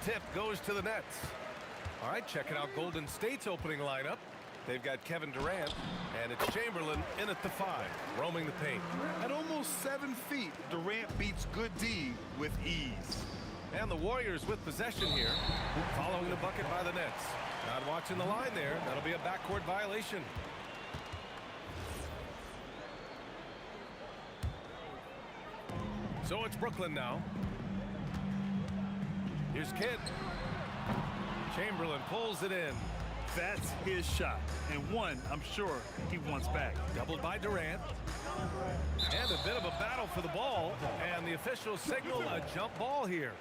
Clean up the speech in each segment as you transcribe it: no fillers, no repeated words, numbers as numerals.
tip goes to the nets. All right, checking out Golden State's opening lineup. They've got Kevin Durant, and it's Chamberlain in at the 5, roaming the paint. At almost 7 feet, Durant beats Good D with ease. And the Warriors with possession here, following the bucket by the Nets. Not watching the line there. That'll be a backcourt violation. So it's Brooklyn now. Here's Kidd. Chamberlain pulls it in. That's his shot, and one I'm sure he wants back. Doubled by Durant. And a bit of a battle for the ball, and the officials signal a jump ball here.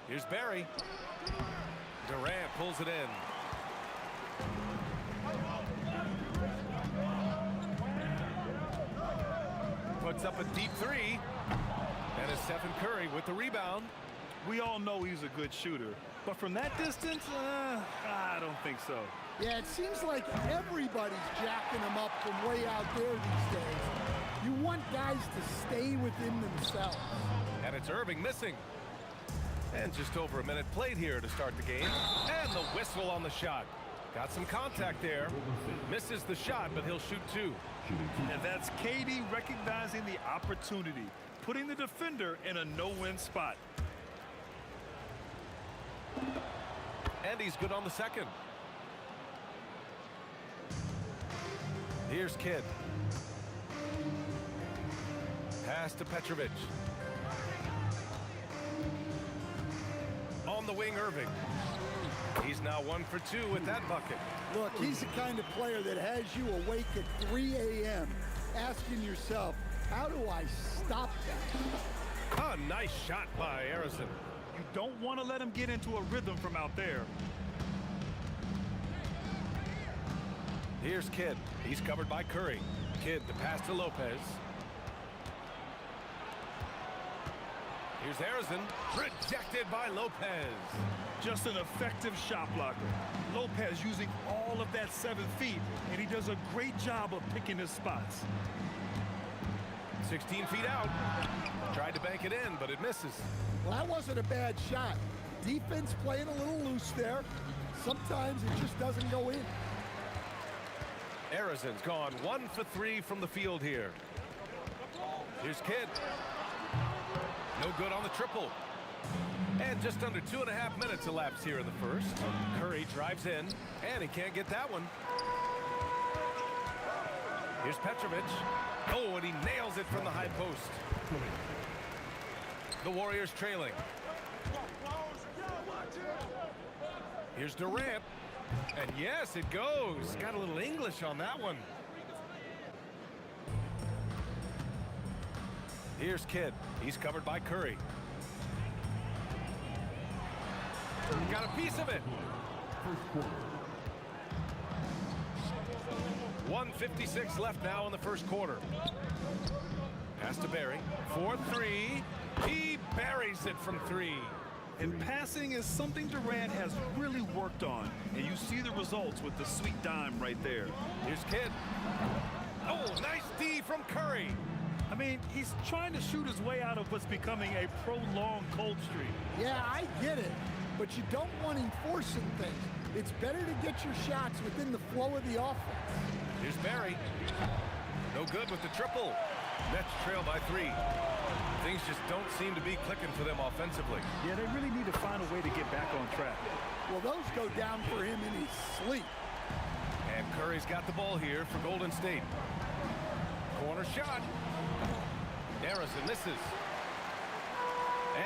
Here's Barry. Durant pulls it in. Puts up a deep three. And it's Stephen Curry with the rebound. We all know he's a good shooter, but from that distance, I don't think so. Yeah, it seems like everybody's jacking him up from way out there these days. You want guys to stay within themselves. And it's Irving missing. And just over a minute played here to start the game. And the whistle on the shot. Got some contact there. Misses the shot, but he'll shoot two. And that's KD recognizing the opportunity, putting the defender in a no-win spot. And he's good on the second. Here's Kidd. Pass to Petrovic. On the wing, Irving. He's now 1 for 2 with that bucket. Look, he's the kind of player that has you awake at 3 a.m. asking yourself, how do I stop that? A nice shot by Harrison. You don't want to let him get into a rhythm from out there. Here's Kidd. He's covered by Curry. Kidd to pass to Lopez. Here's Harrison. Rejected by Lopez. Just an effective shot blocker. Lopez using all of that 7 feet, and he does a great job of picking his spots. 16 feet out. Tried to bank it in, but it misses. Well, that wasn't a bad shot. Defense playing a little loose there. Sometimes it just doesn't go in. Harrison's gone 1 for 3 from the field here. Here's Kidd. No good on the triple. And just under 2.5 minutes elapsed here in the first. Curry drives in, and he can't get that one. Here's Petrovic. Oh, and he nails it from the high post. The Warriors trailing. Here's Durant. And yes, it goes. Got a little English on that one. Here's Kidd. He's covered by Curry. Got a piece of it. 1:56 left now in the first quarter. Pass to Barry. 4-3. He buries it from 3. And passing is something Durant has really worked on, and you see the results with the sweet dime right there. Here's Kidd. Oh, nice D from Curry. I mean, he's trying to shoot his way out of what's becoming a prolonged cold streak. Yeah, I get it, but you don't want him forcing things. It's better to get your shots within the flow of the offense. Here's Barry. No good with the triple. Nets trail by 3. Things just don't seem to be clicking for them offensively. Yeah, they really need to find a way to get back on track. Well, those go down for him in his sleep. And Curry's got the ball here for Golden State. Corner shot. Harrison misses.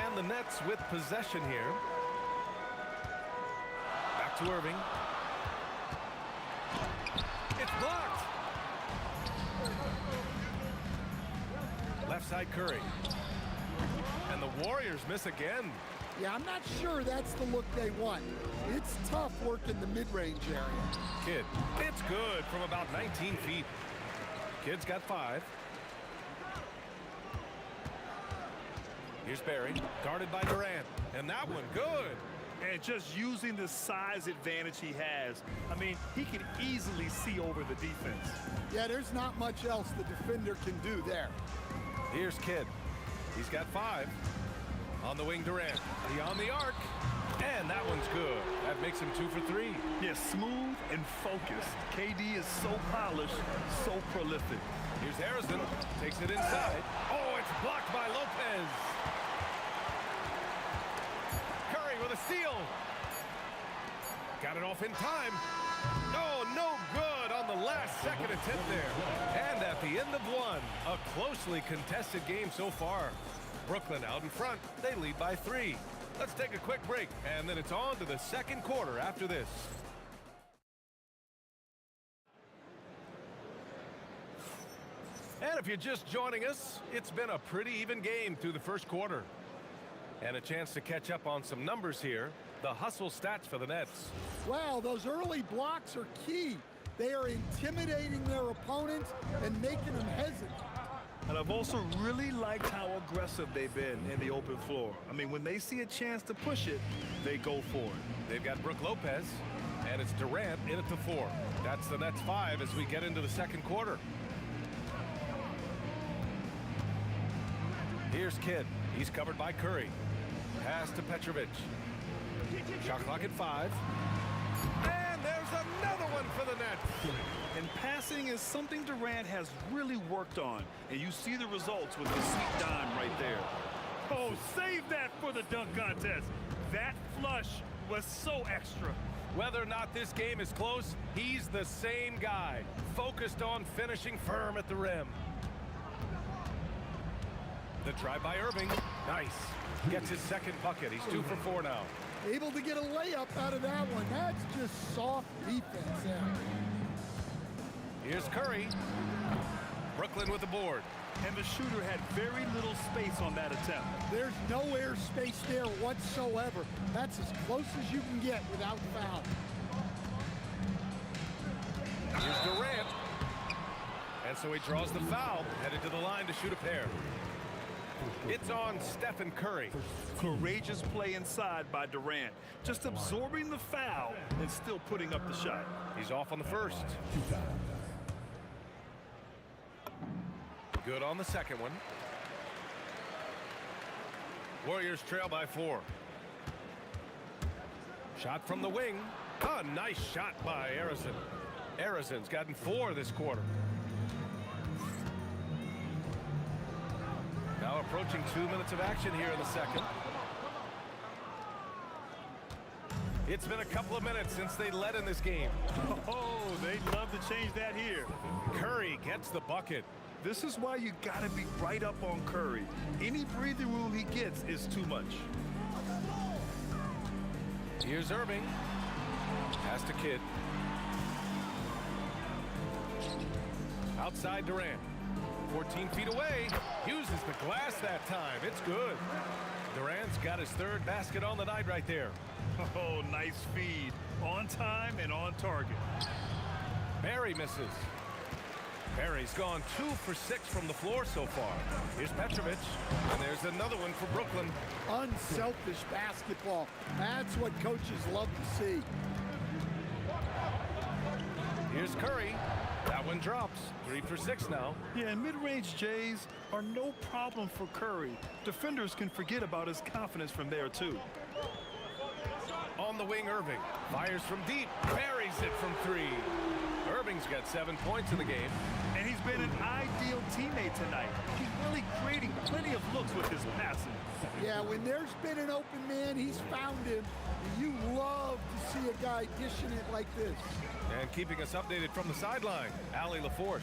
And the Nets with possession here. Back to Irving. It's blocked. Left side Curry. And the Warriors miss again. Yeah, I'm not sure that's the look they want. It's tough working the mid-range area. Kidd. It's good from about 19 feet. Kidd's got 5. Here's Barry, guarded by Durant. And that one, good. And just using the size advantage he has, I mean, he can easily see over the defense. Yeah, there's not much else the defender can do there. Here's Kidd. He's got 5. On the wing, Durant. Beyond the arc. And that one's good. That makes him 2 for 3. Yeah, smooth and focused. KD is so polished, so prolific. Here's Harrison. Takes it inside. Oh, it's blocked by Lopez. Curry with a steal. Got it off in time. Oh, no good on the last second attempt there. And at the end of one, a closely contested game so far. Brooklyn out in front. They lead by 3. Let's take a quick break, and then it's on to the second quarter after this. And if you're just joining us, it's been a pretty even game through the first quarter. And a chance to catch up on some numbers here. The hustle stats for the Nets. Well, those early blocks are key. They are intimidating their opponents and making them hesitant. And I've also really liked how aggressive they've been in the open floor. I mean, when they see a chance to push it, they go for it. They've got Brook Lopez, and it's Durant in at the 4. That's the Nets 5 as we get into the second quarter. Here's Kidd. He's covered by Curry. Pass to Petrovic. Shot clock at 5. And there's another one for the Nets. And passing is something Durant has really worked on. And you see the results with the sweet dime right there. Oh, save that for the dunk contest. That flush was so extra. Whether or not this game is close, he's the same guy. Focused on finishing firm at the rim. The try by Irving. Nice. Gets his second bucket. He's 2 for 4 now. Able to get a layup out of that one. That's just soft defense there. Here's Curry. Brooklyn with the board. And the shooter had very little space on that attempt. There's no air space there whatsoever. That's as close as you can get without foul. Here's Durant. And so he draws the foul, headed to the line to shoot a pair. It's on Stephen Curry. Courageous play inside by Durant. Just absorbing the foul and still putting up the shot. He's off on the first. Good on the second one. Warriors trail by 4. Shot from the wing. A nice shot by Harrison. Harrison's gotten 4 this quarter. Now approaching 2 minutes of action here in the second. It's been a couple of minutes since they led in this game. Oh, they'd love to change that here. Curry gets the bucket. This is why you gotta be right up on Curry. Any breathing room he gets is too much. Here's Irving. Pass to Kidd. Outside Durant. 14 feet away. Uses the glass that time. It's good. Durant's got his 3rd basket on the night right there. Oh, nice feed. On time and on target. Barry misses. Barry's gone 2 for 6 from the floor so far. Here's Petrovic. And there's another one for Brooklyn. Unselfish basketball. That's what coaches love to see. Here's Curry. That one drops. 3 for 6 now. Yeah, and mid-range Jays are no problem for Curry. Defenders can forget about his confidence from there, too. On the wing, Irving. Fires from deep. Buries it from 3. Irving's got 7 points in the game. And he's been an ideal teammate tonight. He's really creating plenty of looks with his passing. Yeah, when there's been an open man, he's found him. And you love to see a guy dishing it like this. And keeping us updated from the sideline, Allie LaForce.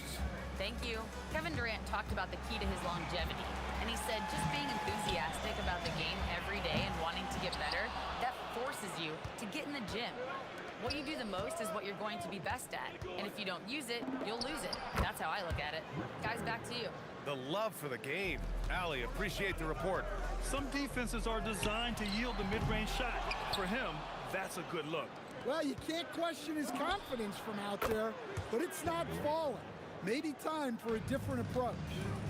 Thank you. Kevin Durant talked about the key to his longevity. And he said just being enthusiastic about the game every day and wanting to get better, that forces you to get in the gym. What you do the most is what you're going to be best at. And if you don't use it, you'll lose it. That's how I look at it. Guys, back to you. The love for the game. Allie, appreciate the report. Some defenses are designed to yield the mid-range shot. For him, that's a good look. Well, you can't question his confidence from out there, but it's not falling. Maybe time for a different approach.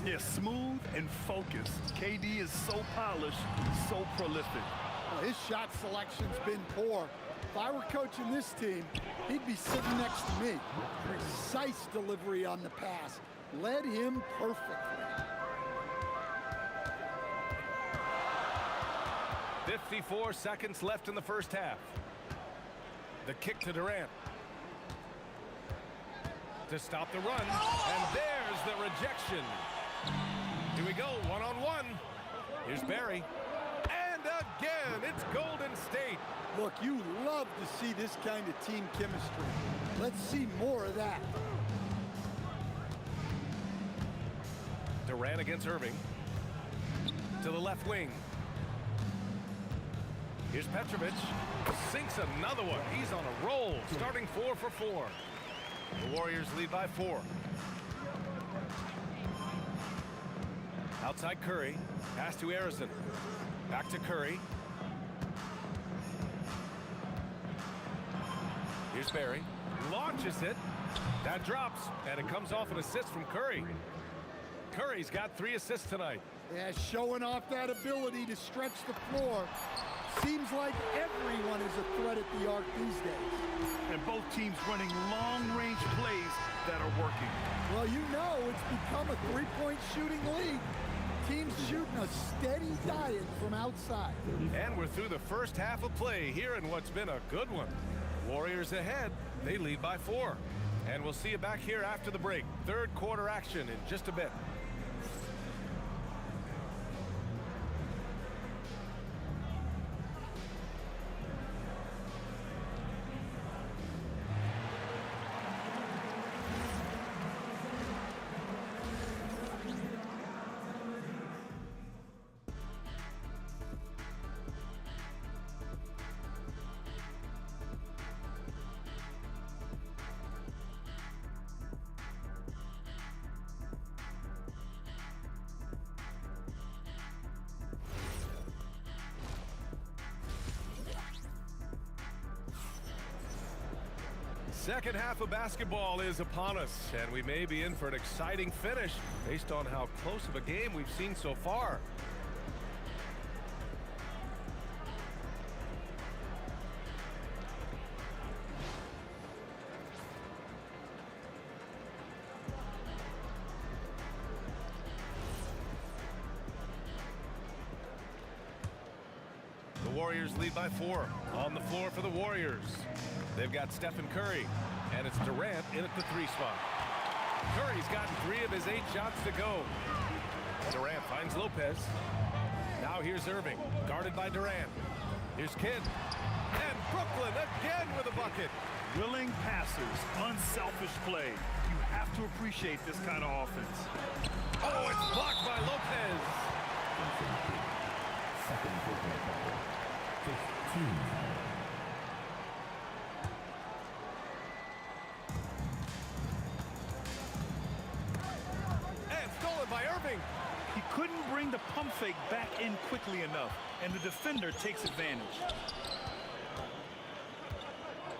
Yeah, smooth and focused. KD is so polished, so prolific. Well, his shot selection's been poor. If I were coaching this team, he'd be sitting next to me. Precise delivery on the pass. Led him perfectly. 54 seconds left in the first half. The kick to Durant. To stop the run. And there's the rejection. Here we go, one-on-one. Here's Barry. And again, it's Golden State. Look, you love to see this kind of team chemistry. Let's see more of that. Durant against Irving. To the left wing. Here's Petrovic. Sinks another one. He's on a roll. Starting 4 for 4. The Warriors lead by 4. Outside Curry. Pass to Harrison. Back to Curry. Here's Barry. Launches it. That drops. And it comes off an assist from Curry. Curry's got 3 assists tonight. Yeah, showing off that ability to stretch the floor. Seems like everyone is a threat at the arc these days. And both teams running long-range plays that are working. Well, you know it's become a three-point shooting league. Teams shooting a steady diet from outside. And we're through the first half of play here in what's been a good one. Warriors ahead. They lead by 4. And we'll see you back here after the break. Third quarter action in just a bit. Second half of basketball is upon us, and we may be in for an exciting finish based on how close of a game we've seen so far. The Warriors lead by 4. On the floor for the Warriors, they've got Stephen Curry, and it's Durant in at the 3 spot. Curry's gotten 3 of his 8 shots to go. Durant finds Lopez. Now here's Irving, guarded by Durant. Here's Kidd. And Brooklyn again with a bucket. Willing passers, unselfish play. You have to appreciate this kind of offense. Oh, it's blocked by Lopez. And stolen by Irving. He couldn't bring the pump fake back in quickly enough, and the defender takes advantage.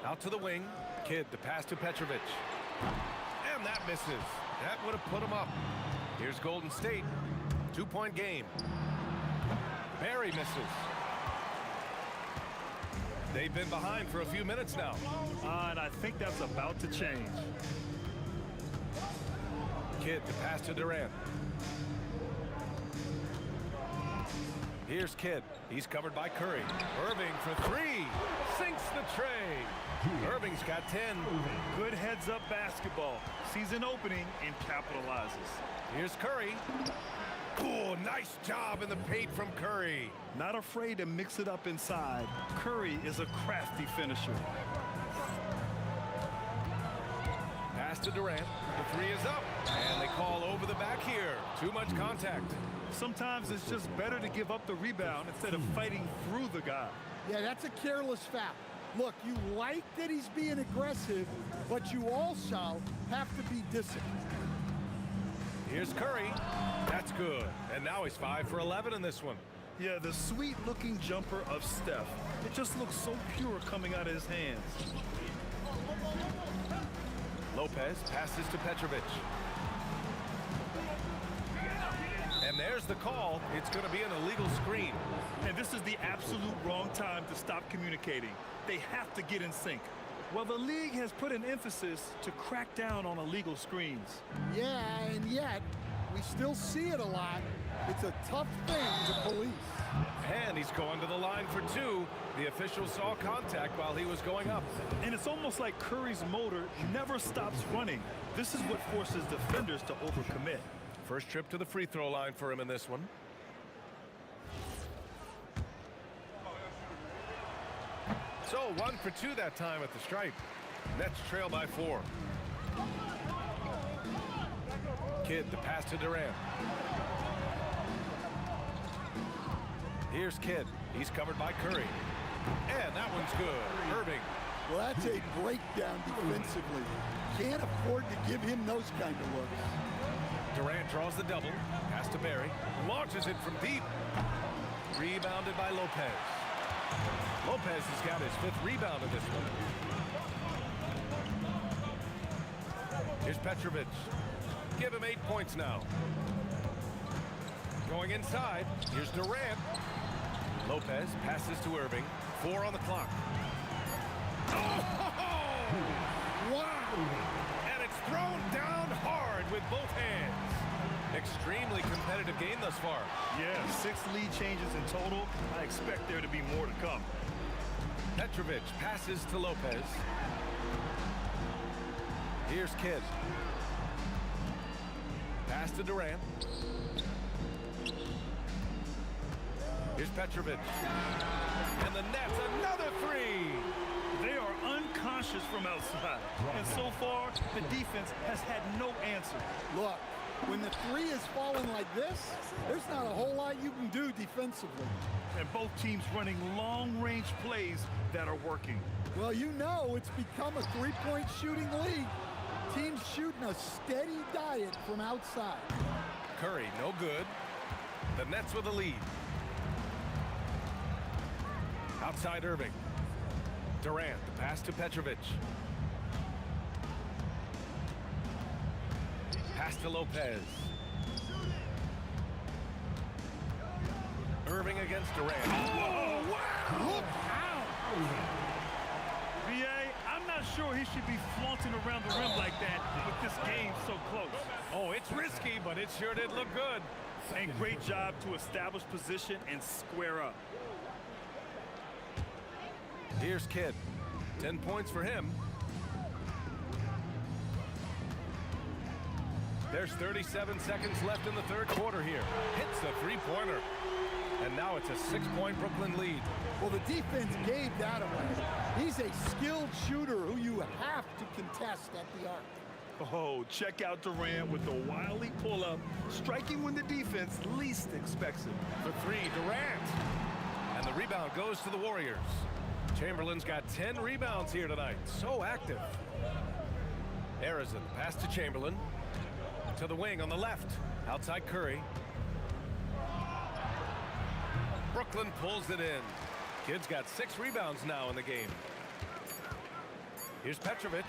Out to the wing. Kidd, the pass to Petrovic. And that misses. That would have put him up. Here's Golden State. 2-point game. Barry misses. They've been behind for a few minutes now. And I think that's about to change. Kidd, the pass to Durant. Here's Kidd. He's covered by Curry. Irving for 3. Sinks the tray. Irving's got 10. Good heads-up basketball. Sees an opening and capitalizes. Here's Curry. Oh, nice job in the paint from Curry. Not afraid to mix it up inside. Curry is a crafty finisher. Pass to Durant. The 3 is up. And they call over the back here. Too much contact. Sometimes it's just better to give up the rebound instead of fighting through the guy. Yeah, that's a careless foul. Look, you like that he's being aggressive, but you also have to be disciplined. Here's Curry. That's good. And now he's 5 for 11 in this one. Yeah, the sweet-looking jumper of Steph. It just looks so pure coming out of his hands. Lopez passes to Petrovic. And there's the call. It's going to be an illegal screen. And this is the absolute wrong time to stop communicating. They have to get in sync. Well, the league has put an emphasis to crack down on illegal screens. Yeah, and yet, we still see it a lot. It's a tough thing to police. And he's going to the line for 2. The official saw contact while he was going up. And it's almost like Curry's motor never stops running. This is what forces defenders to overcommit. First trip to the free throw line for him in this one. So 1 for 2 that time at the stripe. Nets trail by 4. Kidd, the pass to Durant. Here's Kidd. He's covered by Curry. And that one's good. Irving. Well, that's a breakdown defensively. Can't afford to give him those kind of looks. Durant draws the double. Pass to Barry. Launches it from deep. Rebounded by Lopez. Lopez has got his 5th rebound of this one. Here's Petrovic. Give him 8 points now. Going inside. Here's Durant. Lopez passes to Irving. 4 on the clock. Oh! Wow! And it's thrown down hard with both hands. Extremely competitive game thus far. Yeah, 6 lead changes in total. I expect there to be more to come. Petrovic passes to Lopez. Here's Kidd. Pass to Durant. Here's Petrovic. And the Nets, another 3. They are unconscious from outside. And so far, the defense has had no answer. Look, when the 3 is falling like this, there's not a whole lot you can do defensively. And both teams running long-range plays that are working. Well, you know it's become a 3-point shooting league. Teams shooting a steady diet from outside. Curry, no good. The Nets with a lead. Outside Irving. Durant, the pass to Petrovic. Pass to Lopez. Irving against Durant. Oh, wow! Look out! VA, I'm not sure he should be flaunting around the rim like that with this game so close. Oh, it's risky, but it sure did look good. And great job to establish position and square up. Here's Kidd. 10 points for him. There's 37 seconds left in the third quarter here. Hits the three-pointer. And now it's a 6-point Brooklyn lead. Well, the defense gave that away. He's a skilled shooter who you have to contest at the arc. Oh, check out Durant with the wily pull-up, striking when the defense least expects it. For three, Durant. And the rebound goes to the Warriors. Chamberlain's got 10 rebounds here tonight. So active. Arizon, pass to Chamberlain. To the wing on the left. Outside Curry. Brooklyn pulls it in. Kidd's got 6 rebounds now in the game. Here's Petrovic.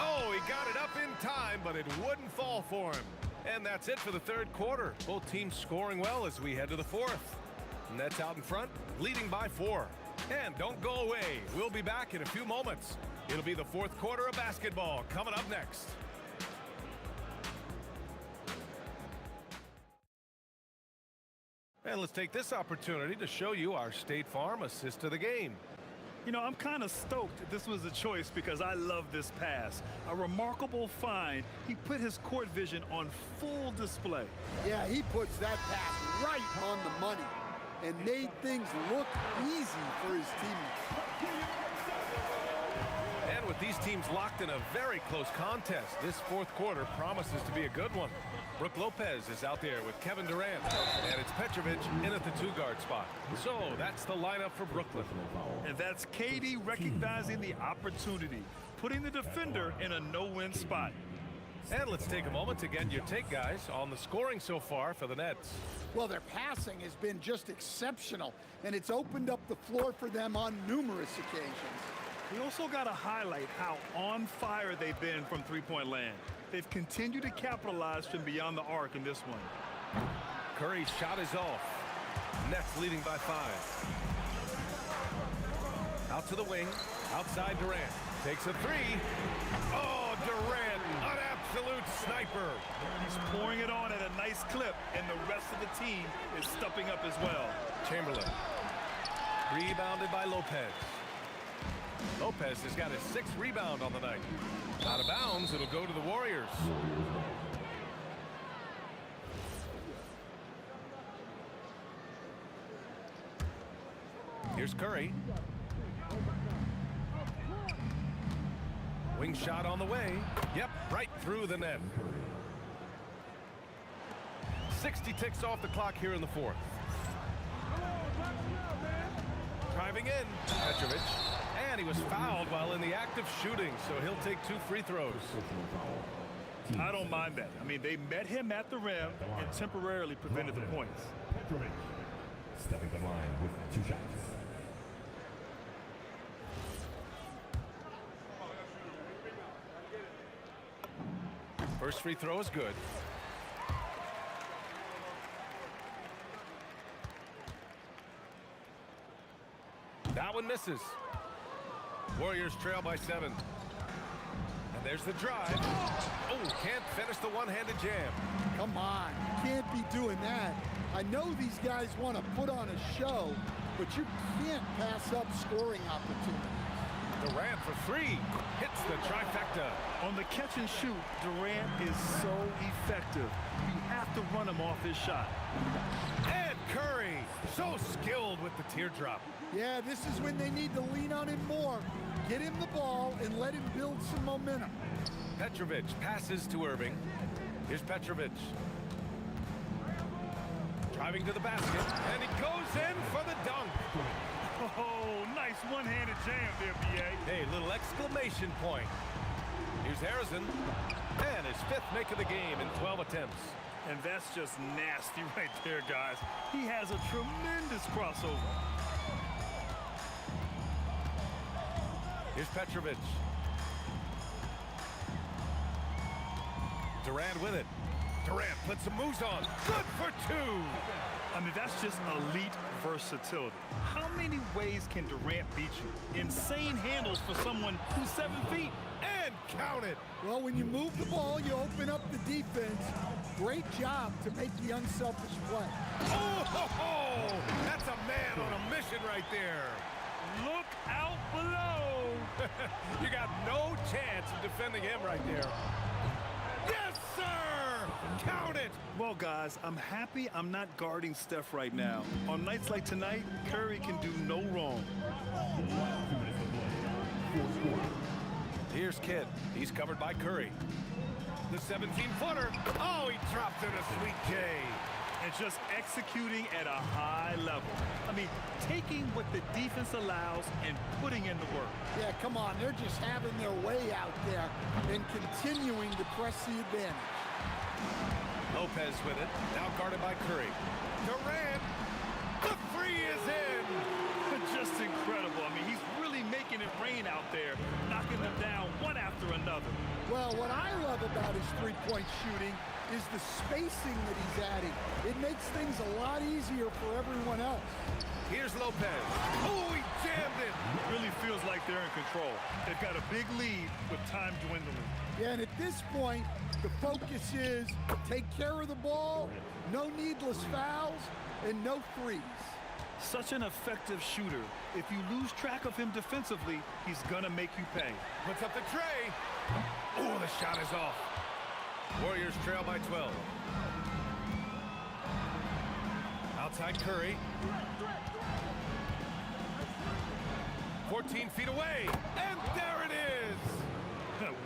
Oh, he got it up in time, but it wouldn't fall for him. And that's it for the third quarter. Both teams scoring well as we head to the fourth. Nets out in front, leading by 4. And don't go away. We'll be back in a few moments. It'll be the fourth quarter of basketball coming up next. And let's take this opportunity to show you our State Farm assist to the game. You know, I'm kind of stoked this was a choice because I love this pass. A remarkable find. He put his court vision on full display. Yeah, he puts that pass right on the money and made things look easy for his teammates. And with these teams locked in a very close contest, this fourth quarter promises to be a good one. Brook Lopez is out there with Kevin Durant, and it's Petrovic in at the 2-guard spot. So that's the lineup for Brooklyn. And that's KD recognizing the opportunity, putting the defender in a no-win spot. And let's take a moment to get your take, guys, on the scoring so far for the Nets. Well, their passing has been just exceptional, and it's opened up the floor for them on numerous occasions. We also got to highlight how on fire they've been from three-point land. They've continued to capitalize from beyond the arc in this one. Curry's shot is off. Nets leading by 5. Out to the wing. Outside Durant. Takes a 3. Oh, Durant, an absolute sniper. He's pouring it on at a nice clip, and the rest of the team is stepping up as well. Chamberlain. Rebounded by Lopez. Lopez has got his 6th rebound on the night. Out of bounds, it'll go to the Warriors. Here's Curry. Wing shot on the way. Yep, right through the net. 60 ticks off the clock here in the fourth. Driving in, Petrovic. And he was fouled while in the act of shooting, so he'll take 2 free throws. I don't mind that. I mean, they met him at the rim and temporarily prevented the points. Stepping the line with 2 shots. First free throw is good. That one misses. Warriors trail by 7. And there's the drive. Oh, can't finish the one-handed jam. Come on, you can't be doing that. I know these guys want to put on a show, but you can't pass up scoring opportunities. Durant for 3. Hits the trifecta. On the catch and shoot, Durant is so effective. You have to run him off his shot. And Curry, so skilled with the teardrop. Yeah, this is when they need to lean on him more. Get him the ball and let him build some momentum. Petrovic passes to Irving. Here's Petrovic. Driving to the basket, and he goes in for the dunk. Oh, nice one-handed jam there, B.A. Hey, little exclamation point. Here's Harrison, and his 5th make of the game in 12 attempts. And that's just nasty right there, guys. He has a tremendous crossover. Here's Petrovic. Durant with it. Durant puts some moves on. Good for two. I mean, that's just elite versatility. How many ways can Durant beat you? Insane handles for someone who's 7 feet. And count it. Well, when you move the ball, you open up the defense. Great job to make the unselfish play. Oh, ho, ho. That's a man on a mission right there. Look out below. You got no chance of defending him right there. Yes, sir! Count it! Well, guys, I'm happy I'm not guarding Steph right now. On nights like tonight, Curry can do no wrong. Here's Kidd. He's covered by Curry. The 17-footer. Oh, he drops in a sweet J. And just executing at a high level. I mean, taking what the defense allows and putting in the work. Yeah, come on. They're just having their way out there and continuing to press the advantage. Lopez with it. Now guarded by Curry. Durant. The three is in. Just incredible. I mean, he's really making it rain out there, knocking them down one after another. Well, what I love about his three-point shooting is the spacing that he's adding. It makes things a lot easier for everyone else. Here's Lopez. Oh, he jammed it. It really feels like they're in control. They've got a big lead with time dwindling. Yeah, and at this point, the focus is take care of the ball, no needless fouls, and no threes. Such an effective shooter. If you lose track of him defensively, he's gonna make you pay. Puts up the tray. Oh, the shot is off. Warriors trail by 12. Outside Curry. 14 feet away. And there it is.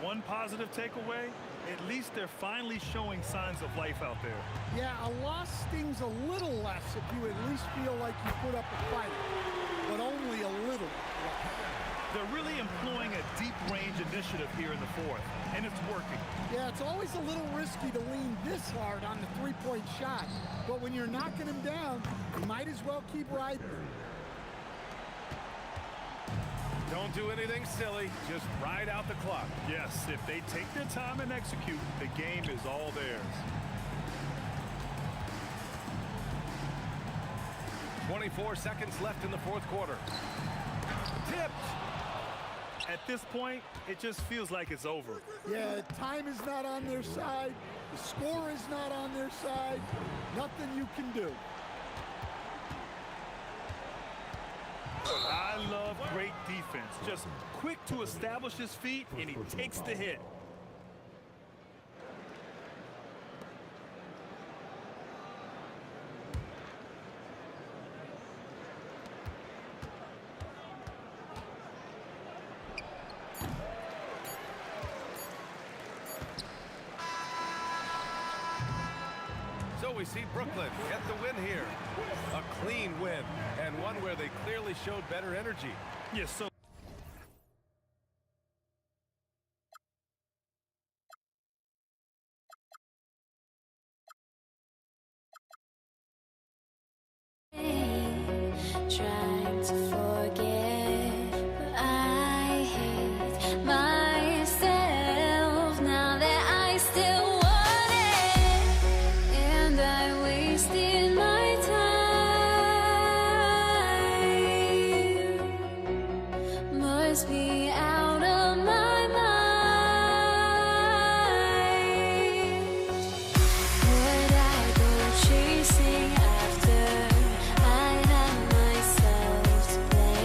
One positive takeaway, at least they're finally showing signs of life out there. Yeah, a loss stings a little less if you at least feel like you put up a fight, but only a little less. They're really employing a deep range initiative here in the fourth, and it's working. Yeah, it's always a little risky to lean this hard on the three-point shot, but when you're knocking him down, you might as well keep riding him. Don't do anything silly. Just ride out the clock. Yes, if they take their time and execute, the game is all theirs. 24 seconds left in the fourth quarter. Tipped. At this point, it just feels like it's over. Yeah, time is not on their side. The score is not on their side. Nothing you can do. I love great defense. Just quick to establish his feet, and he takes the hit. So we see Brooklyn get the win here. A clean win, and one where they clearly showed better energy. Yes, so trying to forget, but I hate myself now that I still want it, and I wasted my time. Must be out of my mind. Would I go chasing after? I have myself to blame.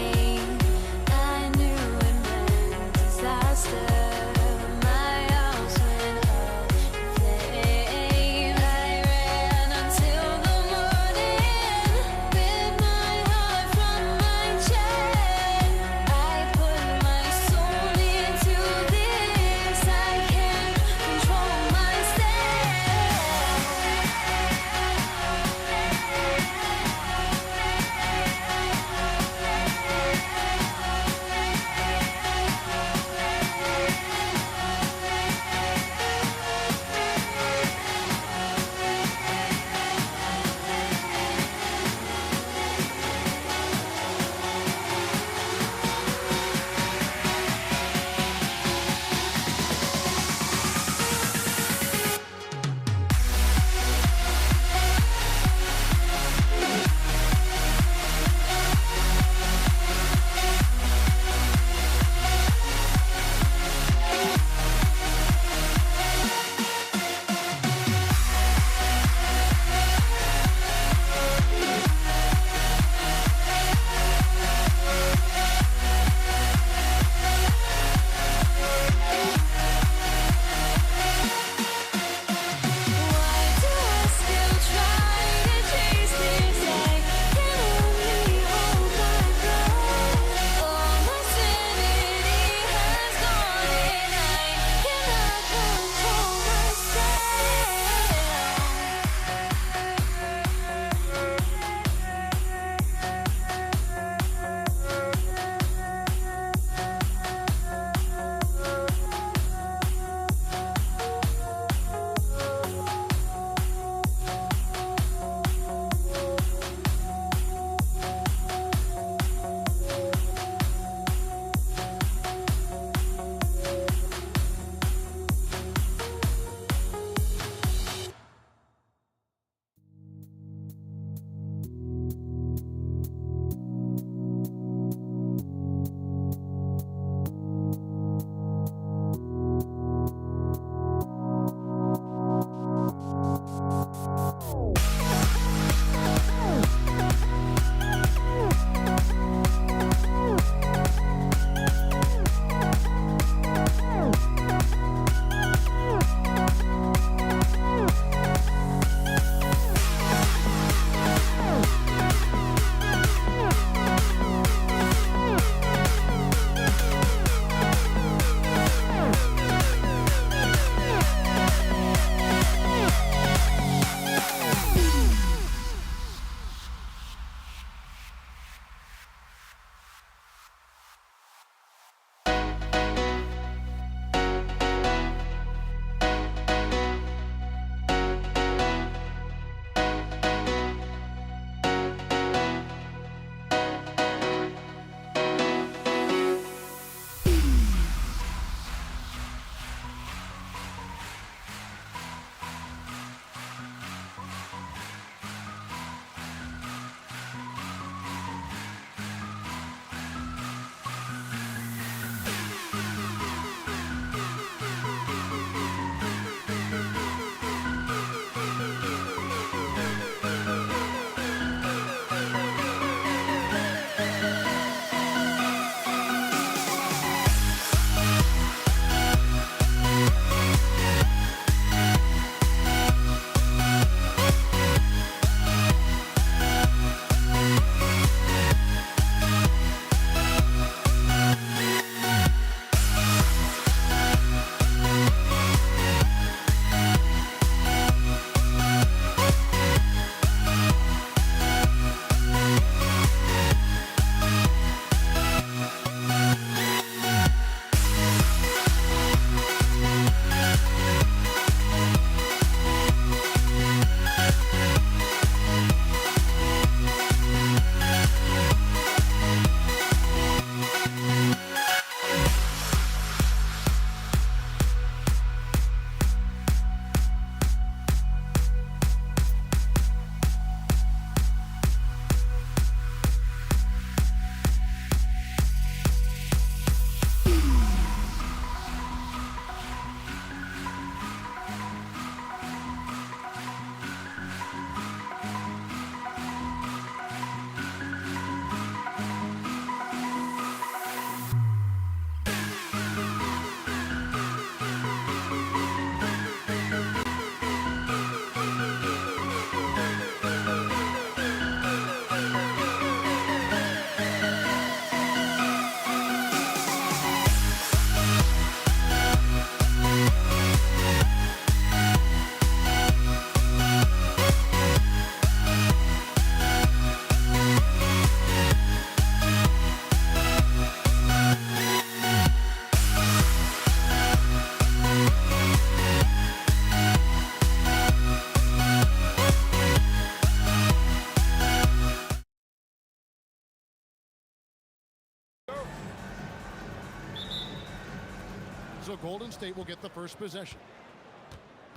So Golden State will get the first possession.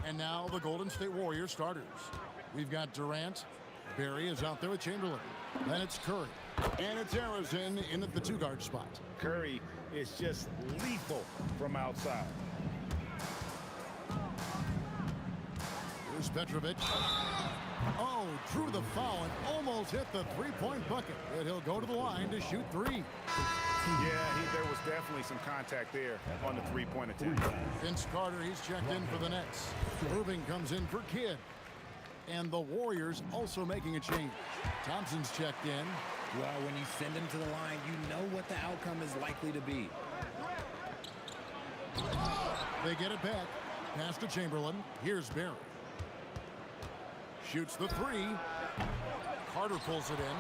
And now the Golden State Warriors starters. We've got Durant. Barry is out there with Chamberlain. Then it's Curry. And it's Harrison in at the two-guard spot. Curry is just lethal from outside. Here's Petrovic. Oh, drew the foul and almost hit the three-point bucket. And he'll go to the line to shoot three. Yeah, there was definitely some contact there on the three-point attempt. Vince Carter, he's checked in for the Nets. Irving comes in for Kidd. And the Warriors also making a change. Thompson's checked in. Well, when you send him to the line, you know what the outcome is likely to be. They get it back. Pass to Chamberlain. Here's Barry. Shoots the three. Carter pulls it in.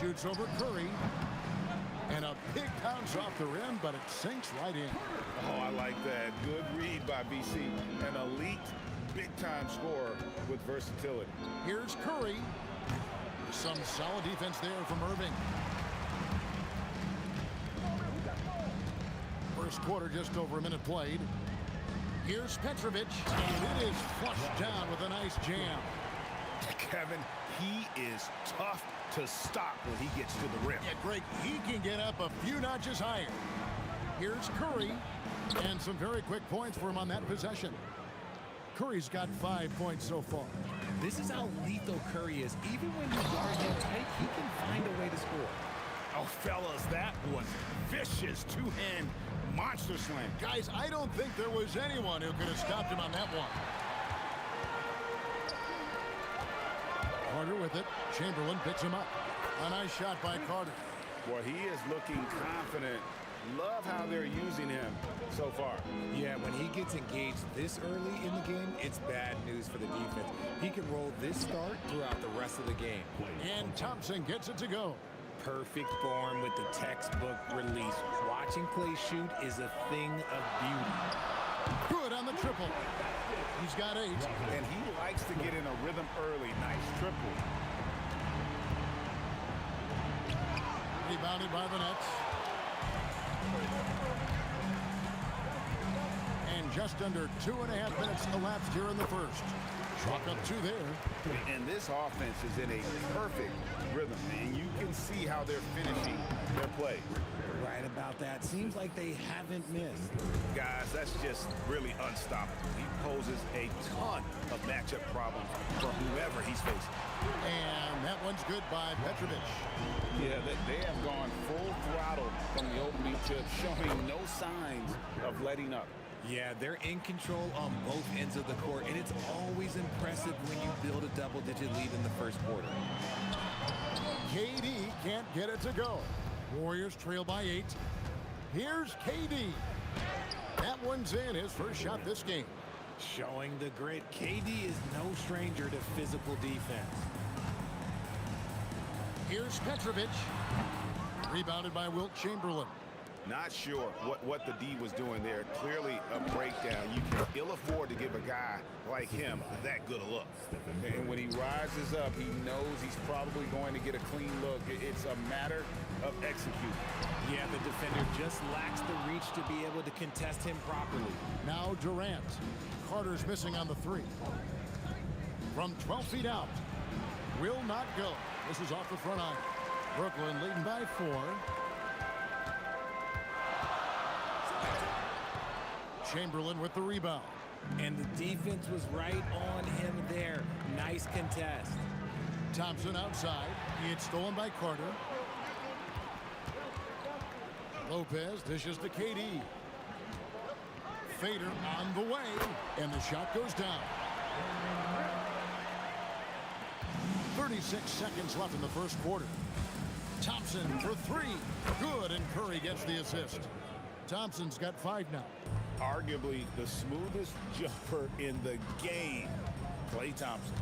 Shoots over Curry. And a big bounce off the rim, but it sinks right in. Oh, I like that. Good read by BC. An elite, big-time scorer with versatility. Here's Curry. Some solid defense there from Irving. First quarter, just over a minute played. Here's Petrovic, and it is flushed down with a nice jam. Kevin, he is tough to stop when he gets to the rim. Yeah, Greg, he can get up a few notches higher. Here's Curry, and some very quick points for him on that possession. Curry's got 5 points so far. This is how lethal Curry is. Even when you guard him tight, he can find a way to score. Oh, fellas, that was vicious two-hand monster slam. Guys, I don't think there was anyone who could have stopped him on that one. Carter with it. Chamberlain picks him up. A nice shot by Carter. Boy, he is looking confident. Love how they're using him so far. Yeah, when he gets engaged this early in the game, it's bad news for the defense. He can roll this start throughout the rest of the game. And Thompson gets it to go. Perfect form with the textbook release. Watching Clay shoot is a thing of beauty. Good on the triple. He's got 8. And he likes to get in a rhythm early. Nice triple. Rebounded by the Nets. And just under 2.5 minutes elapsed here in the first. Chalk up 2 there. And this offense is in a perfect rhythm, and you can see how they're finishing their play. Right about that. Seems like they haven't missed. Guys, that's just really unstoppable. He poses a ton of matchup problems for whoever he's facing. And that one's good by Petrovic. Yeah, they have gone full throttle from the opening tip, showing no signs of letting up. Yeah, they're in control on both ends of the court, and it's always impressive when you build a double-digit lead in the first quarter. KD can't get it to go. Warriors trail by 8. Here's KD. That one's in, his first shot this game. Showing the grit, KD is no stranger to physical defense. Here's Petrovic. Rebounded by Wilt Chamberlain. Not sure what the D was doing there. Clearly a breakdown. You can ill afford to give a guy like him that good a look. And when he rises up, he knows he's probably going to get a clean look. It's a matter of executing. Yeah, the defender just lacks the reach to be able to contest him properly. Now Durant. Carter's missing on the 3. From 12 feet out. Will not go. This is off the front iron. Brooklyn leading by 4. Chamberlain with the rebound. And the defense was right on him there. Nice contest. Thompson outside. It's stolen by Carter. Lopez dishes to KD. Fader on the way. And the shot goes down. 36 seconds left in the first quarter. Thompson for 3. Good, and Curry gets the assist. Thompson's got 5 now. Arguably the smoothest jumper in the game, Klay Thompson.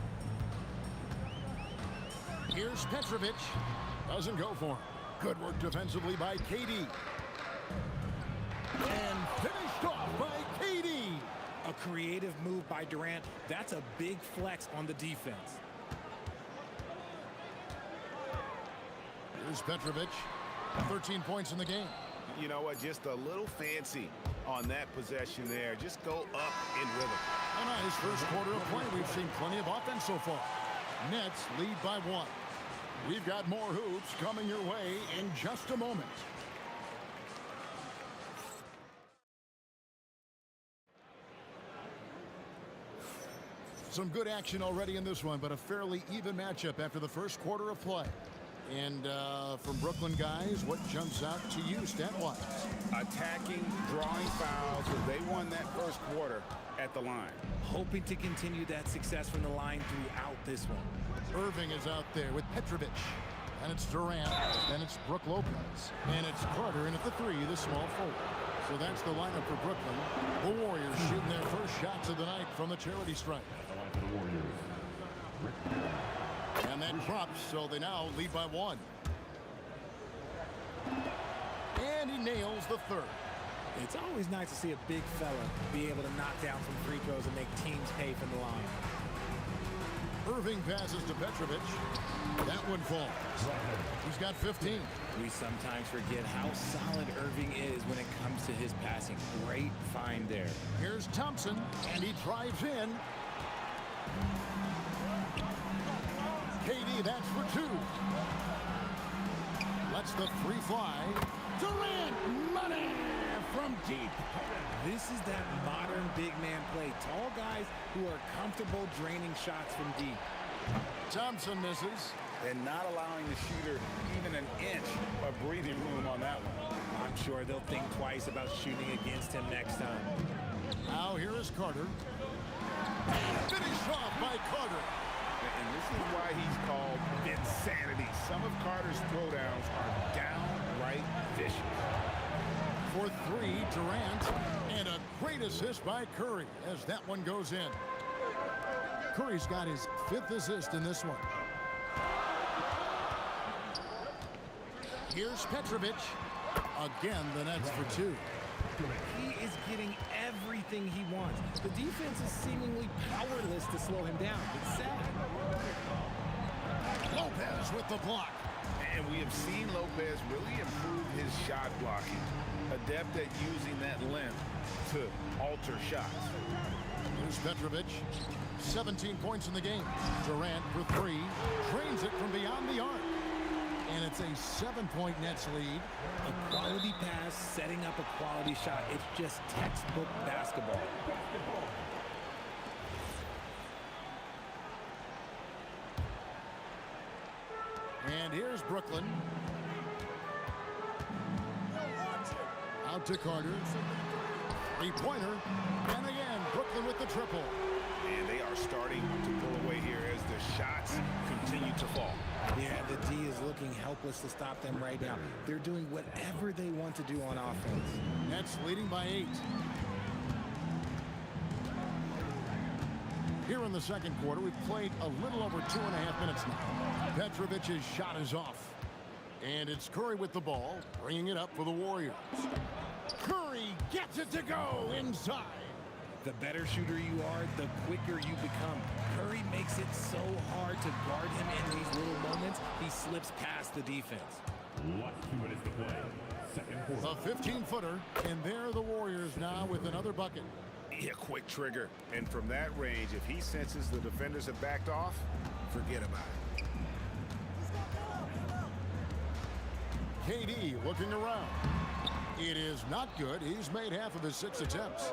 Here's Petrovic. Doesn't go for him. Good work defensively by KD. And finished off by KD. A creative move by Durant. That's a big flex on the defense. Here's Petrovic. 13 points in the game. You know what? Just a little fancy on that possession there. Just go up in rhythm. A nice first quarter of play. We've seen plenty of offense so far. Nets lead by 1. We've got more hoops coming your way in just a moment. Some good action already in this one, but a fairly even matchup after the first quarter of play. And from Brooklyn guys, what jumps out to you stat-wise? Attacking, drawing fouls. They won that first quarter at the line. Hoping to continue that success from the line throughout this one. Irving is out there with Petrovic. And it's Durant. Then it's Brook Lopez. And it's Carter in at the 3, the small forward. So that's the lineup for Brooklyn. The Warriors shooting their first shots of the night from the charity stripe. And that drops, so they now lead by 1. And he nails the 3rd. It's always nice to see a big fella be able to knock down some free throws and make teams pay from the line. Irving passes to Petrovic. That one falls. He's got 15. We sometimes forget how solid Irving is when it comes to his passing. Great find there. Here's Thompson, and he drives in. KD, that's for 2. Lets the 3 fly. Durant, money from deep. This is that modern big man play. Tall guys who are comfortable draining shots from deep. Thompson misses. And not allowing the shooter even an inch of breathing room on that one. I'm sure they'll think twice about shooting against him next time. Now here is Carter. Finished off by Carter. And this is why he's called insanity. Some of Carter's throwdowns are downright vicious. For 3, Durant. And a great assist by Curry as that one goes in. Curry's got his 5th assist in this one. Here's Petrovic. Again, the Nets for 2. He is getting everything he wants. The defense is seemingly powerless to slow him down. It's sad. Lopez with the block. And we have seen Lopez really improve his shot blocking. Adept at using that length to alter shots. Here's Petrovic. 17 points in the game. Durant for 3. Drains it from beyond the arc. And it's a 7-point Nets lead. A quality pass, setting up a quality shot. It's just textbook basketball. And here's Brooklyn. Out to Carter. 3-pointer. And again, Brooklyn with the triple. And they are starting to pull away here as the shots continue to fall. Yeah, the D is looking helpless to stop them right now. They're doing whatever they want to do on offense. Nets leading by 8. Here in the second quarter, we've played a little over 2.5 minutes now. Petrovic's shot is off. And it's Curry with the ball, bringing it up for the Warriors. Curry gets it to go inside. The better shooter you are, the quicker you become. Curry makes it so hard to guard him in these little moments. He slips past the defense. Last 2 minutes to play. Second quarter. A 15-footer, and there are the Warriors now with another bucket. Yeah, quick trigger. And from that range, if he senses the defenders have backed off, forget about it. KD looking around. It is not good. He's made half of his 6 attempts.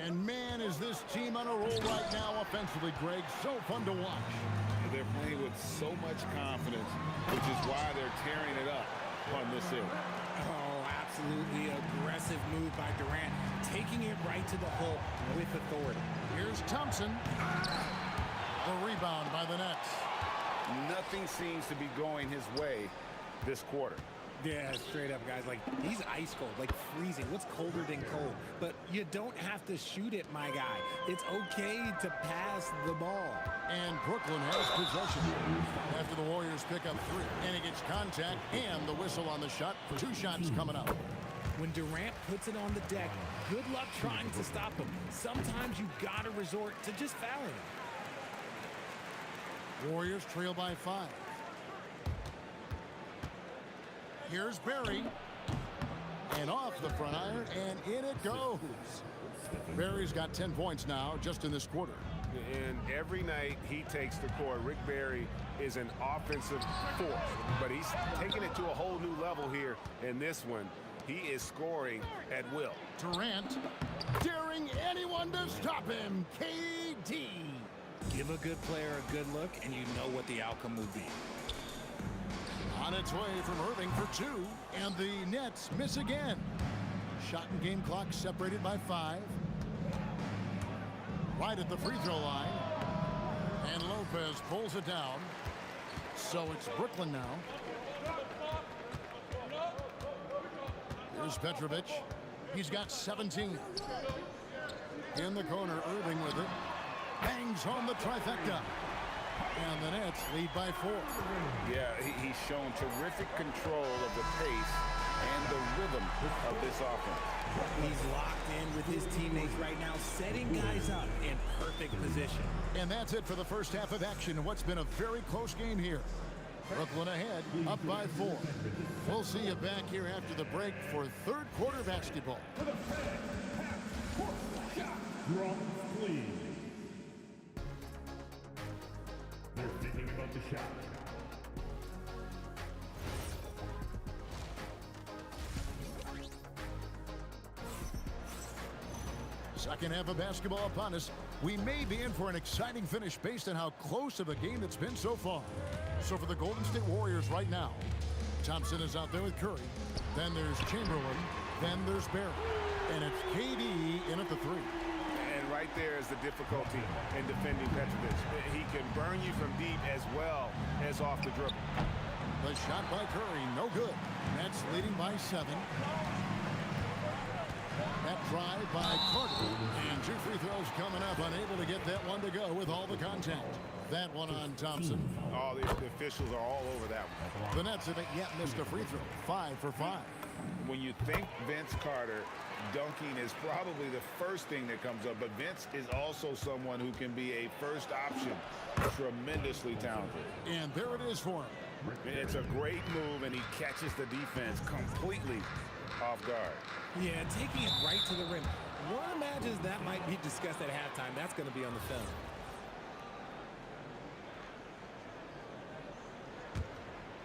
And man, is this team on a roll right now offensively, Greg. So fun to watch. They're playing with so much confidence, which is why they're tearing it up on this area. Oh, absolutely aggressive move by Durant, taking it right to the hole with authority. Here's Thompson. The rebound by the Nets. Nothing seems to be going his way this quarter. Yeah, straight up, guys. Like, he's ice cold, like freezing. What's colder than cold? But you don't have to shoot it, my guy. It's okay to pass the ball. And Brooklyn has possession after the Warriors pick up 3. And he gets contact and the whistle on the shot. 2 shots coming up. When Durant puts it on the deck, good luck trying to stop him. Sometimes you gotta resort to just fouling him. Warriors trail by 5. Here's Barry. And off the front iron, and in it goes. Barry's got 10 points now just in this quarter. And every night he takes the court, Rick Barry is an offensive force, but he's taking it to a whole new level here in this one. He is scoring at will. Durant, daring anyone to stop him. KD. Give a good player a good look, and you know what the outcome will be. On its way from Irving for 2, and the Nets miss again. Shot and game clock separated by 5. Right at the free throw line. And Lopez pulls it down. So it's Brooklyn now. Here's Petrovic. He's got 17. In the corner, Irving with it. Bangs home the trifecta. And the Nets lead by 4. Yeah, he's shown terrific control of the pace and the rhythm of this offense. He's locked in with his teammates right now, setting guys up in perfect position. And that's it for the first half of action in what's been a very close game here. Brooklyn ahead, up by 4. We'll see you back here after the break for third quarter basketball. Drop, please. They're thinking about the shot. Second half of basketball upon us. We may be in for an exciting finish based on how close of a game it's been so far. So for the Golden State Warriors right now, Thompson is out there with Curry. Then there's Chamberlain. Then there's Barry. And it's KD in at the 3. And right there is the difficulty in defending Petrovic. He can burn you from deep as well as off the dribble. The shot by Curry, no good. Nets leading by 7. That drive by Carter. And 2 free throws coming up, unable to get that one to go with all the contact. That one on Thompson. Oh, the officials are all over that one. The Nets haven't yet missed a free throw. 5 for 5. When you think Vince Carter, dunking is probably the first thing that comes up, but Vince is also someone who can be a first option. Tremendously talented. And there it is for him. It's a great move, and he catches the defense completely off guard. Yeah, taking it right to the rim. One imagines that might be discussed at halftime. That's going to be on the film.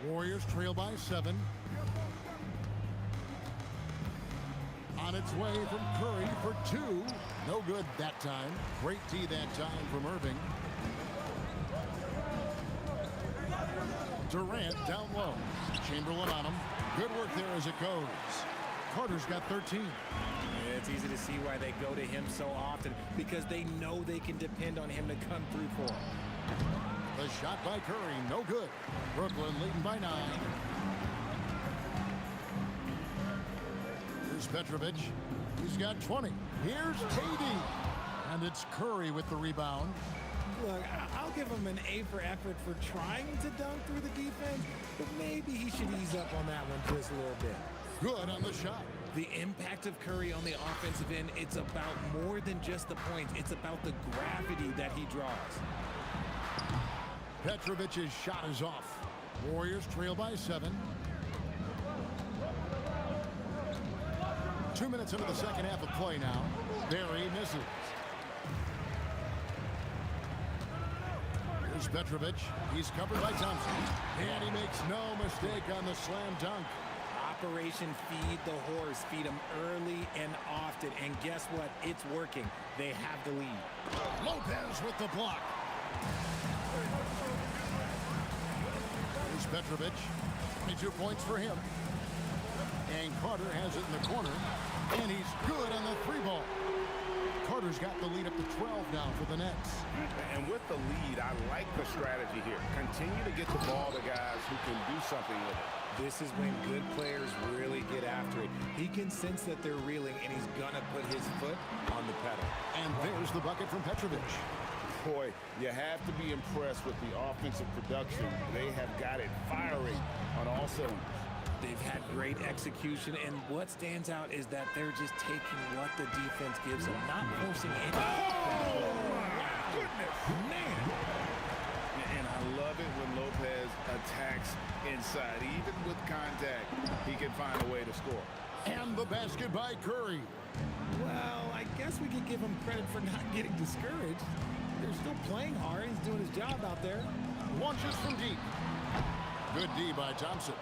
Warriors trail by 7. On its way from Curry for 2. No good that time. Great D that time from Irving. Durant down low. Chamberlain on him. Good work there as it goes. Carter's got 13. Yeah, it's easy to see why they go to him so often, because they know they can depend on him to come through for them. The shot by Curry, no good. Brooklyn leading by 9. Here's Petrovic. He's got 20. Here's KD. And it's Curry with the rebound. Look, I'll give him an A for effort for trying to dunk through the defense, but maybe he should ease up on that one just a little bit. Good on the shot. The impact of Curry on the offensive end, it's about more than just the points. It's about the gravity that he draws. Petrovic's shot is off. Warriors trail by 7. 2 minutes into the second half of play now. Barry misses. Here's Petrovic. He's covered by Thompson. And he makes no mistake on the slam dunk. Operation Feed the Horse. Feed him early and often. And guess what? It's working. They have the lead. Lopez with the block. Here's Petrovic. 22 points for him. And Carter has it in the corner. And he's good on the 3 ball. Carter's got the lead up to 12 now for the Nets. And with the lead, I like the strategy here. Continue to get the ball to guys who can do something with it. This is when good players really get after it. He can sense that they're reeling, and he's going to put his foot on the pedal. And there's the bucket from Petrovic. Boy, you have to be impressed with the offensive production. They have got it firing on all cylinders. They've had great execution, and what stands out is that they're just taking what the defense gives them, not forcing any. Oh, my goodness. Man. And I love it when Lopez attacks inside. Even with contact, he can find a way to score. And the basket by Curry. Well, I guess we can give him credit for not getting discouraged. They're still playing hard. He's doing his job out there. Launches from deep. Good D by Thompson.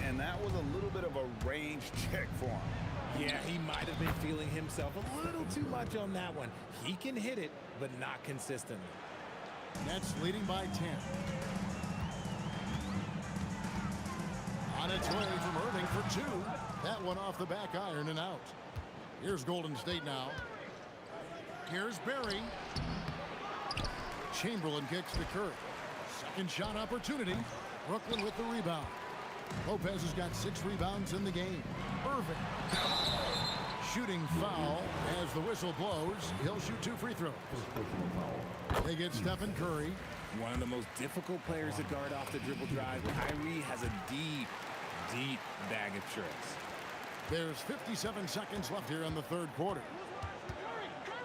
And that was a little bit of a range check for him. Yeah, he might have been feeling himself a little too much on that one. He can hit it, but not consistently. Nets leading by 10. On its way from Irving for two. That one off the back iron and out. Here's Golden State now. Here's Barry. Chamberlain kicks to Curry. Second shot opportunity. Brooklyn with the rebound. Lopez has got 6 rebounds in the game. Irving. Shooting foul as the whistle blows. He'll shoot 2 free throws. They get Stephen Curry. One of the most difficult players to guard off the dribble drive. Kyrie has a deep, deep bag of tricks. There's 57 seconds left here in the third quarter.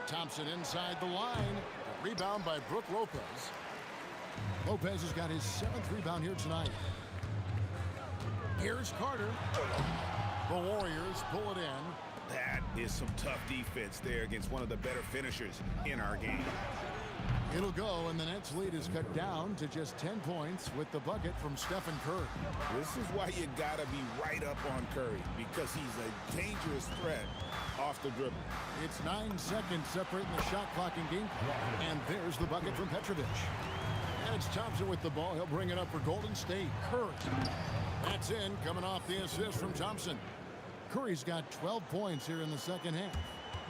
Thompson inside the line. Rebound by Brook Lopez. Lopez has got his 7th rebound here tonight. Here's Carter. The Warriors pull it in. That is some tough defense there against one of the better finishers in our game. It'll go, and the Nets lead is cut down to just 10 points with the bucket from Stephen Curry. This is why you gotta be right up on Curry, because he's a dangerous threat off the dribble. It's 9 seconds separating the shot clock and game clock. And there's the bucket from Petrovic. And it's Thompson with the ball. He'll bring it up for Golden State. Curry. That's in, coming off the assist from Thompson. Curry's got 12 points here in the second half.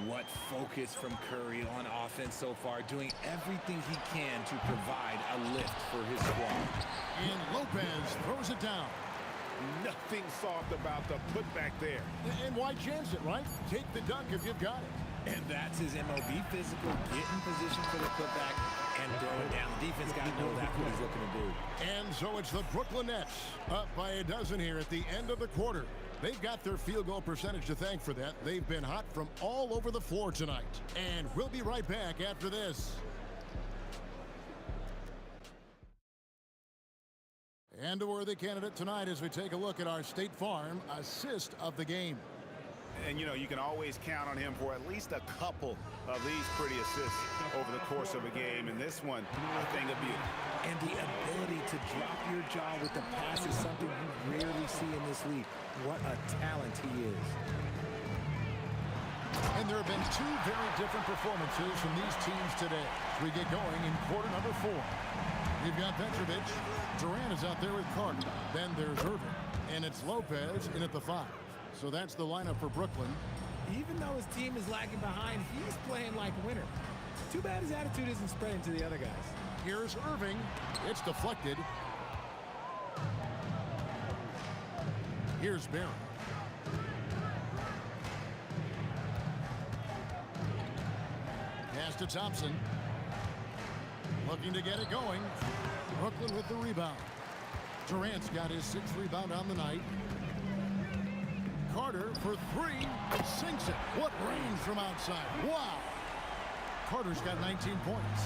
What focus from Curry on offense so far, doing everything he can to provide a lift for his squad. And Lopez throws it down. Nothing soft about the putback there. And why chance it, right? Take the dunk if you've got it. And that's his MO. Be physical, get in position for the putback, and throw it down. The defense got to know that's what he's looking to do. And so it's the Brooklyn Nets up by a dozen here at the end of the quarter. They've got their field goal percentage to thank for that. They've been hot from all over the floor tonight. And we'll be right back after this. And a worthy candidate tonight as we take a look at our State Farm assist of the game. And, you know, you can always count on him for at least a couple of these pretty assists over the course of a game. And this one, a thing of beauty. And the ability to drop your jaw with the pass is something you rarely see in this league. What a talent he is. And there have been 2 very different performances from these teams today. As we get going in quarter number 4. We've got Petrovic. Durant is out there with Carter. Then there's Irving. And it's Lopez in at the 5. So that's the lineup for Brooklyn. Even though his team is lagging behind, he's playing like a winner. Too bad his attitude isn't spreading to the other guys. Here's Irving. It's deflected. Here's Barry. Pass to Thompson. Looking to get it going. Brooklyn with the rebound. Durant's got his 6th rebound on the night. Carter for 3. Sinks it. What range from outside. Wow. Carter's got 19 points.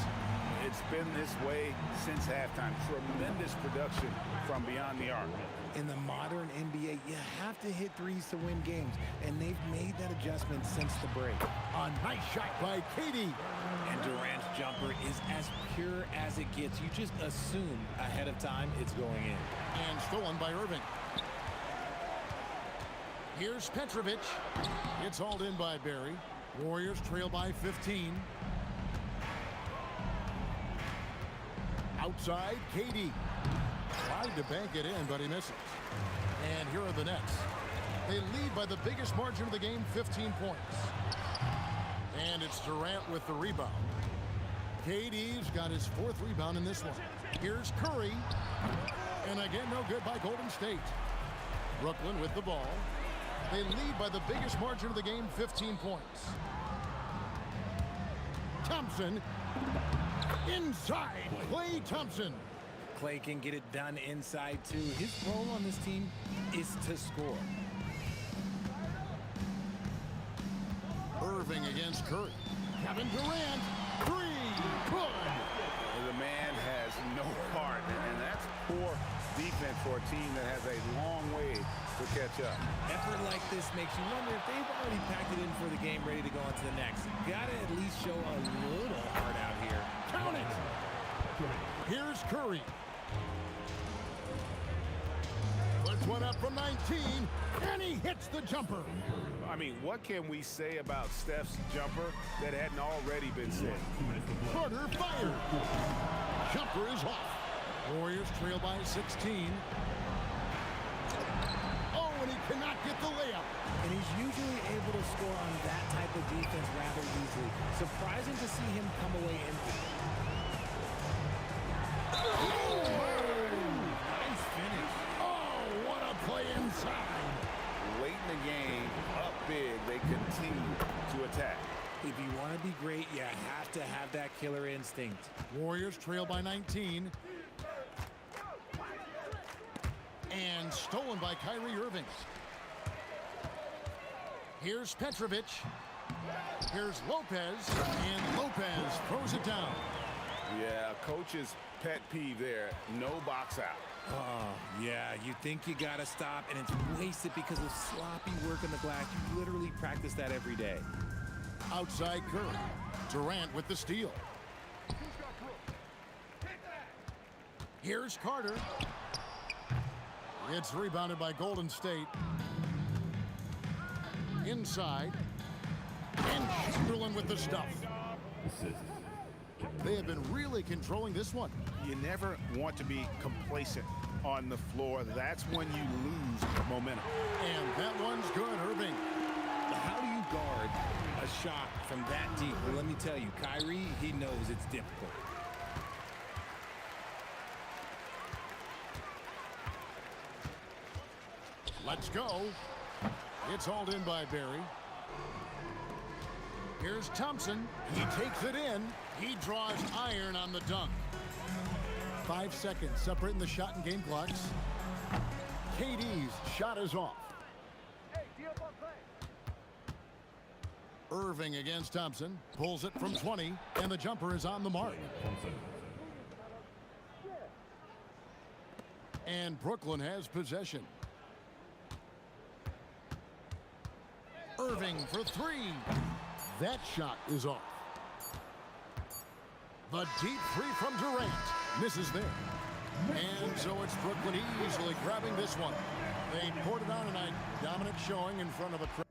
It's been this way since halftime. Tremendous production from beyond the arc. In the modern NBA, you have to hit threes to win games, and they've made that adjustment since the break. A nice shot by Katie. And Durant's jumper is as pure as it gets. You just assume ahead of time it's going in. And stolen by Irving. Here's Petrovic. It's hauled in by Barry. Warriors trail by 15. Outside, Katie. Tried to bank it in, but he misses. And here are the Nets. They lead by the biggest margin of the game, 15 points. And it's Durant with the rebound. KD's got his 4th rebound in this one. Here's Curry. And again, no good by Golden State. Brooklyn with the ball. They lead by the biggest margin of the game, 15 points. Thompson. Inside, Klay Thompson. Klay can get it done inside, too. His role on this team is to score. Irving against Curry. Kevin Durant. 3. Good. The man has no heart, and that's poor defense for a team that has a long way to catch up. Effort like this makes you wonder if they've already packed it in for the game, ready to go on to the next. Gotta at least show a little heart out here. Count it. Here's Curry. Puts one up from 19, and he hits the jumper. I mean, what can we say about Steph's jumper that hadn't already been said? Carter fired. Jumper is off. Warriors trail by 16. Oh, and he cannot get the layup. And he's usually able to score on that type of defense rather easily. Surprising to see him come away empty. Nice finish. Oh, what a play inside. Late in the game, up big, they continue to attack. If you want to be great, you have to have that killer instinct. Warriors trail by 19. And stolen by Kyrie Irving. Here's Petrovic. Here's Lopez. And Lopez throws it down. Yeah, coach's pet peeve there. No box out. Oh, yeah, you think you got to stop, and it's wasted because of sloppy work on the glass. You literally practice that every day. Outside Curry. Durant with the steal. Here's Carter. It's rebounded by Golden State. Inside. And Chamberlain with the stuff. They have been really controlling this one. You never want to be complacent on the floor. That's when you lose momentum. And that one's good, Irving. How do you guard a shot from that deep? Well, let me tell you, Kyrie, he knows it's difficult. Let's go. It's hauled in by Barry. Here's Thompson. He takes it in. He draws iron on the dunk. 5 seconds separating the shot and game clocks. KD's shot is off. Irving against Thompson. Pulls it from 20, and the jumper is on the mark. And Brooklyn has possession. Irving for 3. That shot is off. The deep 3 from Durant misses there. And so it's Brooklyn easily grabbing this one. They poured it on tonight. Dominant showing in front of a crowd.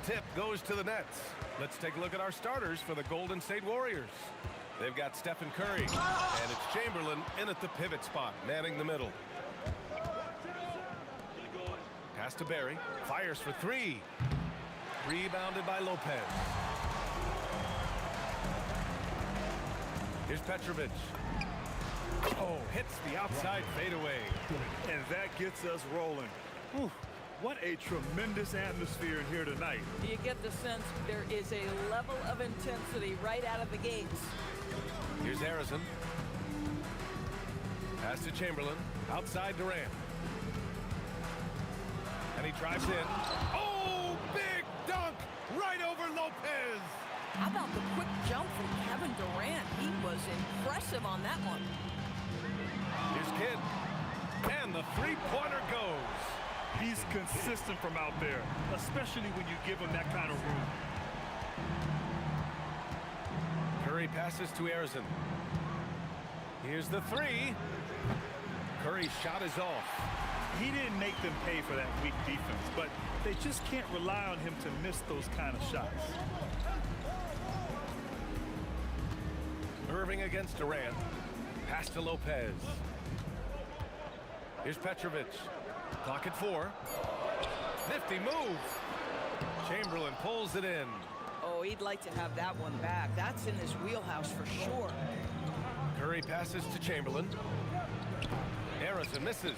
tip goes to the Nets. Let's take a look at our starters for the Golden State Warriors. They've got Stephen Curry, and it's Chamberlain in at the pivot spot, manning the middle. Pass to Barry, fires for three. Rebounded by Lopez. Here's Petrovic. Oh, hits the outside fadeaway. And that gets us rolling. Whew, what a tremendous atmosphere in here tonight. You get the sense there is a level of intensity right out of the gates. Here's Harrison. Pass to Chamberlain. Outside Durant. And he drives in. Oh, big dunk right over Lopez. How about the quick jump from Kevin Durant? He was impressive on that one. Here's Kidd. And the three-pointer goes. He's consistent from out there, especially when you give him that kind of room. Curry passes to Harrison. Here's the three. Curry's shot is off. He didn't make them pay for that weak defense, but they just can't rely on him to miss those kind of shots. Irving against Durant. Pass to Lopez. Here's Petrovic. Clock at 4. Nifty move. Chamberlain pulls it in. Oh, he'd like to have that one back. That's in his wheelhouse for sure. Curry passes to Chamberlain. Harrison misses.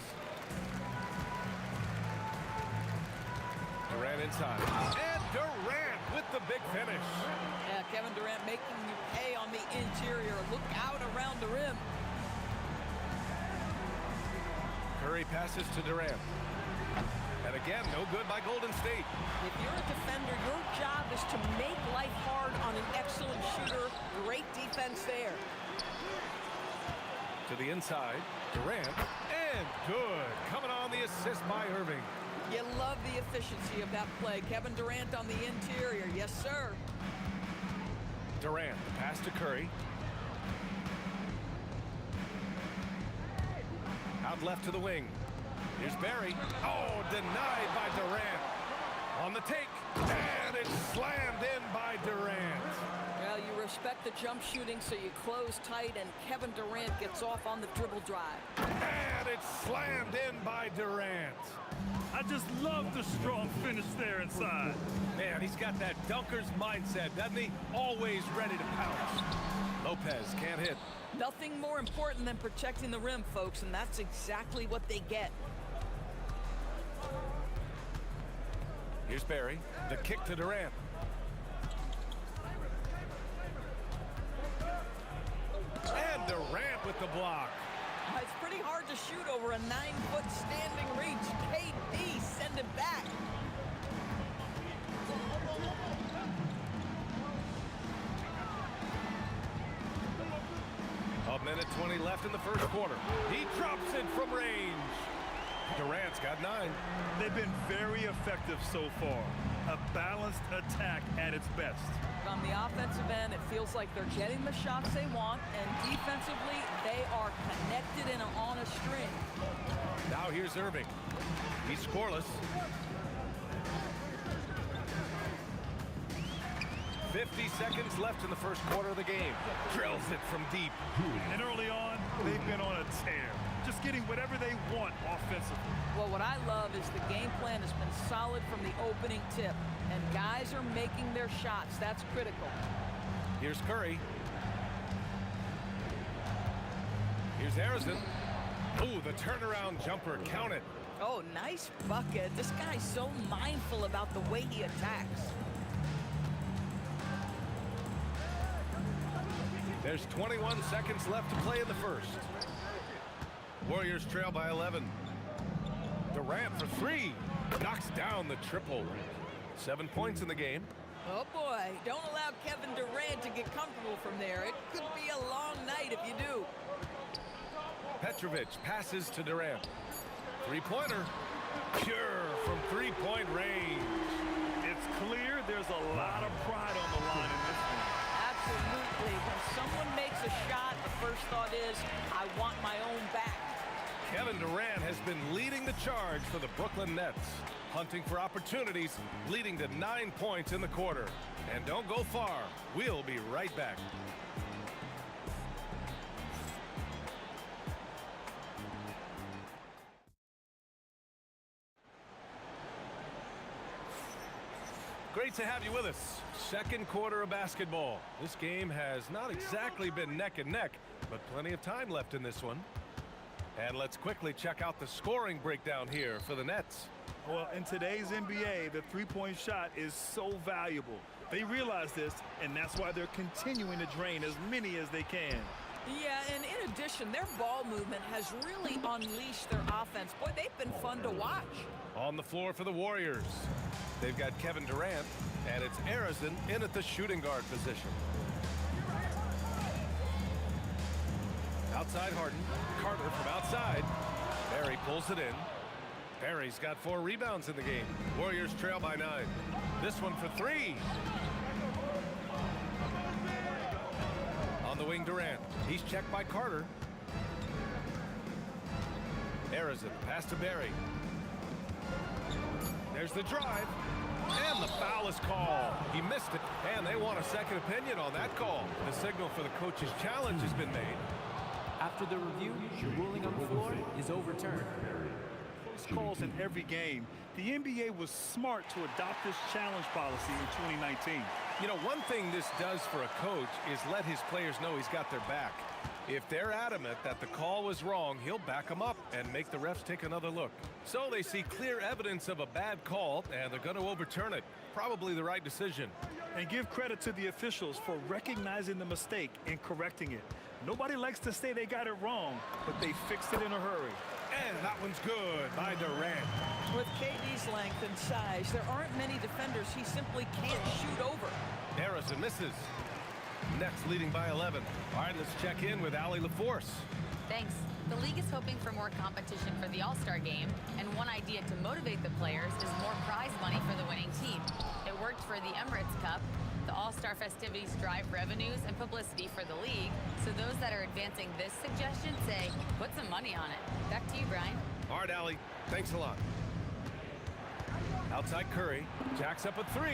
Durant inside. And Durant with the big finish. Yeah, Kevin Durant making you pay on the interior. Look out around the rim. Curry passes to Durant. And again, no good by Golden State. If you're a defender, your job is to make life hard on an excellent shooter. Great defense there. To the inside, Durant, and good. Coming on the assist by Irving. You love the efficiency of that play. Kevin Durant on the interior. Yes, sir. Durant, pass to Curry. Out left to the wing. Here's Barry. Oh, denied by Durant. On the take, and it's slammed in by Durant. Well, you respect the jump shooting, so you close tight, and Kevin Durant gets off on the dribble drive. And it's slammed in by Durant. I just love the strong finish there inside. Man, he's got that dunker's mindset, doesn't he? Always ready to pounce. Lopez can't hit. Nothing more important than protecting the rim, folks, and that's exactly what they get. Here's Barry. The kick to Durant. And Durant with the block. It's pretty hard to shoot over a 9-foot standing reach. KD, send it back. A minute 20 left in the first quarter. He drops it from range. Durant's got 9. They've been very effective so far. A balanced attack at its best. On the offensive end, it feels like they're getting the shots they want, and defensively, they are connected and on a string. Now here's Irving. He's scoreless. 50 seconds left in the first quarter of the game. Drills it from deep. And early on, they've been on a tear. Just getting whatever they want offensively. Well, what I love is the game plan has been solid from the opening tip, and guys are making their shots. That's critical. Here's Curry. Here's Harrison. Ooh, the turnaround jumper. Count it. Oh, nice bucket. This guy's so mindful about the way he attacks. There's 21 seconds left to play in the first. Warriors trail by 11. Durant for 3. Knocks down the triple. 7 points in the game. Oh, boy. Don't allow Kevin Durant to get comfortable from there. It could be a long night if you do. Petrovic passes to Durant. Three-pointer. Pure from three-point range. It's clear there's a lot of pride on the line in this one. Absolutely. When someone makes a shot, the first thought is, I want my own back. Kevin Durant has been leading the charge for the Brooklyn Nets. hunting for opportunities, leading to 9 points in the quarter. And don't go far. We'll be right back. Great to have you with us. Second quarter of basketball. This game has not exactly been neck and neck, but plenty of time left in this one. And let's quickly check out the scoring breakdown here for the Nets. Well, in today's NBA, the three-point shot is so valuable. They realize this, and that's why they're continuing to drain as many as they can. Yeah, and in addition, their ball movement has really unleashed their offense. Boy, they've been fun to watch. On the floor for the Warriors, they've got Kevin Durant, and it's Arizin in at the shooting guard position. Outside Harden, Carter from outside. Barry pulls it in. Barry's got 4 rebounds in the game. Warriors trail by 9. This one for 3. On the wing, Durant. He's checked by Carter. Arizin, pass to Barry. There's the drive. And the foul is called. He missed it. And they want a second opinion on that call. The signal for the coach's challenge has been made. After the review, the ruling on the floor is overturned. Close calls in every game. The NBA was smart to adopt this challenge policy in 2019. You know, one thing this does for a coach is let his players know he's got their back. If they're adamant that the call was wrong, he'll back them up and make the refs take another look. So they see clear evidence of a bad call, and they're going to overturn it. Probably the right decision. And give credit to the officials for recognizing the mistake and correcting it. Nobody likes to say they got it wrong, but they fixed it in a hurry. And that one's good by Durant. With KD's length and size, there aren't many defenders he simply can't shoot over. Arizin misses. Nets leading by 11. All right, let's check in with Allie LaForce. Thanks. The league is hoping for more competition for the All-Star game, and one idea to motivate the players is more prize money for the winning team. It worked for the Emirates Cup. The All-Star festivities drive revenues and publicity for the league, so those that are advancing this suggestion say, put some money on it. Back to you, Brian. All right, Allie. Thanks a lot. Outside Curry. Jacks up a 3.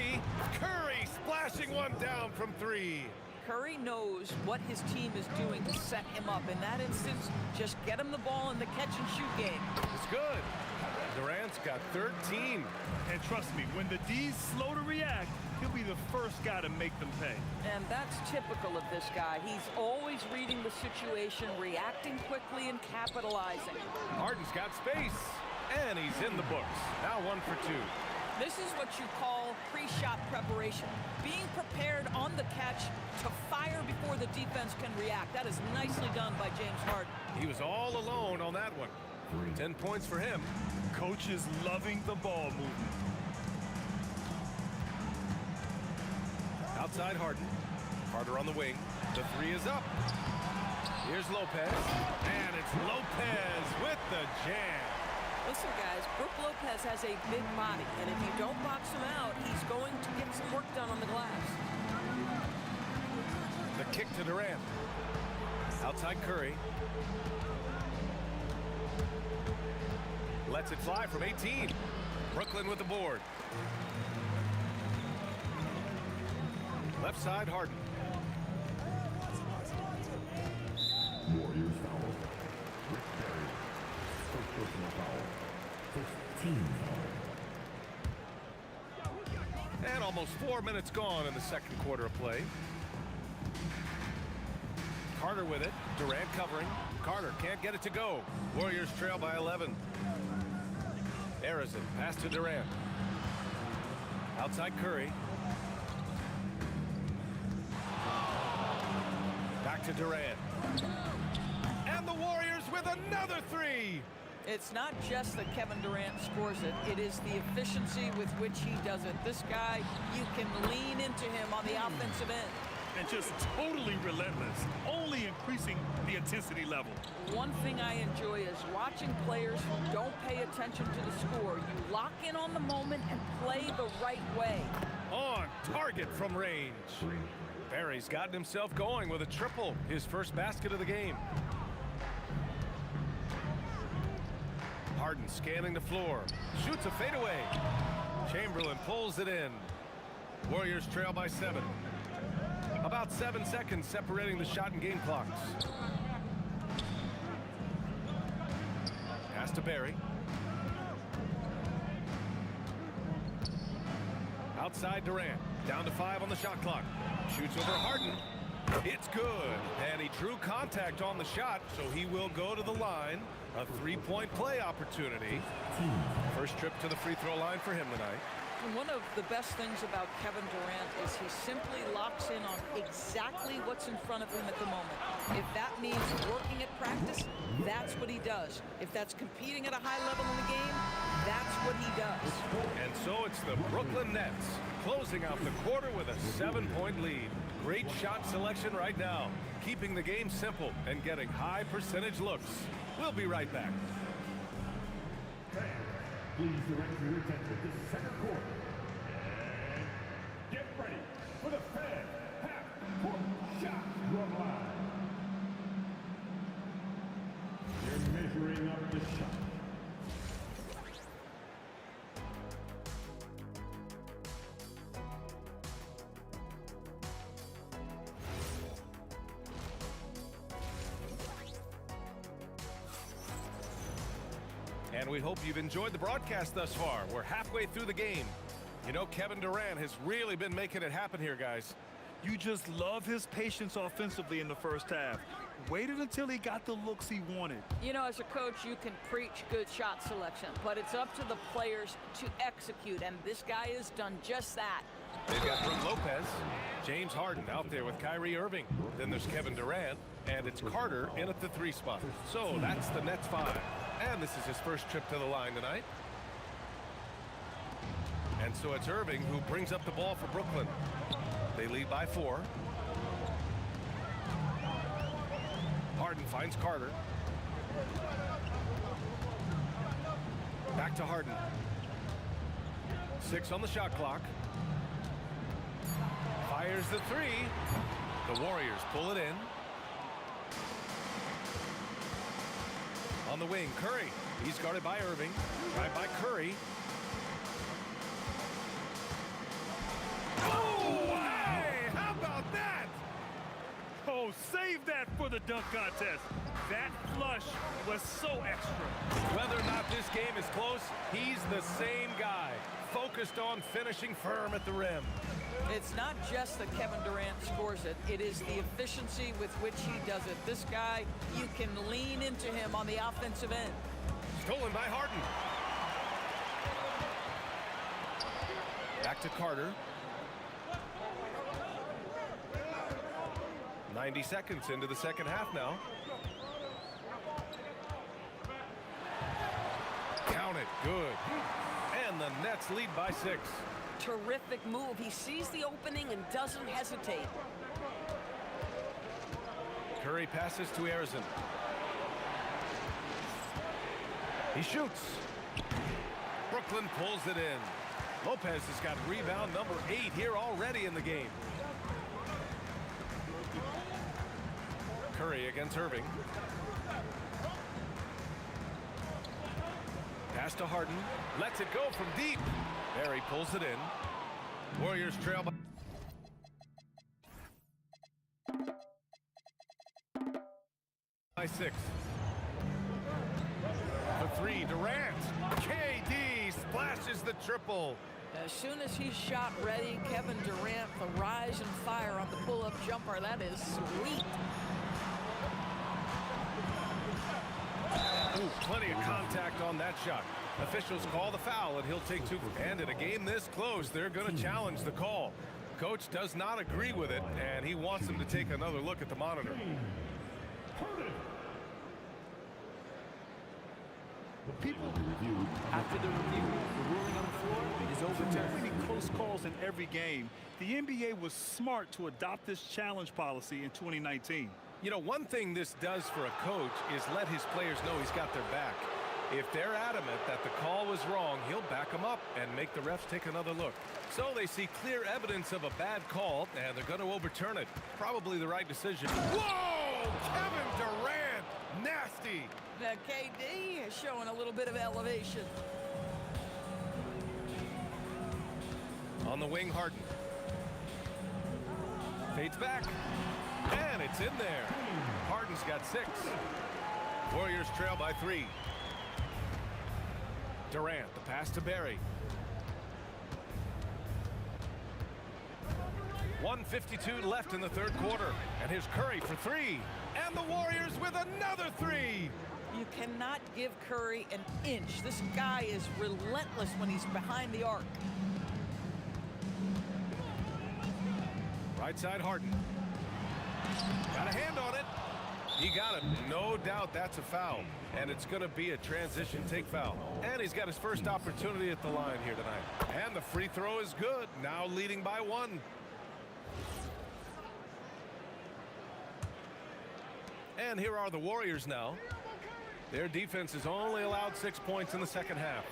Curry splashing one down from 3. Curry knows what his team is doing to set him up. In that instance, just get him the ball in the catch-and-shoot game. It's good. Durant's got 13. And trust me, when the D's slow to react, he'll be the first guy to make them pay. And that's typical of this guy. He's always reading the situation, reacting quickly, and capitalizing. Harden's got space, and he's in the books. Now 1 for 2. This is what you call pre-shot preparation. Being prepared on the catch to fire before the defense can react. That is nicely done by James Harden. He was all alone on that one. 10 points for him. Coach is loving the ball movement. Outside Harden. Carter on the wing. The 3 is up. Here's Lopez. And it's Lopez with the jam. Listen, guys, Brook Lopez has a big body, and if you don't box him out, he's going to get some work done on the glass. The kick to Durant. Outside Curry. Lets it fly from 18. Brooklyn with the board. Left side, Harden. Warriors foul. Rick Barry. First personal foul. First team foul. And almost 4 minutes gone in the second quarter of play. Carter with it. Durant covering. Carter can't get it to go. Warriors trail by 11. Arizin, pass to Durant. Outside Curry. Back to Durant. And the Warriors with another 3. It's not just that Kevin Durant scores it. It is the efficiency with which he does it. This guy, you can lean into him on the offensive end. And just totally relentless, only increasing the intensity level. One thing I enjoy is watching players who don't pay attention to the score. You lock in on the moment and play the right way. On target from range. Barry's gotten himself going with a triple, his first basket of the game. Harden scanning the floor. Shoots a fadeaway. Chamberlain pulls it in. Warriors trail by 7. About 7 seconds separating the shot and game clocks. Pass to Barry. Outside Durant. Down to 5 on the shot clock. Shoots over Harden. It's good. And he drew contact on the shot, so he will go to the line. A 3-point play opportunity. First trip to the free throw line for him tonight. And one of the best things about Kevin Durant is he simply locks in on exactly what's in front of him at the moment. If that means working at practice, that's what he does. If that's competing at a high level in the game, that's what he does. And so it's the Brooklyn Nets closing out the quarter with a 7-point lead. Great shot selection right now, keeping the game simple and getting high percentage looks. We'll be right back. Please direct your attention to center court. And get ready for the fan half-court shot run line. They're measuring up the shot. And we hope you've enjoyed the broadcast thus far. We're halfway through the game. You know, Kevin Durant has really been making it happen here, guys. You just love his patience offensively in the first half. Waited until he got the looks he wanted. You know, as a coach, you can preach good shot selection, but it's up to the players to execute, and this guy has done just that. They've got Brook Lopez, James Harden out there with Kyrie Irving. Then there's Kevin Durant, and it's Carter in at the 3 spot. So that's the Nets 5. And this is his first trip to the line tonight. And so it's Irving who brings up the ball for Brooklyn. They lead by 4. Harden finds Carter. Back to Harden. 6 on the shot clock. Fires the 3. The Warriors pull it in. On the wing, Curry. He's guarded by Irving. Right by Curry. Oh, hey, how about that? Oh, save that for the dunk contest. That flush was so extra. Whether or not this game is close, he's the same guy. Focused on finishing firm at the rim. It's not just that Kevin Durant scores it. It is the efficiency with which he does it. This guy, you can lean into him on the offensive end. Stolen by Harden. Back to Carter. 90 seconds into the second half now. Count it. Good. And the Nets lead by 6. Terrific move. He sees the opening and doesn't hesitate. Curry passes to Arizon. He shoots. Brooklyn pulls it in. Lopez has got rebound number 8 here already in the game. Curry against Irving. Pass to Harden. Lets it go from deep. Barry pulls it in. Warriors trail by 6. The 3, Durant. KD splashes the triple. As soon as he's shot ready, Kevin Durant, the rise and fire on the pull-up jumper. That is sweet. Ooh, plenty of contact on that shot. Officials call the foul, and he'll take 2. And in a game this close, they're going to challenge the call. Coach does not agree with it, and he wants him to take another look at the monitor. After the review, the ruling on the floor is With overturned. many close calls in every game, the NBA was smart to adopt this challenge policy in 2019. You know, one thing this does for a coach is let his players know he's got their back. If they're adamant that the call was wrong, he'll back them up and make the refs take another look. So they see clear evidence of a bad call, and they're going to overturn it. Probably the right decision. Whoa! Kevin Durant Nasty. Now KD is showing a little bit of elevation. On the wing, Harden. Fades back. And it's in there. Harden's got 6. Warriors trail by 3. Durant, the pass to Barry. 1:52 left in the third quarter. And here's Curry for 3. And the Warriors with another 3. You cannot give Curry an inch. This guy is relentless when he's behind the arc. Right side, Harden. Got a hand on it. He got it. No doubt that's a foul. And it's going to be a transition take foul. And he's got his first opportunity at the line here tonight. And the free throw is good. Now leading by 1. And here are the Warriors now. Their defense has only allowed 6 points in the second half.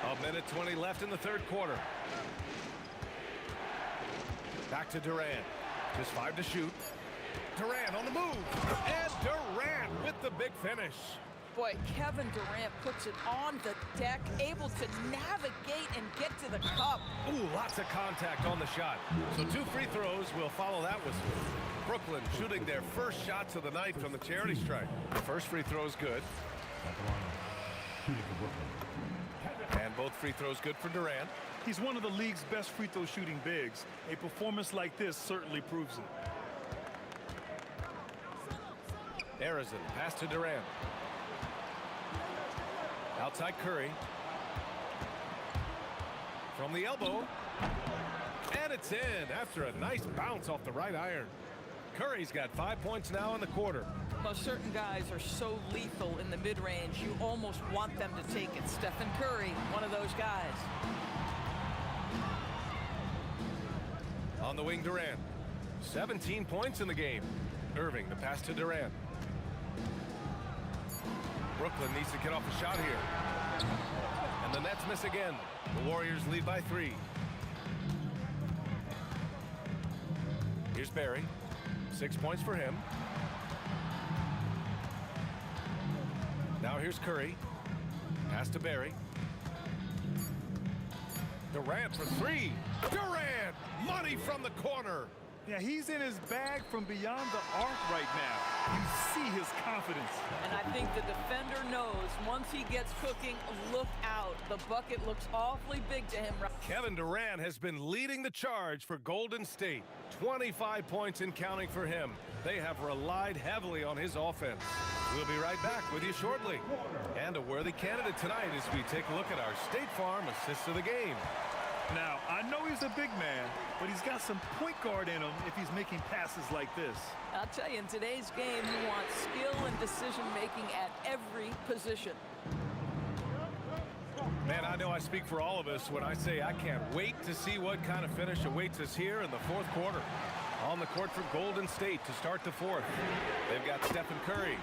A minute 20 left in the third quarter. Back to Durant. Just 5 to shoot. Durant on the move. And Durant with the big finish. Boy, Kevin Durant puts it on the deck, able to navigate and get to the cup. Ooh, lots of contact on the shot. So 2 free throws will follow that whistle. Brooklyn shooting their first shots of the night from the charity stripe. The first free throw is good. And both free throws good for Durant. He's one of the league's best free throw shooting bigs. A performance like this certainly proves it. Arizon, pass to Durant. Outside Curry. From the elbow. And it's in after a nice bounce off the right iron. Curry's got 5 points now in the quarter. Well, certain guys are so lethal in the mid-range, you almost want them to take it. Stephen Curry, one of those guys. On the wing, Durant. 17 points in the game. Irving, the pass to Durant. Brooklyn needs to get off a shot here. And the Nets miss again. The Warriors lead by 3. Here's Barry. 6 points for him. Now here's Curry. Pass to Barry. Durant for 3. Durant! Money from the corner. Yeah, he's in his bag from beyond the arc right now. You see his confidence. And I think the defender knows once he gets cooking, look out. The bucket looks awfully big to him. Kevin Durant has been leading the charge for Golden State. 25 points and counting for him. They have relied heavily on his offense. We'll be right back with you shortly. And a worthy candidate tonight as we take a look at our State Farm assist of the game. Now, I know he's a big man, but he's got some point guard in him if he's making passes like this. I'll tell you, in today's game, you want skill and decision-making at every position. Man, I know I speak for all of us when I say I can't wait to see what kind of finish awaits us here in the fourth quarter. On the court for Golden State to start the fourth. They've got Stephen Curry,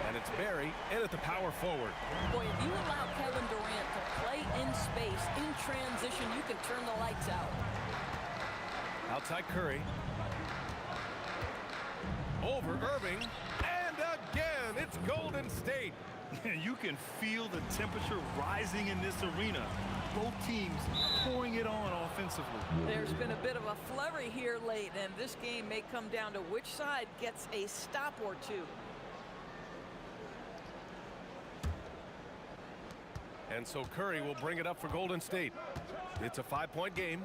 and it's Barry in at the power forward. Boy, if you allow Kevin Durant to play in space, in transition, you can turn the lights out. Outside Curry. Over Irving. And again, it's Golden State. You can feel the temperature rising in this arena. Both teams pouring it on offensively. There's been a bit of a flurry here late, and this game may come down to which side gets a stop or two. And so Curry will bring it up for Golden State. It's a 5-point game.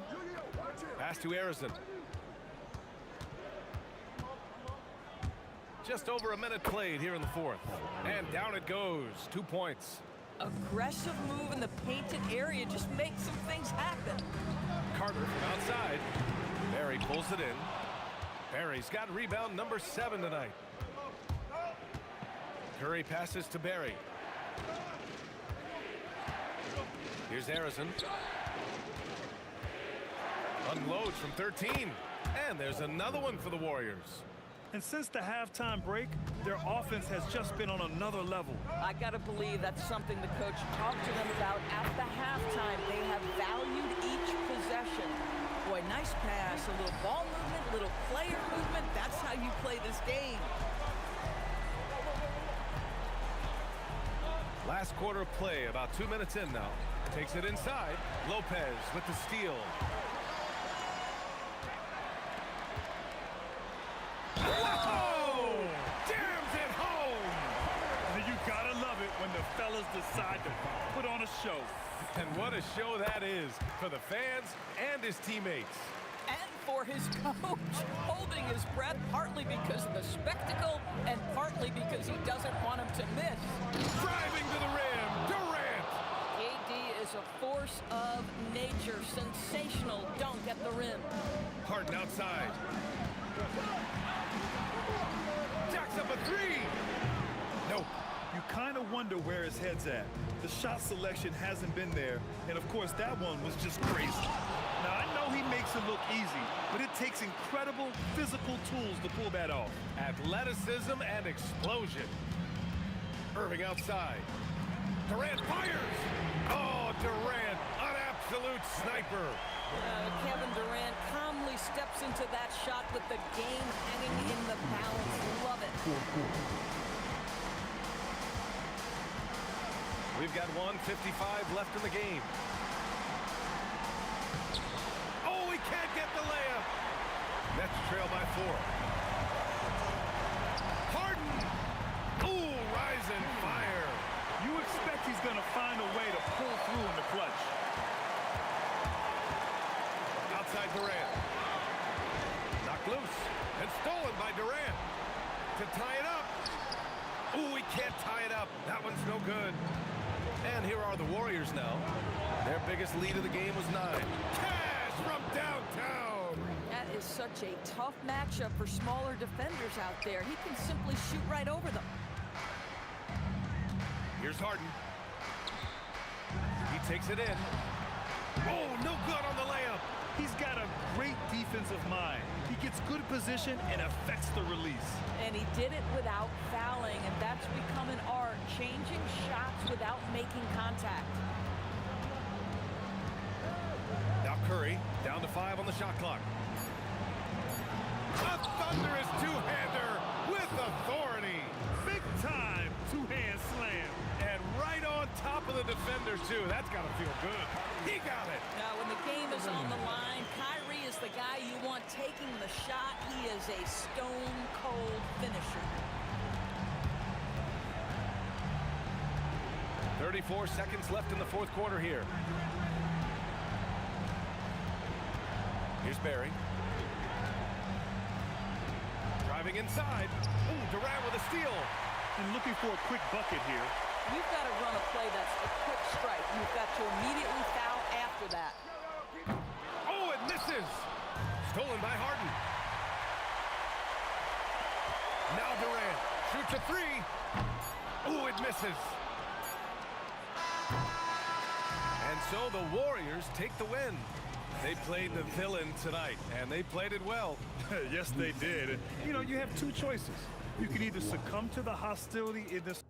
Pass to Arizon. Just over a minute played here in the fourth. And down it goes. 2 points. Aggressive move in the painted area just makes some things happen. Carter from outside. Barry pulls it in. Barry's got rebound number 7 tonight. Curry passes to Barry. Here's Arizon. Unloads from 13. And there's another one for the Warriors. And since the halftime break, their offense has just been on another level. I got to believe that's something the coach talked to them about at the halftime. They have valued each possession. Boy, nice pass, a little ball movement, little player movement. That's how you play this game. Last quarter of play, about 2 minutes in now. Takes it inside. Lopez with the steal. Oh! Jams it home! And you gotta love it when the fellas decide to put on a show. And what a show that is for the fans and his teammates. And for his coach, holding his breath partly because of the spectacle and partly because he doesn't want him to miss. Driving to the rim, Durant! AD is a force of nature. Sensational dunk at the rim. Harden outside. Jacks up a three. Nope. You kind of wonder where his head's at. The shot selection hasn't been there, and of course that one was just crazy. Now I know he makes it look easy, but it takes incredible physical tools to pull that off. Athleticism and explosion. Irving outside. Durant fires. Oh, Durant, an absolute sniper. Kevin Durant calmly steps into that shot with the game hanging in the balance. Love it. We've got 1:55 left in the game. Oh, he can't get the layup. Nets trail by 4. Harden. Ooh, rising fire. You expect he's going to find a way to pull through in the clutch. Outside Durant. Knocked loose and stolen by Durant. To tie it up. Ooh, he can't tie it up. That one's no good. And here are the Warriors now. Their biggest lead of the game was 9. Cash from downtown. That is such a tough matchup for smaller defenders out there. He can simply shoot right over them. Here's Harden. He takes it in. Oh, no good on the layup. He's got a great defensive mind. He gets good position and affects the release. And he did it without fouling, and that's become an art, changing shots without making contact. Now Curry, down to 5 on the shot clock. A thunderous two-hander with authority. Big time two-hand slam. And right on top of the defender, too. That's got to feel good. He got it. Now, when the game is on the line, Kyrie is the guy you want taking the shot. He is a stone-cold finisher. 34 seconds left in the fourth quarter here. Here's Barry. Driving inside. Ooh, Durant with a steal. And looking for a quick bucket here. You've got to run a play that's a quick strike. You've got to immediately foul after that. Oh, it misses. Stolen by Harden. Now Durant shoots a three. Oh, it misses. And so the Warriors take the win. They played the villain tonight, and they played it well. Yes, they did. You know, you have two choices. You can either succumb to the hostility in this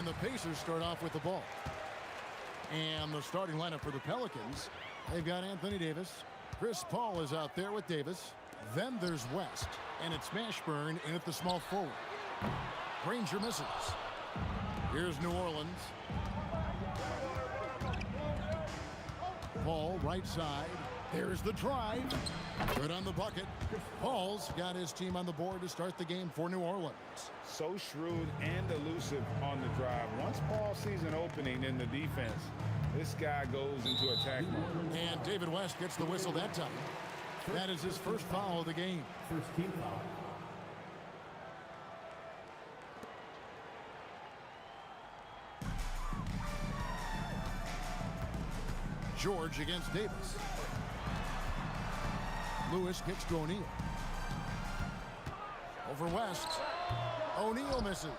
And the Pacers start off with the ball. And the starting lineup for the Pelicans, they've got Anthony Davis. Chris Paul is out there with Davis. Then there's West. And it's Mashburn in at the small forward. Granger misses. Here's New Orleans. Paul, right side. There's the drive. Good on the bucket. Paul's got his team on the board to start the game for New Orleans. So shrewd and elusive on the drive. Once Paul sees an opening in the defense, this guy goes into attack mode. And David West gets the whistle that time. That is his first foul of the game. First team foul. George against Davis. Lewis gets to O'Neal. Over West. O'Neal misses.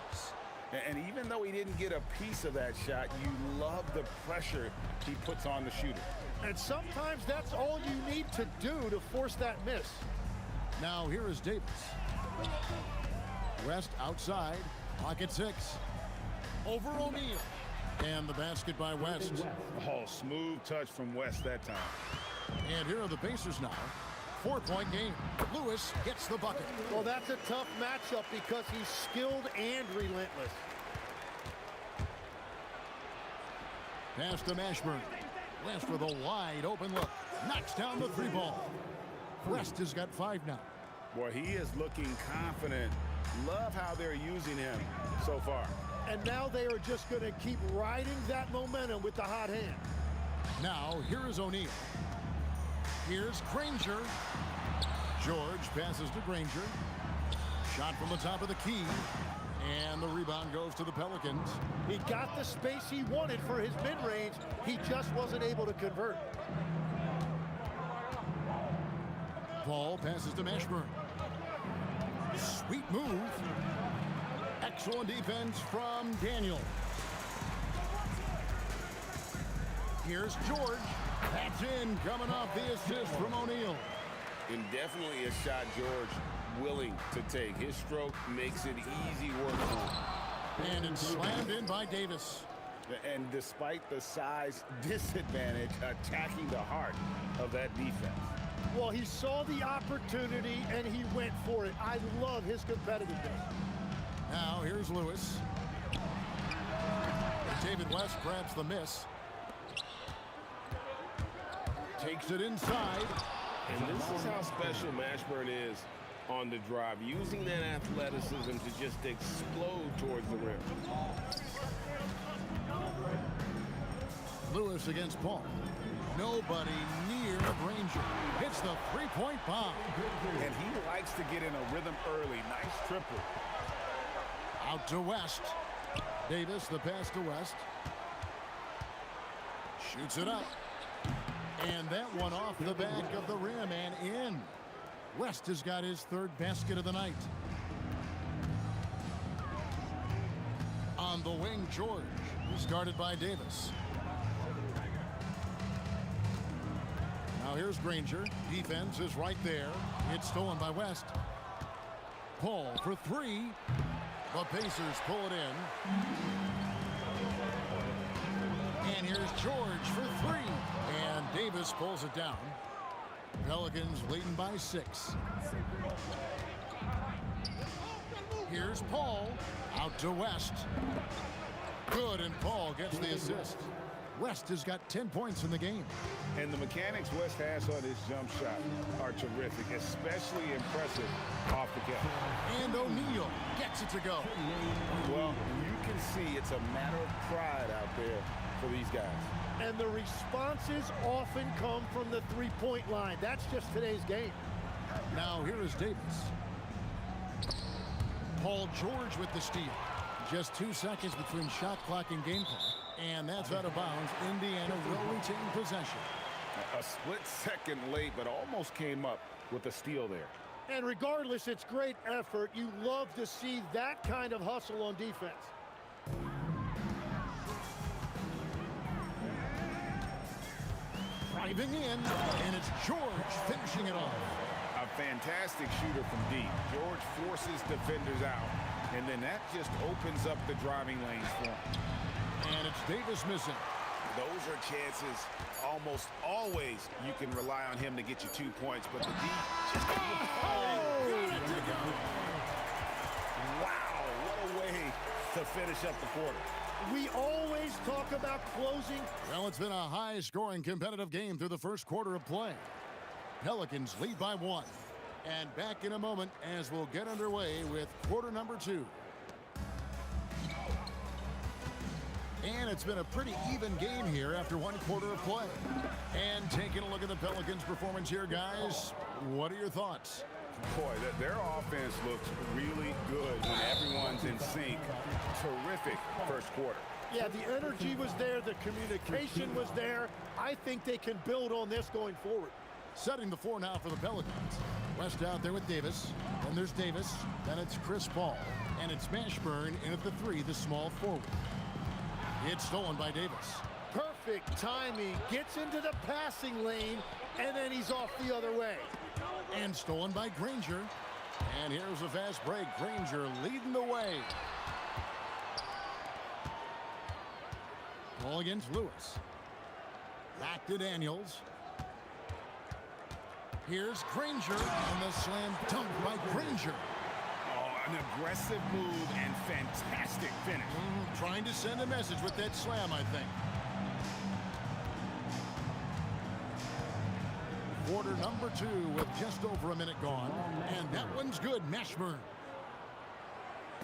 And even though he didn't get a piece of that shot, you love the pressure he puts on the shooter. And sometimes that's all you need to do to force that miss. Now here is Davis. West outside. Pocket 6. Over O'Neal. And the basket by West. Oh, smooth touch from West that time. And here are the Pacers now. 4-point game. Lewis gets the bucket. Well, that's a tough matchup because he's skilled and relentless. Pass to Mashburn. West with a wide open look. Knocks down the 3 ball. West has got 5 now. Boy, he is looking confident. Love how they're using him so far. And now they are just going to keep riding that momentum with the hot hand. Now, here is O'Neal. Here's Granger. George passes to Granger. Shot from the top of the key. And the rebound goes to the Pelicans. He got the space he wanted for his mid-range. He just wasn't able to convert. Paul passes to Mashburn. Sweet move. Excellent defense from Daniel. Here's George. That's in, coming off the assist from O'Neal. And definitely a shot George willing to take. His stroke makes it easy work for him. And it's slammed in by Davis. And despite the size disadvantage, attacking the heart of that defense. Well, he saw the opportunity and he went for it. I love his competitiveness. Now here's Lewis. David West grabs the miss. Takes it inside. And this is how special Mashburn is on the drive, using that athleticism to just explode towards the rim. Lewis against Paul. Nobody near Granger. Hits the 3-point bomb. And he likes to get in a rhythm early. Nice triple. Out to West. Davis, the pass to West. Shoots it up. And that one off the back of the rim and in. West has got his 3rd basket of the night. On the wing, George. He's guarded by Davis. Now here's Granger. Defense is right there. It's stolen by West. Paul for 3. The Pacers pull it in. And here's George for 3. And Davis pulls it down. Pelicans leading by 6. Here's Paul. Out to West. Good, and Paul gets the assist. West has got 10 points in the game. And the mechanics West has on his jump shot are terrific, especially impressive off the catch. And O'Neal gets it to go. Well, you can see it's a matter of pride out there for these guys. And the responses often come from the 3-point line. That's just today's game. Now here is Davis. Paul George with the steal. Just 2 seconds between shot clock and game clock. And that's out of bounds. Indiana will retain possession. A split second late, but almost came up with a steal there. And regardless, it's great effort. You love to see that kind of hustle on defense. Driving in, and it's George finishing it off. A fantastic shooter from deep. George forces defenders out, and then that just opens up the driving lanes for him. And it's Davis missing. Those are chances almost always you can rely on him to get you 2 points, but the D just good to go. Wow, what a way to finish up the quarter. We always talk about closing. Well, it's been a high-scoring competitive game through the first quarter of play. Pelicans lead by 1. And back in a moment as we'll get underway with quarter number 2. And it's been a pretty even game here after 1 quarter of play. And taking a look at the Pelicans' performance here, guys, what are your thoughts? Boy, their offense looks really good when everyone's in sync. Terrific first quarter. Yeah, the energy was there. The communication was there. I think they can build on this going forward. Setting the floor now for the Pelicans. West out there with Davis. Then there's Davis. Then it's Chris Paul. And it's Mashburn in at the 3, the small forward. It's stolen by Davis. Perfect timing. Gets into the passing lane, and then he's off the other way. And stolen by Granger. And here's a fast break. Granger leading the way. Ball against Lewis. Back to Daniels. Here's Granger, and the slam dunk by Granger. An aggressive move and fantastic finish. Trying to send a message with that slam, I think. Quarter number 2 with just over a minute gone. And that one's good. Mashburn.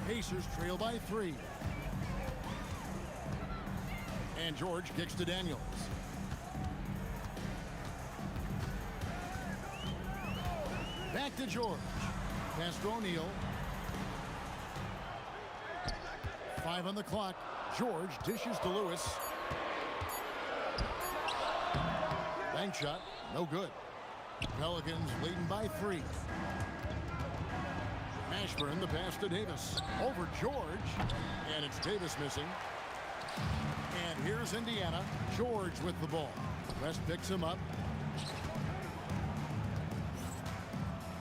Pacers trail by 3. And George kicks to Daniels. Back to George. Pass to O'Neal. 5 on the clock. George dishes to Lewis. Bank shot. No good. Pelicans leading by 3. Mashburn, the pass to Davis. Over George. And it's Davis missing. And here's Indiana. George with the ball. West picks him up.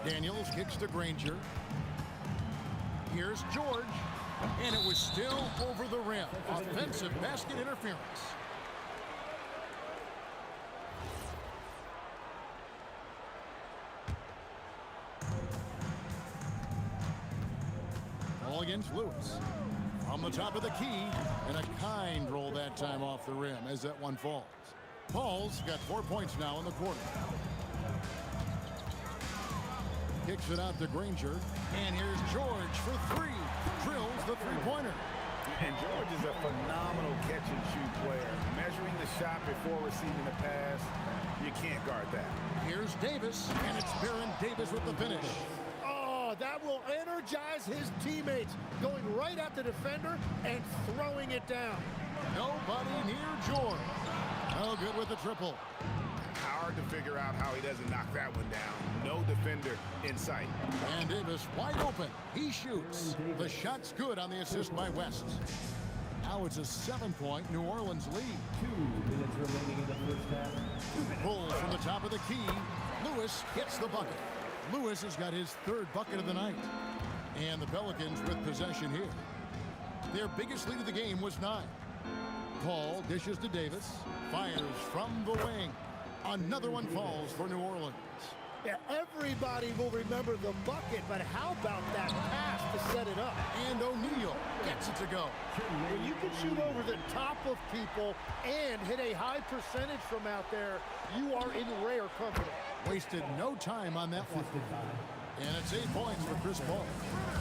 Daniels kicks to Granger. Here's George. And it was still over the rim. Offensive basket interference. Ball against Lewis. From the top of the key. And a kind roll that time off the rim as that one falls. Paul's got 4 points now in the quarter. Kicks it out to Granger. And here's George for 3. Drills the three-pointer. And George is a phenomenal catch-and-shoot player. Measuring the shot before receiving the pass, you can't guard that. Here's Davis, and it's Baron Davis with the finish. Oh, that will energize his teammates. Going right at the defender and throwing it down. Nobody near George. No good with the triple. Hard to figure out how he doesn't knock that one down. No defender in sight. And Davis wide open. He shoots. The shot's good on the assist by West. Now it's a 7-point New Orleans lead. 2 minutes remaining in the first half. Pull from the top of the key. Lewis hits the bucket. Lewis has got his 3rd bucket of the night. And the Pelicans with possession here. Their biggest lead of the game was 9. Paul dishes to Davis. Fires from the wing. Another one falls for New Orleans. Yeah, everybody will remember the bucket, but how about that pass to set it up? And O'Neal gets it to go. When you can shoot over the top of people and hit a high percentage from out there, you are in rare company. Wasted no time on that one. And it's 8 points for Chris Paul.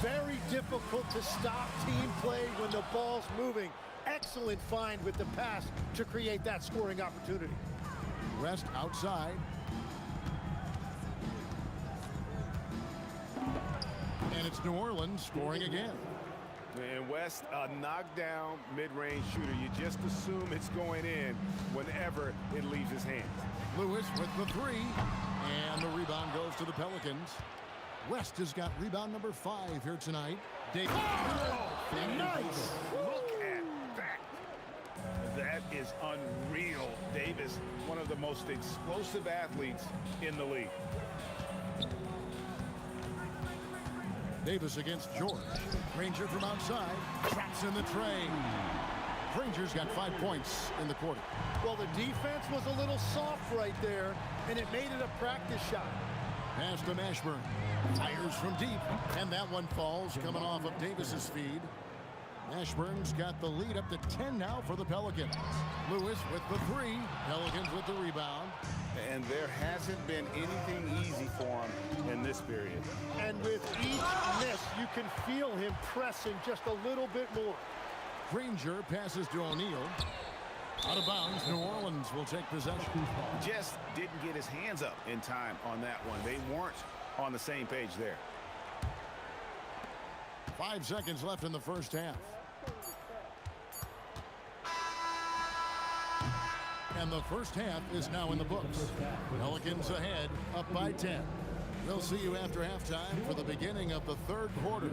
Very difficult to stop team play when the ball's moving. Excellent find with the pass to create that scoring opportunity. West outside. And it's New Orleans scoring again. And West, a knockdown mid-range shooter. You just assume it's going in whenever it leaves his hands. Lewis with the 3. And the rebound goes to the Pelicans. West has got rebound number 5 here tonight. Davis. Oh, nice. Look at that. That is unreal. Davis, one of the most explosive athletes in the league. Davis against George. Granger from outside. Traps in the tray. Granger's got 5 points in the quarter. Well, the defense was a little soft right there, and it made it a practice shot. Pass to Mashburn. Fires from deep. And that one falls coming off of Davis's feed. Mashburn's got the lead up to 10 now for the Pelicans. Lewis with the three. Pelicans with the rebound. And there hasn't been anything easy for him in this period. And with each miss, you can feel him pressing just a little bit more. Granger passes to O'Neal. Out of bounds, New Orleans will take possession. Just didn't get his hands up in time on that one. They weren't on the same page there. 5 seconds left in the first half. And the first half is now in the books. Pelicans ahead, up by 10. We'll see you after halftime for the beginning of the third quarter.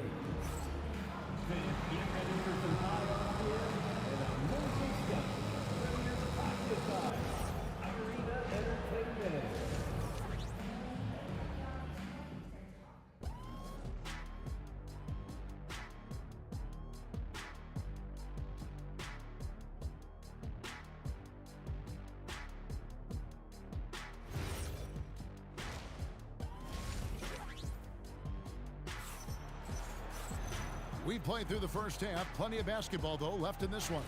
We played through the first half. Plenty of basketball, though, left in this one.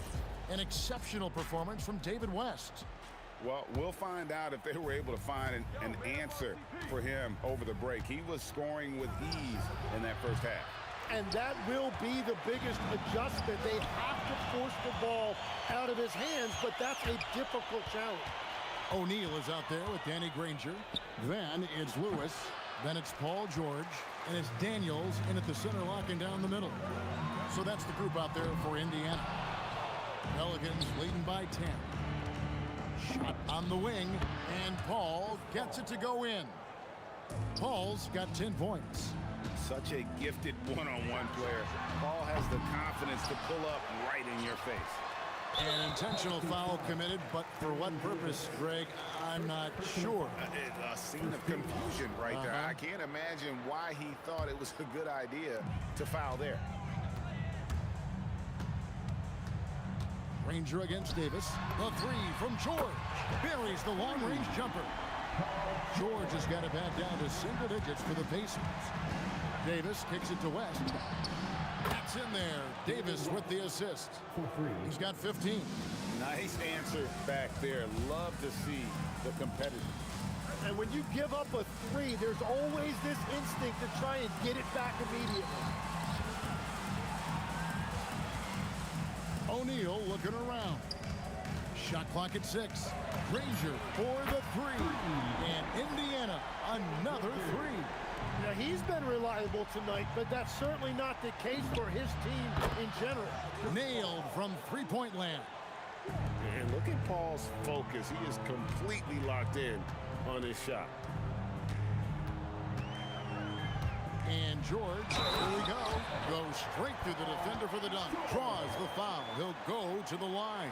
An exceptional performance from David West. Well, we'll find out if they were able to find an answer for him over the break. He was scoring with ease in that first half. And that will be the biggest adjustment. They have to force the ball out of his hands, but that's a difficult challenge. O'Neal is out there with Danny Granger. Then it's Lewis. Then it's Paul George. And it's Daniels in at the center, locking down the middle. So that's the group out there for Indiana. Pelicans leading by 10. Shot on the wing, and Paul gets it to go in. Paul's got 10 points. Such a gifted one-on-one player. Paul has the confidence to pull up right in your face. An intentional foul committed, but for what purpose, Greg, I'm not sure. A scene of confusion right there. I can't imagine why he thought it was a good idea to foul there. Granger against Davis. The three from George. Buries the long-range jumper. George has got it back down to single digits for the Pacers. Davis kicks it to West. That's in there. Davis with the assist. He's got 15. Nice answer back there. Love to see the competitive. And when you give up a three, there's always this instinct to try and get it back immediately. O'Neal looking around. Shot clock at 6. Granger for the three. And Indiana, another three. Now, he's been reliable tonight, but that's certainly not the case for his team in general. Nailed from three-point land. And look at Paul's focus. He is completely locked in on his shot. And George, here we go. Goes straight through the defender for the dunk. Draws the foul. He'll go to the line.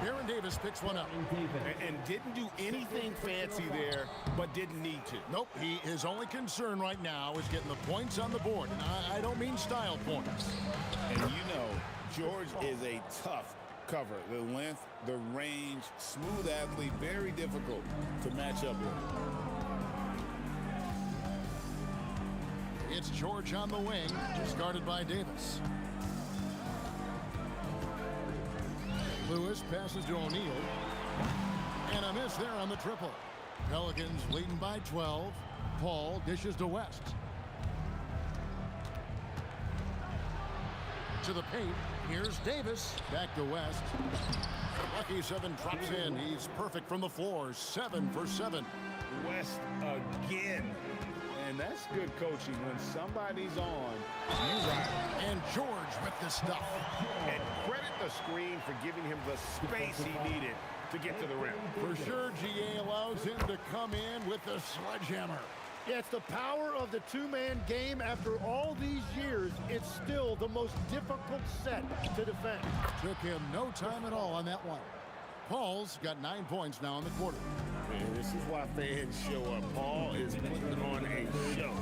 Baron Davis picks one up. And didn't do anything fancy there, but didn't need to. Nope. His only concern right now is getting the points on the board. And I don't mean style points. And you know, George is a tough cover. The length, the range, smooth athlete, very difficult to match up with. It's George on the wing, just guarded by Davis. Lewis passes to O'Neal. And a miss there on the triple. Pelicans leading by 12. Paul dishes to West. To the paint. Here's Davis. Back to West. Lucky 7 drops in. He's perfect from the floor. 7 for 7. West again. And that's good coaching. When somebody's on, you ride. And George with the stuff. And credit the screen for giving him the space he needed to get to the rim. For sure, GA allows him to come in with the sledgehammer. Yeah, it's the power of the two-man game. After all these years, it's still the most difficult set to defend. Took him no time at all on that one. Paul's got 9 points now in the quarter. Man, this is why fans show up. Paul is putting on a show.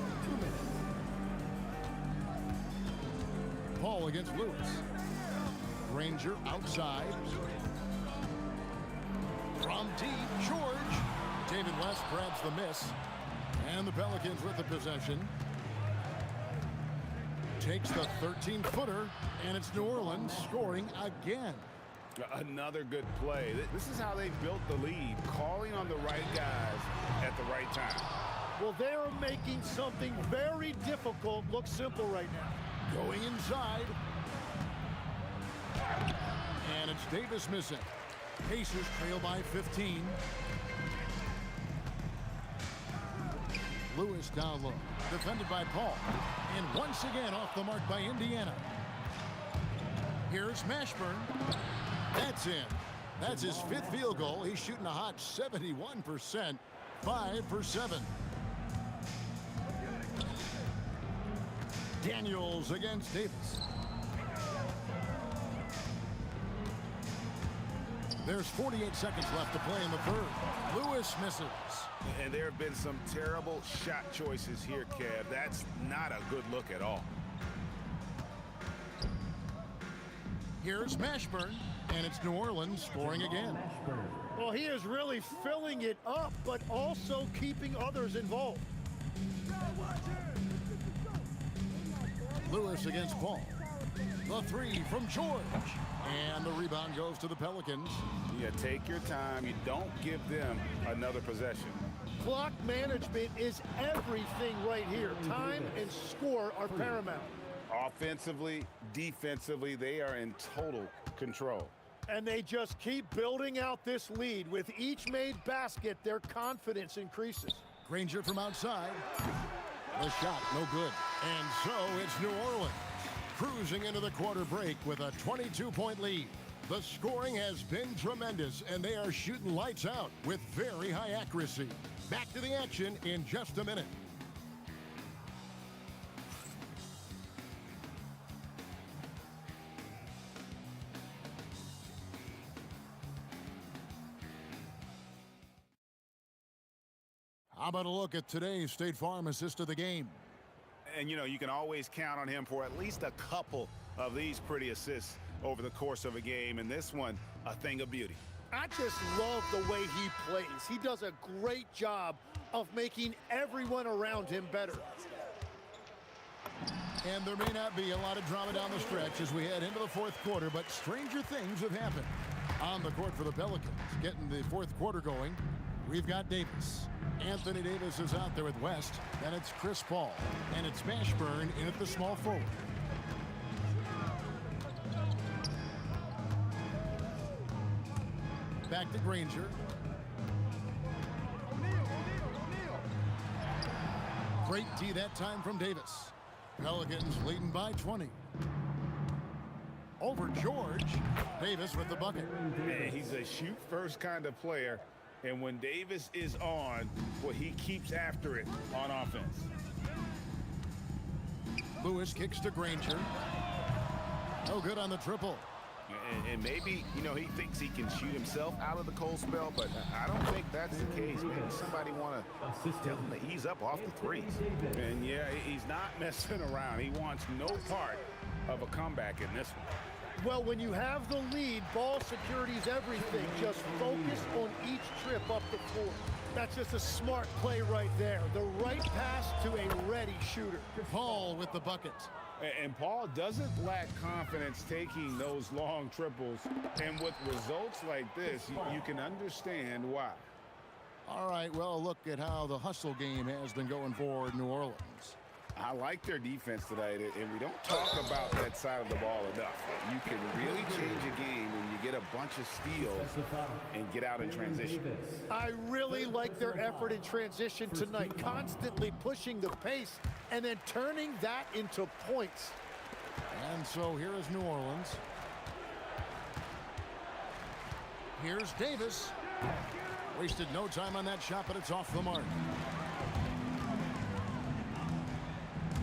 Paul against Lewis. Granger outside. From deep, George. David West grabs the miss. And the Pelicans with the possession. takes the 13-footer, and it's New Orleans scoring again. Another good play. This is how they built the lead, calling on the right guys at the right time. Well, they're making something very difficult look simple right now. Going inside. And it's Davis missing. Pacers trail by 15. Lewis down low. Defended by Paul. And once again off the mark by Indiana. Here's Mashburn. That's in. That's his 5th field goal. He's shooting a hot 71%. 5 for 7. Daniels against Davis. There's 48 seconds left to play in the third. Lewis misses. And there have been some terrible shot choices here, Kev. That's not a good look at all. Here's Mashburn, and it's New Orleans scoring again. Well, he is really filling it up, but also keeping others involved. Lewis against Paul. The 3 from George. And the rebound goes to the Pelicans. Yeah, take your time. You don't give them another possession. Clock management is everything right here. Time and score are paramount. Offensively, defensively, they are in total control. And they just keep building out this lead. With each made basket, their confidence increases. Granger from outside. The shot, no good. And so it's New Orleans cruising into the quarter break with a 22-point lead. The scoring has been tremendous, and they are shooting lights out with very high accuracy. Back to the action in just a minute. How about a look at today's State Farm assist of the game? And, you know, you can always count on him for at least a couple of these pretty assists over the course of a game. And this one, a thing of beauty. I just love the way he plays. He does a great job of making everyone around him better. And there may not be a lot of drama down the stretch as we head into the fourth quarter, but stranger things have happened. On the court for the Pelicans, getting the fourth quarter going, we've got Davis. Anthony Davis is out there with West. Then it's Chris Paul. And it's Mashburn in at the small forward. Back to Granger. Great D that time from Davis. Pelicans leading by 20. Over George. Davis with the bucket. Man, he's a shoot-first kind of player. And when Davis is on, well, he keeps after it on offense. Lewis kicks to Granger. No good on the triple. And maybe, you know, he thinks he can shoot himself out of the cold spell, but I don't think that's the case. Maybe somebody want to tell him to ease up off the threes. And, yeah, he's not messing around. He wants no part of a comeback in this one. Well, when you have the lead, ball security is everything. Just focus on each trip up the floor. That's just a smart play right there. The right pass to a ready shooter. Paul with the bucket. And Paul doesn't lack confidence taking those long triples. And with results like this, you can understand why. All right, well, look at how the hustle game has been going for New Orleans. I like their defense tonight, and we don't talk about that side of the ball enough. You can really change a game when you get a bunch of steals and get out in transition. I really like their effort in transition tonight, constantly pushing the pace and then turning that into points. And so here is New Orleans. Here's Davis. Wasted no time on that shot, but it's off the mark.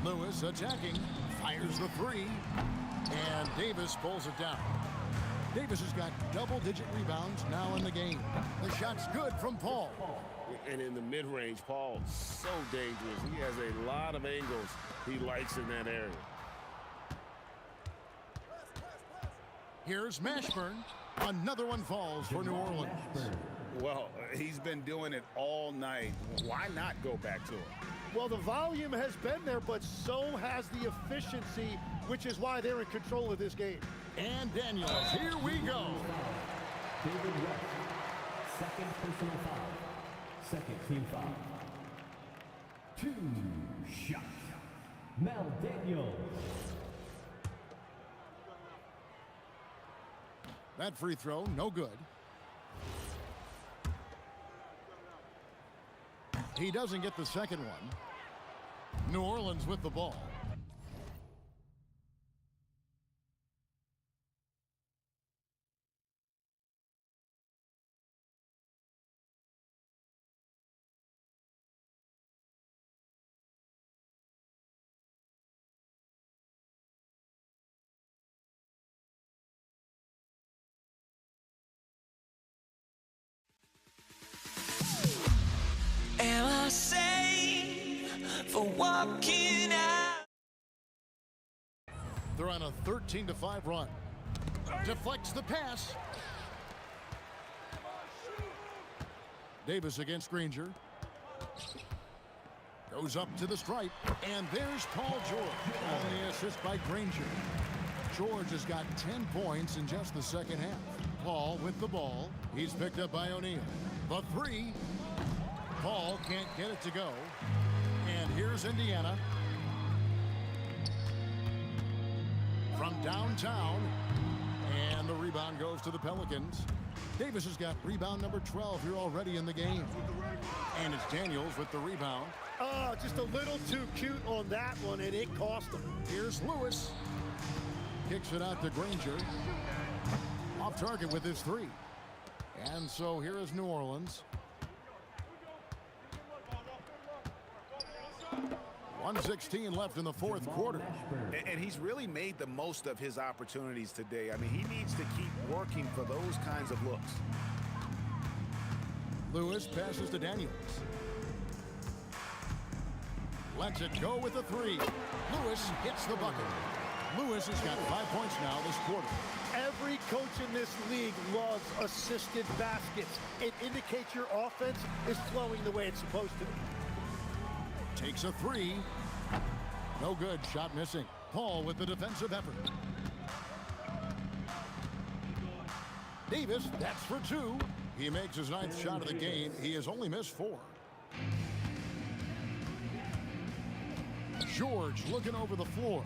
Lewis attacking, fires the 3, and Davis pulls it down. Davis has got double-digit rebounds now in the game. The shot's good from Paul. And in the mid-range, Paul, so dangerous. He has a lot of angles he likes in that area. Here's Mashburn. Another one falls for New Orleans. Well, he's been doing it all night. Why not go back to him? Well, the volume has been there, but so has the efficiency, which is why they're in control of this game. And Daniels, here we go. David West, second personal foul. Second team foul. 2 shots. Mel Daniels. That free throw, no good. He doesn't get the second one. New Orleans with the ball. Am I safe for walking out? They're on a 13-5 run. Deflects the pass. Davis against Granger. Goes up to the stripe. And there's Paul George. Only assist by Granger. George has got 10 points in just the second half. Paul with the ball. He's picked up by O'Neal. The three. Paul can't get it to go. And here's Indiana. From downtown. And the rebound goes to the Pelicans. Davis has got rebound number 12 here already in the game. And it's Daniels with the rebound. Just a little too cute on that one, and it cost him. Here's Lewis. Kicks it out to Granger. Off target with his three. And so here is New Orleans. 1:16 left in the fourth quarter. And he's really made the most of his opportunities today. I mean, he needs to keep working for those kinds of looks. Lewis passes to Daniels. Lets it go with the three. Lewis hits the bucket. Lewis has got 5 points now this quarter. Every coach in this league loves assisted baskets. It indicates your offense is flowing the way it's supposed to. Takes a three. No good. Shot missing. Paul with the defensive effort. Davis, that's for two. He makes his ninth shot of the game. He has only missed 4. George looking over the floor.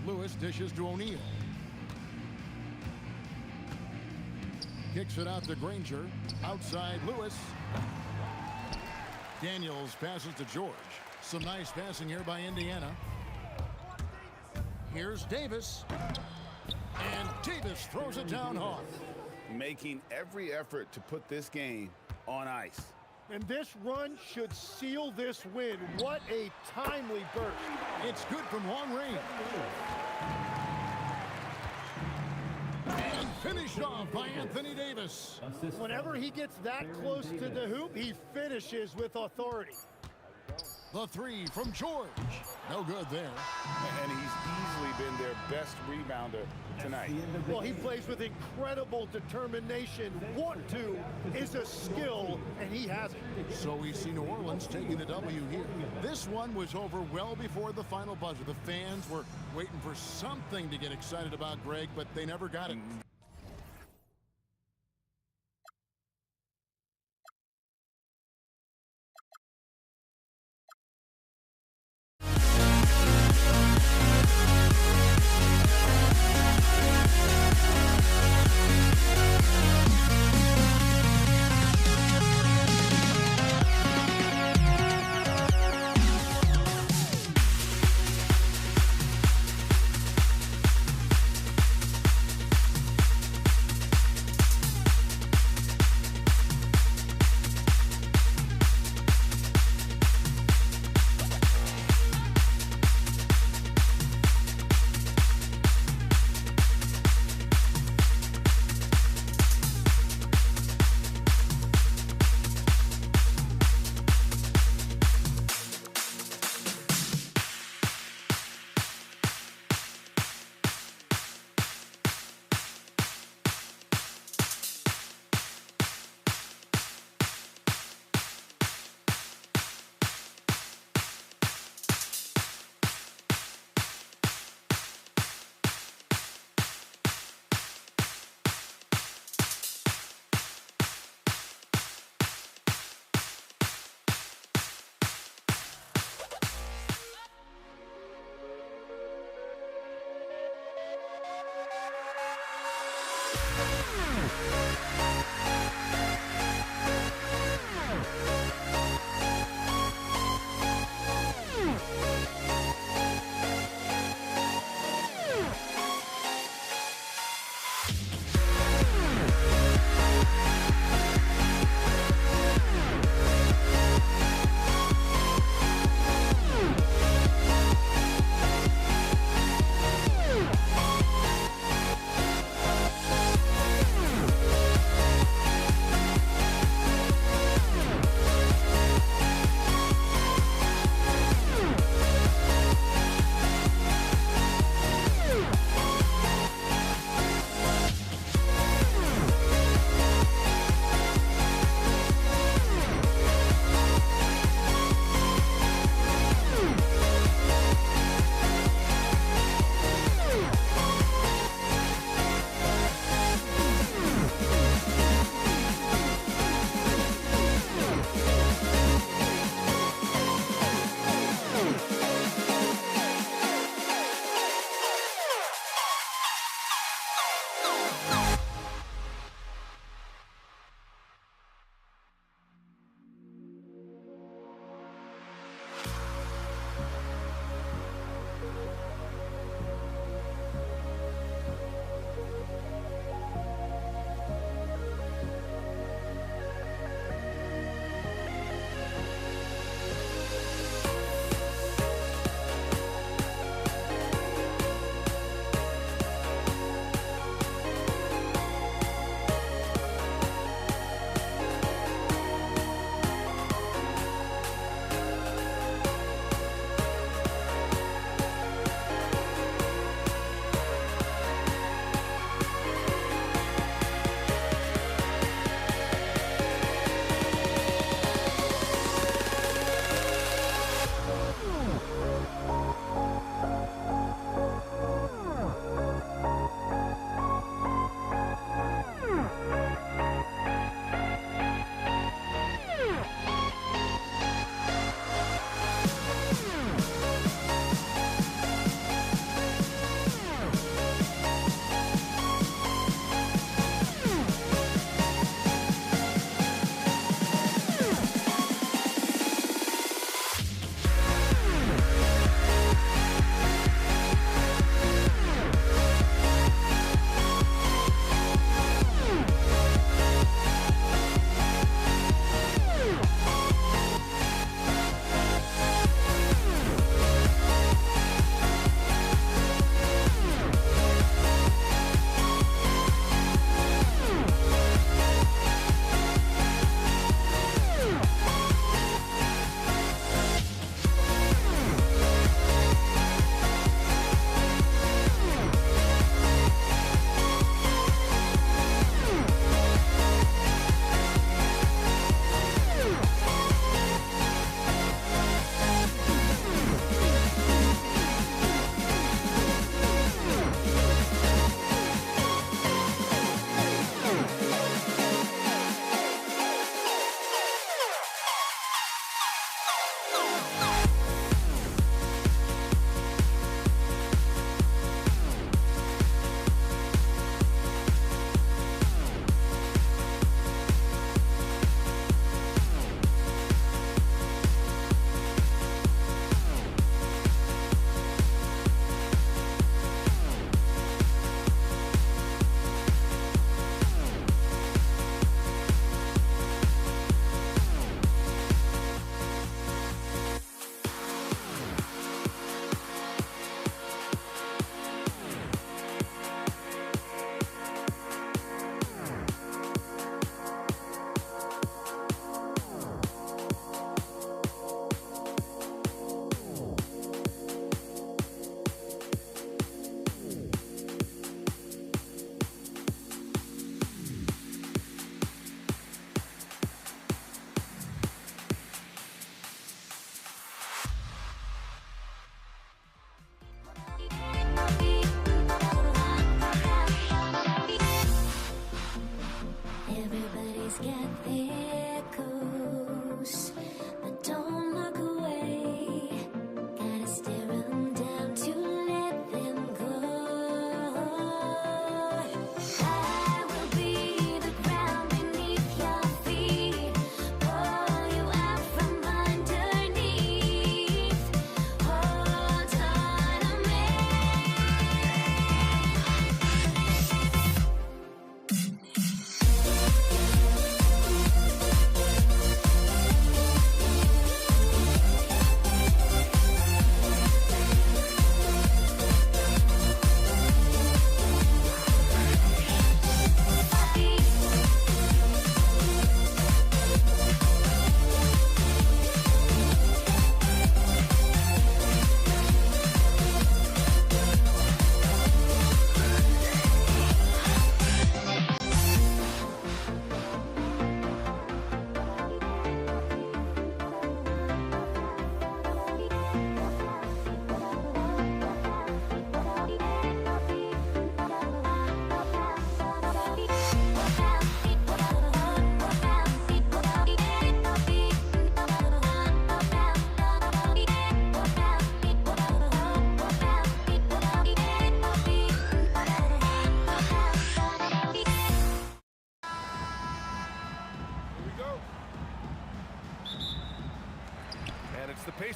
Lewis dishes to O'Neal. Kicks it out to Granger. Outside Lewis. Daniels passes to George. Some nice passing here by Indiana. Here's Davis. And Davis throws it down hard. Making every effort to put this game on ice. And this run should seal this win. What a timely burst. It's good from long range. And finished off by Anthony Davis. Whenever he gets that close to the hoop, he finishes with authority. The three from George. No good there. And he's easily been their best rebounder tonight. Well, he plays with incredible determination. Want to is a skill, and he has it. So we see New Orleans taking the W here. This one was over well before the final buzzer. The fans were waiting for something to get excited about, Greg, but they never got it.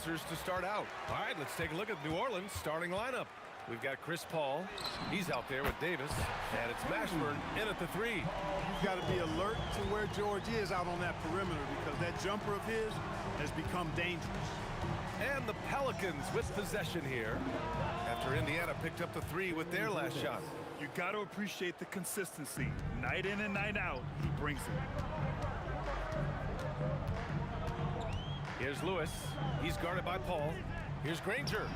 Pacers to start out. All right, let's take a look at New Orleans starting lineup. We've got Chris Paul. He's out there with Davis. And it's Mashburn in at the 3. You've got to be alert to where George is out on that perimeter because that jumper of his has become dangerous. And the Pelicans with possession here after Indiana picked up the 3 with their last shot. You got to appreciate the consistency. Night in and night out, he brings it. Here's Lewis. He's guarded by Paul. Here's Granger.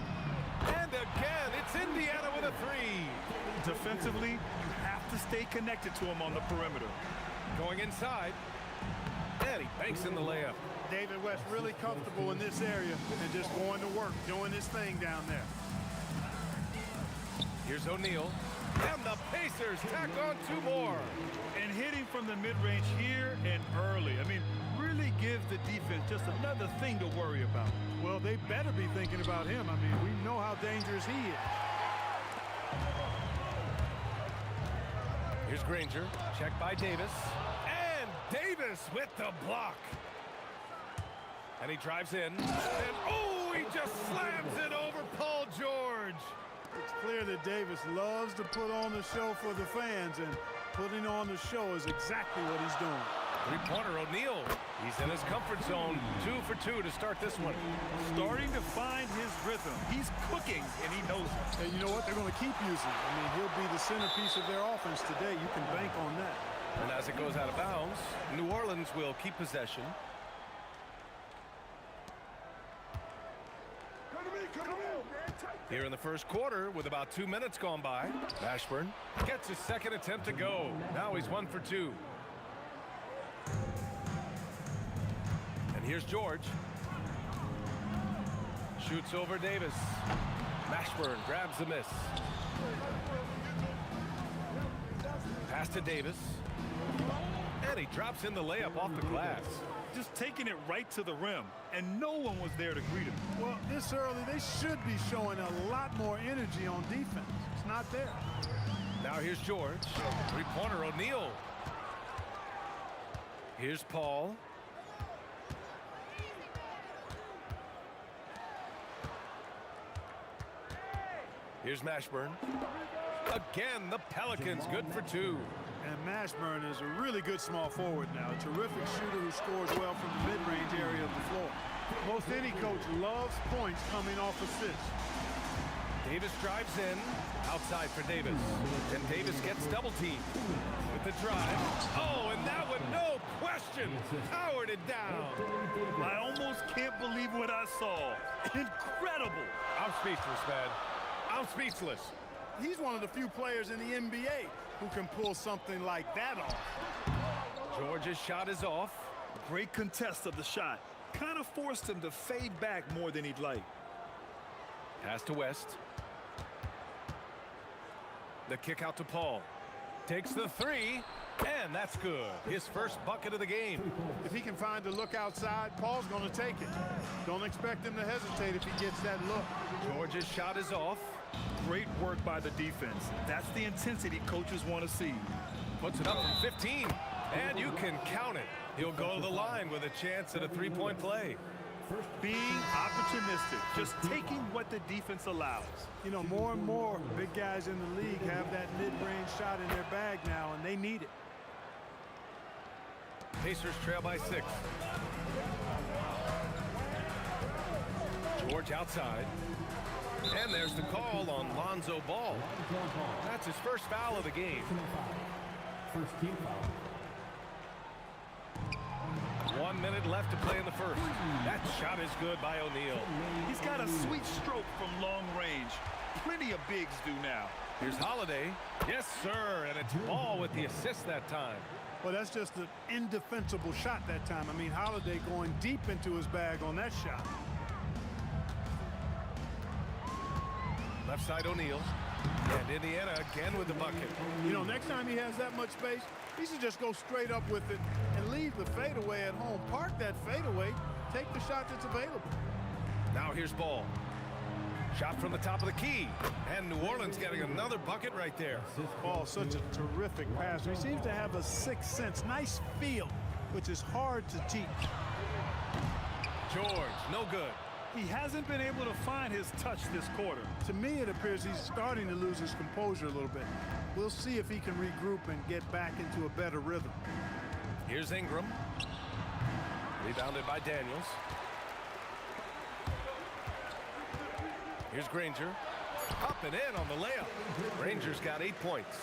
And again, it's Indiana with a 3. Defensively, you have to stay connected to him on the perimeter. Going inside. And he banks in the layup. David West really comfortable in this area and just going to work, doing his thing down there. Here's O'Neal. And the Pacers tack on 2 more. And hitting from the mid-range here and early. I mean, really gives the defense just another thing to worry about. Well, they better be thinking about him. I mean, we know how dangerous he is. Here's Granger. Checked by Davis. And Davis with the block. And he drives in. And, oh, he just slams it over Paul George. It's clear that Davis loves to put on the show for the fans, and putting on the show is exactly what he's doing. Three-pointer O'Neal. He's in his comfort zone. 2 for 2 to start this one. Starting to find his rhythm. He's cooking, and he knows it. And you know what? They're going to keep using it. I mean, he'll be the centerpiece of their offense today. You can bank on that. And as it goes out of bounds, New Orleans will keep possession. Here in the first quarter, with about 2 minutes gone by, Mashburn gets his second attempt to go. Now he's 1 for 2. And here's George. Shoots over Davis. Mashburn grabs the miss. Pass to Davis. And he drops in the layup off the glass. Just taking it right to the rim, and no one was there to greet him. Well, this early, they should be showing a lot more energy on defense. It's not there. Now here's George. Three-pointer O'Neal. Here's Paul. Here's Mashburn. Again, the Pelicans good for 2. And Mashburn is a really good small forward now. A terrific shooter who scores well from the mid-range area of the floor. Most any coach loves points coming off assists. Davis drives in. Outside for Davis. And Davis gets double-teamed. With the drive. Oh, and that one, no question, powered it down. I almost can't believe what I saw. Incredible. I'm speechless, man. I'm speechless. He's one of the few players in the NBA who can pull something like that off. George's shot is off. Great contest of the shot. Kind of forced him to fade back more than he'd like. Pass to West. The kick out to Paul. Takes the 3, and that's good. His first bucket of the game. If he can find a look outside, Paul's going to take it. Don't expect him to hesitate if he gets that look. George's shot is off. Great work by the defense. That's the intensity coaches want to see. Puts it up from 15, and you can count it. He'll go to the line with a chance at a 3-point play. Being opportunistic, just taking what the defense allows. You know, more and more big guys in the league have that mid-range shot in their bag now, and they need it. Pacers trail by 6. George outside. And there's the call on Lonzo Ball. That's his first foul of the game. First team foul. 1 minute left to play in the first. That shot is good by O'Neal. He's got a sweet stroke from long range. Plenty of bigs do now. Here's Holiday. Yes, sir, and it's Ball with the assist that time. Well, that's just an indefensible shot that time. I mean, Holiday going deep into his bag on that shot. Left side O'Neal. And Indiana again with the bucket. You know, next time he has that much space, he should just go straight up with it and leave the fadeaway at home. Park that fadeaway, take the shot that's available. Now here's Ball. Shot from the top of the key. And New Orleans getting another bucket right there. Ball, such a terrific passer. He seems to have a sixth sense, nice feel, which is hard to teach. George, no good. He hasn't been able to find his touch this quarter. To me, it appears he's starting to lose his composure a little bit. We'll see if he can regroup and get back into a better rhythm. Here's Ingram. Rebounded by Daniels. Here's Granger. Up and in on the layup. Granger's got 8 points.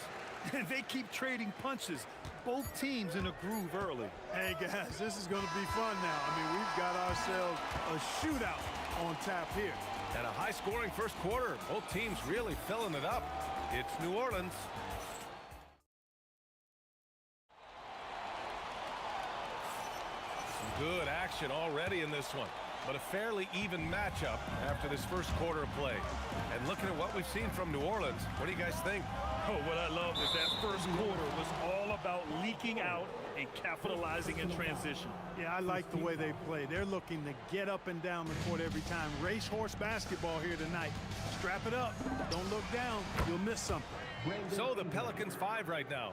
And they keep trading punches. Both teams in a groove early. Hey, guys, this is going to be fun now. I mean, we've got ourselves a shootout on tap here. And a high-scoring first quarter. Both teams really filling it up. It's New Orleans. Some good action already in this one. But a fairly even matchup after this first quarter of play. And looking at what we've seen from New Orleans, what do you guys think? Oh, what I love is that first quarter was all about leaking out and capitalizing in transition. Yeah, I like the way they play. They're looking to get up and down the court every time. Racehorse basketball here tonight. Strap it up. Don't look down. You'll miss something. So the Pelicans 5 right now.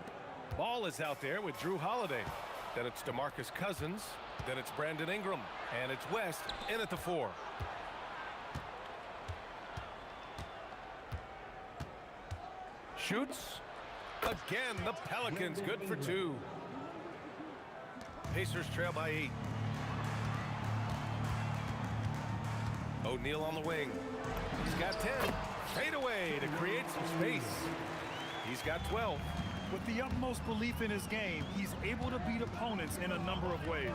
Ball is out there with Drew Holiday. Then it's DeMarcus Cousins. Then it's Brandon Ingram. And it's West in at the 4. Shoots. Again, the Pelicans good for 2. Pacers trail by 8. O'Neal on the wing. He's got 10. Fade away to create some space. He's got 12. With the utmost belief in his game, he's able to beat opponents in a number of ways.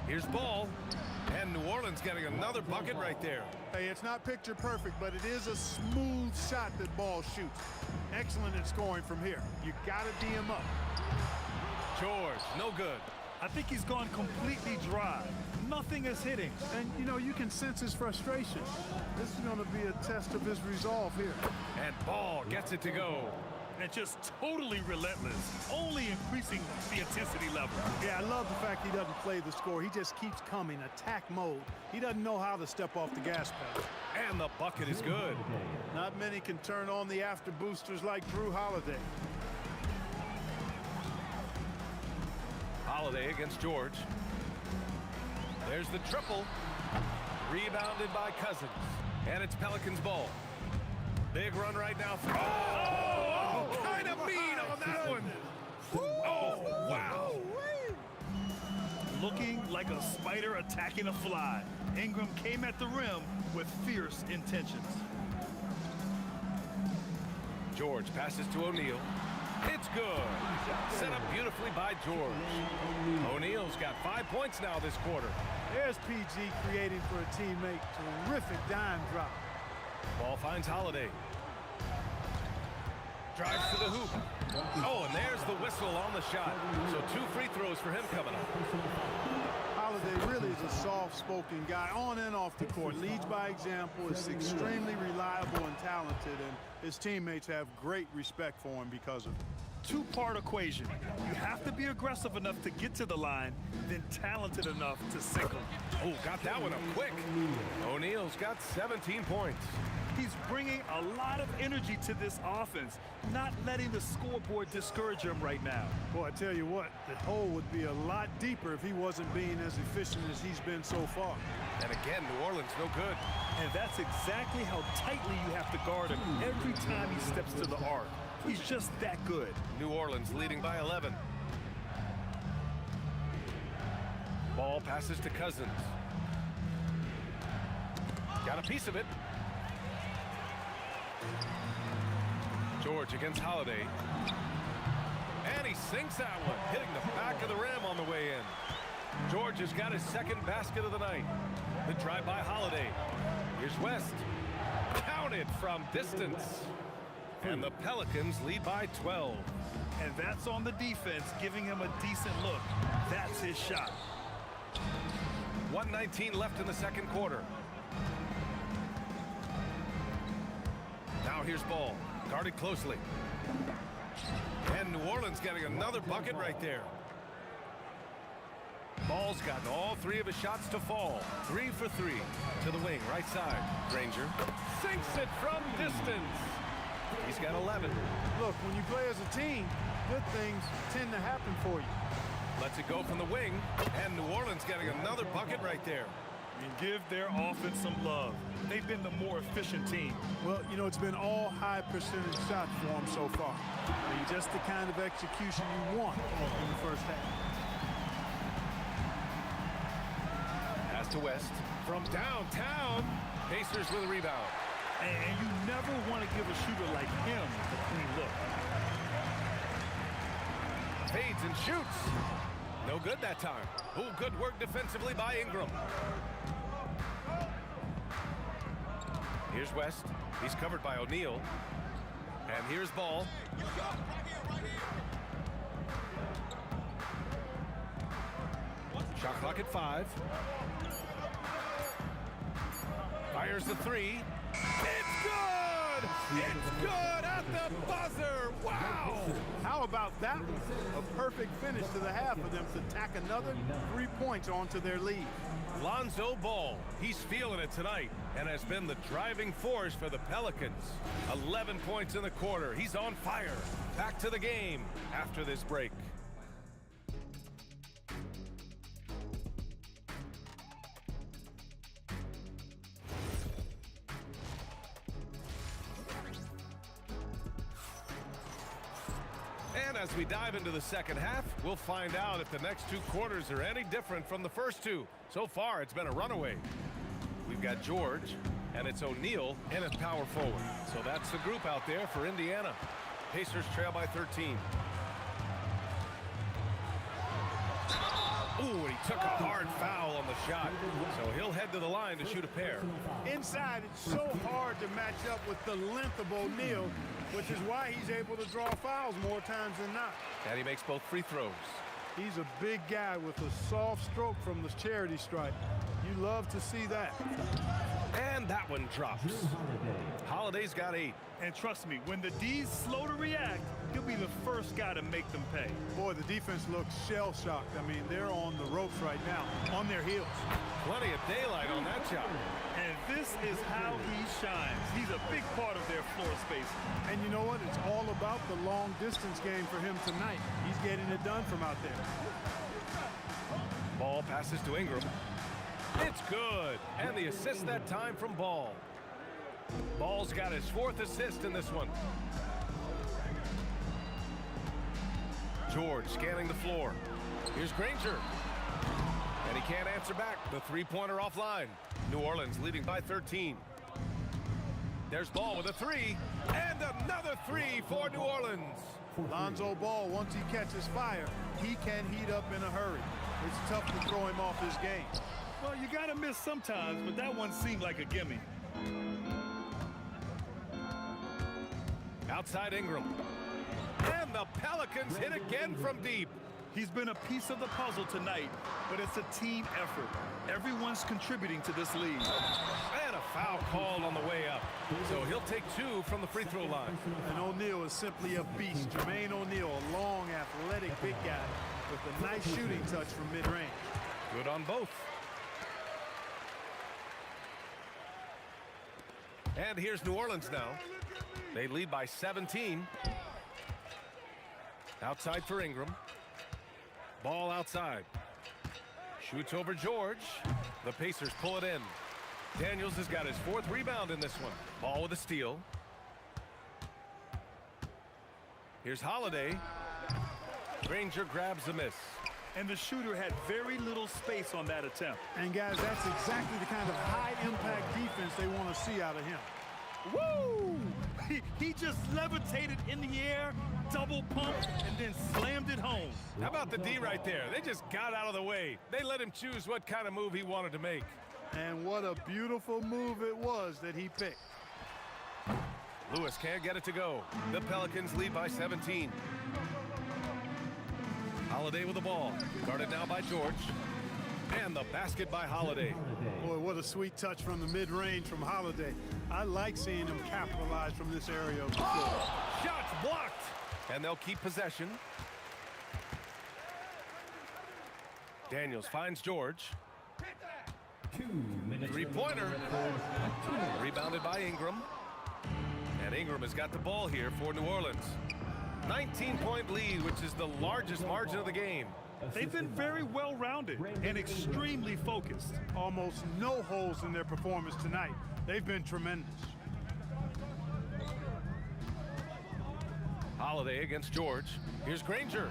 Here's Ball. And New Orleans getting another bucket right there. Hey, it's not picture perfect, but it is a smooth shot that Ball shoots. Excellent at scoring from here. You got to D him up. George, no good. I think he's gone completely dry. Nothing is hitting. And, you know, you can sense his frustration. This is going to be a test of his resolve here. And Ball gets it to go. And just totally relentless, only increasing the intensity level. Yeah, I love the fact he doesn't play the score. He just keeps coming, attack mode. He doesn't know how to step off the gas pedal. And the bucket is good. Not many can turn on the after boosters like Drew Holiday. Holiday against George. There's the triple. Rebounded by Cousins. And it's Pelicans ball. Big run right now. Oh, kind of mean on that one. Oh, wow. Looking like a spider attacking a fly. Ingram came at the rim with fierce intentions. George passes to O'Neal. It's good. Set up beautifully by George. O'Neal's got 5 points now this quarter. There's PG creating for a teammate. Terrific dime drop. Ball finds Holiday. Drives to the hoop. Oh, and there's the whistle on the shot. So 2 free throws for him coming up. Holiday really is a soft-spoken guy on and off the court. Leads by example, is extremely reliable and talented, and his teammates have great respect for him because of it. Two-part equation. You have to be aggressive enough to get to the line, then talented enough to sink them. Oh, got that one up quick. O'Neal's got 17 points. He's bringing a lot of energy to this offense, not letting the scoreboard discourage him right now. Boy, I tell you what, the hole would be a lot deeper if he wasn't being as efficient as he's been so far. And again, New Orleans no good. And that's exactly how tightly you have to guard him every time he steps to the arc. He's just that good. New Orleans leading by 11. Ball passes to Cousins. Got a piece of it. George against Holiday. And he sinks that one, hitting the back of the rim on the way in. George has got his second basket of the night. The drive by Holiday. Here's West. Counted from distance. And the Pelicans lead by 12. And that's on the defense, giving him a decent look. That's his shot. 1:19 left in the second quarter. Now here's Ball, guarded closely. And New Orleans getting another bucket right there. Ball's gotten all 3 of his shots to fall. 3 for 3 to the wing, right side. Granger sinks it from distance. He's got 11. Look, when you play as a team, good things tend to happen for you. Lets it go from the wing, and New Orleans getting another bucket right there. And give their offense some love. They've been the more efficient team. Well, you know, it's been all high percentage shots for them so far. I mean, just the kind of execution you want in the first half. Pass to West. From downtown, Pacers with a rebound. And you never want to give a shooter like him a clean look. Fades and shoots. No good that time. Oh, good work defensively by Ingram. Here's West. He's covered by O'Neal. And here's Ball. Shot clock at 5. Fires the 3. It's good! It's good at the buzzer! Wow! How about that one? A perfect finish to the half for them to tack another 3 points onto their lead. Lonzo Ball, he's feeling it tonight and has been the driving force for the Pelicans. 11 points in the quarter. He's on fire. Back to the game after this break. And as we dive into the second half, we'll find out if the next 2 quarters are any different from the first 2. So far, it's been a runaway. We've got George, and it's O'Neal, and it's power forward. So that's the group out there for Indiana. Pacers trail by 13. Ooh, and he took a hard foul on the shot. So he'll head to the line to shoot a pair. Inside, it's so hard to match up with the length of O'Neal, which is why he's able to draw fouls more times than not. And he makes both free throws. He's a big guy with a soft stroke from the charity stripe. You love to see that. And that one drops. Holiday's got 8. And trust me, when the D's slow to react, he'll be the first guy to make them pay. Boy, the defense looks shell-shocked. I mean, they're on the ropes right now, on their heels. Plenty of daylight on that shot. And this is how he shines. He's a big part of their floor space. And you know what? It's all about the long-distance game for him tonight. He's getting it done from out there. Ball passes to Ingram. It's good. And the assist that time from Ball. Ball's got his 4th assist in this one. George scanning the floor. Here's Granger. And he can't answer back. The 3-pointer offline. New Orleans leading by 13. There's Ball with a 3. And another 3 for New Orleans. Lonzo Ball, once he catches fire, he can heat up in a hurry. It's tough to throw him off his game. Well, you got to miss sometimes, but that one seemed like a gimme. Outside Ingram. And the Pelicans hit again from deep. He's been a piece of the puzzle tonight, but it's a team effort. Everyone's contributing to this lead. And a foul called on the way up. So he'll take 2 from the free throw line. And O'Neal is simply a beast. Jermaine O'Neal, a long, athletic, big guy with a nice shooting touch from mid-range. Good on both. And here's New Orleans now. They lead by 17. Outside for Ingram. Ball outside. Shoots over George. The Pacers pull it in. Daniels has got his 4th rebound in this one. Ball with a steal. Here's Holiday. Granger grabs the miss. And the shooter had very little space on that attempt. And guys, that's exactly the kind of high-impact defense they want to see out of him. Woo! He just levitated in the air, double pumped, and then slammed it home. How about the D right there? They just got out of the way. They let him choose what kind of move he wanted to make. And what a beautiful move it was that he picked. Lewis can't get it to go. The Pelicans lead by 17. Holiday with the ball. Guarded now by George. And the basket by Holiday. Boy, what a sweet touch from the mid-range from Holiday. I like seeing him capitalize from this area of the floor. Shots blocked. And they'll keep possession. Daniels finds George. 3-pointer. Rebounded by Ingram. And Ingram has got the ball here for New Orleans. 19-point lead, which is the largest margin of the game. They've been very well-rounded and extremely focused. Almost no holes in their performance tonight. They've been tremendous. Holiday against George. Here's Granger.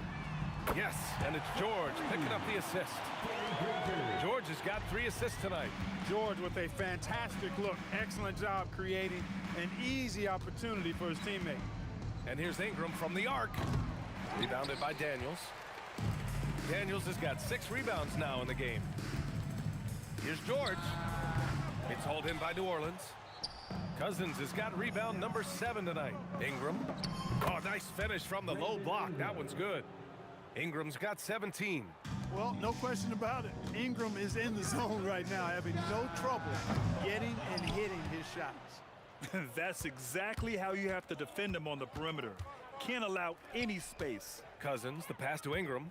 Yes, and it's George picking up the assist. George has got 3 assists tonight. George with a fantastic look. Excellent job creating an easy opportunity for his teammate. And here's Ingram from the arc. Rebounded by Daniels. Daniels has got 6 rebounds now in the game. Here's George. It's hauled in by New Orleans. Cousins has got rebound number 7 tonight. Ingram. Oh, nice finish from the low block. That one's good. Ingram's got 17. Well, no question about it. Ingram is in the zone right now, having no trouble getting and hitting his shots. That's exactly how you have to defend him on the perimeter. Can't allow any space. Cousins, the pass to Ingram.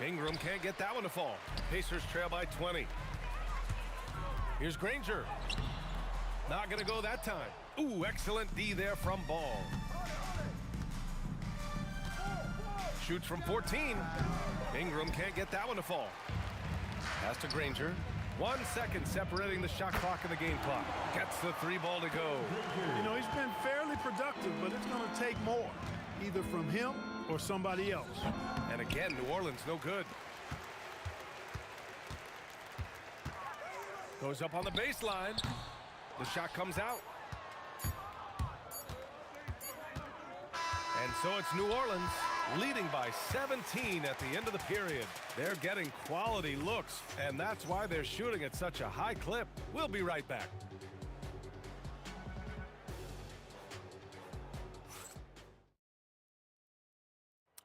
Ingram can't get that one to fall. Pacers trail by 20. Here's Granger. Not going to go that time. Ooh, excellent D there from Ball. Shoots from 14. Ingram can't get that one to fall. Pass to Granger. 1 second separating the shot clock and the game clock. Gets the 3 ball to go. You know, he's been fairly productive, but it's going to take more, either from him or somebody else. And again, New Orleans no good. Goes up on the baseline. The shot comes out. And so it's New Orleans leading by 17 at the end of the period. They're getting quality looks, and that's why they're shooting at such a high clip. We'll be right back.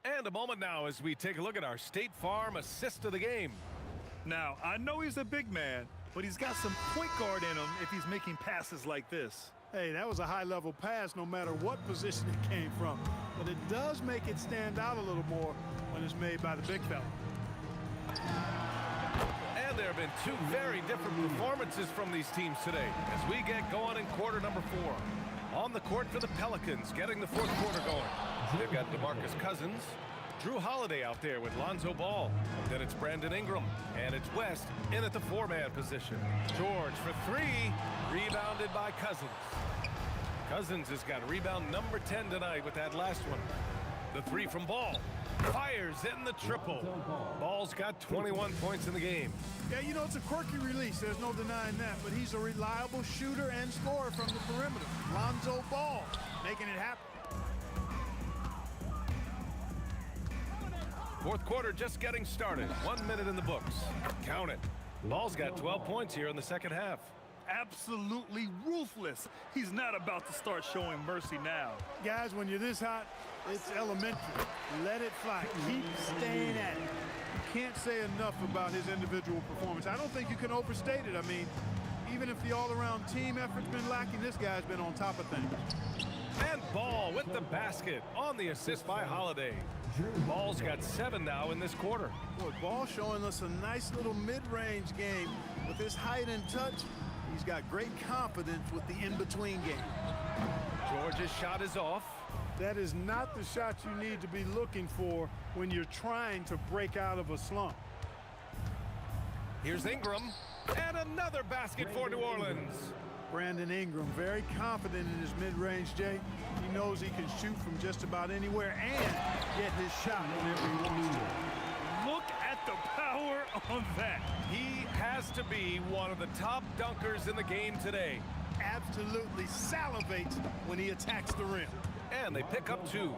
And a moment now as we take a look at our State Farm assist of the game. Now, I know he's a big man, but he's got some point guard in him if he's making passes like this. Hey, that was a high-level pass no matter what position it came from. But it does make it stand out a little more when it's made by the big fella. And there have been 2 very different performances from these teams today as we get going in quarter number 4. On the court for the Pelicans, getting the 4th quarter going. They've got DeMarcus Cousins, Drew Holiday out there with Lonzo Ball. Then it's Brandon Ingram, and it's West in at the 4-man position. George for 3, rebounded by Cousins. Cousins has got rebound number 10 tonight with that last one. The 3 from Ball. Fires in the triple. Ball's got 21 points in the game. Yeah, you know, it's a quirky release. There's no denying that. But he's a reliable shooter and scorer from the perimeter. Lonzo Ball making it happen. 4th quarter just getting started. 1 minute in the books. Count it. Ball's got 12 points here in the second half. Absolutely ruthless. He's not about to start showing mercy now. Guys, when you're this hot, it's elementary. Let it fly. Keep staying at it. You can't say enough about his individual performance. I don't think you can overstate it. I mean, even if the all-around team effort's been lacking, this guy's been on top of things. And Ball with the basket on the assist by Holiday. Ball's got 7 now in this quarter. Boy, Ball showing us a nice little mid-range game. With his height and touch, he's got great confidence with the in-between game. George's shot is off. That is not the shot you need to be looking for when you're trying to break out of a slump. Here's Ingram, and another basket for New Orleans. Brandon Ingram, very confident in his mid-range, Jay. He knows he can shoot from just about anywhere and get his shot whenever he wants to. Look at the power on that. He has to be one of the top dunkers in the game today. Absolutely salivates when he attacks the rim. And they pick up 2.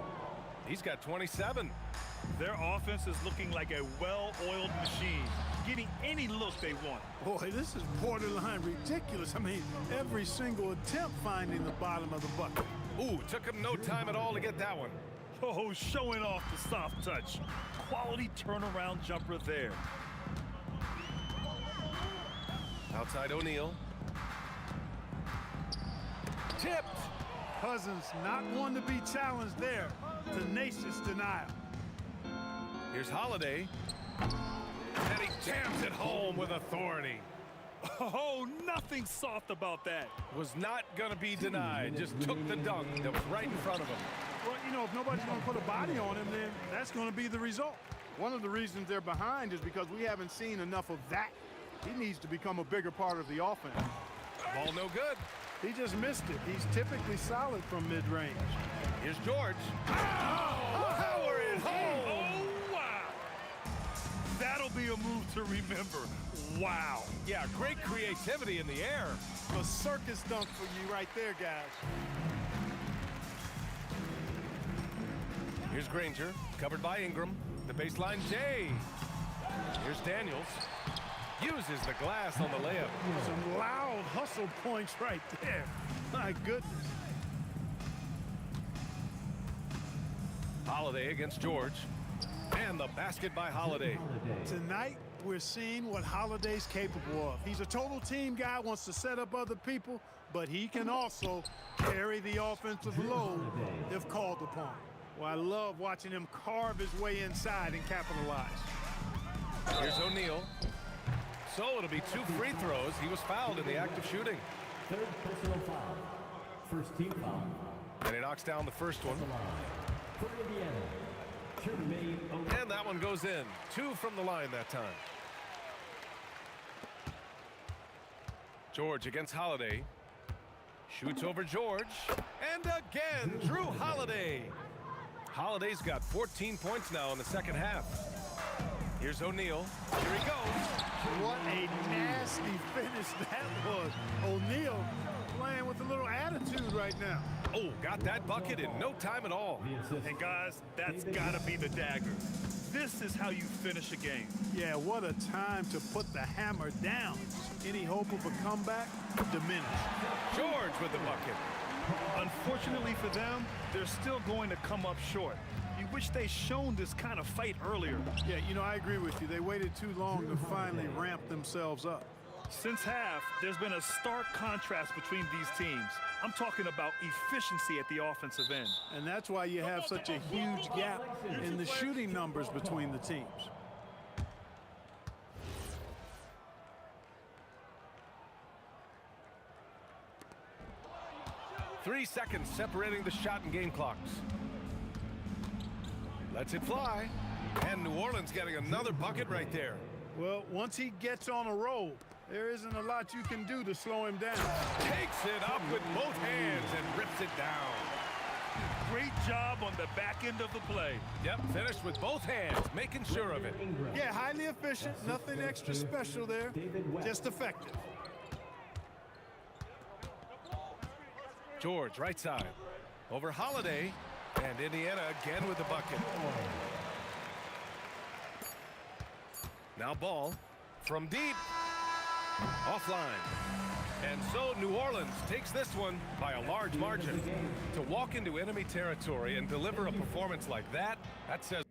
He's got 27. Their offense is looking like a well-oiled machine, getting any look they want. Boy, this is borderline ridiculous. I mean, every single attempt finding the bottom of the bucket. Ooh, took him no time at all to get that one. Oh, showing off the soft touch. Quality turnaround jumper there. Outside O'Neal. Tipped. Cousins not one to be challenged there. Tenacious denial. Here's Holiday. And he jams it home with authority. Oh, nothing soft about that. Was not going to be denied. Just took the dunk that was right in front of him. Well, you know, if nobody's going to put a body on him, then that's going to be the result. One of the reasons they're behind is because we haven't seen enough of that. He needs to become a bigger part of the offense. Ball no good. He just missed it. He's typically solid from mid-range. Here's George. Power it home. Oh, wow. That'll be a move to remember. Wow. Yeah, great creativity in the air. A circus dunk for you right there, guys. Here's Granger, covered by Ingram. The baseline Jay. Here's Daniels. Uses the glass on the layup. Some loud hustle points right there. My goodness. Holiday against George. And the basket by Holiday. Tonight, we're seeing what Holiday's capable of. He's a total team guy, wants to set up other people, but he can also carry the offensive load if called upon. Well, I love watching him carve his way inside and capitalize. Here's O'Neal. So it'll be 2 free throws. He was fouled in the act of shooting. Third personal foul. First team foul. And he knocks down the first one. For Indiana, Jermaine. And that one goes in. 2 from the line that time. George against Holiday. Shoots over George. And again, Drew Holiday. Holiday's got 14 points now in the second half. Here's O'Neal. Here he goes. What a nasty finish that was. O'Neal playing with a little attitude right now. Oh, got that bucket in no time at all. And guys, that's got to be the dagger. This is how you finish a game. Yeah, what a time to put the hammer down. Any hope of a comeback? Diminished. George with the bucket. Unfortunately for them, they're still going to come up short. You wish they shown this kind of fight earlier. Yeah, you know, I agree with you. They waited too long to finally ramp themselves up. Since half, there's been a stark contrast between these teams. I'm talking about efficiency at the offensive end. And that's why you have such a huge gap in the shooting numbers between the teams. Three seconds separating the shot and game clocks. Lets it fly. And New Orleans getting another bucket right there. Well, once he gets on a roll, there isn't a lot you can do to slow him down. Takes it up with both hands and rips it down. Great job on the back end of the play. Yep, finished with both hands, making sure of it. Yeah, highly efficient, nothing extra special there, just effective. George, right side. Over Holiday, and Indiana again with the bucket. Now Ball from deep. Offline. And so New Orleans takes this one by a large margin. To walk into enemy territory and deliver a performance like that says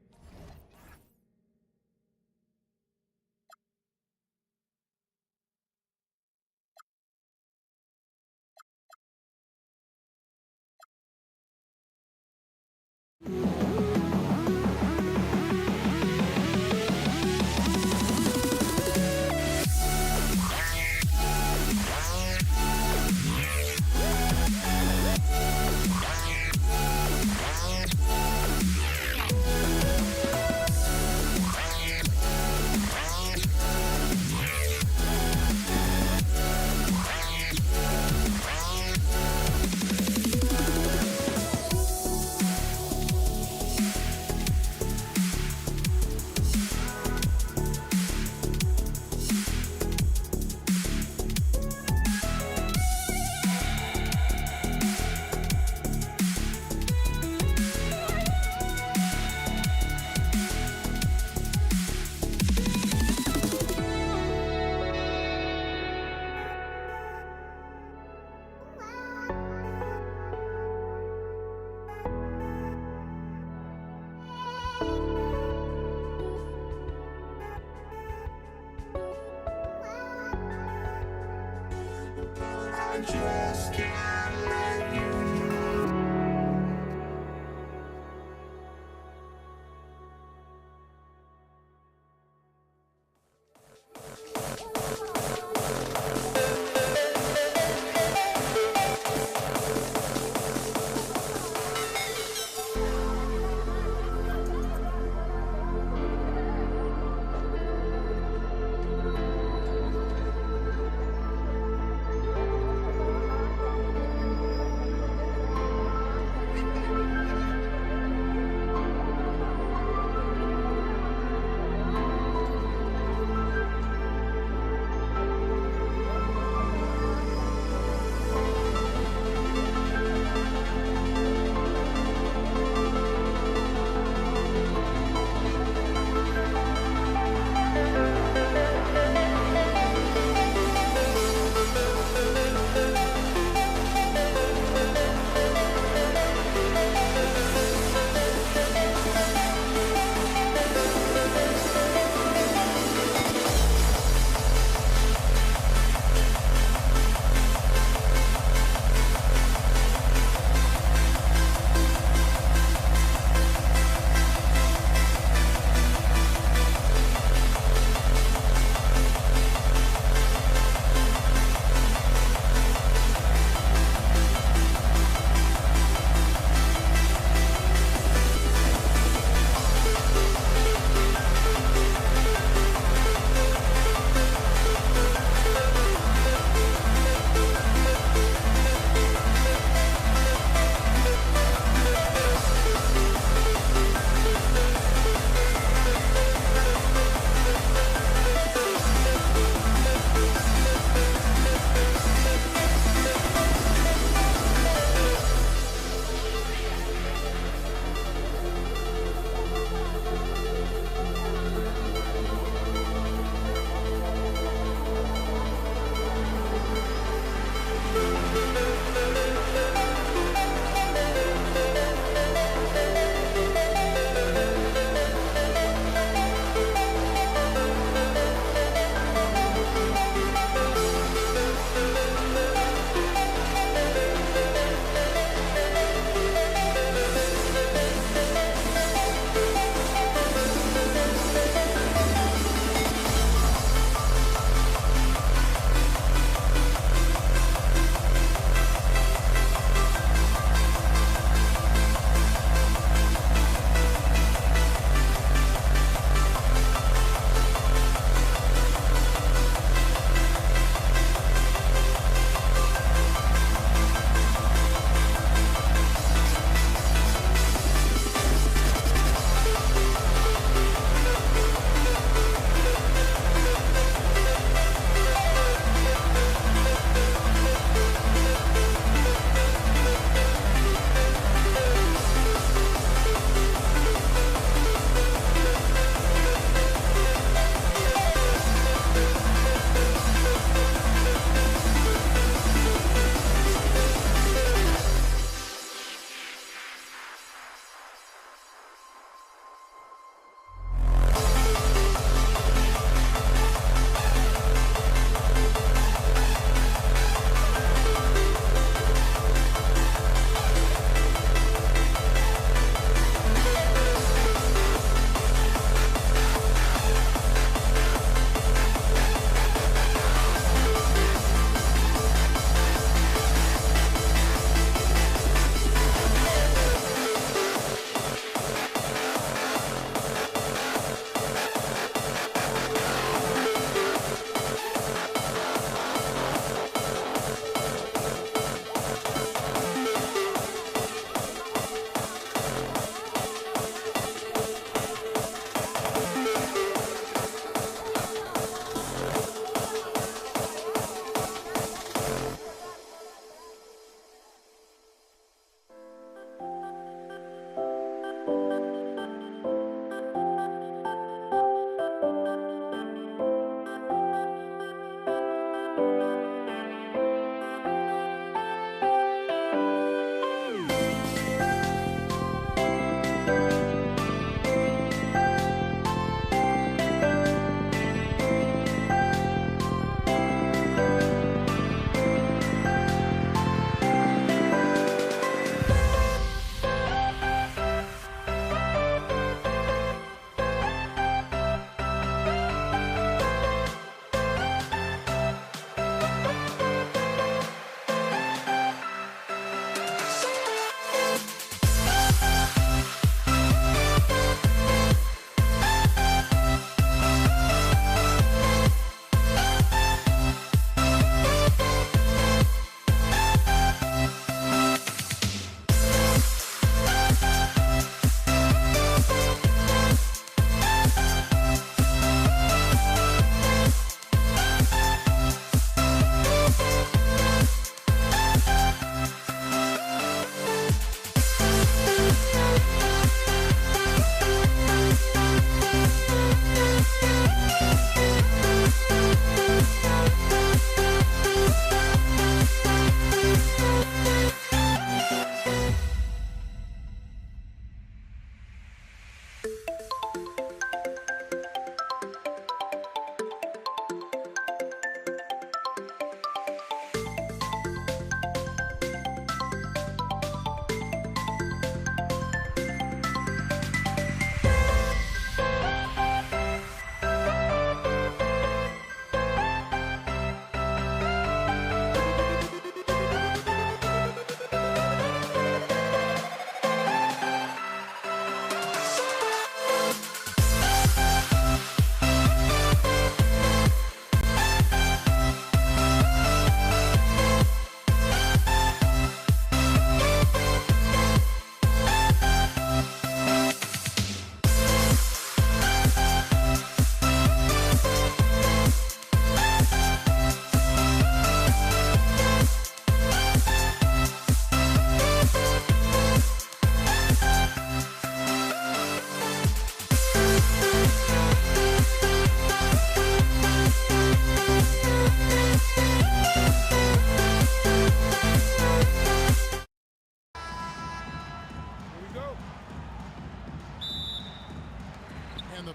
just can't let you go.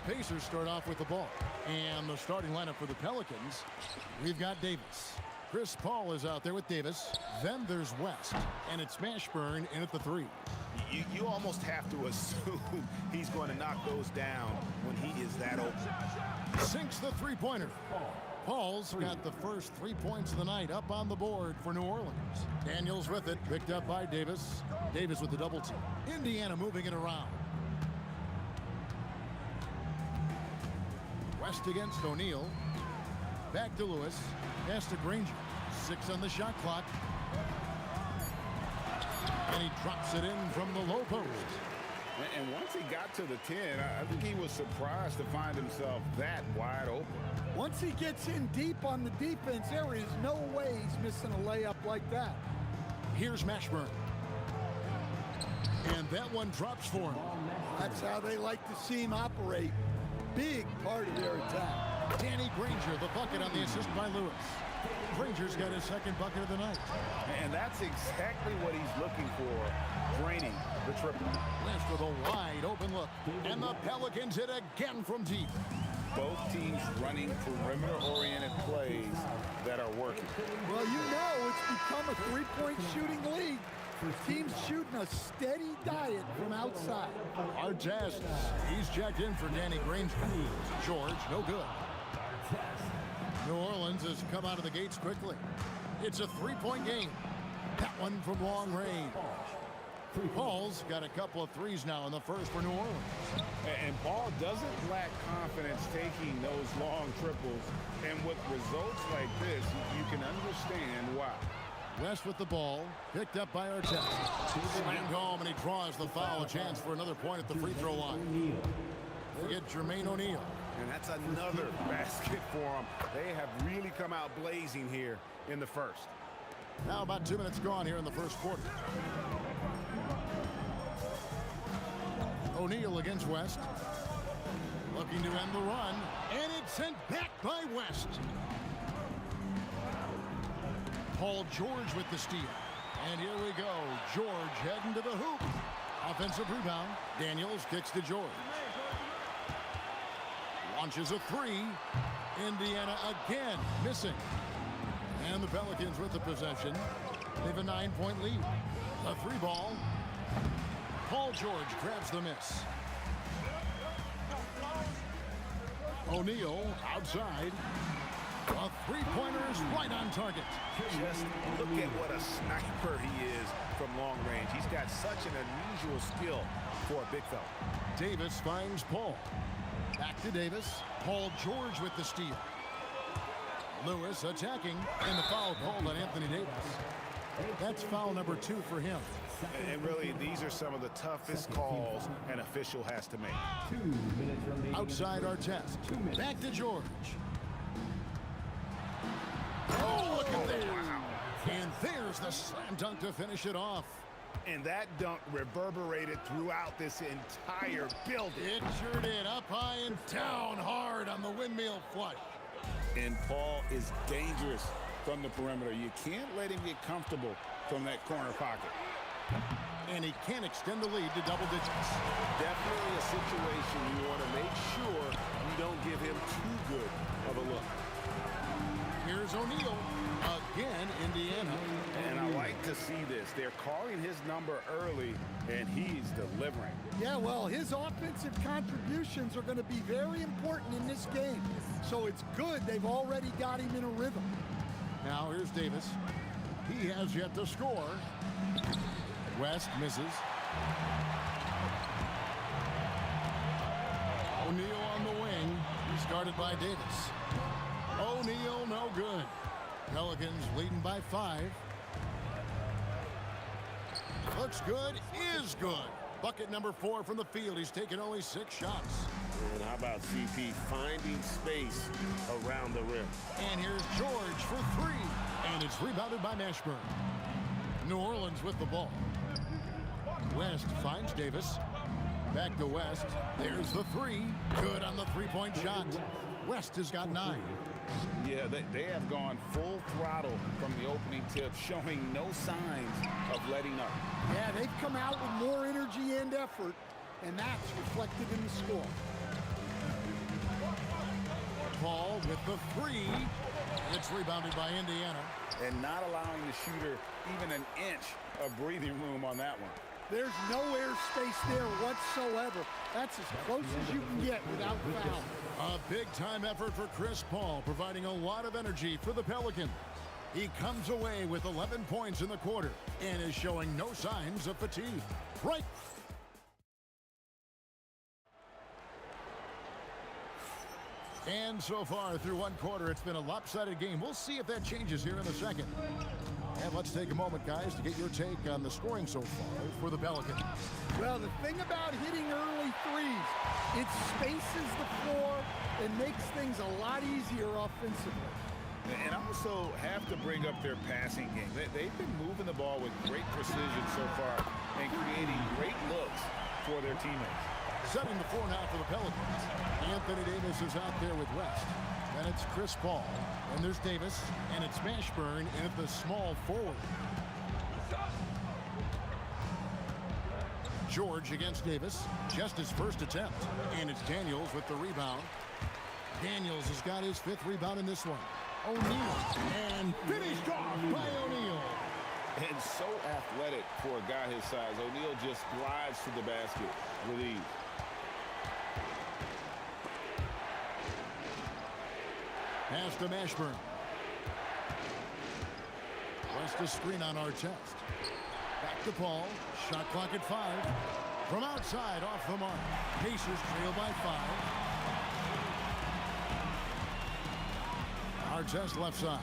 Pacers start off with the ball. And the starting lineup for the Pelicans, we've got Davis. Chris Paul is out there with Davis. Then there's West. And it's Mashburn in at the 3. You almost have to assume he's going to knock those down when he is that open. Sinks the three-pointer. Paul's got the first 3 points of the night up on the board for New Orleans. Daniels with it, picked up by Davis. Davis with the double team. Indiana moving it around. West against O'Neal. Back to Lewis. Pass to Granger. 6 on the shot clock. And he drops it in from the low post. And once he got to the 10, I think he was surprised to find himself that wide open. Once he gets in deep on the defense, there is no way he's missing a layup like that. Here's Mashburn. And that one drops for him. That's how they like to see him operate. Big part of their attack. Danny Granger, the bucket on the assist by Lewis. Granger's got his second bucket of the night. And that's exactly what he's looking for, draining the triple. West with a wide open look. And the Pelicans hit again from deep. Both teams running perimeter-oriented plays that are working. Well, you know it's become a three-point shooting league. Teams shooting a steady diet from outside. Artest, he's checked in for Danny Granger. George, no good. New Orleans has come out of the gates quickly. It's a three-point game. That one from long range. Paul's got a couple of threes now in the first for New Orleans. And Paul doesn't lack confidence taking those long triples. And with results like this, you can understand why. West with the ball, picked up by Artest. Slammed home, and he draws the foul. A chance for another point at the free throw line. They get Jermaine O'Neal. And that's another basket for them. They have really come out blazing here in the first. Now about 2 minutes gone here in the first quarter. O'Neal against West. Looking to end the run. And it's sent back by West. Paul George with the steal. And here we go. George heading to the hoop. Offensive rebound. Daniels kicks to George. Launches a three. Indiana again missing. And the Pelicans with the possession. They have a 9-point lead. A three ball. Paul George grabs the miss. O'Neal outside. A three-pointer is right on target. Just look at what a sniper he is from long range. He's got such an unusual skill for a big fella. Davis finds Paul. Back to Davis. Paul George with the steal. Lewis attacking, and the foul called on Anthony Davis. That's foul number 2 for him. And really, these are some of the toughest calls an official has to make. Outside Artest. Back to George. Oh, look at that. Wow. And there's the slam dunk to finish it off. And that dunk reverberated throughout this entire building. It sure did. Up high and down hard on the windmill flush. And Paul is dangerous from the perimeter. You can't let him get comfortable from that corner pocket. And he can extend the lead to double digits. Definitely a situation you want to make sure you don't give him too good of a look. Here's O'Neal. Again, Indiana. And I like to see this. They're calling his number early, and he's delivering. Yeah, well, his offensive contributions are going to be very important in this game. So it's good they've already got him in a rhythm. Now here's Davis. He has yet to score. West misses. O'Neal on the wing. Started by Davis. O'Neal, no good. Pelicans leading by 5. Looks good, is good. Bucket number 4 from the field. He's taken only 6 shots. And how about CP finding space around the rim? And here's George for 3. And it's rebounded by Mashburn. New Orleans with the ball. West finds Davis. Back to West. There's the 3. Good on the three-point shot. West has got 9. Yeah, they have gone full throttle from the opening tip, showing no signs of letting up. Yeah, they've come out with more energy and effort, and that's reflected in the score. Paul with the three. It's rebounded by Indiana. And not allowing the shooter even an inch of breathing room on that one. There's no airspace there whatsoever. That's as close as you can get without foul. A big-time effort for Chris Paul, providing a lot of energy for the Pelicans. He comes away with 11 points in the quarter and is showing no signs of fatigue. Right. And so far through one quarter, it's been a lopsided game. We'll see if that changes here in the second. And let's take a moment, guys, to get your take on the scoring so far for the Pelicans. Well, the thing about hitting early threes, it spaces the floor and makes things a lot easier offensively. And I also have to bring up their passing game. They've been moving the ball with great precision so far and creating great looks for their teammates. Setting the floor now for the Pelicans. Anthony Davis is out there with West. Then it's Chris Paul. And there's Davis. And it's Mashburn in at the small forward. George against Davis. Just his first attempt. And it's Daniels with the rebound. Daniels has got his 5th rebound in this one. O'Neal. And finished off by O'Neal. And so athletic for a guy his size. O'Neal just glides to the basket with ease. Pass to Mashburn. West a screen on Artest. Back to Paul. Shot clock at 5. From outside, off the mark. Pacers trail by 5. Artest left side.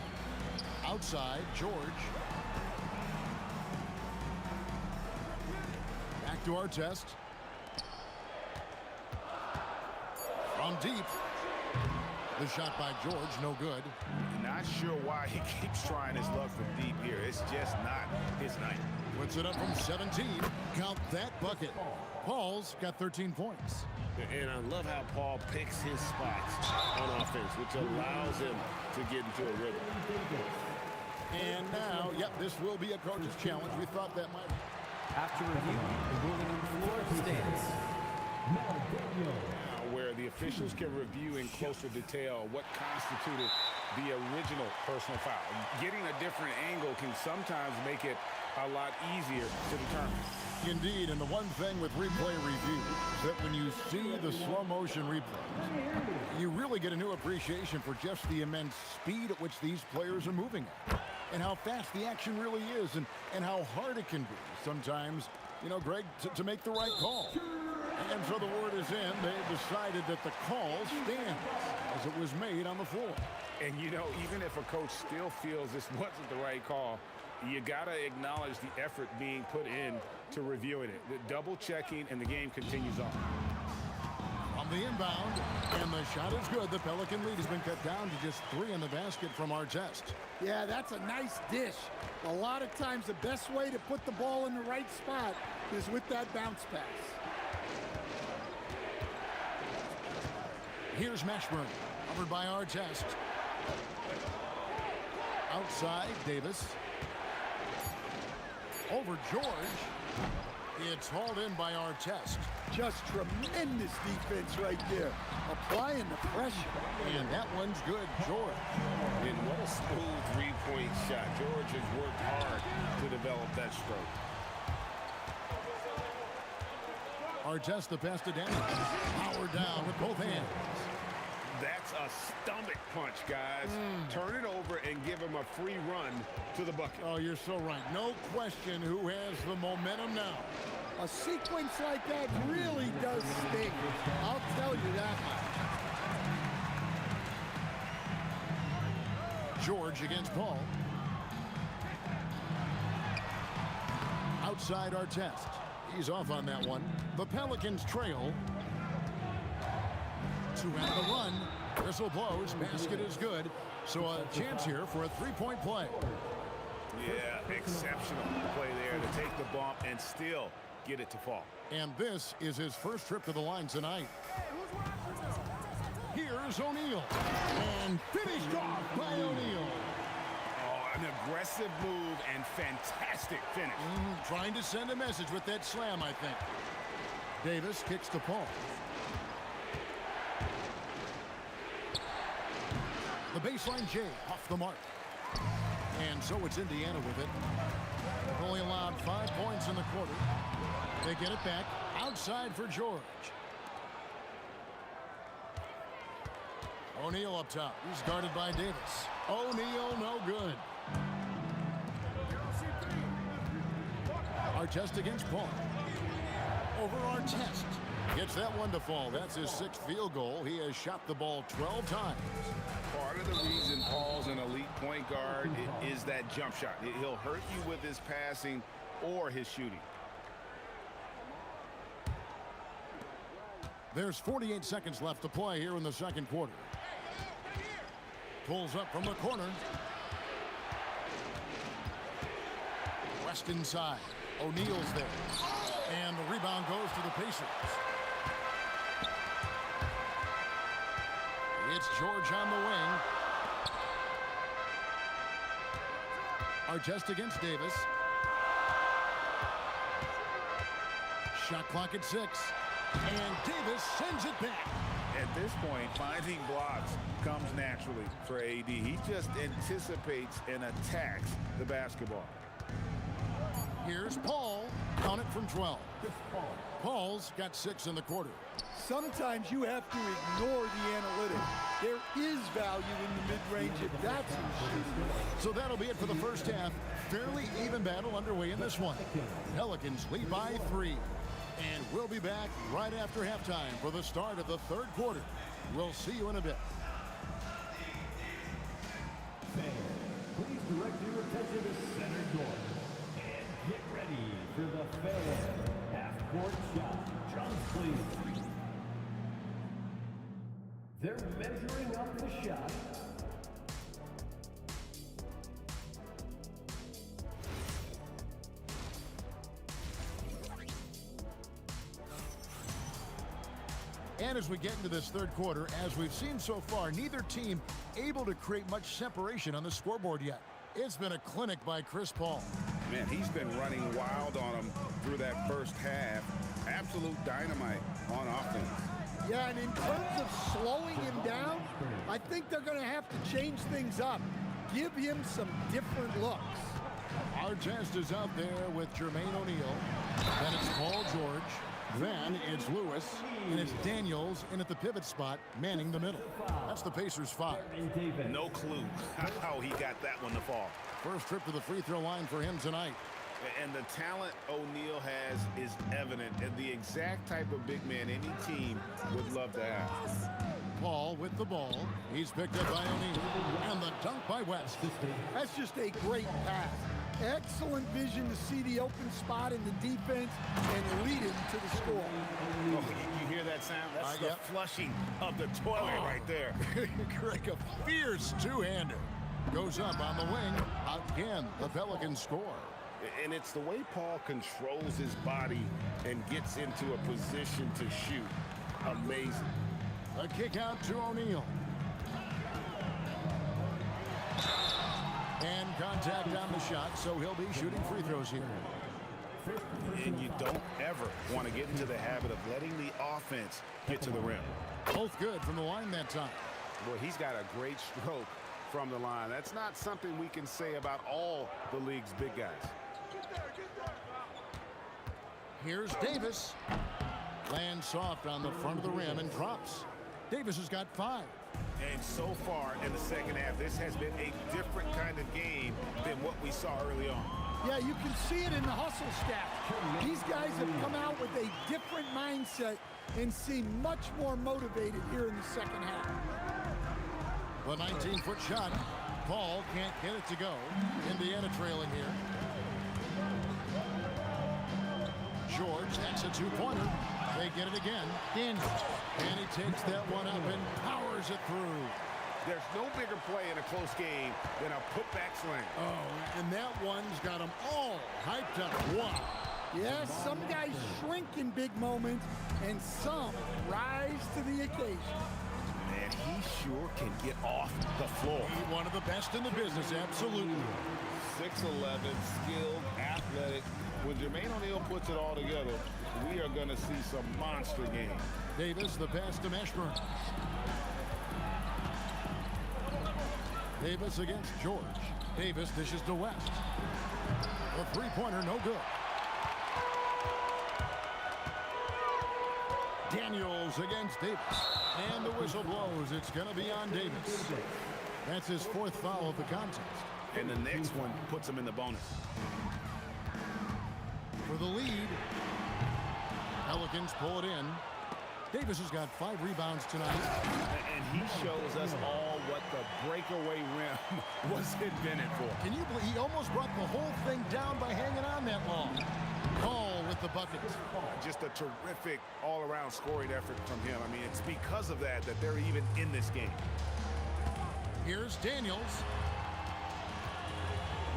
Outside, George. Back to Artest. From deep. The shot by George, no good. Not sure why he keeps trying his luck from deep here. It's just not his night. Puts it up from 17. Count that bucket. Paul's got 13 points. And I love how Paul picks his spots on offense, which allows him to get into a rhythm. And now, yep, this will be a coach's challenge. We thought that might. After review, the ruling on the floor stands. Where the officials can review in closer detail what constituted the original personal foul. Getting a different angle can sometimes make it a lot easier to determine. Indeed, and the one thing with replay review is that when you see the slow motion replays, you really get a new appreciation for just the immense speed at which these players are moving at, and how fast the action really is, and how hard it can be sometimes, you know, Greg, to make the right call. And so the word is in. They've decided that the call stands as it was made on the floor. And, you know, even if a coach still feels this wasn't the right call, you got to acknowledge the effort being put in to reviewing it. The double checking, and the game continues on. On the inbound, and the shot is good. The Pelican lead has been cut down to just 3 in the basket from Artest. Yeah, that's a nice dish. A lot of times the best way to put the ball in the right spot is with that bounce pass. Here's Mashburn, covered by Artest. Outside, Davis. Over George. It's hauled in by Artest. Just tremendous defense right there. Applying the pressure. And that one's good, George. And what a smooth three-point shot. George has worked hard to develop that stroke. Artest the pass to Daniels. Power down with both hands. That's a stomach punch, guys. Turn it over and give him a free run to the bucket. Oh, you're so right. No question who has the momentum now. A sequence like that really does sting. I'll tell you that much. George against Paul. Outside Artest. He's off on that one. The Pelicans trail. 2 out of the run. Whistle blows. Basket is good. So a chance here for a 3-point play. Yeah, exceptional play there to take the bump and still get it to fall. And this is his first trip to the line tonight. Here's O'Neal. And finished off by O'Neal. Oh, an aggressive move and fantastic finish. Trying to send a message with that slam, I think. Davis kicks to Paul. The baseline J off the mark. And so it's Indiana with it. Only allowed 5 points in the quarter. They get it back outside for George. O'Neal up top. He's guarded by Davis. O'Neal no good. Artest against Paul. Over Artest. Gets that one to fall. That's his 6th field goal. He has shot the ball 12 times. Part of the reason Paul's an elite point guard is that jump shot. He'll hurt you with his passing or his shooting. There's 48 seconds left to play here in the second quarter. Pulls up from the corner. West inside. O'Neal's there. And the rebound goes to the Pacers. It's George on the wing. Artest against Davis. Shot clock at 6. And Davis sends it back. At this point, finding blocks comes naturally for AD. He just anticipates and attacks the basketball. Here's Paul. Count it from 12. Paul's got 6 in the quarter. Sometimes you have to ignore the analytics. There is value in the mid-range if that's who's shooting. So that'll be it for the first half. Fairly even battle underway in this one. Pelicans lead by 3. And we'll be back right after halftime for the start of the third quarter. We'll see you in a bit. Fans, please direct your attention to center court. And get ready for the fan half-court shot. Drums, please. They're measuring up the shot. And as we get into this third quarter, as we've seen so far, neither team able to create much separation on the scoreboard yet. It's been a clinic by Chris Paul. Man, he's been running wild on him through that first half. Absolute dynamite on offense. Yeah, and in terms of slowing him down, I think they're going to have to change things up. Give him some different looks. Artest is out there with Jermaine O'Neal. Then it's Paul George. Then it's Lewis, and it's Daniels in at the pivot spot, manning the middle. That's the Pacers' 5. No clue how he got that one to fall. First trip to the free throw line for him tonight. And the talent O'Neal has is evident, and the exact type of big man any team would love to have. Paul with the ball. He's picked up by O'Neal. And the dunk by West. That's just a great pass. Excellent vision to see the open spot in the defense and lead him to the score. Oh, you hear that sound? That's the flushing of the toilet right there. Greg, a fierce two-hander. Goes up on the wing. Again, the Pelicans score. And it's the way Paul controls his body and gets into a position to shoot. Amazing. A kick out to O'Neal. And contact on the shot, so he'll be shooting free throws here. And you don't ever want to get into the habit of letting the offense get to the rim. Both good from the line that time. Boy, he's got a great stroke from the line. That's not something we can say about all the league's big guys. Here's Davis. Lands soft on the front of the rim and drops. Davis has got 5. And so far in the second half, this has been a different kind of game than what we saw early on. Yeah, you can see it in the hustle stats. These guys have come out with a different mindset and seem much more motivated here in the second half. The 19-foot shot. Paul can't get it to go. Indiana trailing here. George, that's a two-pointer. They get it again. Daniels. And he takes that one up and powers it through. There's no bigger play in a close game than a putback slam. Oh, and that one's got them all hyped up. Wow. Yeah, some guys shrink in big moments, and some rise to the occasion. Man, he sure can get off the floor. He's one of the best in the business, absolutely. 6'11", skilled, athletic. When Jermaine O'Neal puts it all together, we are going to see some monster games. Davis, the pass to Mashburn. Davis against George. Davis dishes to West. The three-pointer, no good. Daniels against Davis. And the whistle blows. It's going to be on Davis. That's his fourth foul of the contest. And the next one puts him in the bonus. For the lead, Pelicans pull it in. Davis has got 5 rebounds tonight. And he shows us all what the breakaway rim was invented for. Can you believe he almost brought the whole thing down by hanging on that long? Paul with the bucket. Just a terrific all-around scoring effort from him. I mean, it's because of that they're even in this game. Here's Daniels.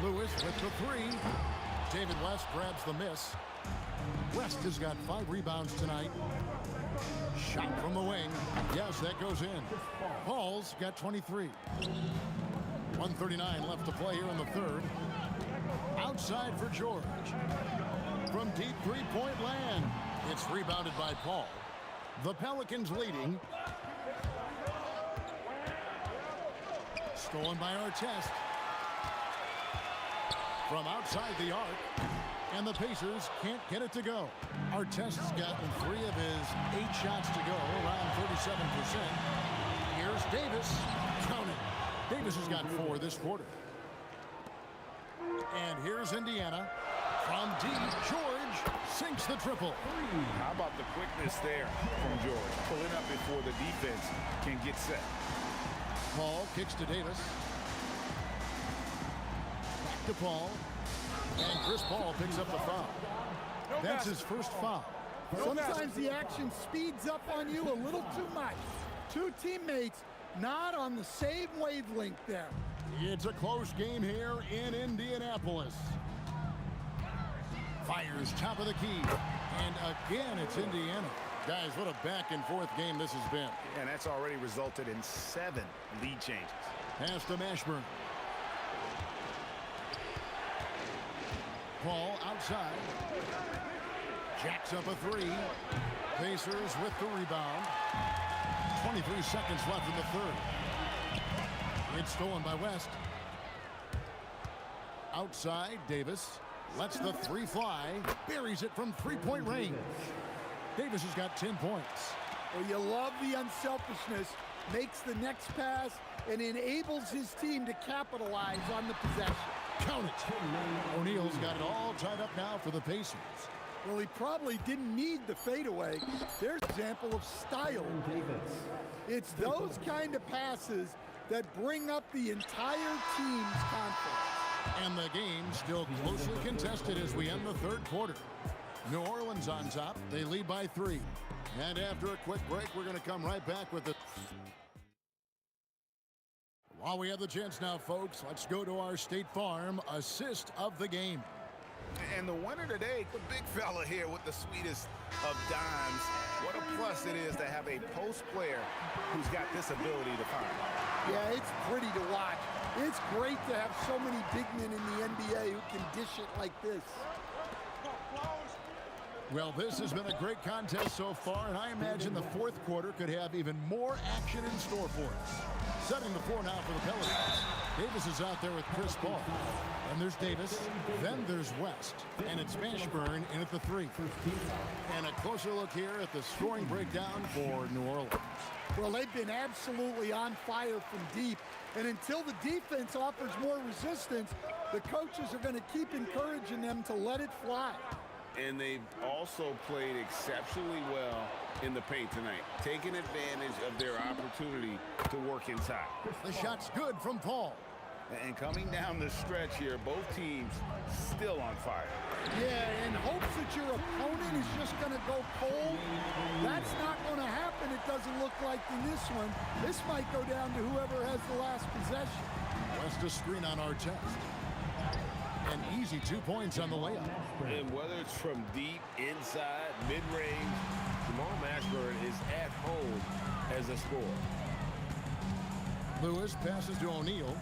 Lewis with the 3. David West grabs the miss. West has got 5 rebounds tonight. Shot from the wing. Yes, that goes in. Paul's got 23. 1:39 left to play here in the third. Outside for George. From deep three-point land. It's rebounded by Paul. The Pelicans leading. Stolen by Artest. From outside the arc. And the Pacers can't get it to go. Artest's gotten 3 of his 8 shots to go, around 37%. Here's Davis. Count it. Davis has got 4 this quarter. And here's Indiana. From deep, George sinks the triple. How about the quickness there from George? Pulling up before the defense can get set. Paul kicks to Davis. Back to Paul. And Chris Paul picks up the foul. That's his first foul. Sometimes the action speeds up on you a little too much. 2 teammates not on the same wavelength there. It's a close game here in Indianapolis. Fires top of the key. And again, it's Indiana. Guys, what a back-and-forth game this has been. And that's already resulted in 7 lead changes. Pass to Mashburn. Paul outside. Jacks up a 3. Pacers with the rebound. 23 seconds left in the third. It's stolen by West. Outside, Davis lets the 3 fly. Buries it from three-point range. Davis has got 10 points. Well, you love the unselfishness. Makes the next pass and enables his team to capitalize on the possession. Count it. O'Neal's got it all tied up now for the Pacers. Well, he probably didn't need the fadeaway. There's an example of style. It's those kind of passes that bring up the entire team's confidence. And the game still closely contested as we end the third quarter. New Orleans on top. They lead by 3. And after a quick break, we're going to come right back with the... While we have the chance now, folks, let's go to our State Farm assist of the game. And the winner today, the big fella here with the sweetest of dimes. What a plus it is to have a post player who's got this ability to fire. Yeah, it's pretty to watch. It's great to have so many big men in the NBA who can dish it like this. Well, this has been a great contest so far, and I imagine the fourth quarter could have even more action in store for us. Setting the floor now for the Pelicans. Davis is out there with Chris Paul. And there's Davis. Then there's West. And it's Mashburn in at the 3. And a closer look here at the scoring breakdown for New Orleans. Well, they've been absolutely on fire from deep. And until the defense offers more resistance, the coaches are going to keep encouraging them to let it fly. And they've also played exceptionally well in the paint tonight, taking advantage of their opportunity to work inside. The shot's good from Paul. And coming down the stretch here, both teams still on fire. Yeah, in hopes that your opponent is just going to go cold. That's not going to happen, it doesn't look like in this one. This might go down to whoever has the last possession. West a screen on Artest. An easy 2 points on the layup. And whether it's from deep, inside, mid-range, Jamal Mashburn is at home as a scorer. Lewis passes to O'Neal.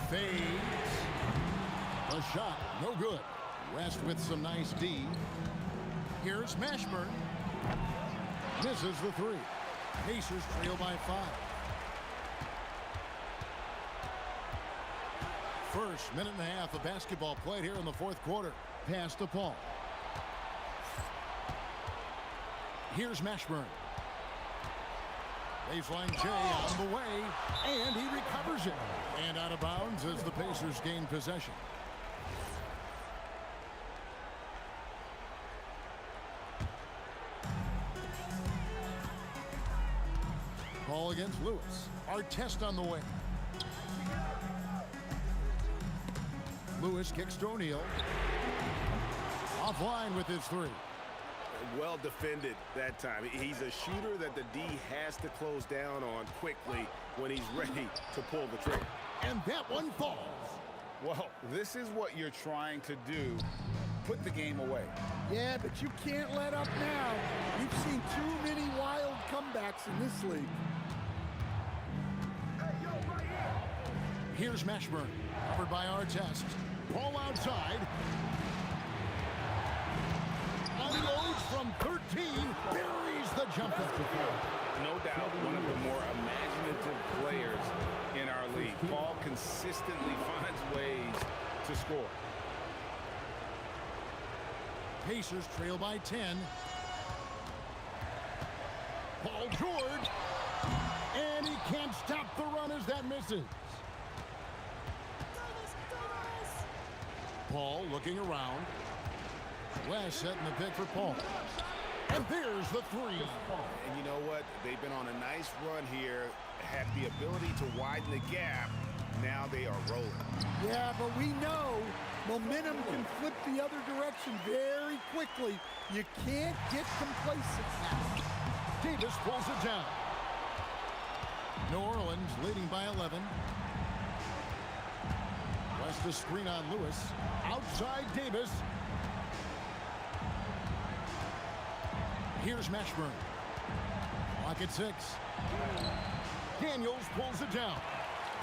Fades. A shot, no good. West with some nice D. Here's Mashburn. Misses the 3. Pacers trail by 5. First minute and a half of basketball played here in the fourth quarter. Pass to Paul. Here's Mashburn. Baseline J on the way, and he recovers it. And out of bounds as the Pacers gain possession. Ball against Lewis. Artest on the way. Lewis kicks to O'Neal. Offline with his three. Well defended that time. He's a shooter that the D has to close down on quickly when he's ready to pull the trigger. And that one falls. Well, this is what you're trying to do. Put the game away. Yeah, but you can't let up now. You've seen too many wild comebacks in this league. Here's Mashburn. Covered by Artest. Ball outside. Unloads from 13. Buries the jumper. No doubt one of the more imaginative players in our league. Paul consistently finds ways to score. Pacers trail by 10. Paul George. And he can't stop the run as that misses. Paul looking around. West setting the pick for Paul. And there's the three. And you know what? They've been on a nice run here. Had the ability to widen the gap. Now they are rolling. Yeah, but we know momentum can flip the other direction very quickly. You can't get complacent now. Davis pulls it down. New Orleans leading by 11. West a screen on Lewis. Outside Davis. Here's Mashburn. Clock at 6. Daniels pulls it down.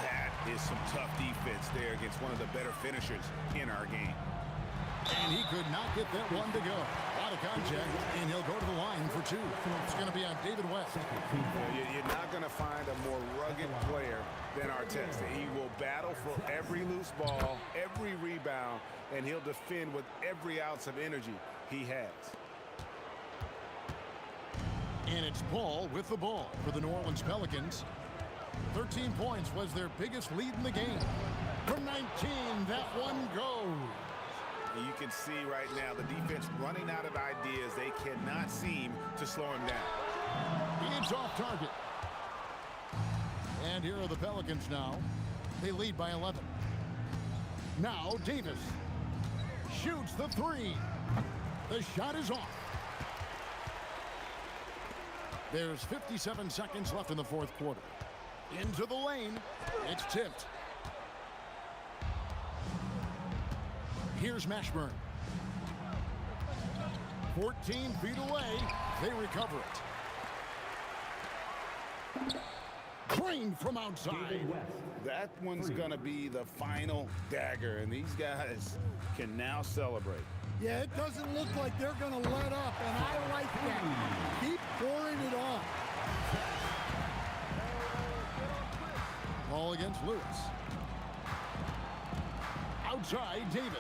That is some tough defense there against one of the better finishers in our game. And he could not get that one to go. Out of contact, and he'll go to the line for two. It's going to be on David West. You're not going to find a more rugged player than Artest. He will battle for every loose ball, every rebound, and he'll defend with every ounce of energy he has. And it's Paul with the ball for the New Orleans Pelicans. 13 points was their biggest lead in the game. From 19, that one goes. You can see right now the defense running out of ideas. They cannot seem to slow him down. It's off target. And here are the Pelicans now. They lead by 11. Now Davis shoots the three. The shot is off. There's 57 seconds left in the fourth quarter. Into the lane. It's tipped. Here's Mashburn. 14 feet away. They recover it. Drained from outside. That one's going to be the final dagger, and these guys can now celebrate. Yeah, it doesn't look like they're going to let up, and I like that. Keep pouring it on. Ball against Lewis. Outside, Davis.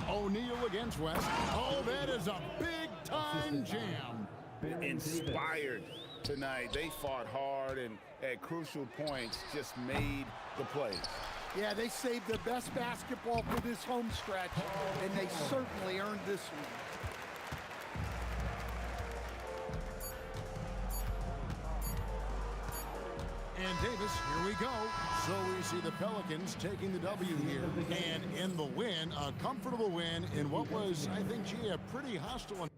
O'Neal against West. Oh, that is a big-time jam. Inspired tonight. They fought hard and at crucial points just made the plays. Yeah, they saved their best basketball for this home stretch, and they certainly earned this one. And Davis, here we go. So we see the Pelicans taking the W here. And in the win, a comfortable win in what was, I think, gee, a pretty hostile one.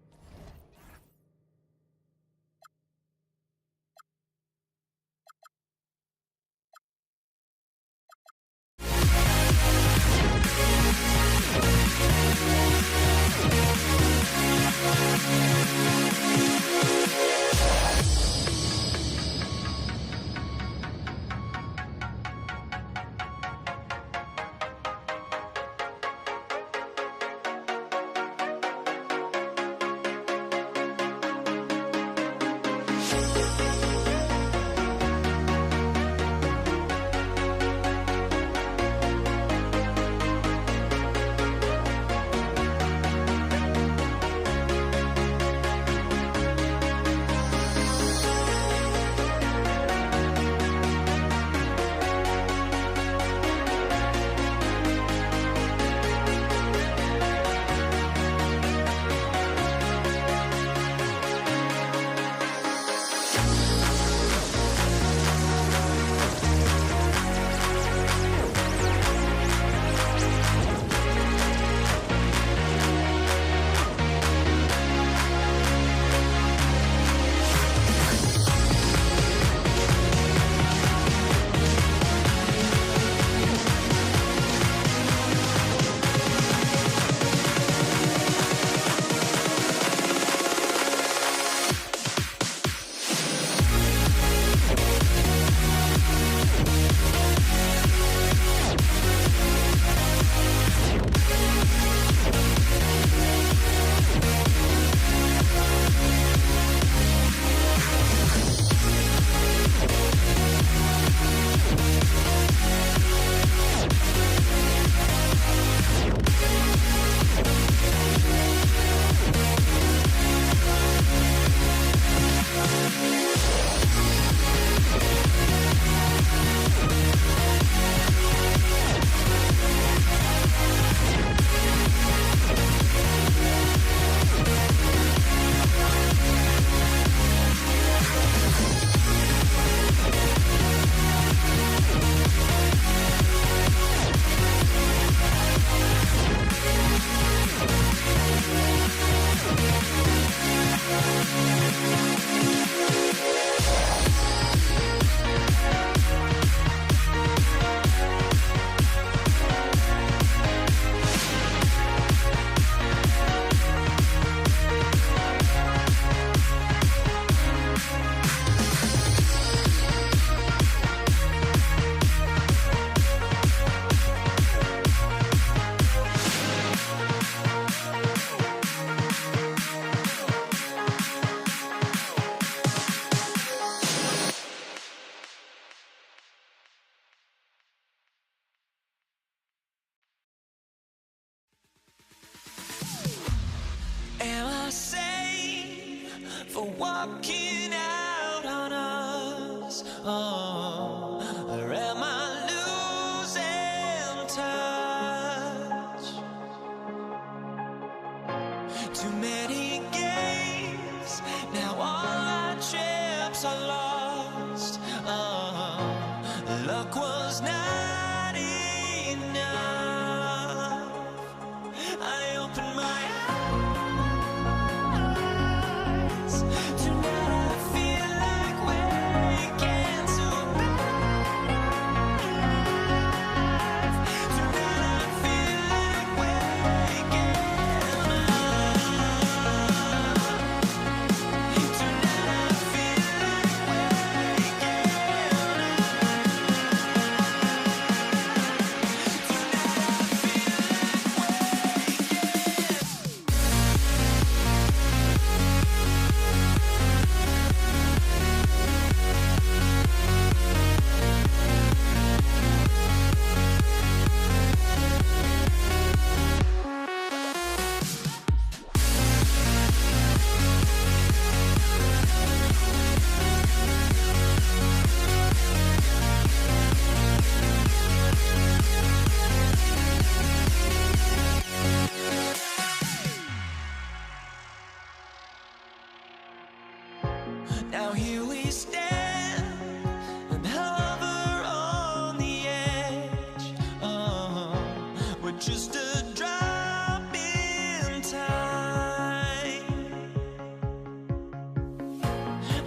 walking out on us? Or am I losing touch? Too many games, now all our chips are lost. Luck was not enough. I opened my eyes. Tonight I feel like waking to life. Tonight I feel like waking up. Tonight I feel like waking Now here we stand and hover on the edge. We're just a drop in time.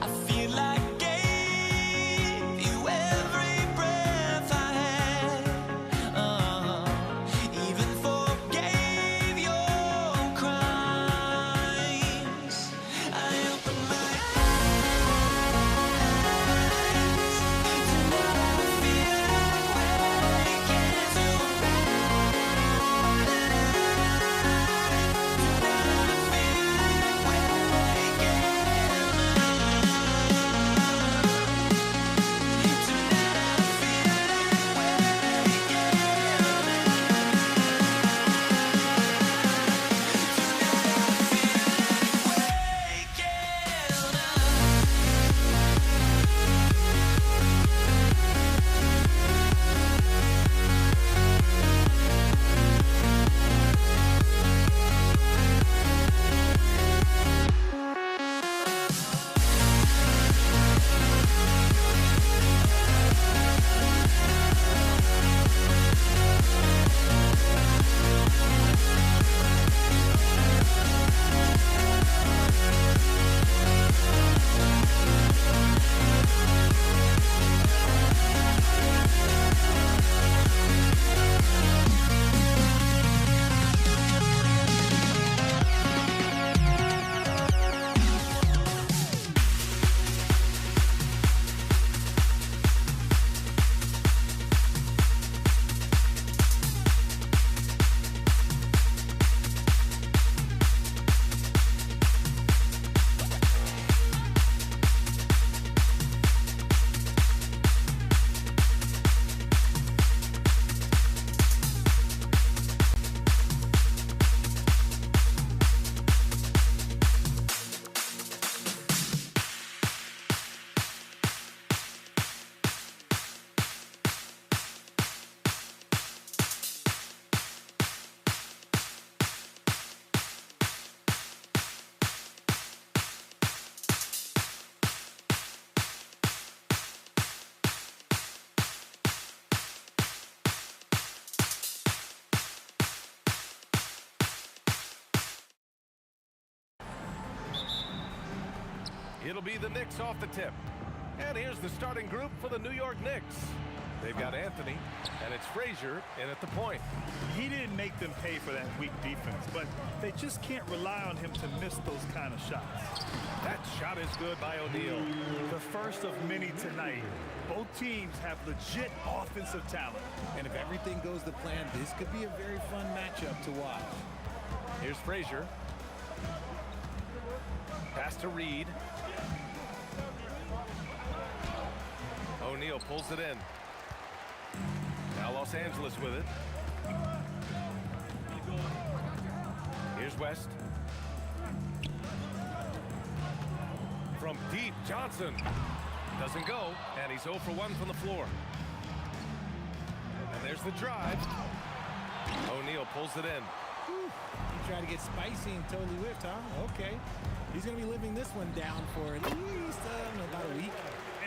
I feel like I gave you every breath I had. Even forgave your crimes. I opened my It'll be the Knicks off the tip. And here's the starting group for the New York Knicks. They've got Anthony, and it's Frazier in at the point. He didn't make them pay for that weak defense, but they just can't rely on him to miss those kind of shots. That shot is good by O'Neal. The first of many tonight. Both teams have legit offensive talent. And if everything goes to plan, this could be a very fun matchup to watch. Here's Frazier. Pass to Reed. O'Neal pulls it in. Now Los Angeles with it. Here's West. Deep, Johnson. Doesn't go, and he's 0 for 1 from the floor. And there's the drive. O'Neal pulls it in. Whew. He tried to get spicy and totally whiffed, huh? Okay. He's going to be living this one down for at least about a week.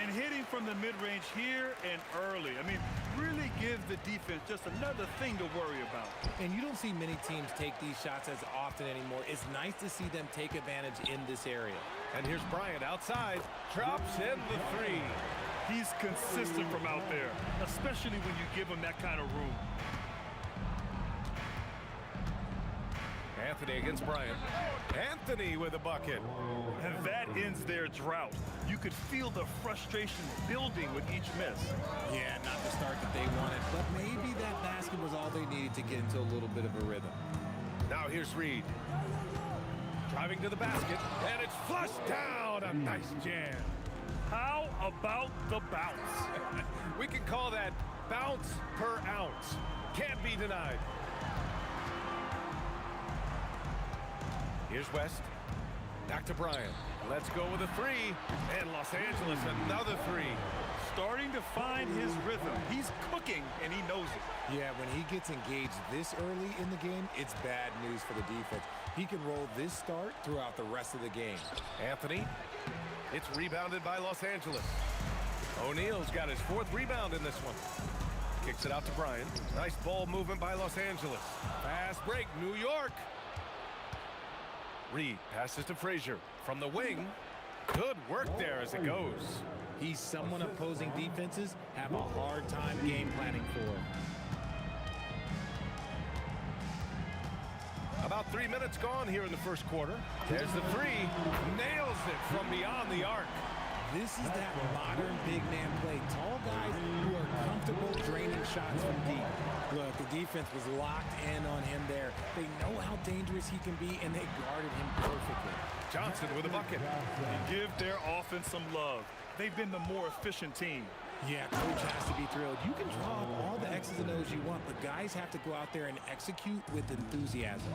And hitting from the mid-range here and early. I mean, really gives the defense just another thing to worry about. And you don't see many teams take these shots as often anymore. It's nice to see them take advantage in this area. And here's Bryant outside. Drops in the three. He's consistent from out there, especially when you give him that kind of room. Anthony against Bryant. Anthony with a bucket. And that ends their drought. You could feel the frustration building with each miss. Yeah, not the start that they wanted, but maybe that basket was all they needed to get into a little bit of a rhythm. Now here's Reed. Driving to the basket, and it's flushed down. A nice jam. How about the bounce? We can call that bounce per ounce. Can't be denied. Here's West. Back to Bryant. Let's go with a three. And Los Angeles, another three. Starting to find his rhythm. He's cooking, and he knows it. Yeah, when he gets engaged this early in the game, it's bad news for the defense. He can roll this start throughout the rest of the game. Anthony. It's rebounded by Los Angeles. O'Neal's got his 4th rebound in this one. Kicks it out to Bryant. Nice ball movement by Los Angeles. Fast break, New York. Reed passes to Frazier from the wing. Good work there as it goes. He's someone opposing defenses have a hard time game planning for. About 3 minutes gone here in the first quarter. There's the three. Nails it from beyond the arc. This is that modern big man play. Tall guys who are comfortable draining shots from deep. Look, the defense was locked in on him there. They know how dangerous he can be, and they guarded him perfectly. Johnson with a bucket. And give their offense some love. They've been the more efficient team. Yeah, coach has to be thrilled. You can draw up all the X's and O's you want, but guys have to go out there and execute with enthusiasm.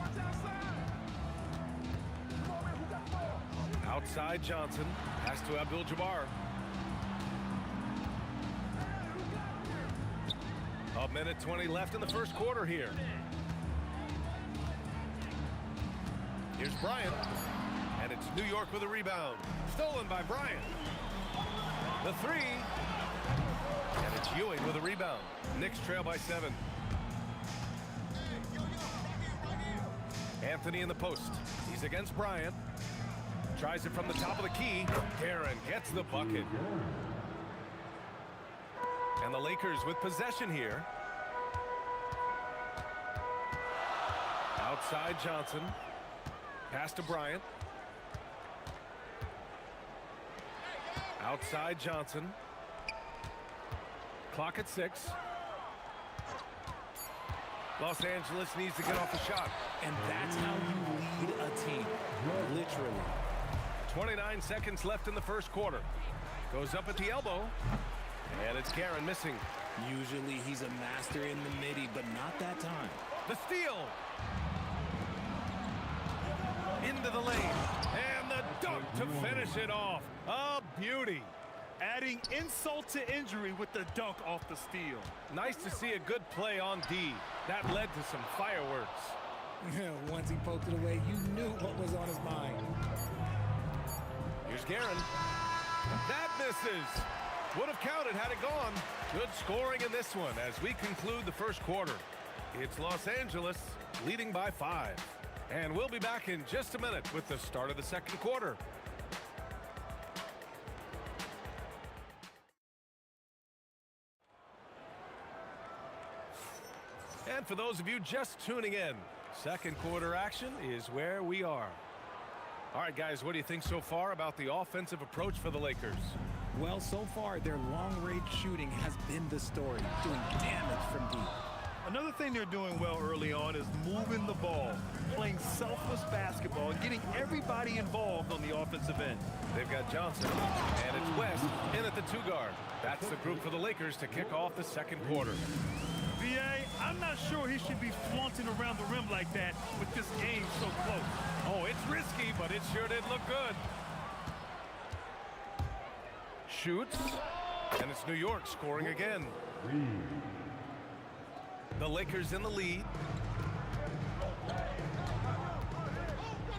Outside Johnson. Pass to Abdul-Jabbar. A minute 20 left in the first quarter here. Here's Bryant. And it's New York with a rebound. Stolen by Bryant. The three. And it's Ewing with a rebound. Knicks trail by 7. Anthony in the post. He's against Bryant. Tries it from the top of the key. Guerin gets the bucket. And the Lakers with possession here. Outside Johnson. Pass to Bryant. Outside Johnson. Clock at 6. Los Angeles needs to get off the shot. And that's how you lead a team. Literally. 29 seconds left in the first quarter. Goes up at the elbow. And it's Guerin missing. Usually he's a master in the midi, but not that time. The steal. Into the lane. And the dunk to finish it off. A beauty. Adding insult to injury with the dunk off the steal. Nice to see a good play on D. That led to some fireworks. Once he poked it away, you knew what was on his mind. Here's Guerin. That misses. Would have counted had it gone. Good scoring in this one as we conclude the first quarter. It's Los Angeles leading by 5. And we'll be back in just a minute with the start of the second quarter. And for those of you just tuning in, second quarter action is where we are. All right, guys, what do you think so far about the offensive approach for the Lakers? Well, so far, their long-range shooting has been the story, doing damage from deep. Another thing they're doing well early on is moving the ball, playing selfless basketball, and getting everybody involved on the offensive end. They've got Johnson, and it's West in at the 2-guard. That's the group for the Lakers to kick off the second quarter. B.A., I'm not sure he should be flaunting around the rim like that with this game so close. Oh, it's risky, but it sure did look good. Shoots. And it's New York scoring again. The Lakers in the lead.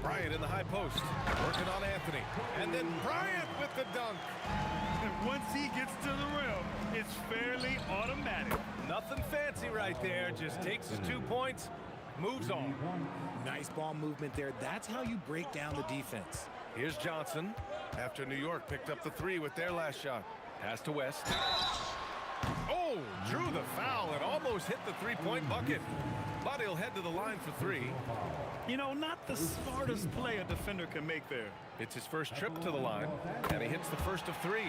Bryant in the high post, working on Anthony. And then Bryant with the dunk. And once he gets to the rim, it's fairly automatic. Nothing fancy right there. Just takes his 2 points, moves on. Nice ball movement there. That's how you break down the defense. Here's Johnson after New York picked up the 3 with their last shot. Pass to West. Oh, drew the foul and almost hit the three-point bucket. But he'll head to the line for 3. You know, not the smartest play a defender can make there. It's his first trip to the line, and he hits the first of 3.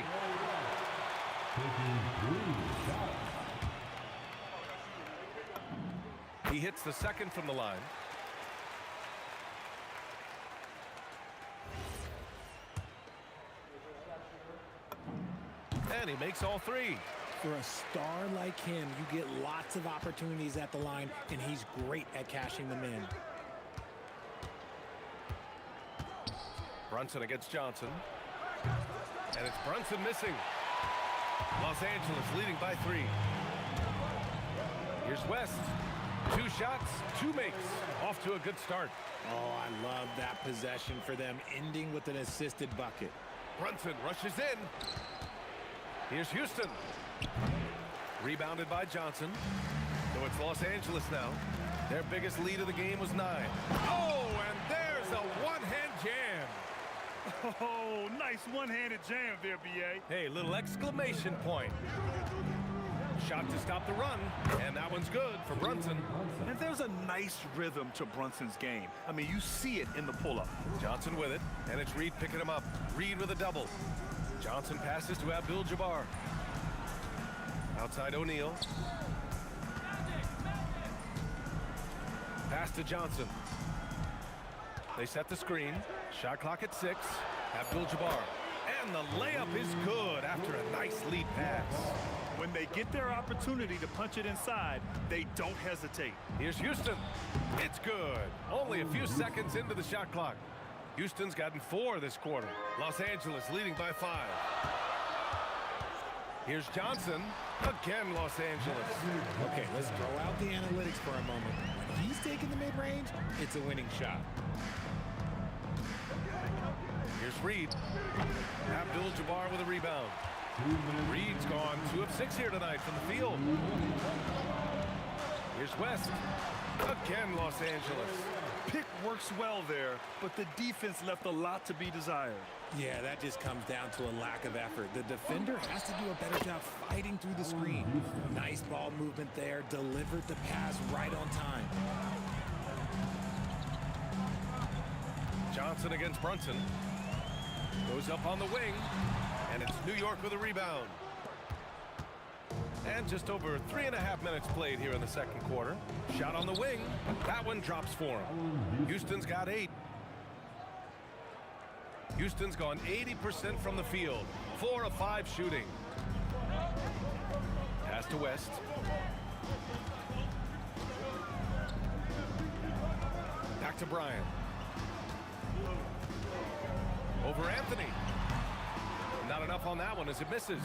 He hits the second from the line. And he makes all 3. For a star like him, you get lots of opportunities at the line, and he's great at cashing them in. Brunson against Johnson. And it's Brunson missing. Los Angeles leading by 3. Here's West. 2 shots, 2 makes. Off to a good start. Oh, I love that possession for them, ending with an assisted bucket. Brunson rushes in. Here's Houston. Rebounded by Johnson. So it's Los Angeles now. Their biggest lead of the game was 9. Oh, and there's a one-hand jam. Oh, nice one-handed jam there, B.A. Hey, little exclamation point. Shot to stop the run, and that one's good for Brunson. And there's a nice rhythm to Brunson's game. I mean, you see it in the pull-up. Johnson with it, and it's Reed picking him up. Reed with a double. Johnson passes to Abdul-Jabbar. Outside O'Neal. Pass to Johnson. They set the screen. Shot clock at 6. Abdul-Jabbar. And the layup is good after a nice lead pass. When they get their opportunity to punch it inside, they don't hesitate. Here's Houston. It's good. Only a few seconds into the shot clock. Houston's gotten 4 this quarter. Los Angeles leading by 5. Here's Johnson. Again, Los Angeles. Okay, let's throw out the analytics for a moment. When he's taking the mid-range, it's a winning shot. Here's Reed. Abdul-Jabbar with a rebound. Reed's gone 2 of 6 here tonight from the field. Here's West. Again, Los Angeles. Pick works well there, but the defense left a lot to be desired. Yeah, that just comes down to a lack of effort. The defender has to do a better job fighting through the screen. Nice ball movement there. Delivered the pass right on time. Johnson against Brunson. Goes up on the wing, and it's New York with a rebound. And just over 3.5 minutes played here in the second quarter. Shot on the wing. That one drops for him. Houston's got 8. Houston's gone 80% from the field. 4 of 5 shooting. Pass to West. Back to Bryant. Over Anthony. Not enough on that one as it misses.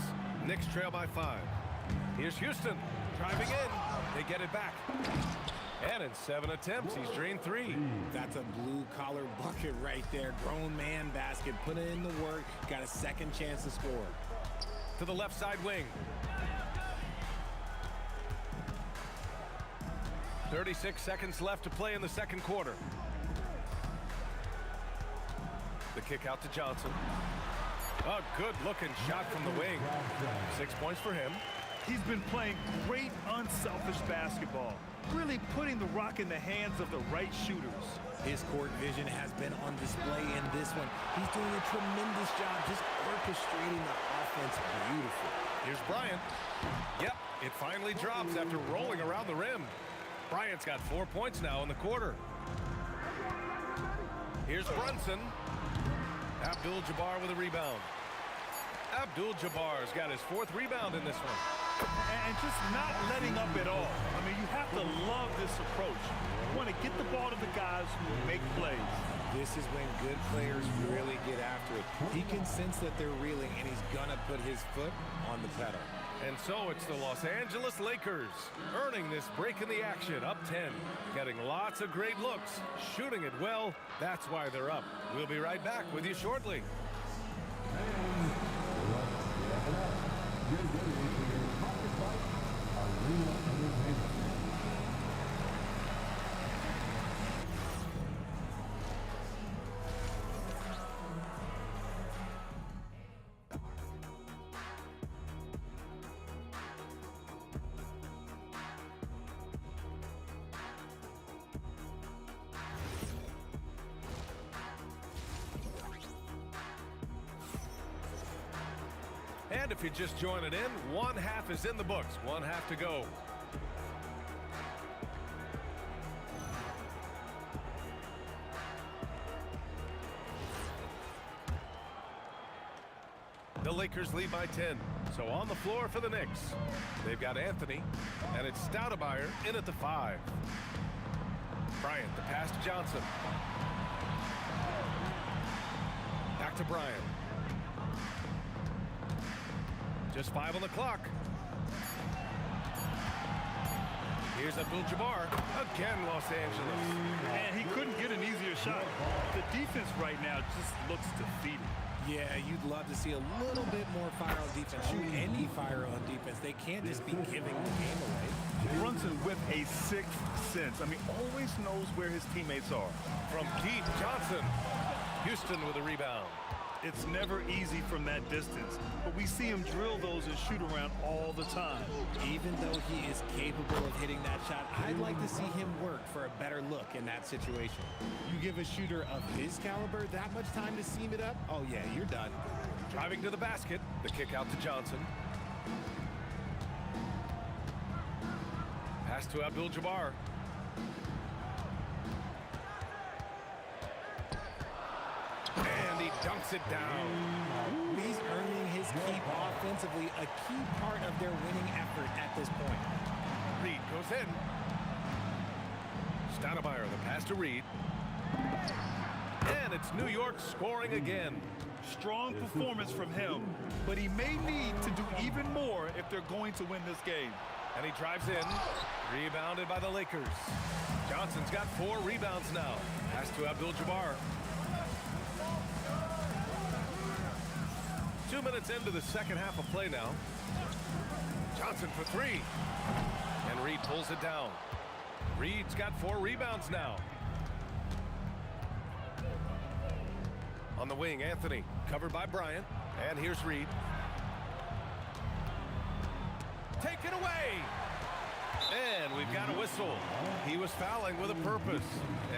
Knicks trail by 5. Here's Houston driving in. They get it back. And in 7 attempts, he's drained 3. That's a blue-collar bucket right there. Grown man basket. Put in the work. Got a second chance to score. To the left side wing. 36 seconds left to play in the second quarter. The kick out to Johnson. A good-looking shot from the wing. 6 points for him. He's been playing great, unselfish basketball, really putting the rock in the hands of the right shooters. His court vision has been on display in this one. He's doing a tremendous job just orchestrating the offense beautiful. Here's Bryant. Yep, it finally drops after rolling around the rim. Bryant's got 4 points now in the quarter. Here's Brunson. Abdul-Jabbar with a rebound. Abdul-Jabbar's got his 4th rebound in this one. and just not letting up at all. I mean, you have to love this approach. You want to get the ball to the guys who make plays. This is when good players really get after it. He can sense that they're reeling, and he's going to put his foot on the pedal. And so it's the Los Angeles Lakers earning this break in the action, up 10. Getting lots of great looks, shooting it well. That's why they're up. We'll be right back with you shortly. And if you're just joining in, one half is in the books, one half to go. The Lakers lead by 10. So on the floor for the Knicks, they've got Anthony, and it's Stoudemire in at the 5. Bryant, the pass to Johnson. Back to Bryant. Just 5 on the clock. Here's Abdul-Jabbar. Again, Los Angeles. And he couldn't get an easier shot. The defense right now just looks defeated. Yeah, you'd love to see a little bit more fire on defense. Shoot any fire on defense. They can't just be giving the game away. Brunson with a sixth sense. I mean, always knows where his teammates are. From deep, Johnson. Houston with a rebound. It's never easy from that distance, but we see him drill those and shoot around all the time. Even though he is capable of hitting that shot, I'd like to see him work for a better look in that situation. You give a shooter of his caliber that much time to seam it up, oh yeah, you're done. Driving to the basket, the kick out to Johnson. Pass to Abdul-Jabbar. And he dunks it down. He's earning his keep offensively, a key part of their winning effort at this point. Reed goes in. Stoudemire, the pass to Reed. And it's New York scoring again. Strong performance from him, but he may need to do even more if they're going to win this game. And he drives in. Rebounded by the Lakers. Johnson's got 4 rebounds now. Pass to Abdul-Jabbar. 2 minutes into the second half of play now. Johnson for 3. And Reed pulls it down. Reed's got 4 rebounds now. On the wing, Anthony, covered by Bryant. And here's Reed. Take it away! And we've got a whistle. He was fouling with a purpose.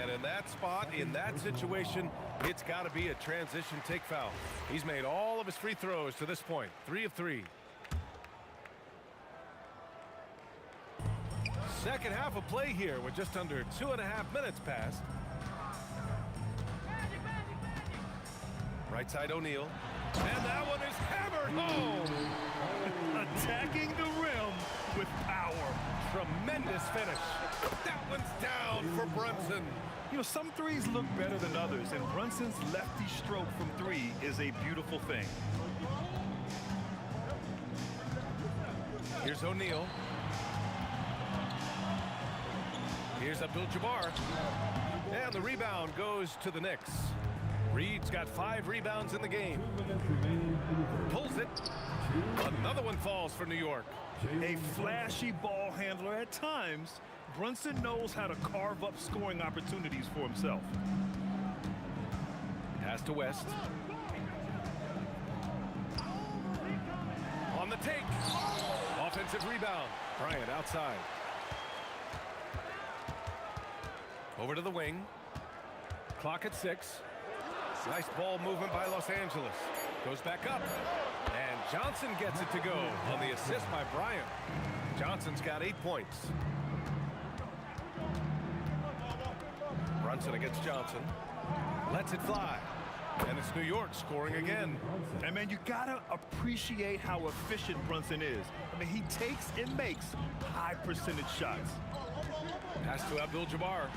And in that spot, in that situation, it's got to be a transition take foul. He's made all of his free throws to this point. 3 of 3. Second half of play here with just under 2.5 minutes passed. Right side O'Neal. And that one is hammered home. Attacking the rim with power. Tremendous finish. That one's down for Brunson. You know, some threes look better than others, and Brunson's lefty stroke from 3 is a beautiful thing. Here's O'Neal. Here's Abdul-Jabbar. And the rebound goes to the Knicks. Reed's got 5 rebounds in the game. Pulls it. Another one falls for New York. A flashy ball handler at times, Brunson knows how to carve up scoring opportunities for himself. Pass to West. On the take. Offensive rebound. Bryant outside. Over to the wing. Clock at 6. Nice ball movement by Los Angeles. Goes back up. And Johnson gets it to go on the assist by Bryant. Johnson's got 8 points. Brunson against Johnson. Lets it fly. And it's New York scoring again. And, man, you got to appreciate how efficient Brunson is. I mean, he takes and makes high percentage shots. Pass to Abdul-Jabbar.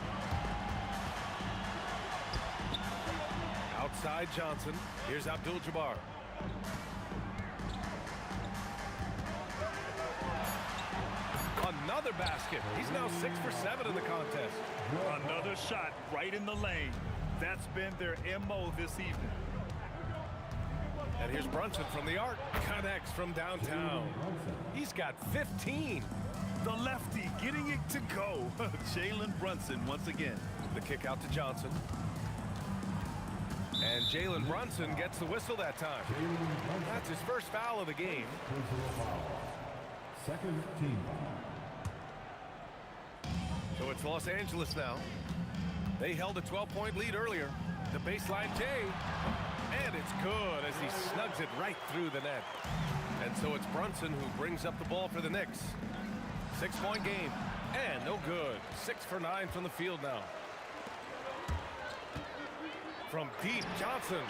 Outside Johnson. Here's Abdul-Jabbar. Another basket. He's now 6 for 7 in the contest. Another shot right in the lane. That's been their MO this evening. And here's Brunson from the arc. Connects from downtown. He's got 15. The lefty getting it to go. Jalen Brunson once again. The kick out to Johnson. And Jalen Brunson gets the whistle that time. That's his first foul of the game. Second team foul. So it's Los Angeles now. They held a 12-point lead earlier. The baseline J. And it's good as he snugs it right through the net. And so it's Brunson who brings up the ball for the Knicks. 6-point game. And no good. 6 for 9 from the field now. From deep, Johnson.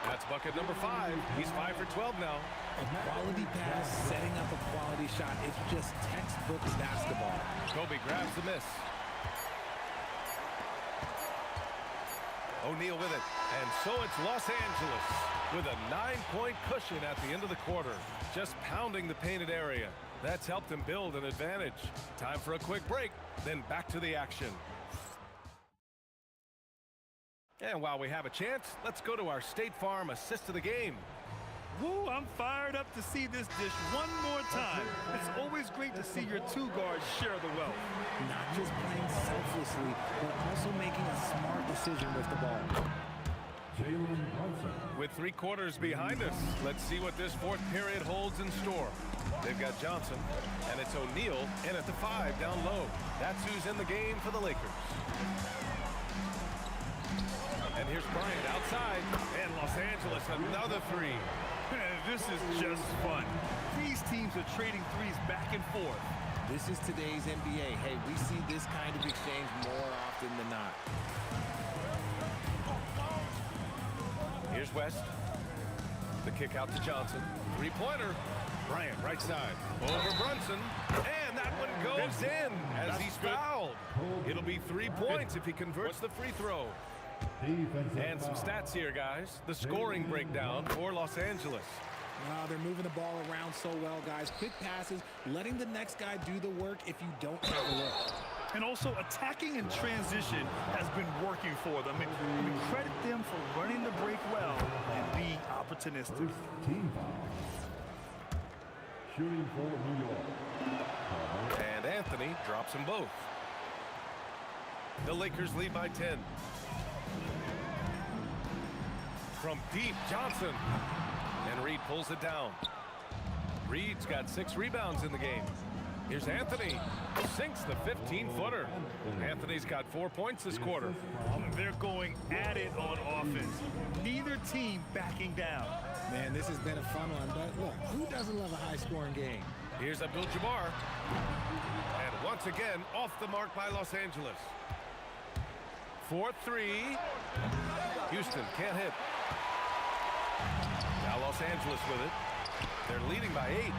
That's bucket number 5. He's 5 for 12 now. A quality pass, setting up a quality shot. It's just textbook basketball. Kobe grabs the miss. O'Neal with it. And so it's Los Angeles with a 9-point cushion at the end of the quarter. Just pounding the painted area. That's helped them build an advantage. Time for a quick break, then back to the action. And while we have a chance, let's go to our State Farm assist of the game. Woo, I'm fired up to see this dish one more time. It's always great to see your two guards share the wealth. Not just playing selflessly, but also making a smart decision with the ball. Jalen Brunson. With 3 quarters behind us, let's see what this 4th period holds in store. They've got Johnson, and it's O'Neal in at the 5 down low. That's who's in the game for the Lakers. And here's Bryant outside, and Los Angeles another 3. This is just fun. These teams are trading threes back and forth. This is today's NBA. Hey, we see this kind of exchange more often than not. Here's West. The kick out to Johnson. 3-pointer. Bryant right side. Over Brunson. And that one goes in as he's fouled. It'll be 3 points if he converts the free throw. And some stats here, guys. The scoring breakdown for Los Angeles. They're moving the ball around so well, guys. Quick passes, letting the next guy do the work if you don't have a look. And also attacking in transition has been working for them. And we credit them for running the break well and being opportunistic. Team foul. Shooting for New York. And Anthony drops them both. The Lakers lead by 10. From deep, Johnson. And Reed pulls it down. Reed's got 6 rebounds in the game. Here's Anthony. Sinks the 15-footer. Anthony's got 4 points this quarter. They're going at it on offense. Neither team backing down. Man, this has been a fun one, but look, who doesn't love a high-scoring game? Here's Abdul-Jabbar. And once again, off the mark by Los Angeles. 4-3. Houston can't hit. Now Los Angeles with it. They're leading by 8.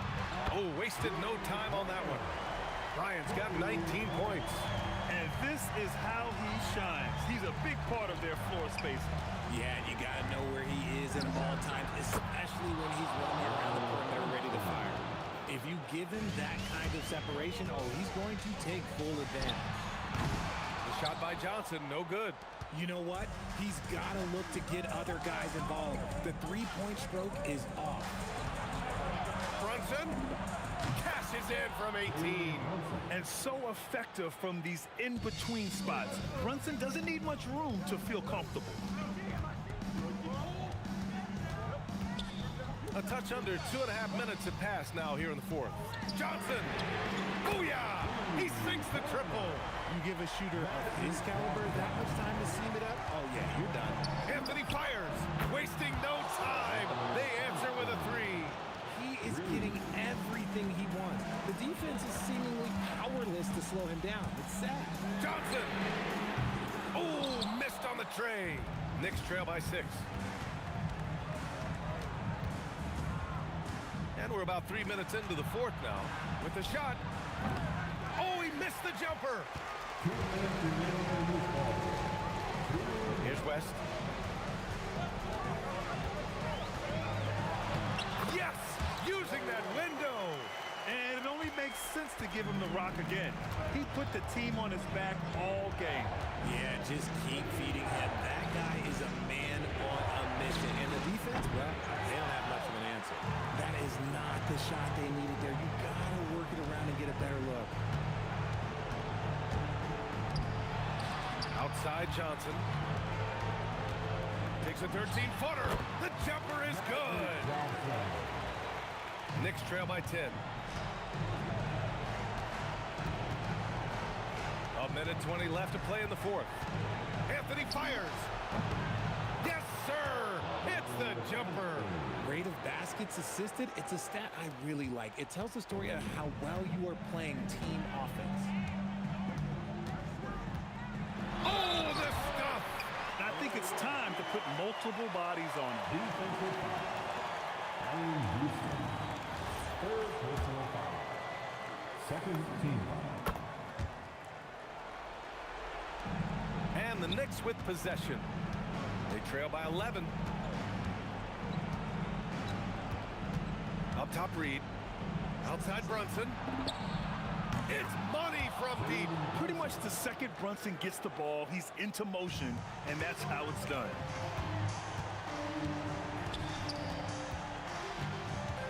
Oh, wasted no time on that one. Bryant's got 19 points. And this is how he shines. He's a big part of their floor space. Yeah, and you got to know where he is at all times, especially when he's running around the perimeter ready to fire. If you give him that kind of separation, oh, he's going to take full advantage. The shot by Johnson, no good. You know what? He's got to look to get other guys involved. The three-point stroke is off. Brunson cashes in from 18. And so effective from these in-between spots. Brunson doesn't need much room to feel comfortable. A touch under 2.5 minutes have passed now here in the 4th. Johnson! Booyah! He sinks the triple. You give a shooter of his caliber that much time to seam it up, oh yeah, you're done. Anthony fires, wasting no time. They answer with a 3. He is getting everything he wants. The defense is seemingly powerless to slow him down. It's sad. Johnson! Oh, missed on the tray. Knicks trail by 6. And we're about 3 minutes into the fourth now with the shot. Oh, he missed the jumper. Here's West. Yes, using that window. And it only makes sense to give him the rock again. He put the team on his back all game. Yeah, just keep feeding him. That guy is a man on a mission. And the defense, well, they don't have much of an answer. That is not the shot they needed there. You got to work it around and get a better look. Outside Johnson. Takes a 13-footer. The jumper is good. Knicks trail by 10. A minute 20 left to play in the fourth. Anthony fires. Yes, sir. It's the jumper. Rate of baskets assisted, it's a stat I really like. It tells the story of how well you are playing team offense. Oh, the stuff. I think it's time to put multiple bodies on him. Third personal foul. Second team foul. And the Knicks with possession. They trail by 11. Up top, Reed. Outside Brunson. It's money from deep. Pretty much the second Brunson gets the ball, he's into motion, and that's how it's done.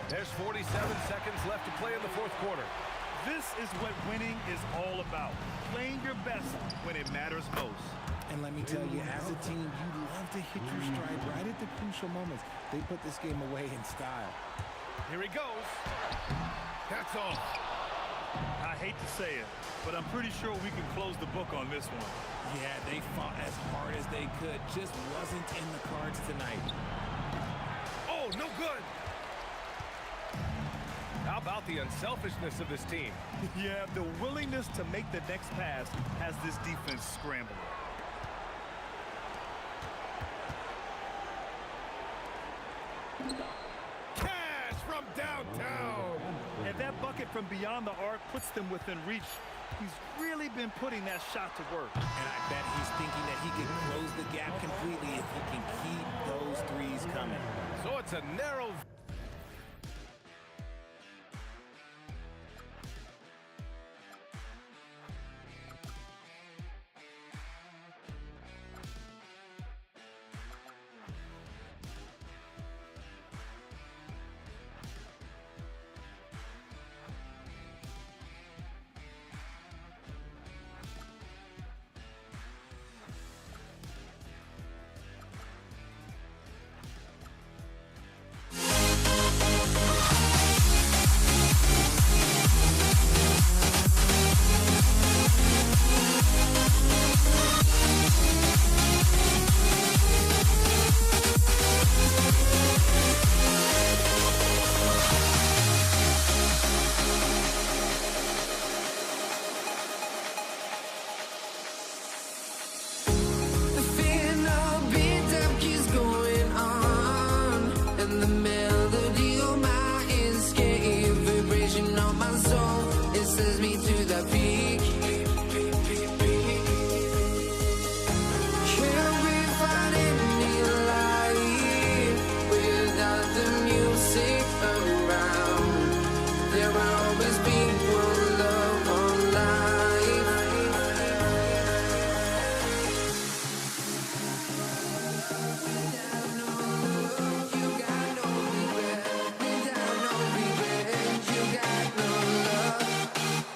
There's 47 seconds left to play in the fourth quarter. This is what winning is all about. Playing your best when it matters most. And let me tell you, as a team, you love to hit your stride right at the crucial moments. They put this game away in style. Here he goes. That's all. I hate to say it, but I'm pretty sure we can close the book on this one. Yeah, they fought as hard as they could. Just wasn't in the cards tonight. Oh, no good. How about the unselfishness of this team? Yeah, the willingness to make the next pass has this defense scrambling. Cash from downtown. And that bucket from beyond the arc puts them within reach. He's really been putting that shot to work. And I bet he's thinking that he can close the gap completely if he can keep those threes coming. So it's a narrow...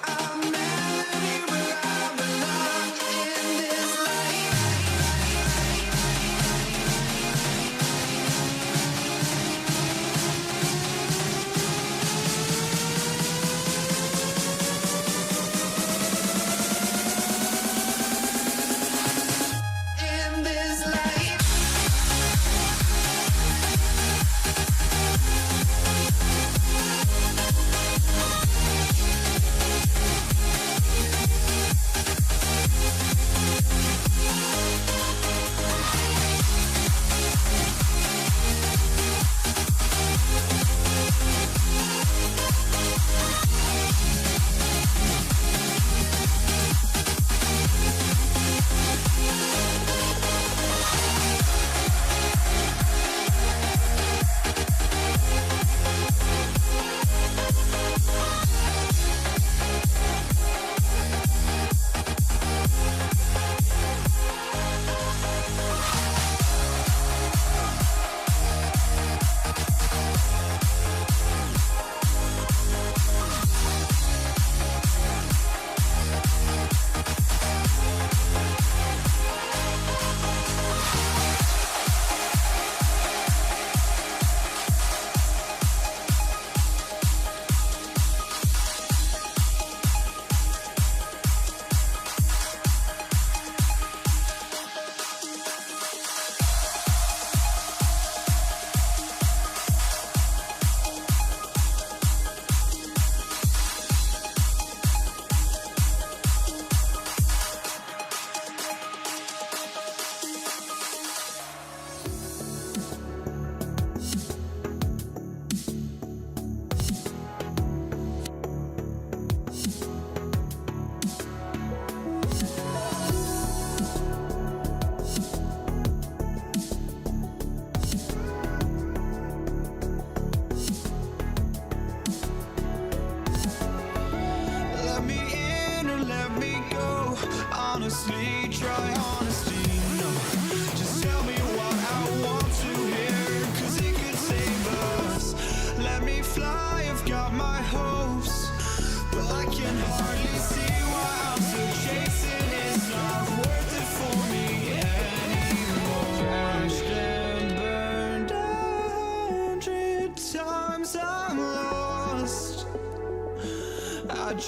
I'm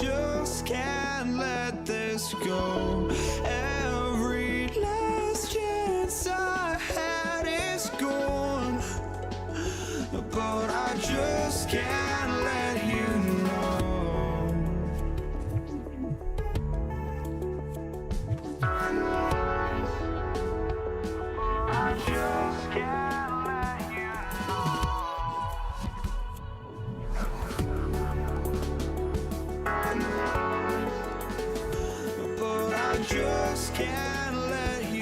just can't let this go. Every last chance I had is gone, but I just can't let you know. I just can't let you know. But I just can't let you know.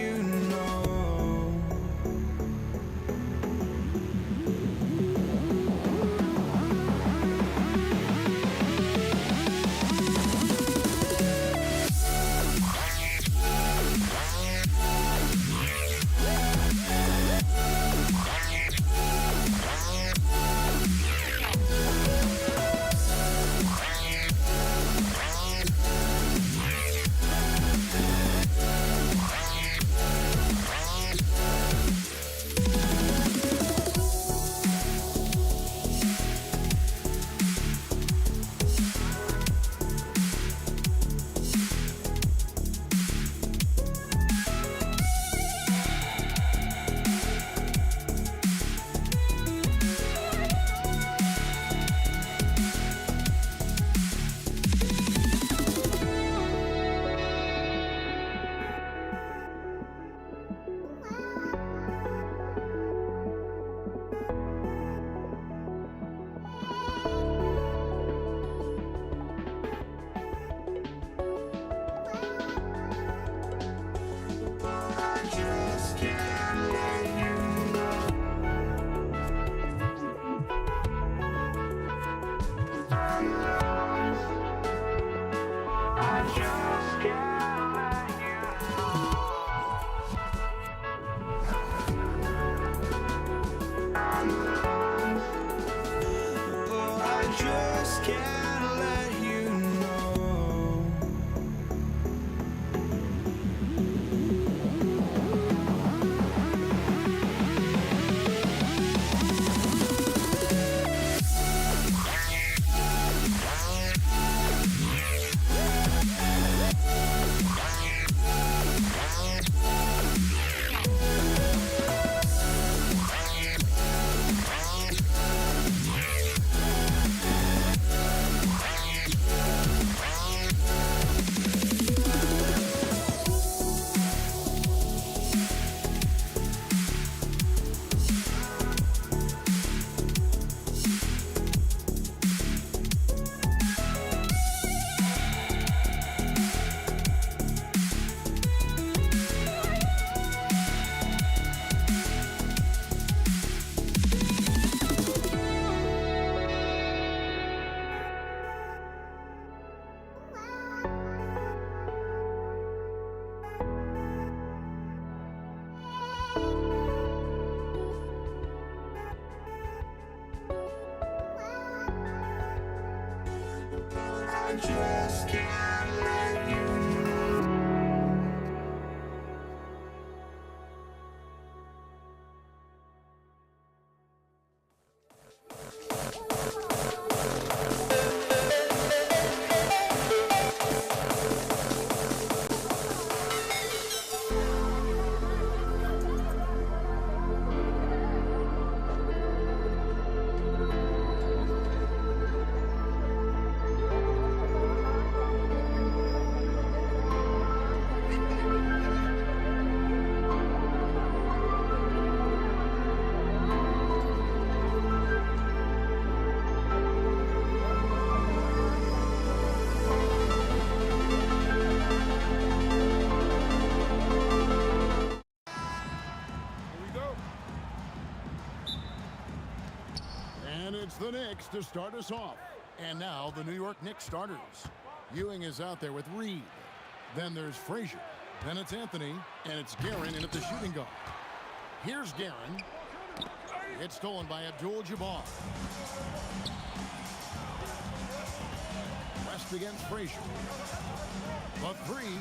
I just can't let you know. And it's the Knicks to start us off. And now the New York Knicks starters. Ewing is out there with Reed. Then there's Frazier. Then it's Anthony. And it's Guerin in at the shooting guard. Here's Guerin. It's stolen by Abdul-Jabbar. West against Frazier. A three.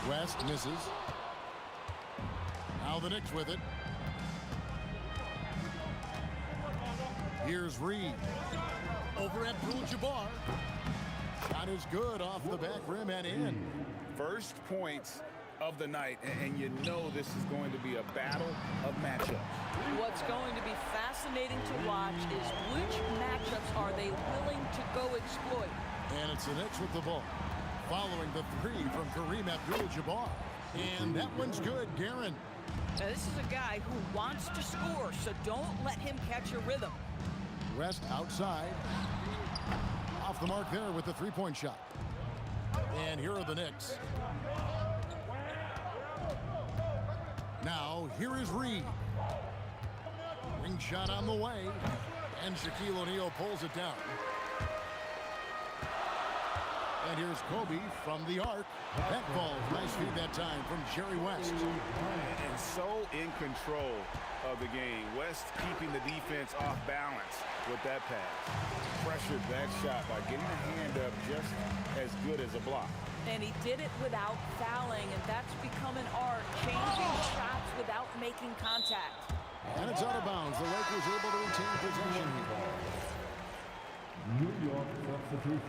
West misses. Now the Knicks with it. Here's Reed. Over Abdul-Jabbar. Shot is good off the back rim and in. First points of the night, and you know this is going to be a battle of matchups. What's going to be fascinating to watch is which matchups are they willing to go exploit. And it's the Knicks with the ball. Following the three from Kareem Abdul-Jabbar. And that one's good, Guerin. Now, this is a guy who wants to score, so don't let him catch a rhythm. West outside. Off the mark there with the three-point shot. And here are the Knicks. Now, here is Reed. Ring shot on the way. And Shaquille O'Neal pulls it down. And here's Kobe from the arc. That ball, nice feed that time from Jerry West. And so in control of the game. West keeping the defense off balance with that pass. Pressured that shot by getting the hand up just as good as a block. And he did it without fouling, and that's become an art, changing shots without making contact. And it's out of bounds. The Lakers able to retain possession here. New York substitution.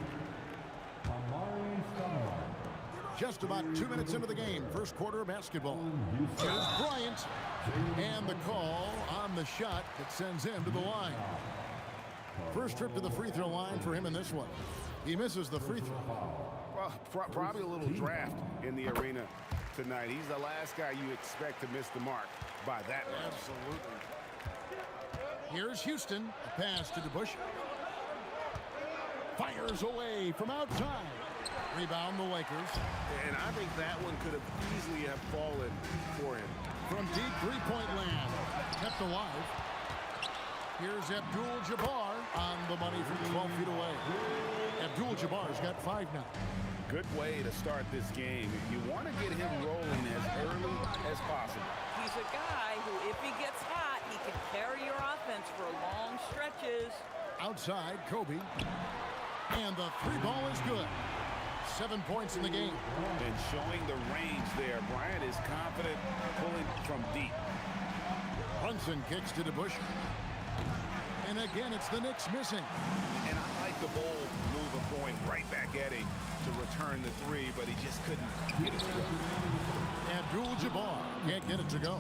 Amari Stoudemire. Just about 2 minutes into the game, first quarter of basketball. Here's Bryant. And the call on the shot that sends him to the line. First trip to the free throw line for him in this one. He misses the free throw. Well, probably a little draft in the arena tonight. He's the last guy you expect to miss the mark by that much. Absolutely. Here's Houston. A pass to DeBush. Fires away from outside. Rebound the Lakers. And I think that one could have easily have fallen for him. From deep three-point land. Kept alive. Here's Abdul-Jabbar on the money from 12 feet away. Abdul-Jabbar's got 5 now. Good way to start this game. You want to get him rolling as early as possible. He's a guy who, if he gets hot, he can carry your offense for long stretches. Outside, Kobe. And the three ball is good. 7 points in the game. And showing the range there. Bryant is confident pulling from deep. Brunson kicks to DeBush. And again, it's the Knicks missing. And I like the bold move of going right back at him to return the three, but he just couldn't get it to go. Abdul-Jabbar can't get it to go.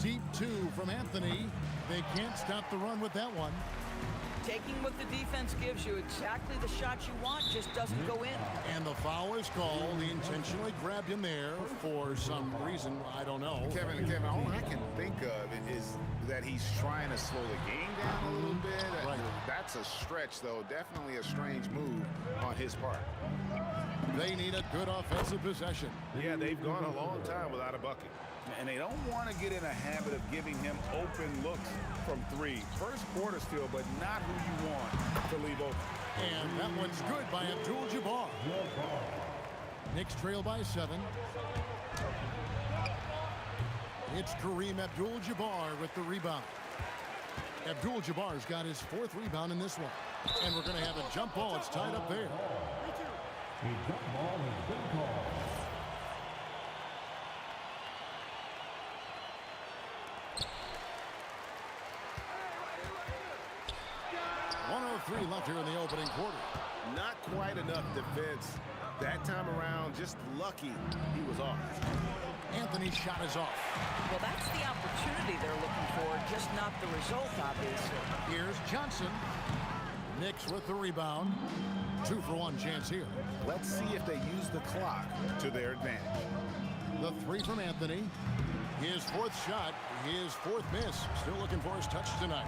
Deep two from Anthony. They can't stop the run with that one. Taking what the defense gives you, exactly the shot you want, just doesn't go in. And the foul is called. He intentionally grabbed him there for some reason. I don't know. Kevin, all I can think of is that he's trying to slow the game down a little bit. Right. That's a stretch, though. Definitely a strange move on his part. They need a good offensive possession. Yeah, they've gone a long time without a bucket. And they don't want to get in a habit of giving him open looks from three. First quarter still, but not who you want to leave open. And that one's good by Abdul-Jabbar. Knicks trail by 7. It's Kareem Abdul-Jabbar with the rebound. Abdul-Jabbar's got his 4th rebound in this one. And we're going to have a jump ball. It's tied up there. A jump ball has been called. .3 left here in the opening quarter. Not quite enough defense. That time around, just lucky he was off. Anthony's shot is off. Well, that's the opportunity they're looking for, just not the result, obviously. Here's Johnson. Knicks with the rebound. 2-for-1 chance here. Let's see if they use the clock to their advantage. The 3 from Anthony. His 4th shot, his 4th miss. Still looking for his touch tonight.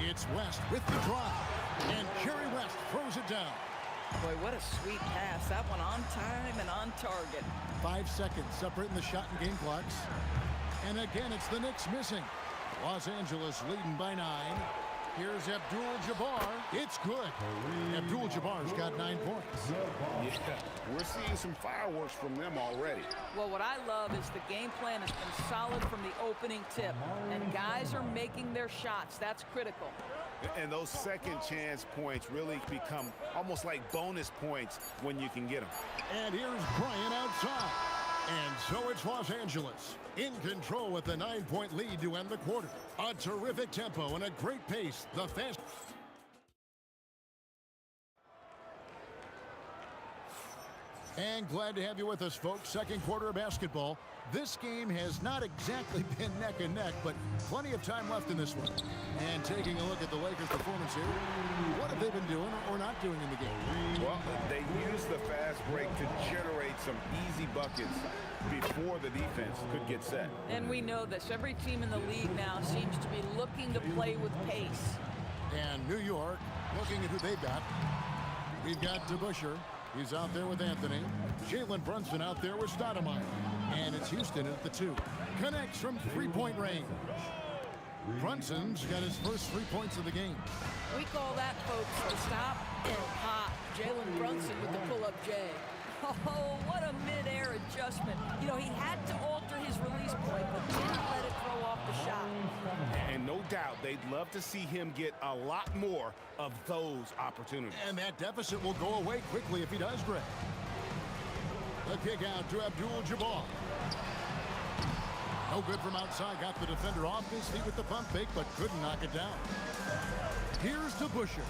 It's West with the drive. And Jerry West throws it down. Boy, what a sweet pass. That one on time and on target. 5 seconds separating the shot and game clocks. And again, it's the Knicks missing. Los Angeles leading by 9. Here's Abdul-Jabbar. It's good. Abdul-Jabbar's got 9 points. Yeah, we're seeing some fireworks from them already. Well, what I love is the game plan has been solid from the opening tip. And guys are making their shots. That's critical. And those second chance points really become almost like bonus points when you can get them. And here's Bryant outside. And so it's Los Angeles in control with the 9-point lead to end the quarter. A terrific tempo and a great pace. The fast. And glad to have you with us, folks. Second quarter of basketball. This game has not exactly been neck and neck, but plenty of time left in this one. And taking a look at the Lakers' performance here, what have they been doing or not doing in the game? Well, they used the fast break to generate some easy buckets before the defense could get set. And we know this. Every team in the league now seems to be looking to play with pace. And New York, looking at who they've got. We've got DeBusschere. He's out there with Anthony. Jalen Brunson out there with Stoudemire. And it's Houston at the 2. Connects from three-point range. Brunson's got his first 3 points of the game. We call that, folks, a stop and pop. Jalen Brunson with the pull-up J. Oh, what a mid-air adjustment. You know, he had to alter his release point, but didn't let it throw off the shot. And no doubt, they'd love to see him get a lot more of those opportunities. And that deficit will go away quickly if he does, Greg. The kick out to Abdul-Jabbar. No good from outside. Got the defender off his feet with the pump fake, but couldn't knock it down. Here's DeBusschere.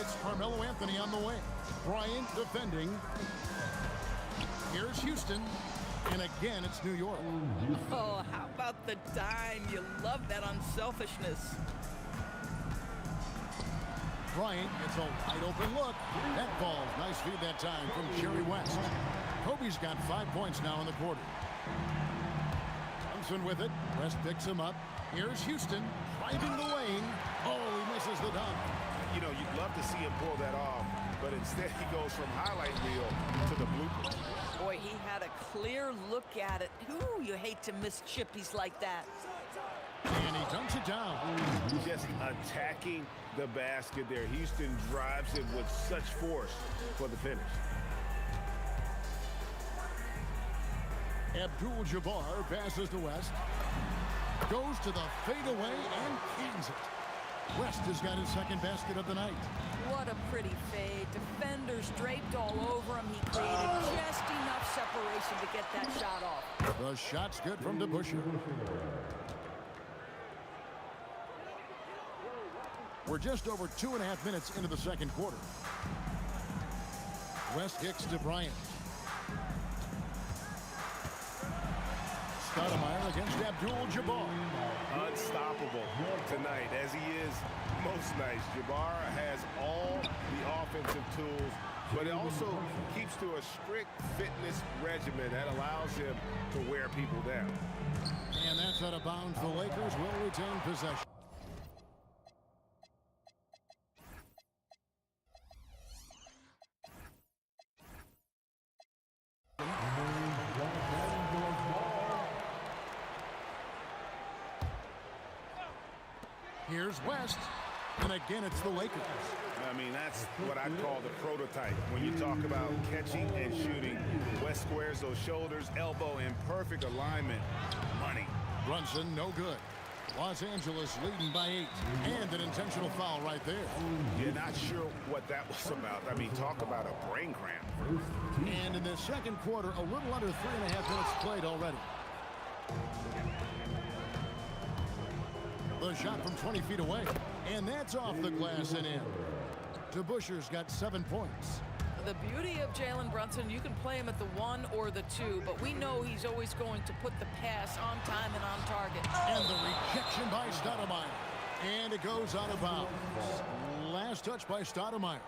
It's Carmelo Anthony on the wing. Bryant defending. Here's Houston. And again, it's New York. Oh, how about the dime? You love that unselfishness. Bryant gets a wide open look. That falls. Nice feed that time from Jerry West. Kobe's got 5 points now in the quarter. Thompson with it. West picks him up. Here's Houston driving the lane. Oh, he misses the dunk. You know, you'd love to see him pull that off, but instead he goes from highlight reel to the bloopers. Boy, he had a clear look at it. Ooh, you hate to miss chippies like that. And he dunks it down. Just attacking the basket there. Houston drives it with such force for the finish. Abdul-Jabbar passes to West. Goes to the fadeaway and cans it. West has got his second basket of the night. What a pretty fade. Defenders draped all over him. He created just enough separation to get that shot off. The shot's good from DeBusschere. We're just over 2.5 minutes into the second quarter. West kicks to Bryant. Stoudemire against Abdul-Jabbar. Unstoppable tonight, as he is most nights. Jabbar has all the offensive tools, but it also keeps to a strict fitness regimen that allows him to wear people down. And that's out of bounds. The Lakers will retain possession. Here's West, and again it's the Lakers. I mean, that's what I call the prototype. When you talk about catching and shooting, West squares those shoulders, elbow in perfect alignment. Money. Brunson, no good. Los Angeles leading by 8, and an intentional foul right there. You're not sure what that was about. I mean, talk about a brain cramp. And in the second quarter, a little under 3.5 minutes played already. The shot from 20 feet away, and that's off the glass and in. DeBusschere's got 7 points. The beauty of Jalen Brunson, you can play him at the 1 or the 2, but we know he's always going to put the pass on time and on target. And the rejection by Stoudemire. And it goes out of bounds. Last touch by Stoudemire.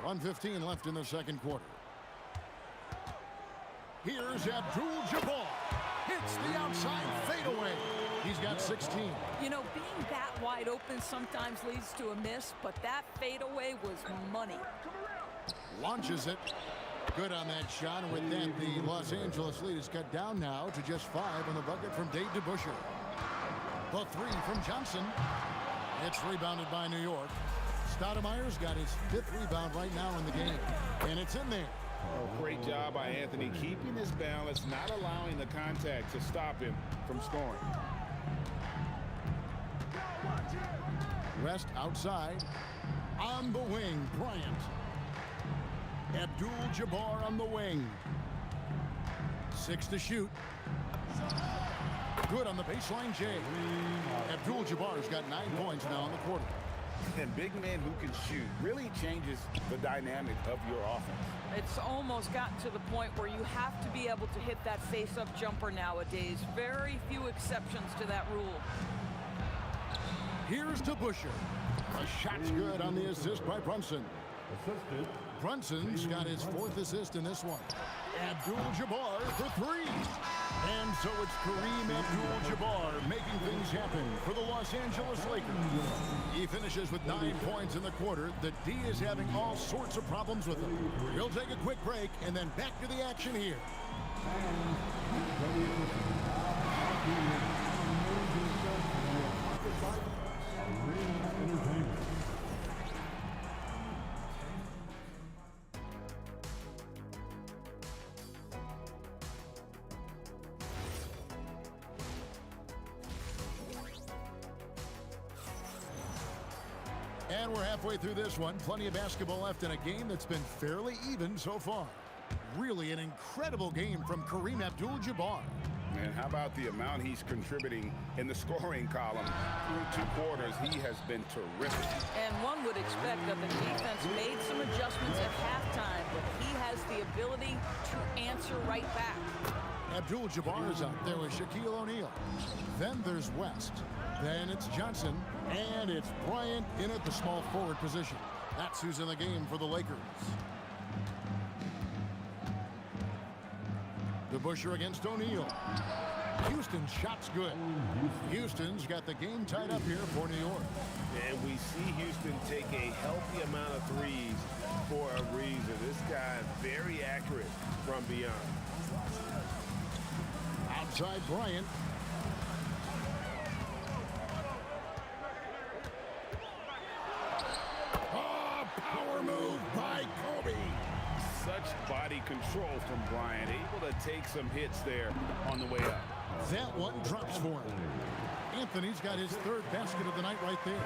1:15 left in the second quarter. Here's Abdul-Jabbar. Hits the outside fadeaway. He's got 16. You know, being that wide open sometimes leads to a miss, but that fadeaway was money. Launches it. Good on that shot, and with that, the Los Angeles lead is cut down now to just 5 on the bucket from Dave DeBusschere. The 3 from Johnson. It's rebounded by New York. Stoudemire's got his 5th rebound right now in the game, and it's in there. Oh, great job by Anthony, keeping his balance, not allowing the contact to stop him from scoring. West outside. On the wing, Bryant. Abdul-Jabbar on the wing. 6 to shoot. Good on the baseline, Jay. Abdul-Jabbar's got 9 points now in the quarter. And big men who can shoot really changes the dynamic of your offense. It's almost gotten to the point where you have to be able to hit that face-up jumper nowadays. Very few exceptions to that rule. Here's to Busher. A shot's good on the assist by Brunson. Brunson's got his 4th assist in this one. Abdul-Jabbar for 3. And so it's Kareem Abdul-Jabbar making things happen for the Los Angeles Lakers. He finishes with 9 points in the quarter. The D is having all sorts of problems with him. We'll take a quick break and then back to the action here. And we're halfway through this one. Plenty of basketball left in a game that's been fairly even so far. Really an incredible game from Kareem Abdul-Jabbar. And how about the amount he's contributing in the scoring column through 2 quarters? He has been terrific. And one would expect that the defense made some adjustments at halftime, but he has the ability to answer right back. Abdul-Jabbar is out there with Shaquille O'Neal. Then there's West. Then it's Johnson. And it's Bryant in at the small forward position. That's who's in the game for the Lakers. DeBusschere against O'Neal. Houston's shot's good. Houston's got the game tied up here for New York. And we see Houston take a healthy amount of threes for a reason. This guy very accurate from beyond. Outside Bryant. Oh, power move by Kobe. Such body control from Bryant, able to take some hits there on the way up. That one drops for him. Anthony's got his 3rd basket of the night right there.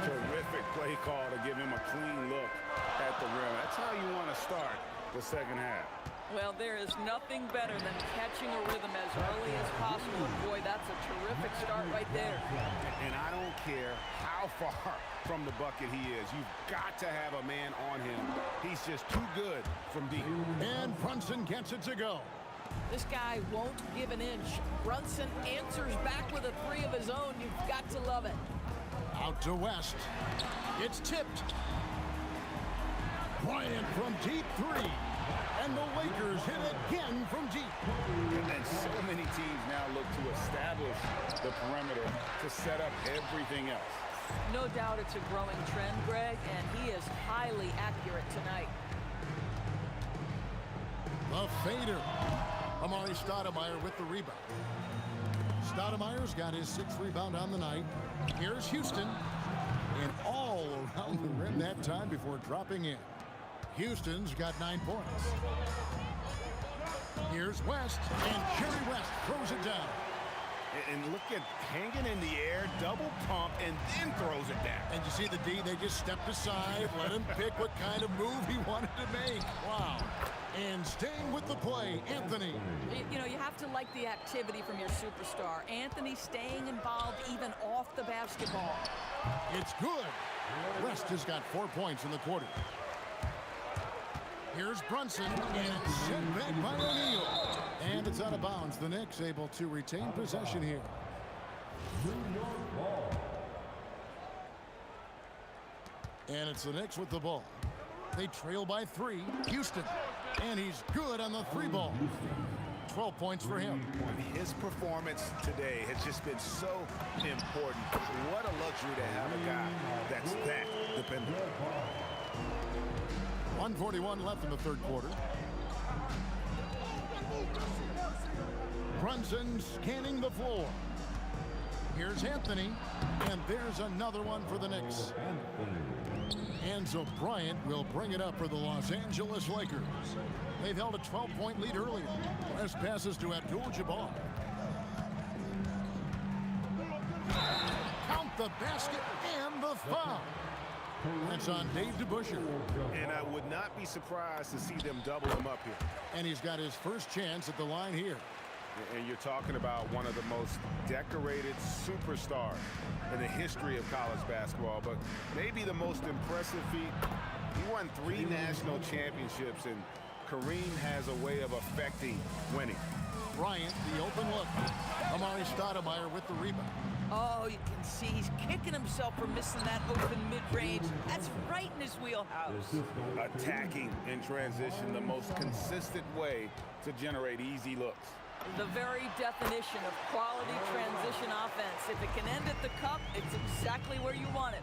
Terrific play call to give him a clean look at the rim. That's how you want to start the second half. Well, there is nothing better than catching a rhythm as early as possible. Boy, that's a terrific start right there. And I don't care how far from the bucket he is. You've got to have a man on him. He's just too good from deep. And Brunson gets it to go. This guy won't give an inch. Brunson answers back with a 3 of his own. You've got to love it. Out to West. It's tipped. Bryant from deep 3. And the Lakers hit again from deep. And then so many teams now look to establish the perimeter to set up everything else. No doubt it's a growing trend, Greg, and he is highly accurate tonight. The fader. Amari Stoudemire with the rebound. Stoudemire's got his 6th rebound on the night. Here's Houston. And all around the rim that time before dropping in. Houston's got 9 points. Here's West, and Jerry West throws it down. And look at hanging in the air, double pump, and then throws it down. And you see the D, they just stepped aside, let him pick what kind of move he wanted to make. Wow. And staying with the play, Anthony. You know, you have to like the activity from your superstar. Anthony staying involved even off the basketball. It's good. West has got 4 points in the quarter. Here's Brunson, and it's sent back by O'Neal. And it's out of bounds. The Knicks able to retain possession here. And it's the Knicks with the ball. They trail by 3. Houston. And he's good on the 3 ball. 12 points for him. His performance today has just been so important. What a luxury to have a guy that's that dependable. 1:41 left in the 3rd quarter. Brunson scanning the floor. Here's Anthony, and there's another one for the Knicks. And so Bryant will bring it up for the Los Angeles Lakers. They've held a 12-point lead earlier. Last passes to Abdul-Jabbar. Count the basket and the foul. That's on Dave DeBusschere. And I would not be surprised to see them double him up here. And he's got his first chance at the line here. And you're talking about one of the most decorated superstars in the history of college basketball, but maybe the most impressive feat. He won 3 national championships, and Kareem has a way of affecting winning. Bryant, the open look. Amari Stoudemire with the rebound. Oh, you can see he's kicking himself for missing that open mid-range. That's right in his wheelhouse. Attacking in transition, the most consistent way to generate easy looks. The very definition of quality transition offense. If it can end at the cup, it's exactly where you want it.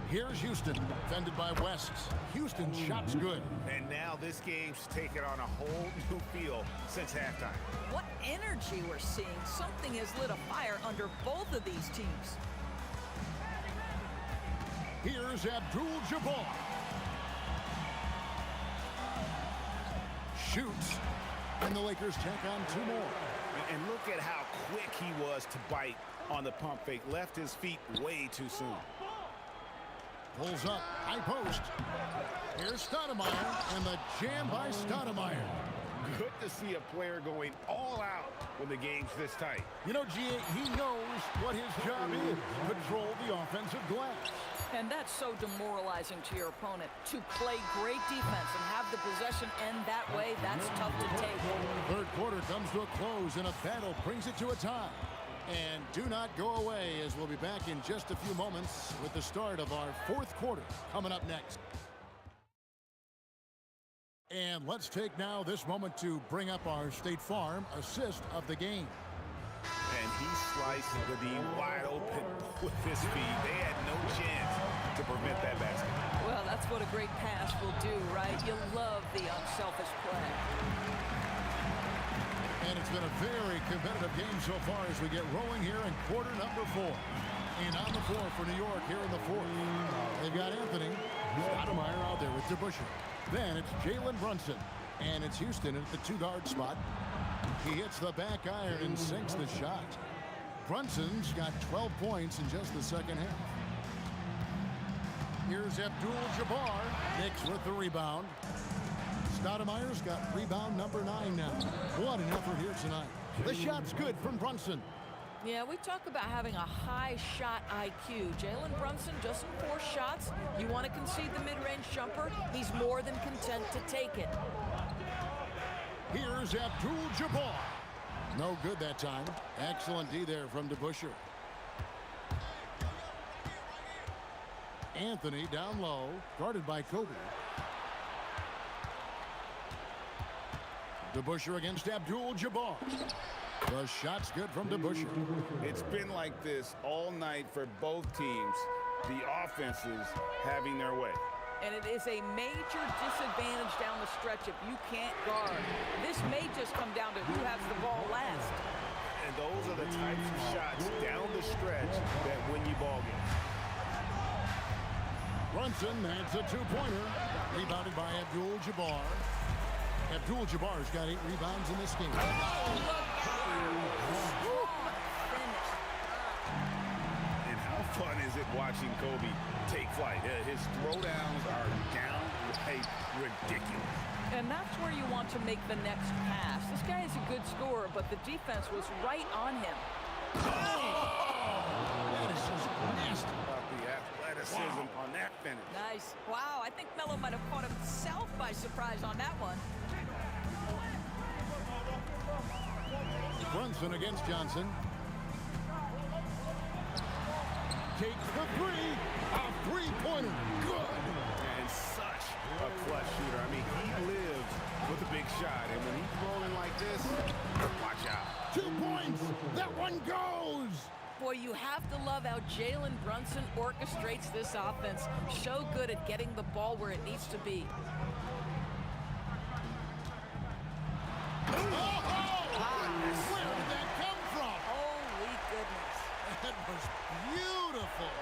Here's Houston, defended by West. Houston's shot's good. And now this game's taken on a whole new feel since halftime. What energy we're seeing. Something has lit a fire under both of these teams. Here's Abdul-Jabbar. Shoots. And the Lakers tack on 2 more. And look at how quick he was to bite on the pump fake. Left his feet way too soon. Pulls up, high post. Here's Stoudemire, and the jam by Stoudemire. Good to see a player going all out when the game's this tight. You know, G.A., he knows what his job is. Control the offensive glass. And that's so demoralizing to your opponent. To play great defense and have the possession end that way, that's tough to take. Third quarter comes to a close, and a battle brings it to a tie. And do not go away, as we'll be back in just a few moments with the start of our 4th quarter coming up next. And let's take now this moment to bring up our State Farm assist of the game. And he sliced the D wide open with his feet. They had no chance to prevent that basket. Well, that's what a great pass will do, right? You love the unselfish play. And it's been a very competitive game so far as we get rolling here in quarter number 4. And on the floor for New York here in the 4th. They've got Anthony Stoudemire out there with DeBusschere. Then it's Jalen Brunson. And it's Houston at the 2-guard spot. He hits the back iron and sinks the shot. Brunson's got 12 points in just the second half. Here's Abdul-Jabbar. Knicks with the rebound. Stoudemire's got rebound number 9 now. What an effort here tonight. The shot's good from Brunson. Yeah, we talk about having a high shot IQ. Jalen Brunson doesn't force shots. You want to concede the mid-range jumper, he's more than content to take it. Here's Abdul-Jabbar. No good that time. Excellent D there from DeBusschere. Anthony down low, guarded by Kobe. DeBusschere against Abdul-Jabbar. The shot's good from DeBusschere. It's been like this all night for both teams. The offenses having their way. And it is a major disadvantage down the stretch if you can't guard. This may just come down to who has the ball last. And those are the types of shots down the stretch that win you ball games. Brunson, that's a 2-pointer. Rebounded by Abdul-Jabbar. Abdul-Jabbar's got 8 rebounds in this game. And how fun is it watching Kobe take flight? His throwdowns are downright ridiculous. And that's where you want to make the next pass. This guy is a good scorer, but the defense was right on him. That is just nasty. About the athleticism on that finish. Nice. Wow, I think Melo might have caught himself by surprise on that one. Brunson against Johnson. Takes the 3. A 3-pointer. Good. And such a clutch shooter. I mean, he lives with a big shot. And when he's rolling like this, watch out. 2 points. That one goes. Boy, you have to love how Jalen Brunson orchestrates this offense. So good at getting the ball where it needs to be. Where did that come from? Holy goodness. That was beautiful.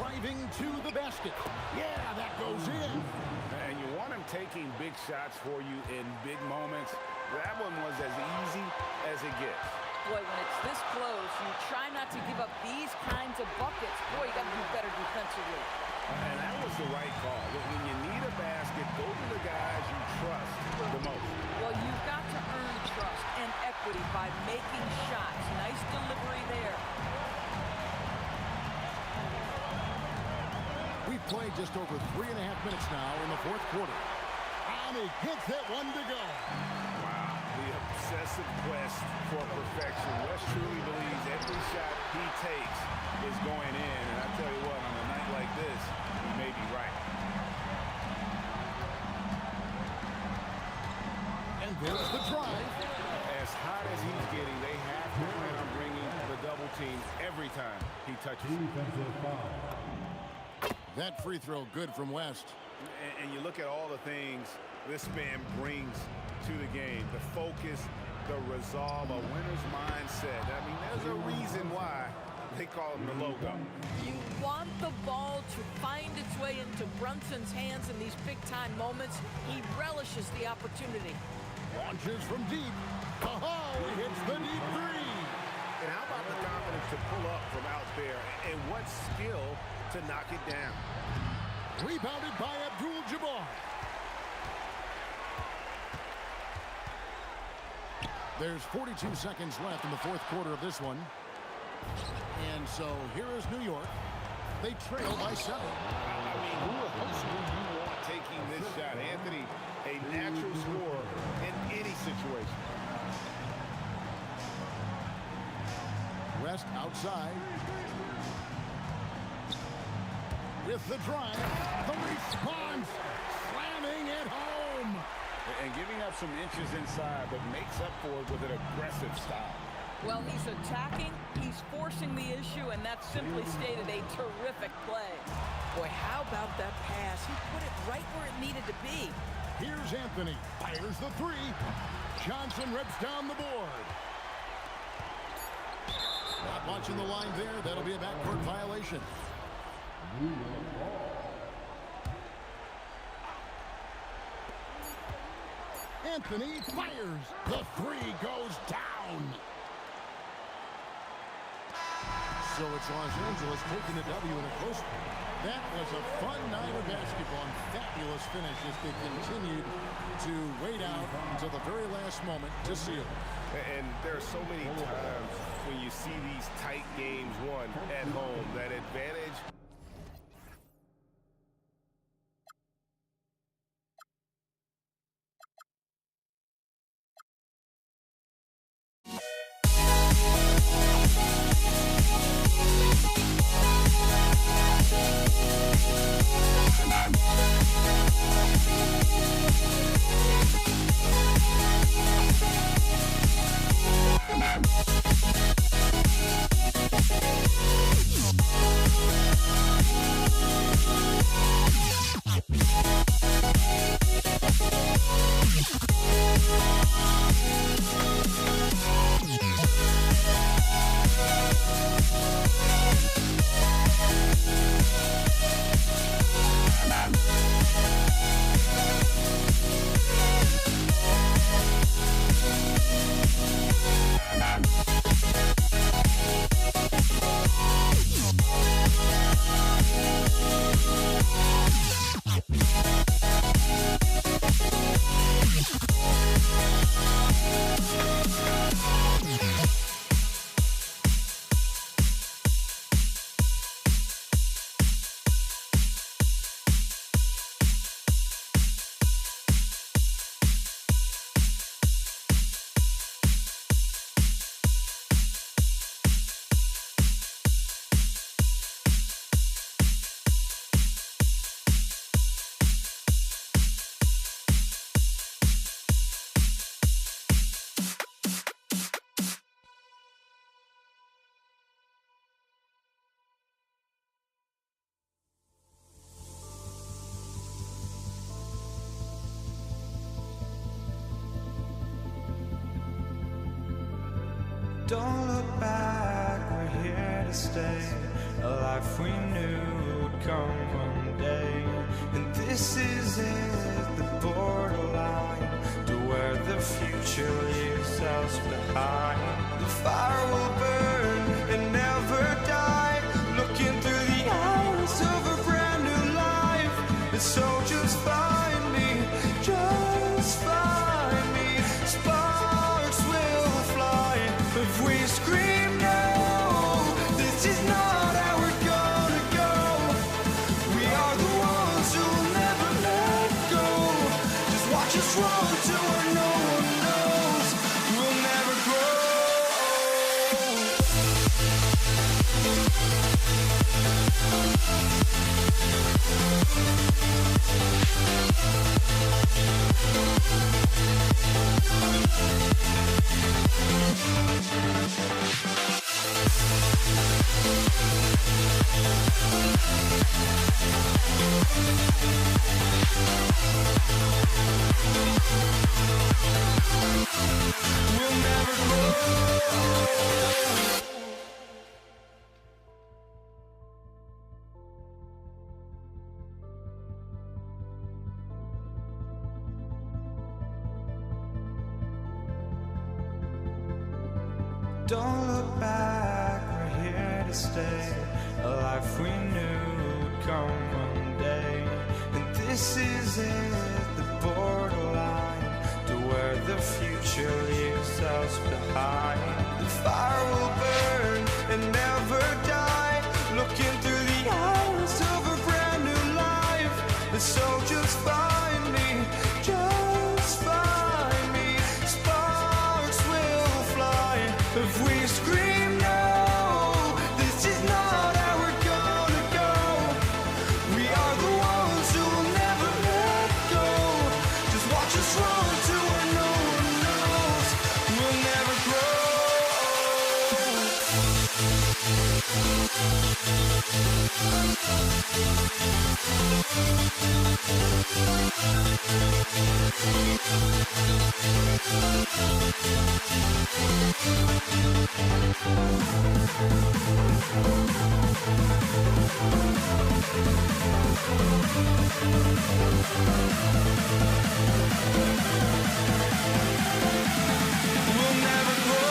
Driving to the basket. Yeah, that goes in. And you want him taking big shots for you in big moments. That one was as easy as it gets. Boy, when it's this close, you try not to give up these kinds of buckets. Boy, you got to do better defensively. And that was the right call. When you need a basket, go to the guys you trust the most. Well, you've got to earn trust and equity by making shots. Nice delivery there. We've played just over 3.5 minutes now in the fourth quarter. And he hits it, one to go. Wow, the obsessive quest for perfection. West truly believes every shot he takes is going in. And I tell you what, on a night like this, he may be right. And there's the drive. As hot as he's getting, they have to plan on bringing the double team every time he touches it. That free throw good from West. And you look at all the things this man brings to the game. The focus, the resolve, a winner's mindset. I mean, there's a reason why they call him the logo. You want the ball to find its way into Brunson's hands in these big-time moments. He relishes the opportunity. Launches from deep. Oh, he hits the deep three. And how about the confidence to pull up from out there? And what skill to knock it down. Rebounded by Abdul-Jabbar. There's 42 seconds left in the fourth quarter of this one. And so here is New York. They trail by 7. I mean, who else do you want taking this shot? Anthony, a natural scorer in any situation. West outside. With the drive, the response, slamming it home. And giving up some inches inside, but makes up for it with an aggressive style. Well, he's attacking, he's forcing the issue, and that's simply stated a terrific play. Boy, how about that pass? He put it right where it needed to be. Here's Anthony, fires the three. Johnson rips down the board. Not watching the line there, that'll be a backcourt violation. Anthony fires. The three goes down. So it's Los Angeles taking the W in a close one. That was a fun night of basketball and fabulous finish as they continued to wait out until the very last moment to seal. And there are so many times when you see these tight games won at home, that advantage. Don't look back, we're here to stay. A life we knew would come one day. And this is it, the borderline to where the future leaves us behind. The fire will burn and never die. Looking through the eyes of a brand new And so just find me, just find me. Sparks will fly if we scream no. This is not how we're gonna go. We are the ones who will never let go. Just watch us run to where no one knows. We'll never grow. We'll never grow. Don't look back, we're here to stay. A life we knew would come one day. And this is it, the borderline to where the future leaves us behind. The fire will burn and never die, looking through the eyes of a brand new life. And so just find me, just find me. Sparks will fly if we scream no. This is not how we're gonna go. We are the ones who will never let go. Just watch us run to where no one knows. We'll never grow. We'll never grow.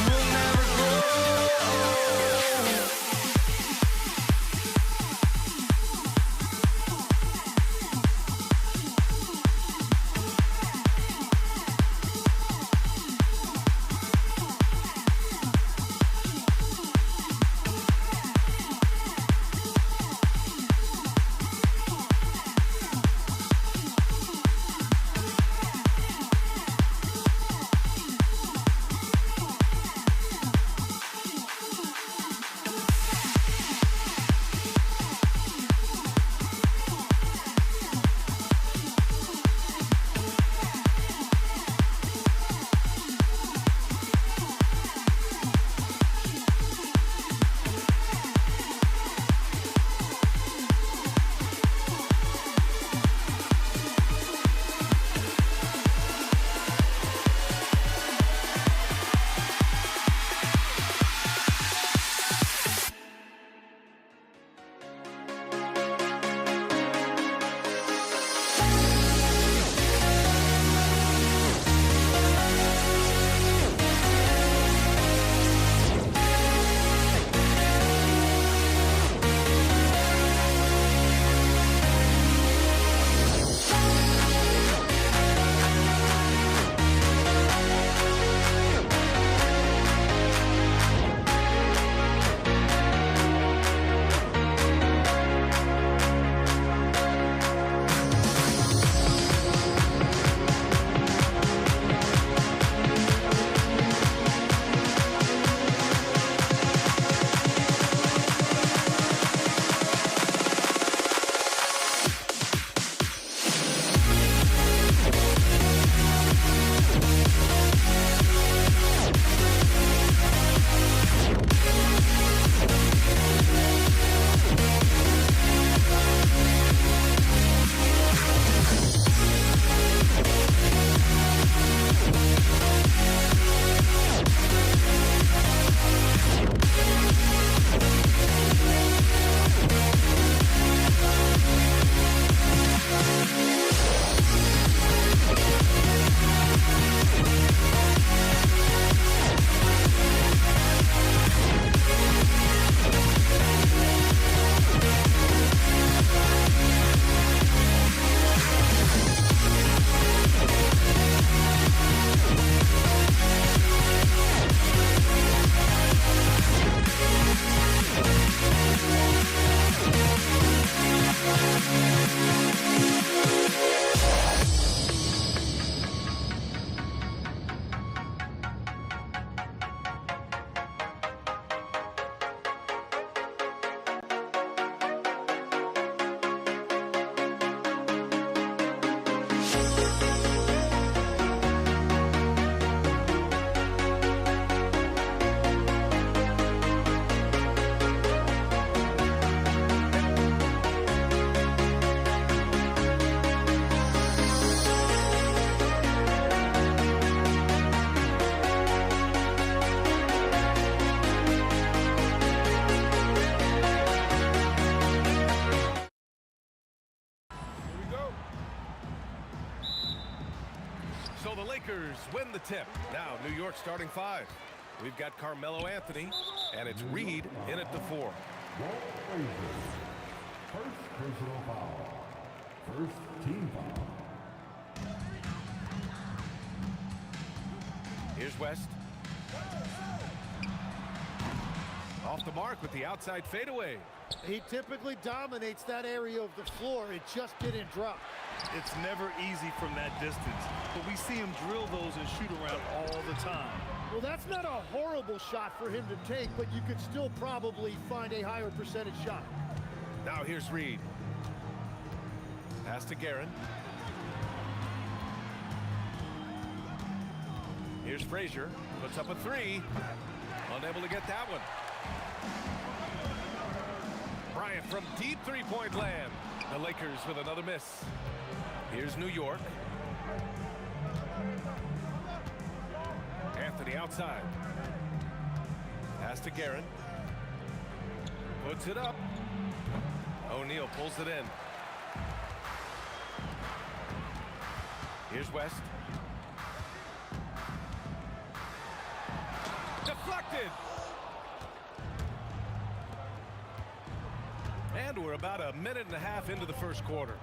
We'll never grow. So the Lakers win the tip. Now New York starting 5. We've got Carmelo Anthony, and it's Reed in at the 4. First personal foul. First team foul. Here's West. Off the mark with the outside fadeaway. He typically dominates that area of the floor. It just didn't drop. It's never easy from that distance, but we see him drill those and shoot around all the time. Well, that's not a horrible shot for him to take, but you could still probably find a higher percentage shot. Now here's Reed. Pass to Guerin. Here's Frazier. Puts up a 3. Unable to get that one. Bryant from deep three-point land. The Lakers with another miss. Here's New York. Anthony outside. Pass to Guerin. Puts it up. O'Neal pulls it in. Here's West. Deflected. And we're about a minute and a half into the first quarter.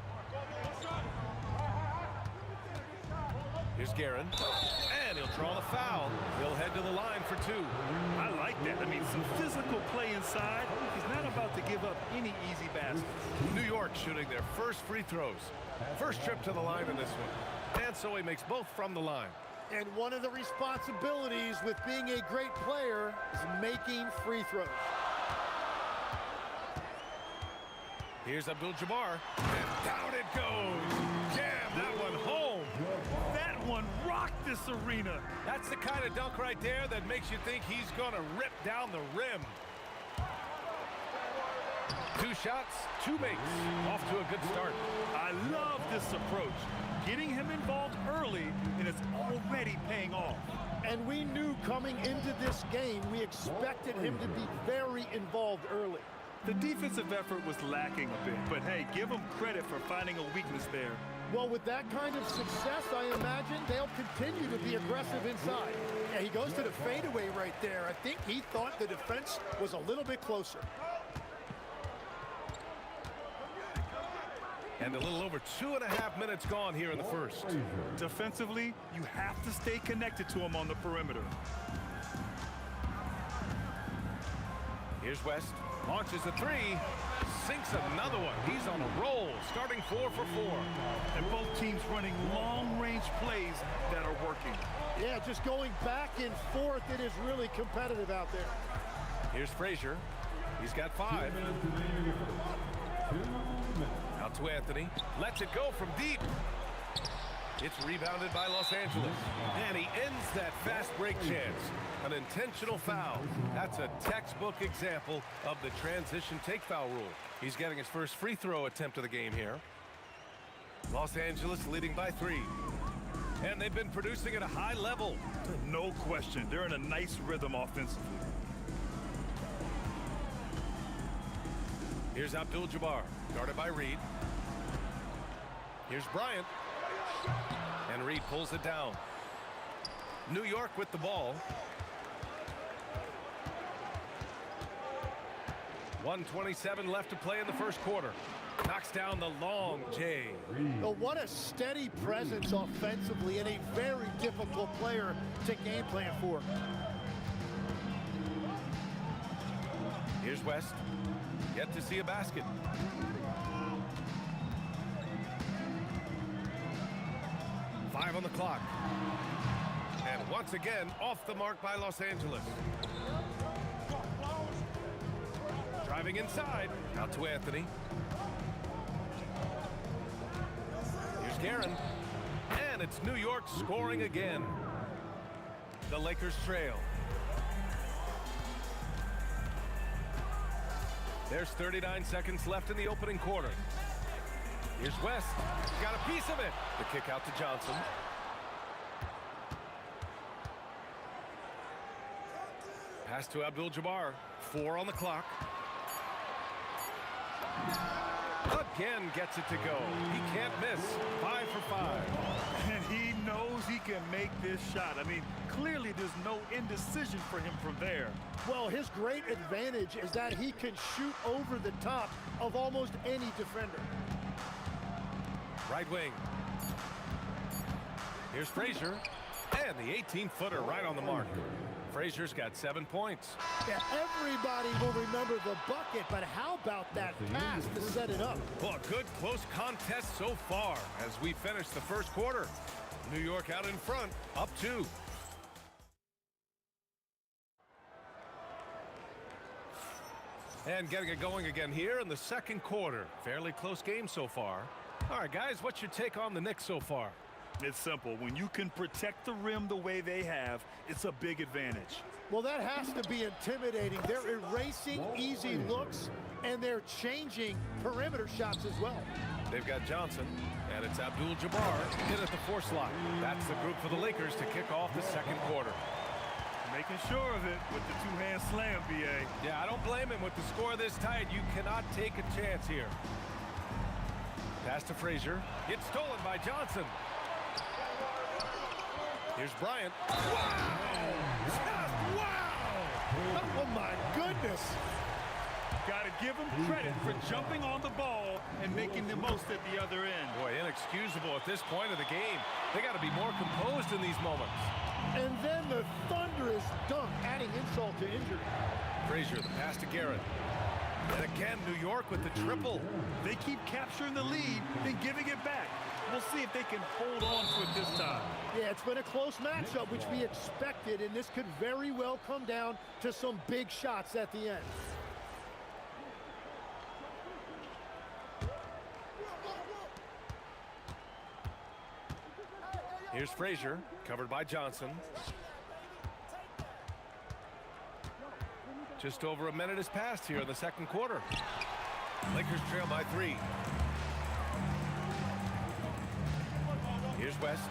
Here's Guerin. And he'll draw the foul. He'll head to the line for 2. I like that. I mean, some physical play inside. He's not about to give up any easy baskets. New York shooting their first free throws. First trip to the line in this one. And so he makes both from the line. And one of the responsibilities with being a great player is making free throws. Here's Abdul-Jabbar. And down it goes. Jam that one home. That one rocked this arena. That's the kind of dunk right there that makes you think he's going to rip down the rim. 2 shots, 2 makes. Off to a good start. I love this approach. Getting him involved early, and it's already paying off. And we knew coming into this game, we expected him to be very involved early. The defensive effort was lacking a bit, but hey, give him credit for finding a weakness there. Well, with that kind of success, I imagine they'll continue to be aggressive inside. Yeah, he goes to the fadeaway right there. I think he thought the defense was a little bit closer. And a little over 2.5 minutes gone here in the first. Defensively, you have to stay connected to him on the perimeter. Here's West. Launches a 3. Sinks another one. He's on a roll. Starting 4 for 4. And both teams running long-range plays that are working. Yeah, just going back and forth. It is really competitive out there. Here's Frazier. He's got 5. Out to Anthony. Lets it go from deep. It's rebounded by Los Angeles. And he ends that fast break chance. An intentional foul. That's a textbook example of the transition take foul rule. He's getting his first free throw attempt of the game here. Los Angeles leading by 3. And they've been producing at a high level. No question. They're in a nice rhythm offensively. Here's Abdul-Jabbar, guarded by Reed. Here's Bryant. And Reed pulls it down. New York with the ball. 1:27 left to play in the first quarter. Knocks down the long J. Oh, what a steady presence offensively and a very difficult player to game plan for. Here's West. Yet to see a basket. Five on the clock. And once again, off the mark by Los Angeles. Driving inside. Out to Anthony. Here's Guerin. And it's New York scoring again. The Lakers trail. There's 39 seconds left in the opening quarter. Here's West. Got a piece of it. The kick out to Johnson. Pass to Abdul-Jabbar. 4 on the clock. Again gets it to go. He can't miss. 5 for 5. And he knows he can make this shot. I mean, clearly there's no indecision for him from there. Well, his great advantage is that he can shoot over the top of almost any defender. Right wing. Here's Frazier. And the 18-footer right on the mark. Frazier's got 7 points. Yeah, everybody will remember the bucket, but how about that pass to set it up? Well, a good close contest so far as we finish the first quarter. New York out in front, up 2. And getting it going again here in the second quarter. Fairly close game so far. All right, guys, what's your take on the Knicks so far? It's simple. When you can protect the rim the way they have, it's a big advantage. Well, that has to be intimidating. They're erasing easy looks, and they're changing perimeter shots as well. They've got Johnson, and it's Abdul-Jabbar in at the 4 slot. That's the group for the Lakers to kick off the second quarter. Making sure of it with the two-hand slam, B.A. Yeah, I don't blame him. With the score this tight, you cannot take a chance here. Pass to Frazier. It's stolen by Johnson. Here's Bryant. Wow! Just wow! Oh, my goodness. Got to give him credit for jumping on the ball and making the most at the other end. Boy, inexcusable at this point of the game. They got to be more composed in these moments. And then the thunderous dunk, adding insult to injury. Frazier, the pass to Garrett. And again, New York with the triple. They keep capturing the lead, then giving it back. We'll see if they can hold on to it this time. Yeah, it's been a close matchup, which we expected, and this could very well come down to some big shots at the end. Here's Frazier, covered by Johnson. Just over a minute has passed here in the second quarter. Lakers trail by 3. Here's West,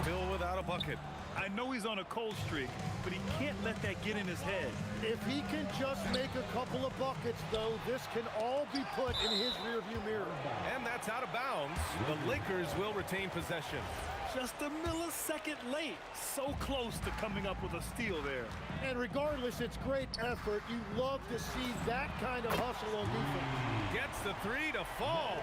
still without a bucket. I know he's on a cold streak, but he can't let that get in his head. If he can just make a couple of buckets, though, this can all be put in his rearview mirror. And that's out of bounds. The Lakers will retain possession. Just a millisecond late. So close to coming up with a steal there. And regardless, it's great effort. You love to see that kind of hustle on defense. Gets the 3 to fall.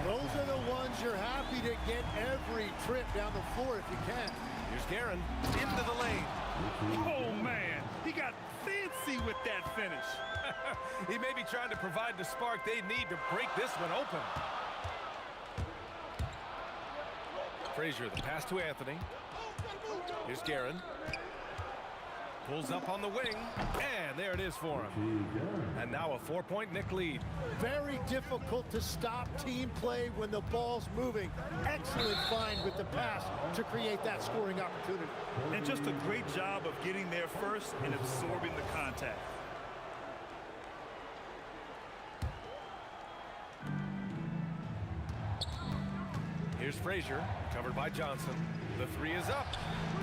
Those are the ones you're happy to get every trip down the floor if you can. Here's Guerin into the lane. Oh, man. He got fancy with that finish. He may be trying to provide the spark they need to break this one open. Frazier, the pass to Anthony. Here's Guerin. Pulls up on the wing, and there it is for him. And now a 4-point Knick lead. Very difficult to stop team play when the ball's moving. Excellent find with the pass to create that scoring opportunity. And just a great job of getting there first and absorbing the contact. Here's Frazier, covered by Johnson. The 3 is up,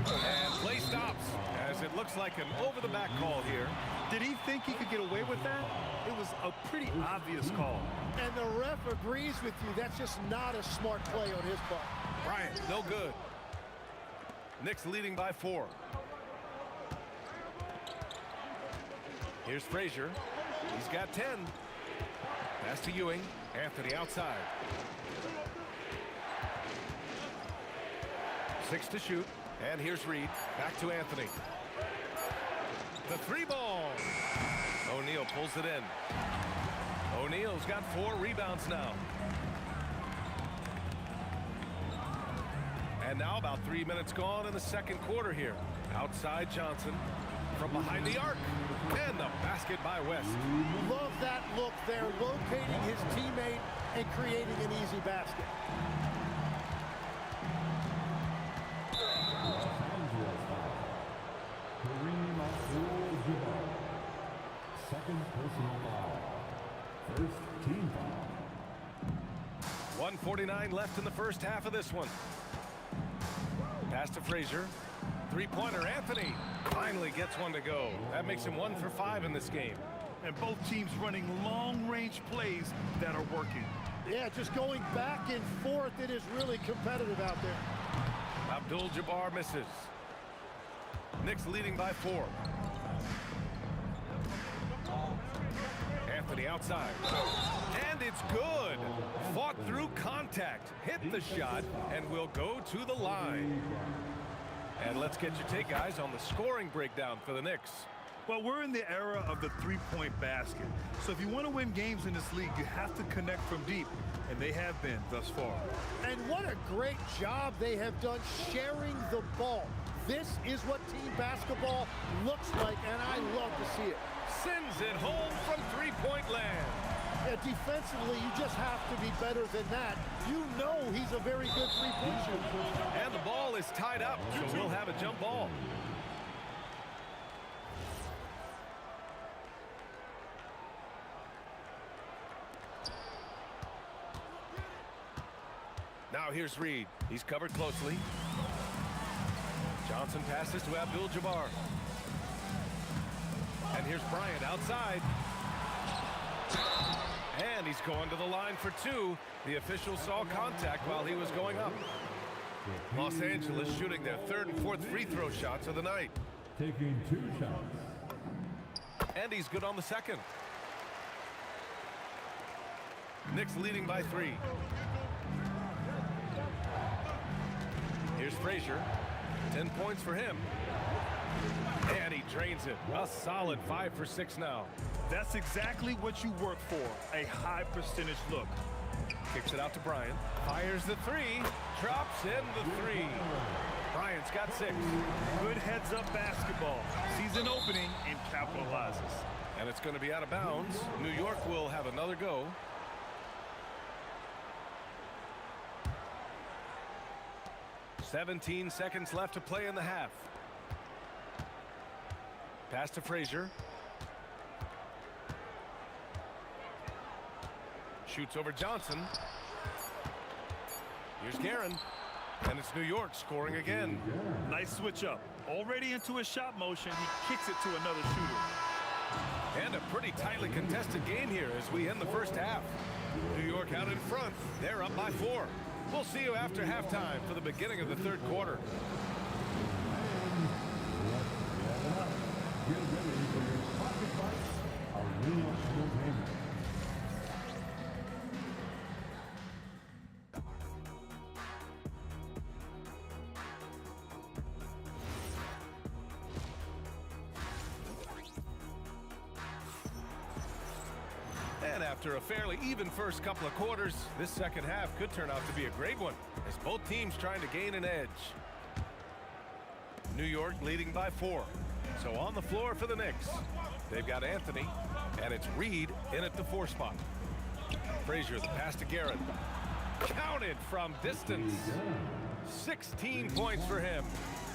and play stops as it looks like an over-the-back call here. Did he think he could get away with that? It was a pretty obvious call. And the ref agrees with you. That's just not a smart play on his part. Bryant, no good. Knicks leading by 4. Here's Frazier. He's got 10. Pass to Ewing. Anthony outside. 6 to shoot. And here's Reed. Back to Anthony. The 3 ball. O'Neal pulls it in. O'Neal's got 4 rebounds now. And now about 3 minutes gone in the second quarter here. Outside Johnson from behind the arc. And the basket by West. Love that look there, locating his teammate and creating an easy basket. Kareem Abdul-Jabbar. Second personal foul. First team foul. 1:49 left in the first half of this one. Pass to Frazier. Three-pointer, Anthony finally gets one to go. That makes him 1 for 5 in this game. And both teams running long-range plays that are working. Yeah, just going back and forth. It is really competitive out there. Abdul-Jabbar misses. Knicks leading by 4. Anthony outside. And it's good. Fought through contact, hit the shot, and will go to the line. And let's get your take, guys, on the scoring breakdown for the Knicks. Well, we're in the era of the three-point basket. So if you want to win games in this league, you have to connect from deep. And they have been thus far. And what a great job they have done sharing the ball. This is what team basketball looks like, and I love to see it. Sends it home from three-point land. Yeah, defensively, you just have to be better than that. You know he's a very good three-point shooter. And the ball is tied up, so we'll have a jump ball. Now here's Reed. He's covered closely. Johnson passes to Abdul-Jabbar. And here's Bryant outside. And he's going to the line for 2. The official saw contact while he was going up. Los Angeles shooting their 3rd and 4th free throw shots of the night. Taking 2 shots. And he's good on the second. Knicks leading by 3. Here's Frazier. 10 points for him. And he drains it. A solid 5 for 6 now. That's exactly what you work for, a high percentage look. Kicks it out to Bryant. Fires the 3. Drops in the 3. Bryant's got 6. Good heads-up basketball. Sees an opening and capitalizes. And it's going to be out of bounds. New York will have another go. "17 seconds left to play in the half. Pass to Frazier. Shoots over Johnson. Here's Guerin. And it's New York scoring again. Nice switch up. Already into a shot motion, he kicks it to another shooter. And a pretty tightly contested game here as we end the first half. New York out in front. They're up by 4. We'll see you after halftime for the beginning of the 3rd quarter. Get ready for your pocket fight, Arena Entertainment. And after a fairly even first couple of quarters, this second half could turn out to be a great one as both teams trying to gain an edge. New York leading by 4. So on the floor for the Knicks, they've got Anthony, and it's Reed in at the 4 spot. Frazier, the pass to Guerin. Counted from distance. 16 points for him.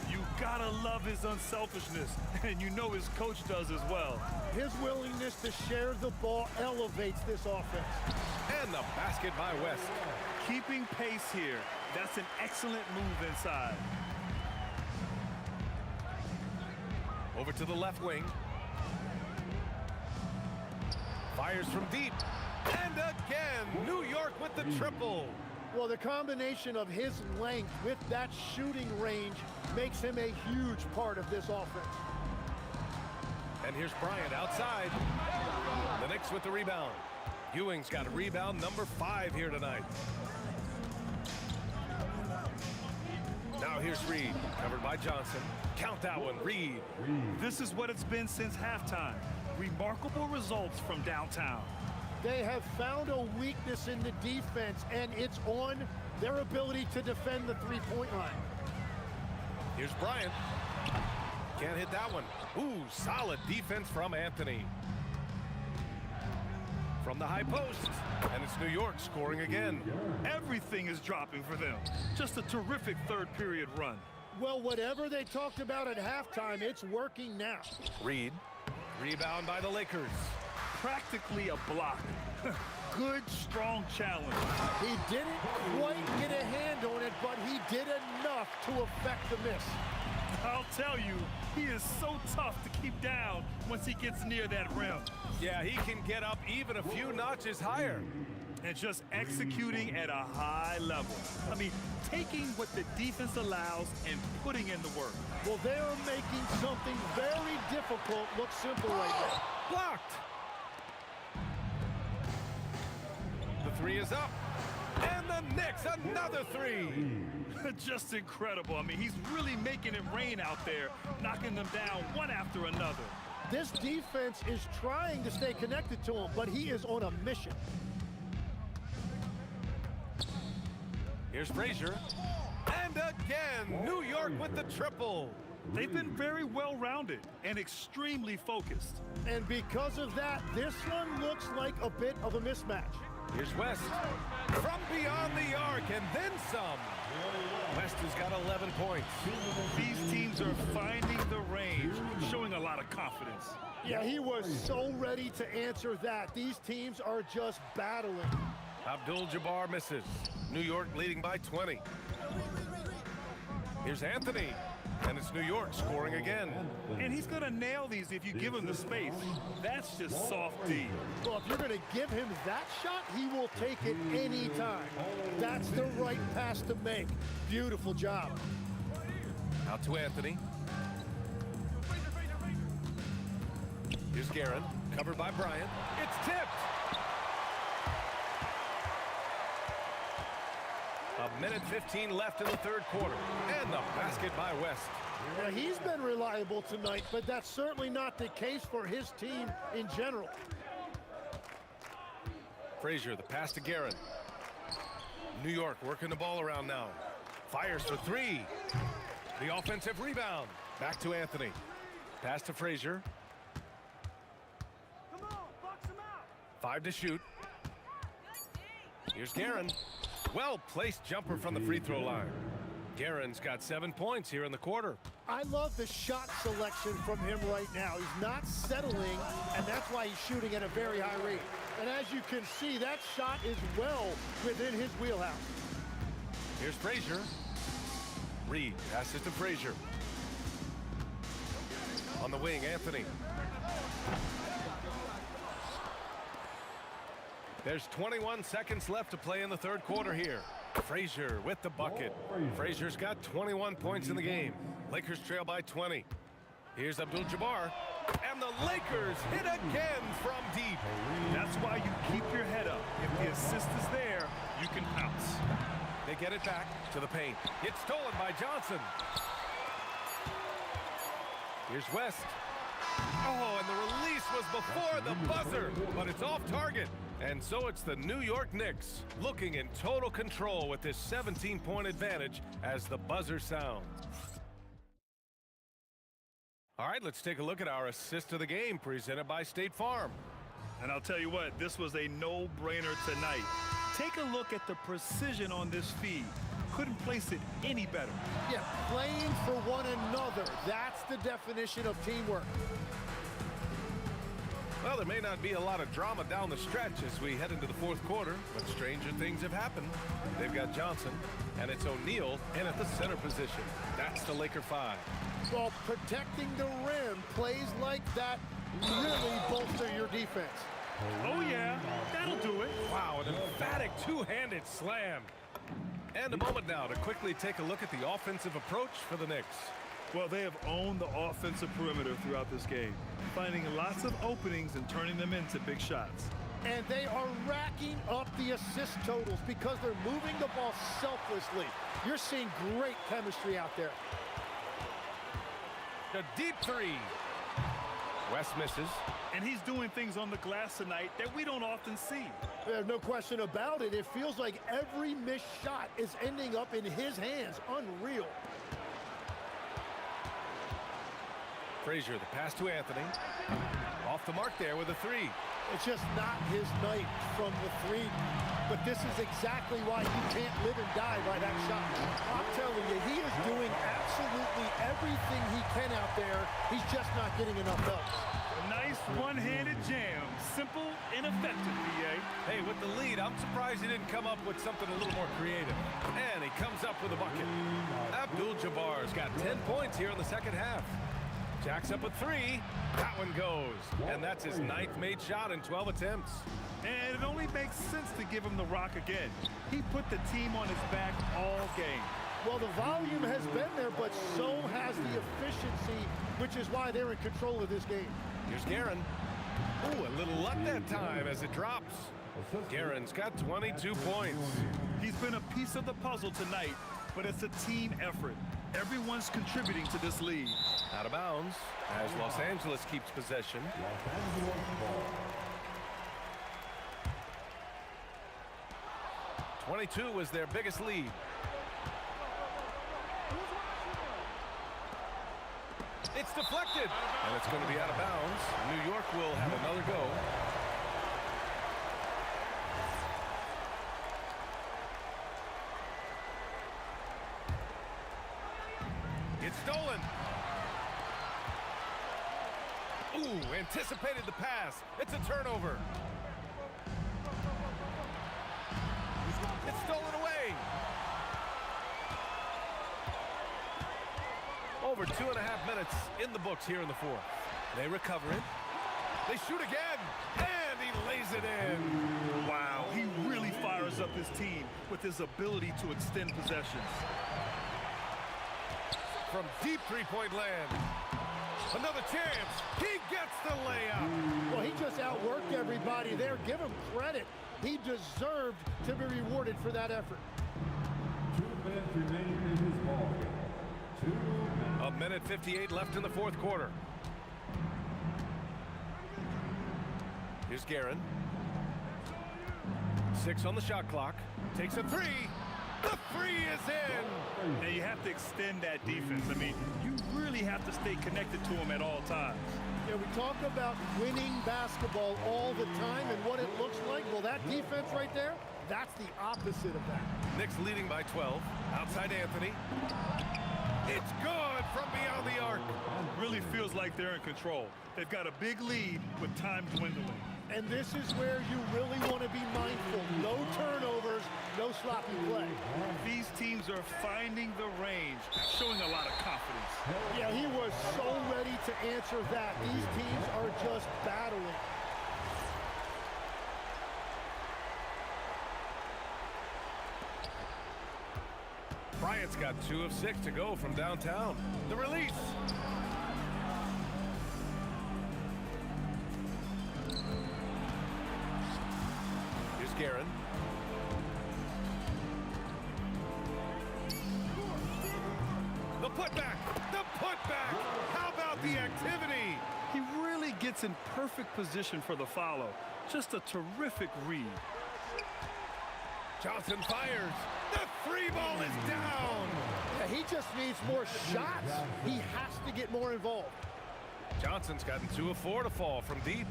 You gotta love his unselfishness, and you know his coach does as well. His willingness to share the ball elevates this offense. And the basket by West. Keeping pace here. That's an excellent move inside. Over to the left wing. Fires from deep. And again, New York with the triple. Well, the combination of his length with that shooting range makes him a huge part of this offense. And here's Bryant outside. The Knicks with the rebound. Ewing's got a rebound number 5 here tonight. Now here's Reed, covered by Johnson. Count that one, Reed. This is what it's been since halftime. Remarkable results from downtown. They have found a weakness in the defense, and it's on their ability to defend the three-point line. Here's Bryant. Can't hit that one. Ooh, solid defense from Anthony. From the high post, and it's New York scoring again. Everything is dropping for them. Just a terrific third period run. Well, whatever they talked about at halftime, it's working now. Reed. Rebound by the Lakers. Practically a block. Good, strong challenge. He didn't quite get a hand on it, but he did enough to affect the miss. I'll tell you, he is so tough to keep down once he gets near that rim. Yeah, he can get up even a few notches higher. And just executing at a high level. I mean, taking what the defense allows and putting in the work. Well, they are making something very difficult look simple right now. Blocked. The three is up. And the Knicks, another three. Just incredible. I mean, he's really making it rain out there, knocking them down one after another. This defense is trying to stay connected to him, but he is on a mission. Here's Frazier. And again, New York with the triple. They've been very well-rounded and extremely focused. And because of that, this one looks like a bit of a mismatch. Here's West. From beyond the arc, and then some. West has got 11 points. These teams are finding the range, showing a lot of confidence. Yeah, he was so ready to answer that. These teams are just battling. Abdul-Jabbar misses. New York leading by 20. Here's Anthony. And it's New York scoring again. And he's going to nail these if you give him the space. That's just soft D. Well, if you're going to give him that shot, he will take it anytime. That's the right pass to make. Beautiful job. Out to Anthony. Here's Guerin, covered by Bryant. It's tipped. A minute 15 left in the third quarter. And the basket by West. Now, he's been reliable tonight, but that's certainly not the case for his team in general. Frazier, the pass to Guerin. New York working the ball around now. Fires for three. The offensive rebound. Back to Anthony. Pass to Frazier. Come on, box him out. 5 to shoot. Here's Guerin. Well-placed jumper from the free throw line. Guerin's got 7 points here in the quarter. I love the shot selection from him right now. He's not settling, and that's why he's shooting at a very high rate. And as you can see, that shot is well within his wheelhouse. Here's Frazier. Reed passes to Frazier. On the wing, Anthony. There's 21 seconds left to play in the third quarter here. Frazier with the bucket. Frazier's got 21 points in the game. Lakers trail by 20. Here's Abdul-Jabbar. And the Lakers hit again from deep. That's why you keep your head up. If the assist is there, you can pounce. They get it back to the paint. It's stolen by Johnson. Here's West. Oh, and the release was before the buzzer, but it's off target. And so it's the New York Knicks looking in total control with this 17-point advantage as the buzzer sounds. All right, let's take a look at our assist of the game presented by State Farm. And I'll tell you what, this was a no-brainer tonight. Take a look at the precision on this feed. Couldn't place it any better. Yeah, playing for one another. That's the definition of teamwork. Well, there may not be a lot of drama down the stretch as we head into the fourth quarter, but stranger things have happened. They've got Johnson, and it's O'Neal in at the center position. That's the Laker 5. Well, protecting the rim, plays like that really bolster your defense. Oh, yeah, that'll do it. Wow, an emphatic two-handed slam. And a moment now to quickly take a look at the offensive approach for the Knicks. Well, they have owned the offensive perimeter throughout this game, finding lots of openings and turning them into big shots. And they are racking up the assist totals because they're moving the ball selflessly. You're seeing great chemistry out there. The deep three. West misses. And he's doing things on the glass tonight that we don't often see. There's no question about it. It feels like every missed shot is ending up in his hands. Unreal. Frazier, the pass to Anthony. Off the mark there with a three. It's just not his night from the three. But this is exactly why you can't live and die by that shot. I'm telling you, he is doing absolutely everything he can out there. He's just not getting enough help. Nice one-handed jam. Simple and effective, B.A. Hey, with the lead, I'm surprised he didn't come up with something a little more creative. And he comes up with a bucket. Abdul-Jabbar's got 10 points here in the second half. Jacks up a three. That one goes. And that's his 9th made shot in 12 attempts. And it only makes sense to give him the rock again. He put the team on his back all game. Well, the volume has been there, but so has the efficiency, which is why they're in control of this game. Here's Guerin. Ooh, a little luck that time as it drops. Guerin's got 22 points. He's been a piece of the puzzle tonight, but it's a team effort. Everyone's contributing to this lead. Out of bounds as Los Angeles keeps possession. 22 was their biggest lead. It's deflected, and it's going to be out of bounds. New York will have another go. It's stolen. Ooh, anticipated the pass. It's a turnover. It's stolen away. Over 2.5 minutes in the books here in the fourth. They recover it. They shoot again, and he lays it in. Wow, he really fires up his team with his ability to extend possessions. From deep three-point land. Another chance. He gets the layup. Well, he just outworked everybody there. Give him credit. He deserved to be rewarded for that effort. 2 minutes remaining in this ball game. 2 minutes. 1:58 left in the fourth quarter. Here's Guerin. 6 on the shot clock. Takes a three. The three is in. And you have to extend that defense. I mean, you really have to stay connected to him at all times. Yeah, we talk about winning basketball all the time and what it looks like. Well, that defense right there, that's the opposite of that. Knicks leading by 12. Outside Anthony. It's good from beyond the arc. Really feels like they're in control. They've got a big lead with time dwindling. And this is where you really want to be mindful. No turnovers, no sloppy play. These teams are finding the range, showing a lot of confidence. Yeah, he was so ready to answer that. These teams are just battling. Bryant's got 2 of 6 to go from downtown. The release. Here's Guerin. The putback. The putback. How about the activity? He really gets in perfect position for the follow. Just a terrific read. Johnson fires. The three ball is down. Yeah, he just needs more shots. He has to get more involved. Johnson's gotten 2 of 4 to fall from deep.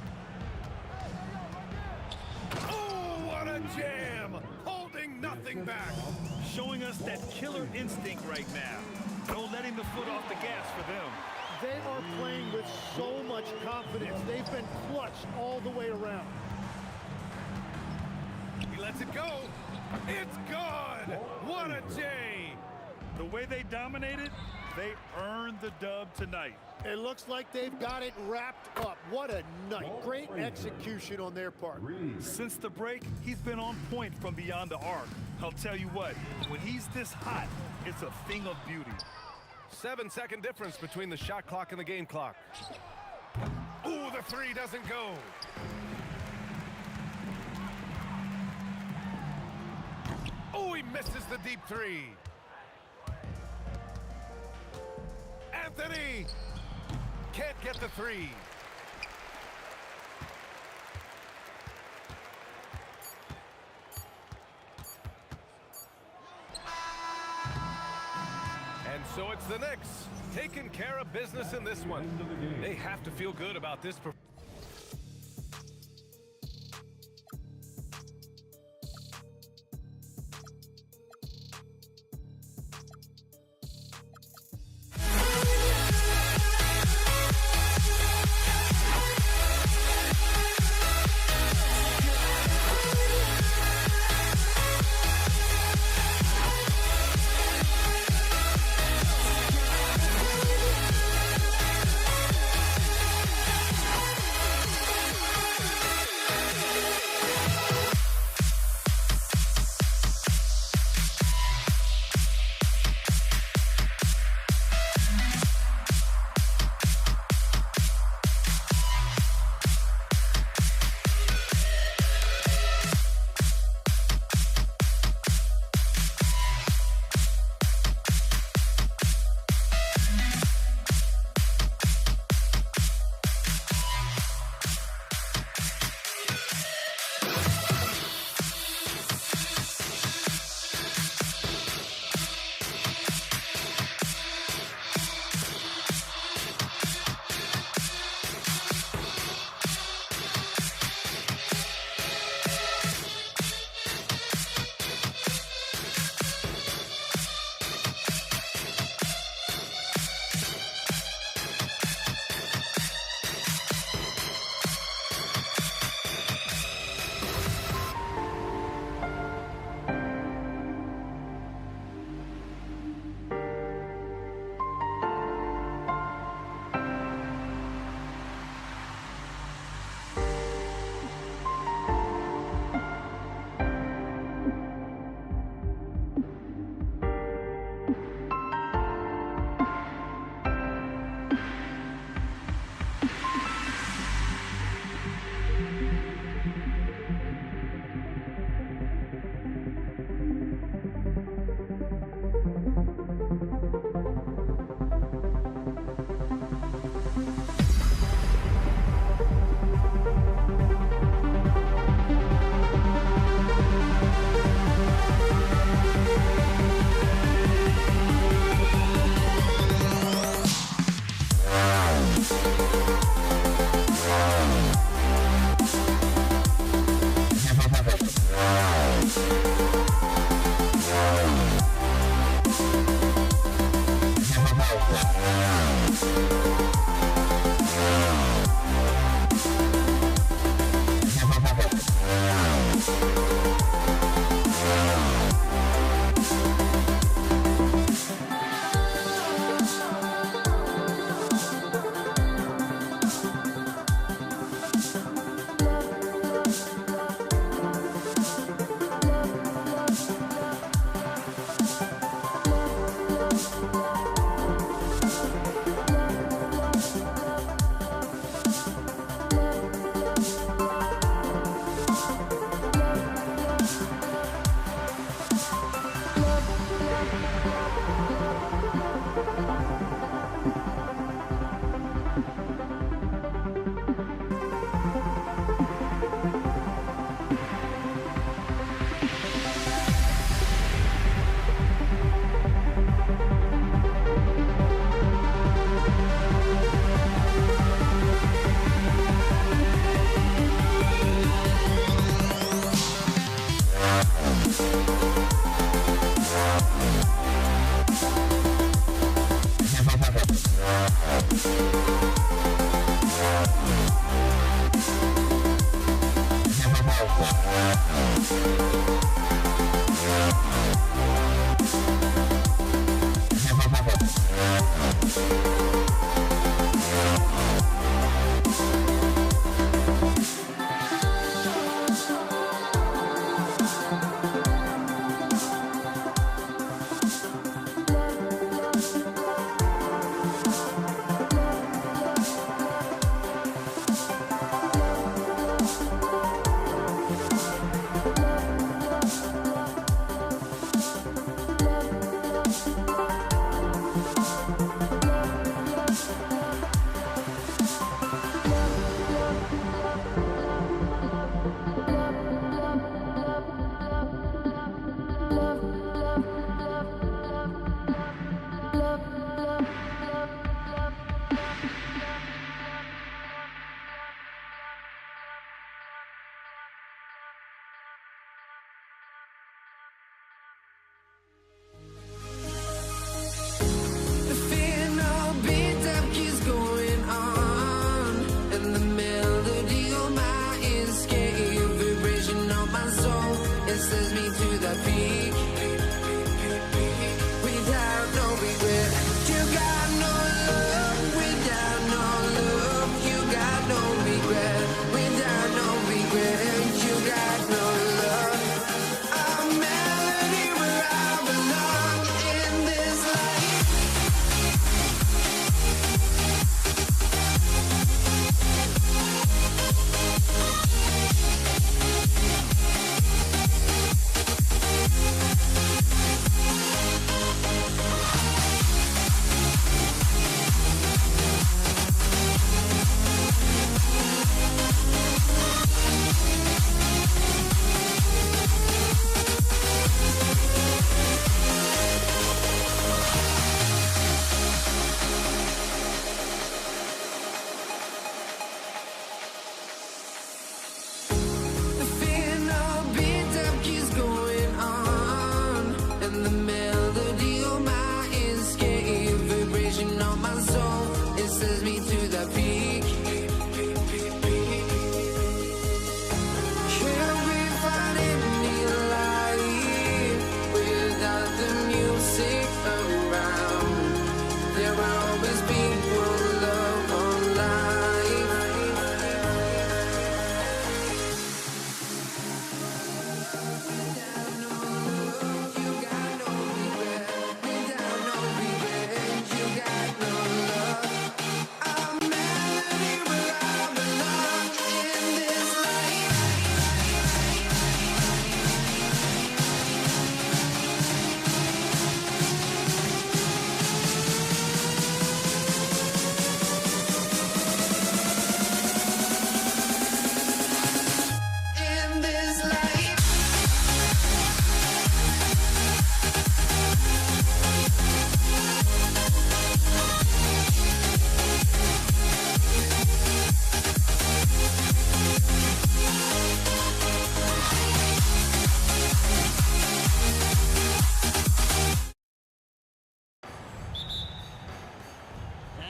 Oh, what a jam! Holding nothing back. Showing us that killer instinct right now. No letting the foot off the gas for them. They are playing with so much confidence. They've been clutch all the way around. He lets it go. It's good. What a J. The way they dominated, they earned the dub tonight. It looks like they've got it wrapped up. What a night. Great execution on their part. Since the break, he's been on point from beyond the arc. I'll tell you what, when he's this hot, it's a thing of beauty. 7-second difference between the shot clock and the game clock. Ooh, the three doesn't go. Oh, he misses the deep three. Anthony can't get the three. And so it's the Knicks taking care of business in this one. They have to feel good about this performance. and the melody of my escape, vibration on my soul, it sends me to the peak. Can't we find any light without the music around? There will always be one love, one life. You got no regret, without no regret, you got no love. A melody where I belong in this life. In this life.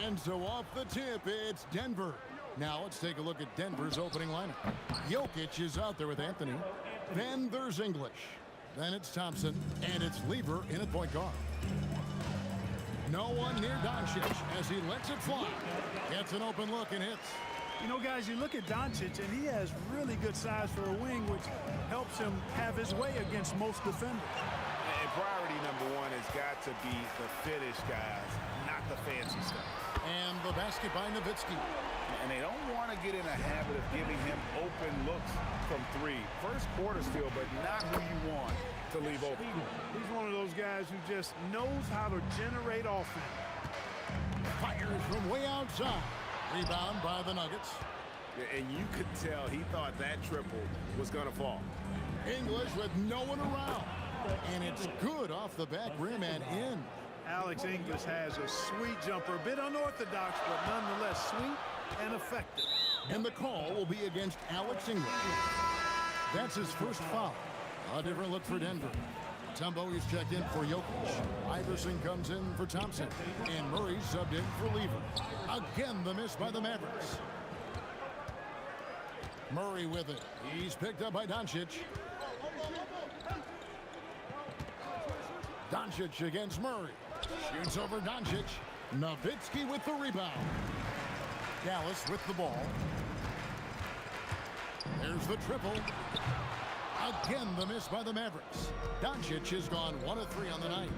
And so off the tip, it's Denver. Now let's take a look at Denver's opening lineup. Jokic is out there with Anthony. Then there's English. Then it's Thompson. And it's Lever in at point guard. No one near Doncic as he lets it fly. Gets an open look and hits. You know, guys, you look at Doncic, and he has really good size for a wing, which helps him have his way against most defenders. And priority number one has got to be the finish, guys, not the fancy stuff. And the basket by Nowitzki. And they don't want to get in a habit of giving him open looks from three. First quarter still, but not who you want to leave open. He's one of those guys who just knows how to generate offense. Fires from way outside. Rebound by the Nuggets. Yeah, and you could tell he thought that triple was going to fall. English with no one around. And it's good off the back rim and in. Alex English has a sweet jumper, a bit unorthodox, but nonetheless sweet and effective. And the call will be against Alex English. That's his first foul. A different look for Denver. Tumbo is checked in for Jokic. Iverson comes in for Thompson. And Murray subbed in for Lever. Again, the miss by the Mavericks. Murray with it. He's picked up by Doncic. Doncic against Murray. Shoots over Doncic. Nowitzki with the rebound. Dallas with the ball. There's the triple. Again, the miss by the Mavericks. Doncic has gone 1 of 3 on the night.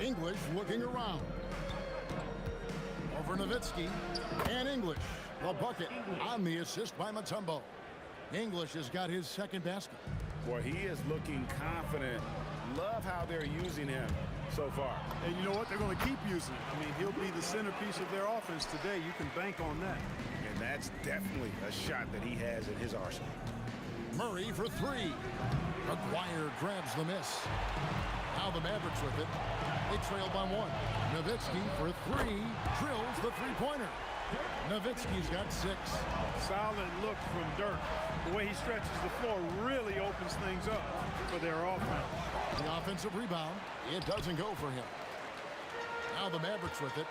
English looking around. Over Nowitzki. And English, the bucket on the assist by Mutombo. English has got his second basket. Boy, he is looking confident. Love how they're using him so far. And you know what? They're going to keep using it. I mean, he'll be the centerpiece of their offense today. You can bank on that. And that's definitely a shot that he has in his arsenal. Murray for 3. McGuire grabs the miss. Now the Mavericks with it. They trail by 1. Nowitzki for 3. Drills the three-pointer. Nowitzki's got 6. Solid look from Dirk. The way he stretches the floor really opens things up for their offense. The offensive rebound. It doesn't go for him. Now the Mavericks with it.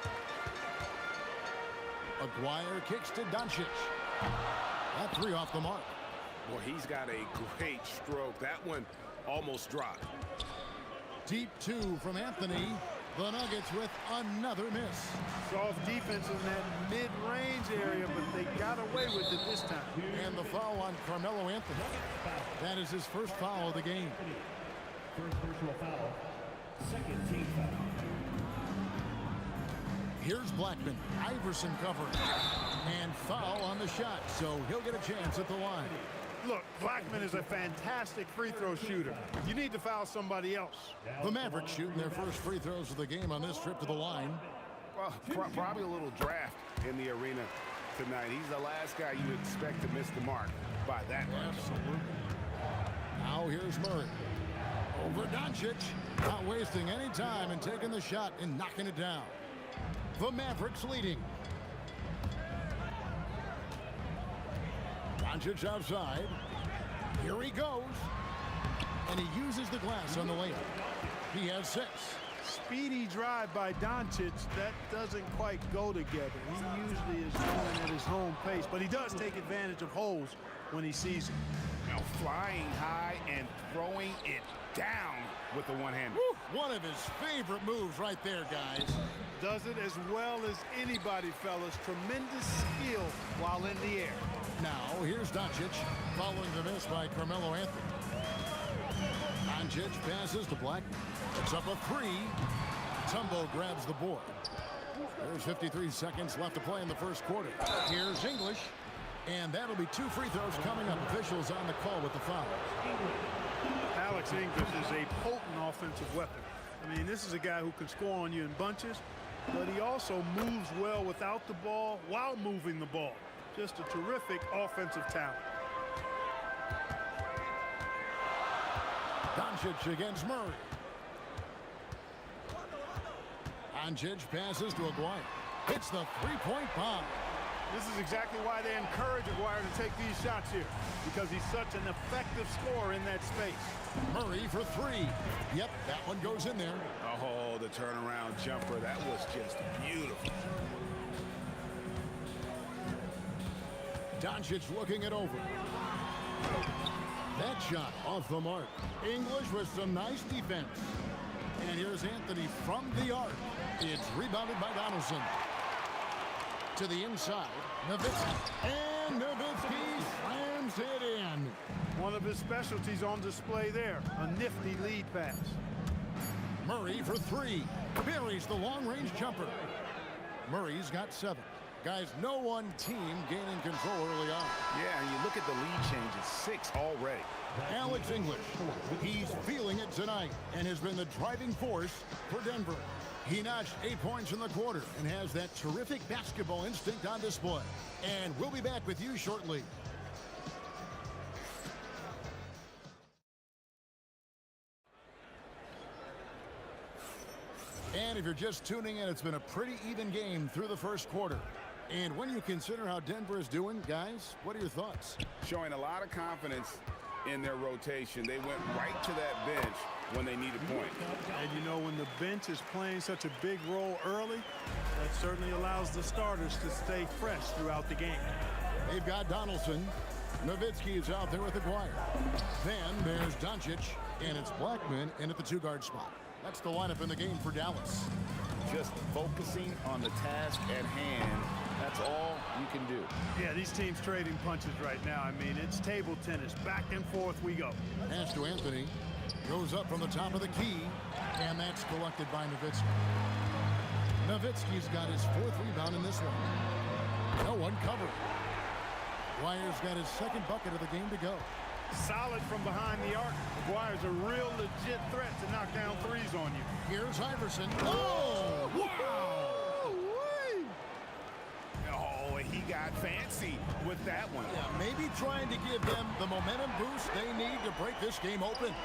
McGuire kicks to Doncic. That 3 off the mark. Boy, he's got a great stroke. That one almost dropped. Deep 2 from Anthony. The Nuggets with another miss. Soft defense in that mid-range area, but they got away with it this time. And the foul on Carmelo Anthony. That is his first foul of the game. First personal foul. Second team foul. Here's Blackman. Iverson covering. And foul on the shot, so he'll get a chance at the line. Look, Blackman is a fantastic free throw shooter. You need to foul somebody else. The Mavericks shooting their first free throws of the game on this trip to the line. Well, probably a little draft in the arena tonight. He's the last guy you expect to miss the mark by that much. Absolutely. Now here's Murray. Over Doncic. Not wasting any time and taking the shot and knocking it down. The Mavericks leading. Doncic outside. Here he goes. glass on the layup. He has 6. Speedy drive by Doncic. That doesn't quite go together. He usually is going at his own pace, but he does take advantage of holes when he sees it. Now flying high and throwing it down with the one-hander. One of his favorite moves right there, guys. Does it as well as anybody, fellas. Tremendous skill while in the air. Now, here's Doncic, following the miss by Carmelo Anthony. Doncic passes to Black. It's up a 3. Tumbo grabs the board. There's 53 seconds left to play in the first quarter. Here's English. And that'll be 2 free throws coming up. Officials on the call with the foul. Alex English is a potent offensive weapon. I mean, this is a guy who can score on you in bunches, but he also moves well without the ball while moving the ball. Just a terrific offensive talent. Doncic against Murray. Doncic passes to Aguirre. Hits the three-point bomb. This is exactly why they encourage Aguirre to take these shots here, because he's such an effective scorer in that space. Murray for 3. Yep, that one goes in there. Oh, the turnaround jumper. That was just beautiful. Doncic looking it over. That shot off the mark. English with some nice defense. And here's Anthony from the arc. It's rebounded by Donaldson. To the inside, Nowitzki. And Nowitzki slams it in. One of his specialties on display there. A nifty lead pass. Murray for 3. Buries the long-range jumper. Murray's got 7. Guys, no one team gaining control early on. Yeah, and you look at the lead changes. 6 already. Alex English. He's feeling it tonight and has been the driving force for Denver. He notched 8 points in the quarter and has that terrific basketball instinct on display. And we'll be back with you shortly. And if you're just tuning in, it's been a pretty even game through the first quarter. And when you consider how Denver is doing, guys, what are your thoughts? Showing a lot of confidence in their rotation. They went right to that bench when they needed point. And you know, when the bench is playing such a big role early, that certainly allows the starters to stay fresh throughout the game. They've got Donaldson. Nowitzki is out there with Aguirre. Then there's Doncic, and it's Blackman in at the 2-guard spot. That's the lineup in the game for Dallas. Just focusing on the task at hand. That's all you can do. Yeah, these teams trading punches right now. I mean, it's table tennis. Back and forth we go. Pass to Anthony. Goes up from the top of the key, and that's collected by Nowitzki. Nowitzki's got his 4th rebound in this one. No one covered. Aguirre's got his 2nd bucket of the game to go. Solid from behind the arc. Aguirre's a real legit threat to knock down threes on you. Here's Iverson. Oh, wow! Oh, he got fancy with that one. Yeah, maybe trying to give them the momentum boost they need to break this game open.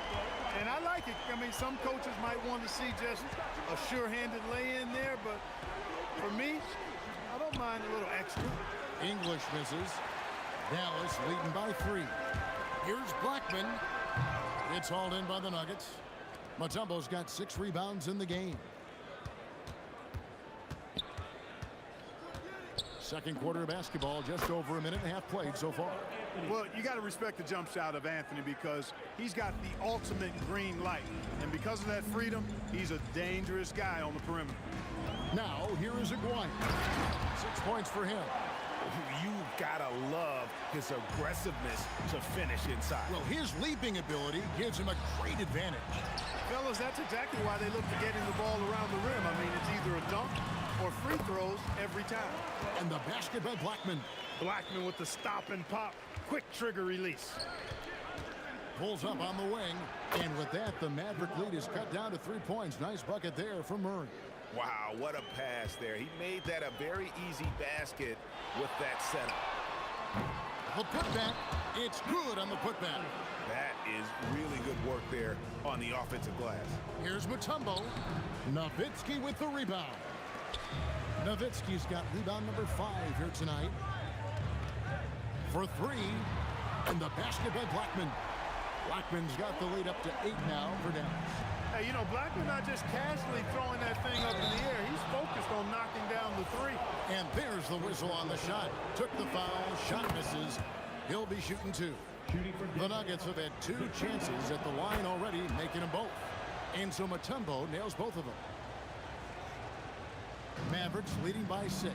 And I like it. I mean, some coaches might want to see just a sure-handed lay-in there, but for me, I don't mind a little extra. English misses. Dallas leading by 3. Here's Blackman. It's hauled in by the Nuggets. Mutombo's got 6 rebounds in the game. Second quarter of basketball, just over a minute and a half played so far. Well, you got to respect the jump shot of Anthony because he's got the ultimate green light. And because of that freedom, he's a dangerous guy on the perimeter. Now, here is Aguirre. 6 points for him. You've got to love his aggressiveness to finish inside. Well, his leaping ability gives him a great advantage. Fellas, that's exactly why they look to getting the ball around the rim. I mean, it's either a dunk or free throws every time. And the basket by Blackman. Blackman with the stop and pop. Quick trigger release. Pulls up on the wing. And with that, the Maverick lead is cut down to 3 points. Nice bucket there from Murray. Wow, what a pass there. He made that a very easy basket with that setup. The putback, it's good on the putback. That is really good work there on the offensive glass. Here's Mutombo. Nowitzki with the rebound. Nowitzki's got rebound number 5 here tonight. For 3, and the basket by Blackman. Blackman's got the lead up to 8 now for Dallas. Hey, you know, Blackman not just casually throwing that thing up in the air. He's focused on knocking down the three. And there's the whistle on the shot. Took the foul, shot misses. He'll be shooting 2. The Nuggets have had 2 chances at the line already, making them both. And so Mutombo nails both of them. Mavericks leading by 6.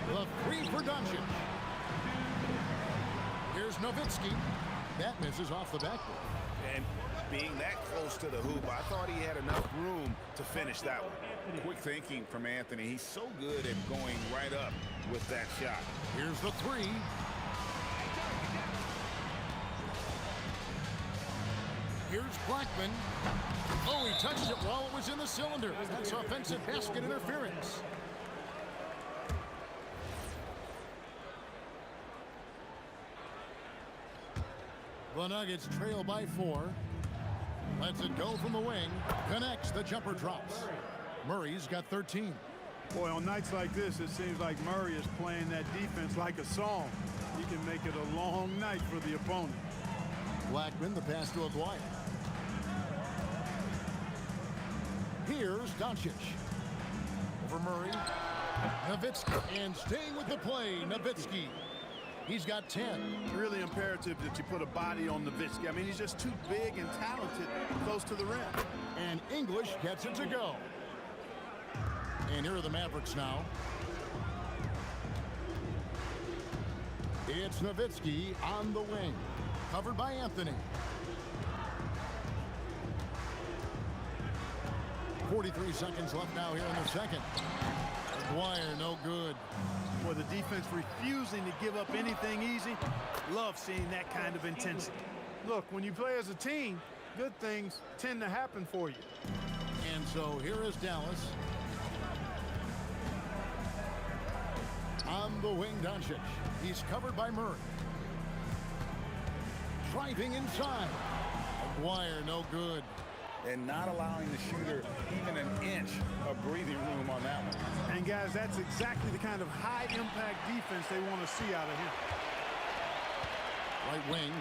The 3 for Doncic. Here's Nowitzki. That misses off the backboard. And being that close to the hoop, I thought he had enough room to finish that one. Quick thinking from Anthony. He's so good at going right up with that shot. Here's the 3. Here's Blackman. Oh, he touched it while it was in the cylinder. That's offensive basket interference. The Nuggets trail by 4. Lets it go from the wing. Connects. The jumper drops. Murray's got 13. Boy, on nights like this, it seems like Murray is playing that defense like a song. He can make it a long night for the opponent. Blackman, the pass to Aguirre. Here's Doncic. Over Murray. Nowitzki. And staying with the play, Nowitzki. He's got 10. Really imperative that you put a body on Nowitzki. I mean, he's just too big and talented close to the rim. And English gets it to go. And here are the Mavericks now. It's Nowitzki on the wing. Covered by Anthony. 43 seconds left now here in the second. Aguirre, no good. Boy, the defense refusing to give up anything easy. Love seeing that kind of intensity. Look, when you play as a team, good things tend to happen for you. And so here is Dallas. On the wing, Doncic. He's covered by Murray. Driving inside. Aguirre, no good. And not allowing the shooter even an inch of breathing room on that one. And guys, that's exactly the kind of high-impact defense they want to see out of him. Right wing.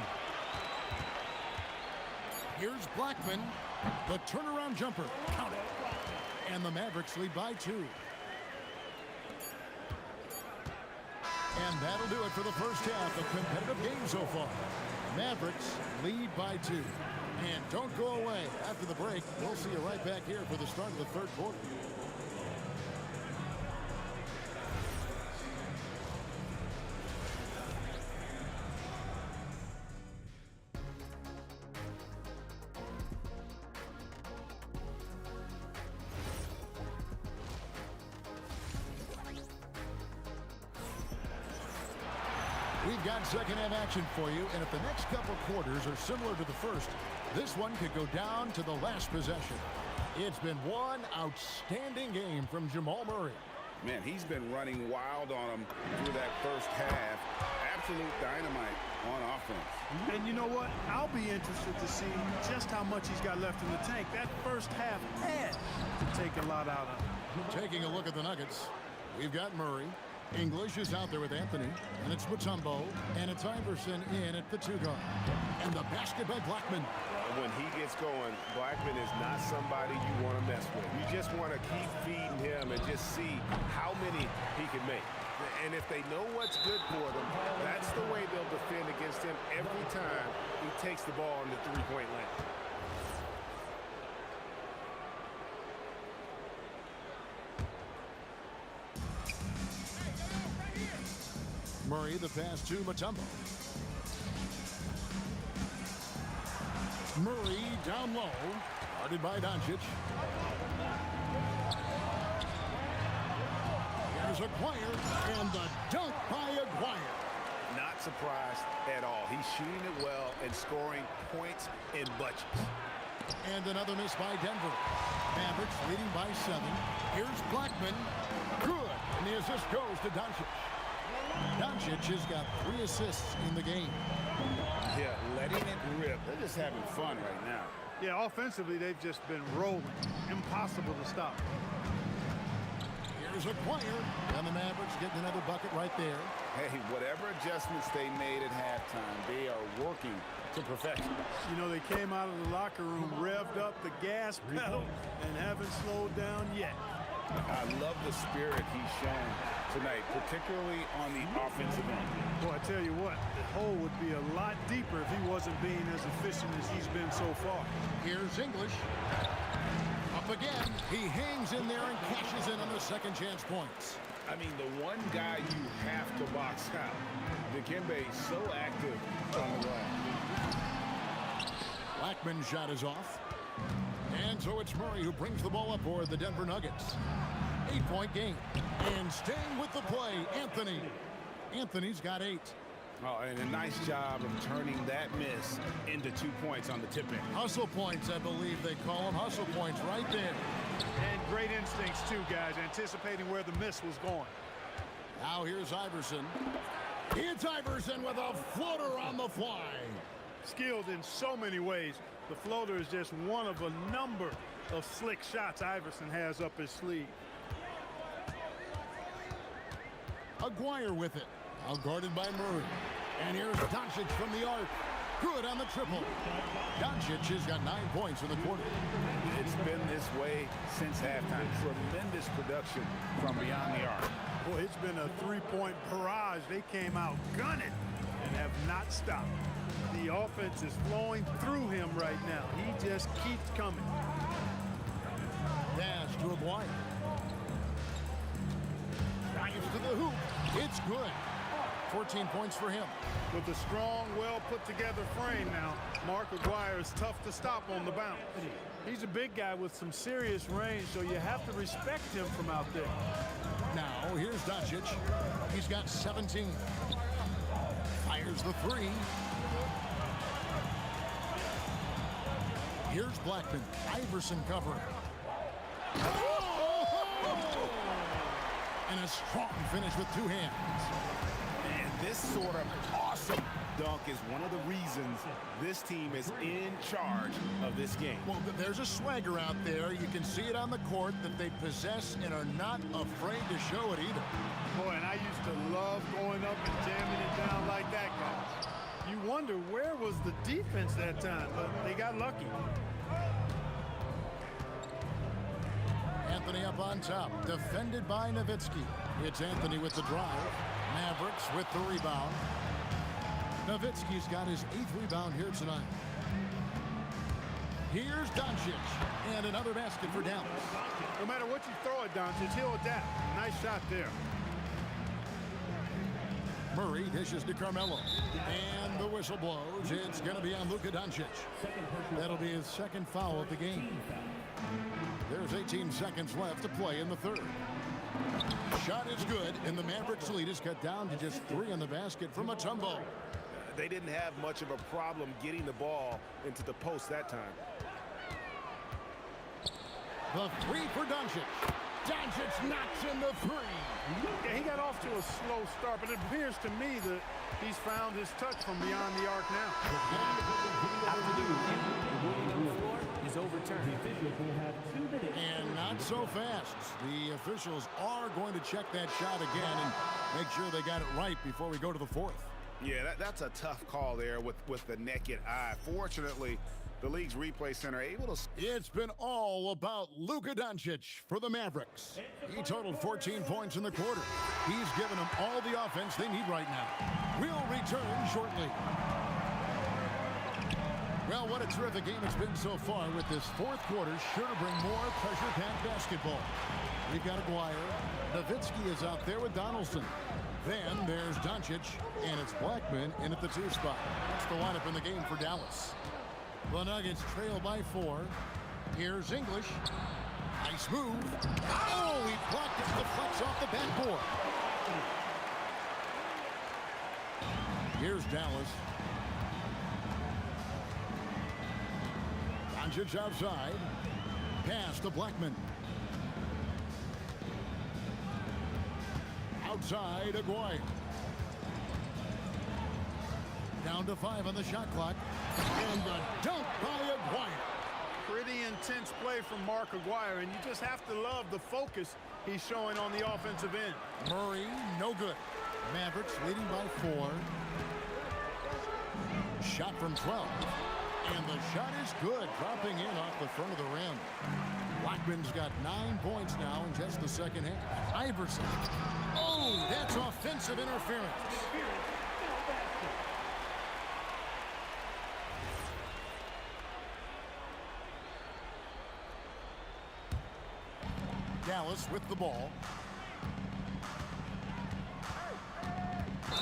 Here's Blackman. The turnaround jumper. Count it. And the Mavericks lead by 2. And that'll do it for the first half. A competitive game so far. Mavericks lead by 2. And don't go away. After the break, we'll see you right back here for the start of the third quarter. We've got second half action for you, and if the next couple quarters are similar to the first, this one could go down to the last possession. It's been one outstanding game from Jamal Murray. Man, he's been running wild on him through that first half. Absolute dynamite on offense. And you know what? I'll be interested to see just how much he's got left in the tank. That first half had to take a lot out of him. Taking a look at the Nuggets, we've got Murray. English is out there with Anthony, and it's Mutombo, and it's Iverson in at the 2 guard. And the basket by Blackman. When he gets going, Blackman is not somebody you want to mess with. You just want to keep feeding him and just see how many he can make. And if they know what's good for them, that's the way they'll defend against him every time he takes the ball in the three-point line. Murray, the pass to Mutombo. Murray down low, guarded by Doncic. Here's Aguirre, and the dunk by Aguirre. Not surprised at all. He's shooting it well and scoring points in bunches. And another miss by Denver. Mavericks leading by 7. Here's Blackman. Good. And the assist goes to Doncic. Doncic has got 3 assists in the game. Yeah, letting it rip. They're just having fun right now. Yeah, offensively, they've just been rolling. Impossible to stop. Here's Aguirre, and the Mavericks getting another bucket right there. Hey, whatever adjustments they made at halftime, they are working to perfection. You know, they came out of the locker room, revved up the gas pedal, and haven't slowed down yet. I love the spirit he's shown tonight, particularly on the offensive end. Boy, I tell you what, the hole would be a lot deeper if he wasn't being as efficient as he's been so far. Here's English. Up again. He hangs in there and cashes in on the second chance points. I mean, the one guy you have to box out. Dikembe so active on the glass. Blackman's shot is off. And so it's Murray who brings the ball up for the Denver Nuggets. 8-point game. And staying with the play, Anthony. Anthony's got 8. Oh, and a nice job of turning that miss into 2 points on the tip-in. Hustle points, I believe they call them. Hustle points right there. And great instincts, too, guys, anticipating where the miss was going. Now here's Iverson. It's Iverson with a floater on the fly. Skilled in so many ways. The floater is just one of a number of slick shots Iverson has up his sleeve. Aguirre with it. Now guarded by Murray. And here's Doncic from the arc. Good on the triple. Doncic has got 9 points in the quarter. It's been this way since halftime. Tremendous production from beyond the arc. Boy, it's been a three-point barrage. They came out gunning and have not stopped. The offense is flowing through him right now. He just keeps coming. Pass to Aguirre. Drives to the hoop. It's good. 14 points for him. With a strong, well-put-together frame now, Mark Aguirre is tough to stop on the bounce. He's a big guy with some serious range, so you have to respect him from out there. Now, here's Doncic. He's got 17. Fires the three. Here's Blackman. Iverson covering. Oh! And a strong finish with 2 hands. And this sort of awesome dunk is one of the reasons this team is in charge of this game. Well, there's a swagger out there. You can see it on the court that they possess and are not afraid to show it either. Boy, and I used to love going up and jamming it down like that, guys. You wonder where was the defense that time, but they got lucky. Anthony up on top, defended by Nowitzki. It's Anthony with the drive. Mavericks with the rebound. Nowitzki's got his 8th rebound here tonight. Here's Doncic, and another basket for Dallas. No matter what you throw at Doncic, he'll adapt. Nice shot there. Murray dishes to Carmelo. And the whistle blows. It's going to be on Luka Doncic. That'll be his 2nd foul of the game. There's 18 seconds left to play in the 3rd. Shot is good, and the Mavericks lead is cut down to just 3 on the basket from Mutombo. They didn't have much of a problem getting the ball into the post that time. The 3 for Doncic. Doncic knocks in the 3. Yeah, he got off to a slow start, but it appears to me that he's found his touch from beyond the arc now. After the review, the ruling on the floor is overturned. The officials will have 2 minutes. And not so fast. The officials are going to check that shot again and make sure they got it right before we go to the 4th. Yeah, that's a tough call there with the naked eye. Fortunately, the league's replay center able to... It's been all about Luka Doncic for the Mavericks. He totaled 14 points in the quarter. He's given them all the offense they need right now. We'll return shortly. Well, what a terrific game it's been so far, with this 4th quarter sure to bring more pressure-packed basketball. We've got Aguirre. Nowitzki is out there with Donaldson. Then there's Doncic, and it's Blackman in at the 2 spot. That's the lineup in the game for Dallas. The Nuggets trail by 4. Here's English. Nice move. Oh, he blocked it. Deflects off the backboard. Here's Dallas. Doncic outside. Pass to Blackman. Outside, Aguirre. Down to 5 on the shot clock. And the dunk by Aguirre. Pretty intense play from Mark Aguirre, and you just have to love the focus he's showing on the offensive end. Murray, no good. Mavericks leading by 4. Shot from 12. And the shot is good, dropping in off the front of the rim. Blackman's got 9 points now in just the second half. Iverson. Oh, that's offensive interference. Dallas with the ball.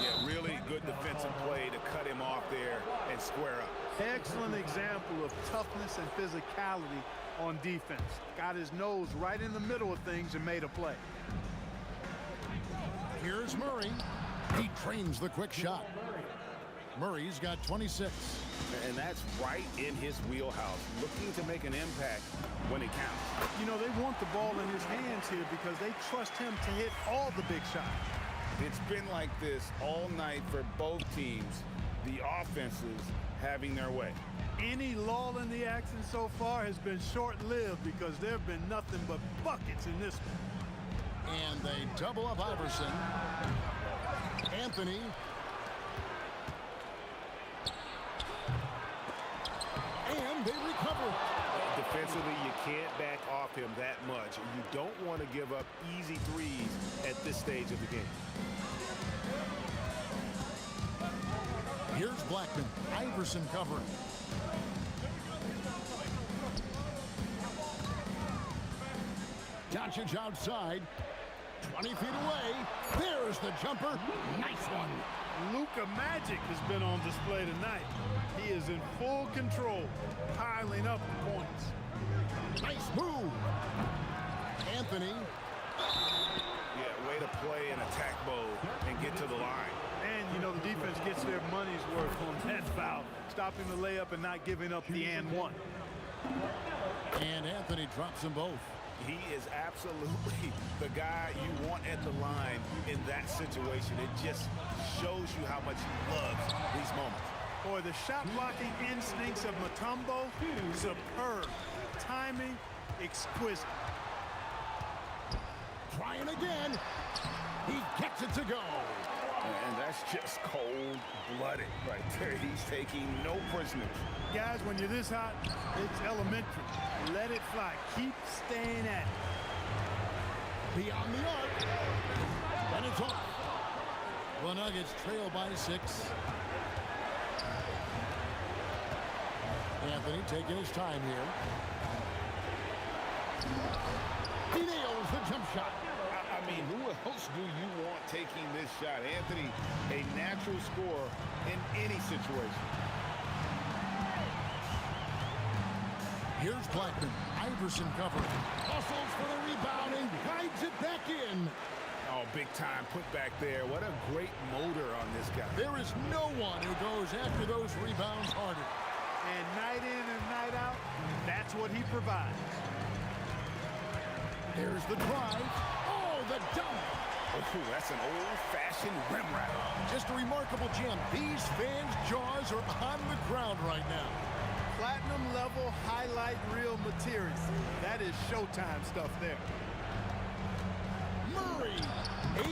Yeah, really good defensive play to cut him off there and square up. Excellent example of toughness and physicality on defense. Got his nose right in the middle of things and made a play. Here's Murray. He trains the quick shot. Murray's got 26. And that's right in his wheelhouse, looking to make an impact when it counts. You know, they want the ball in his hands here because they trust him to hit all the big shots. It's been like this all night for both teams, the offenses having their way. Any lull in the action so far has been short-lived because there have been nothing but buckets in this one. And they double up Iverson. Anthony. And they recover. Defensively, you can't back off him that much. You don't want to give up easy threes at this stage of the game. Here's Blackman. Iverson covering. Doncic outside. 20 feet away. There's the jumper. Nice one. Luka Magic has been on display tonight. He is in full control, piling up the points. Nice move. Anthony. Yeah, way to play in attack mode and get to the line. And, you know, the defense gets their money's worth on that foul, stopping the layup and not giving up the and one. And Anthony drops them both. He is absolutely the guy you want at the line in that situation. It just shows you how much he loves these moments. Boy, the shot blocking instincts of Mutombo, superb. Timing, exquisite. Trying again. He gets it to go. And that's just cold-blooded right there. He's taking no prisoners. Guys, when you're this hot, it's elementary. Let it fly. Keep staying at it. Beyond the arc. And it's off. The Nuggets trail by 6. Anthony taking his time here. He nails the jump shot. I mean, who else do you want taking this shot? Anthony, a natural scorer in any situation. Here's Blackman. Iverson covering. Hustles for the rebound and guides it back in. Oh, big time put back there. What a great motor on this guy. There is no one who goes after those rebounds harder. And night in and night out, that's what he provides. There's the drive. Oh, the dunk. Oh, that's an old-fashioned rim wrap. Just a remarkable jam. These fans' jaws are on the ground right now. Platinum level highlight reel material. That is Showtime stuff there. Murray, 18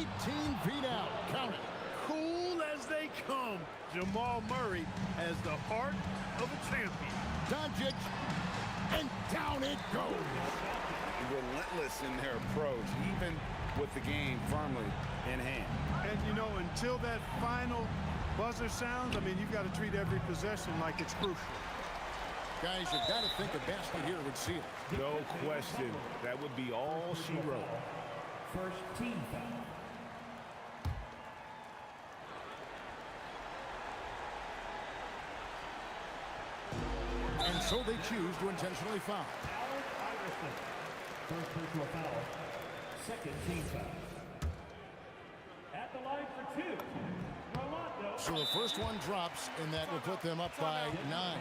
feet out. Count it. Cool as they come. Jamal Murray has the heart of a champion. Doncic, and down it goes. Relentless in their approach, even with the game firmly in hand. And, you know, until that final buzzer sounds, I mean, you've got to treat every possession like it's crucial. Guys, you've got to think a basket here would seal it. No question. That would be all she wrote. First team foul. And so they choose to intentionally foul. Iverson. First personal foul. Second team foul. At the line for 2. Rolando. So the first one drops, and that will put them up by 9.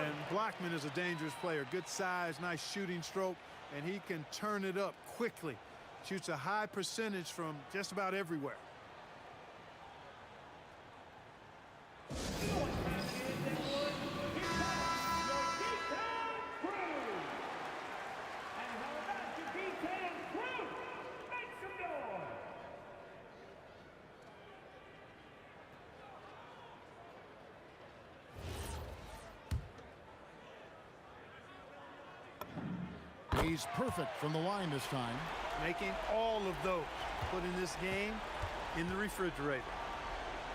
And Blackman is a dangerous player. Good size, nice shooting stroke, and he can turn it up quickly. Shoots a high percentage from just about everywhere. He's perfect from the line this time. Making all of those. Putting this game in the refrigerator.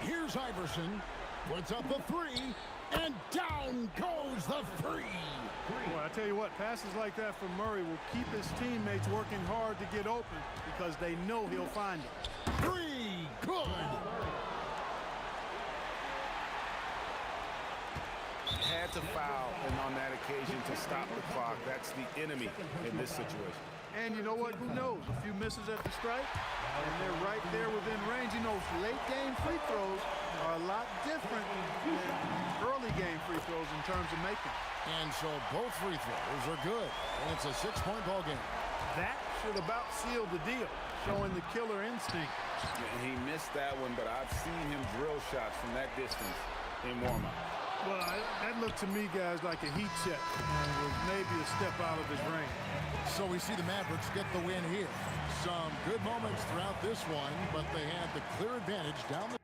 Here's Iverson. Puts up a three. And down goes the three. Boy, I tell you what, passes like that from Murray will keep his teammates working hard to get open because they know he'll find them. Three. Good. Had to foul and on that occasion to stop the clock. That's the enemy in this situation. And you know what? Who knows? A few misses at the stripe, and they're right there within range. You know, late game free throws are a lot different than early game free throws in terms of making. And so both free throws are good. And it's a 6-point ball game. That should about seal the deal, showing the killer instinct. Yeah, he missed that one, but I've seen him drill shots from that distance in warm-up. Well, that looked to me, guys, like a heat check, and was maybe a step out of his range. So we see the Mavericks get the win here. Some good moments throughout this one, but they had the clear advantage down the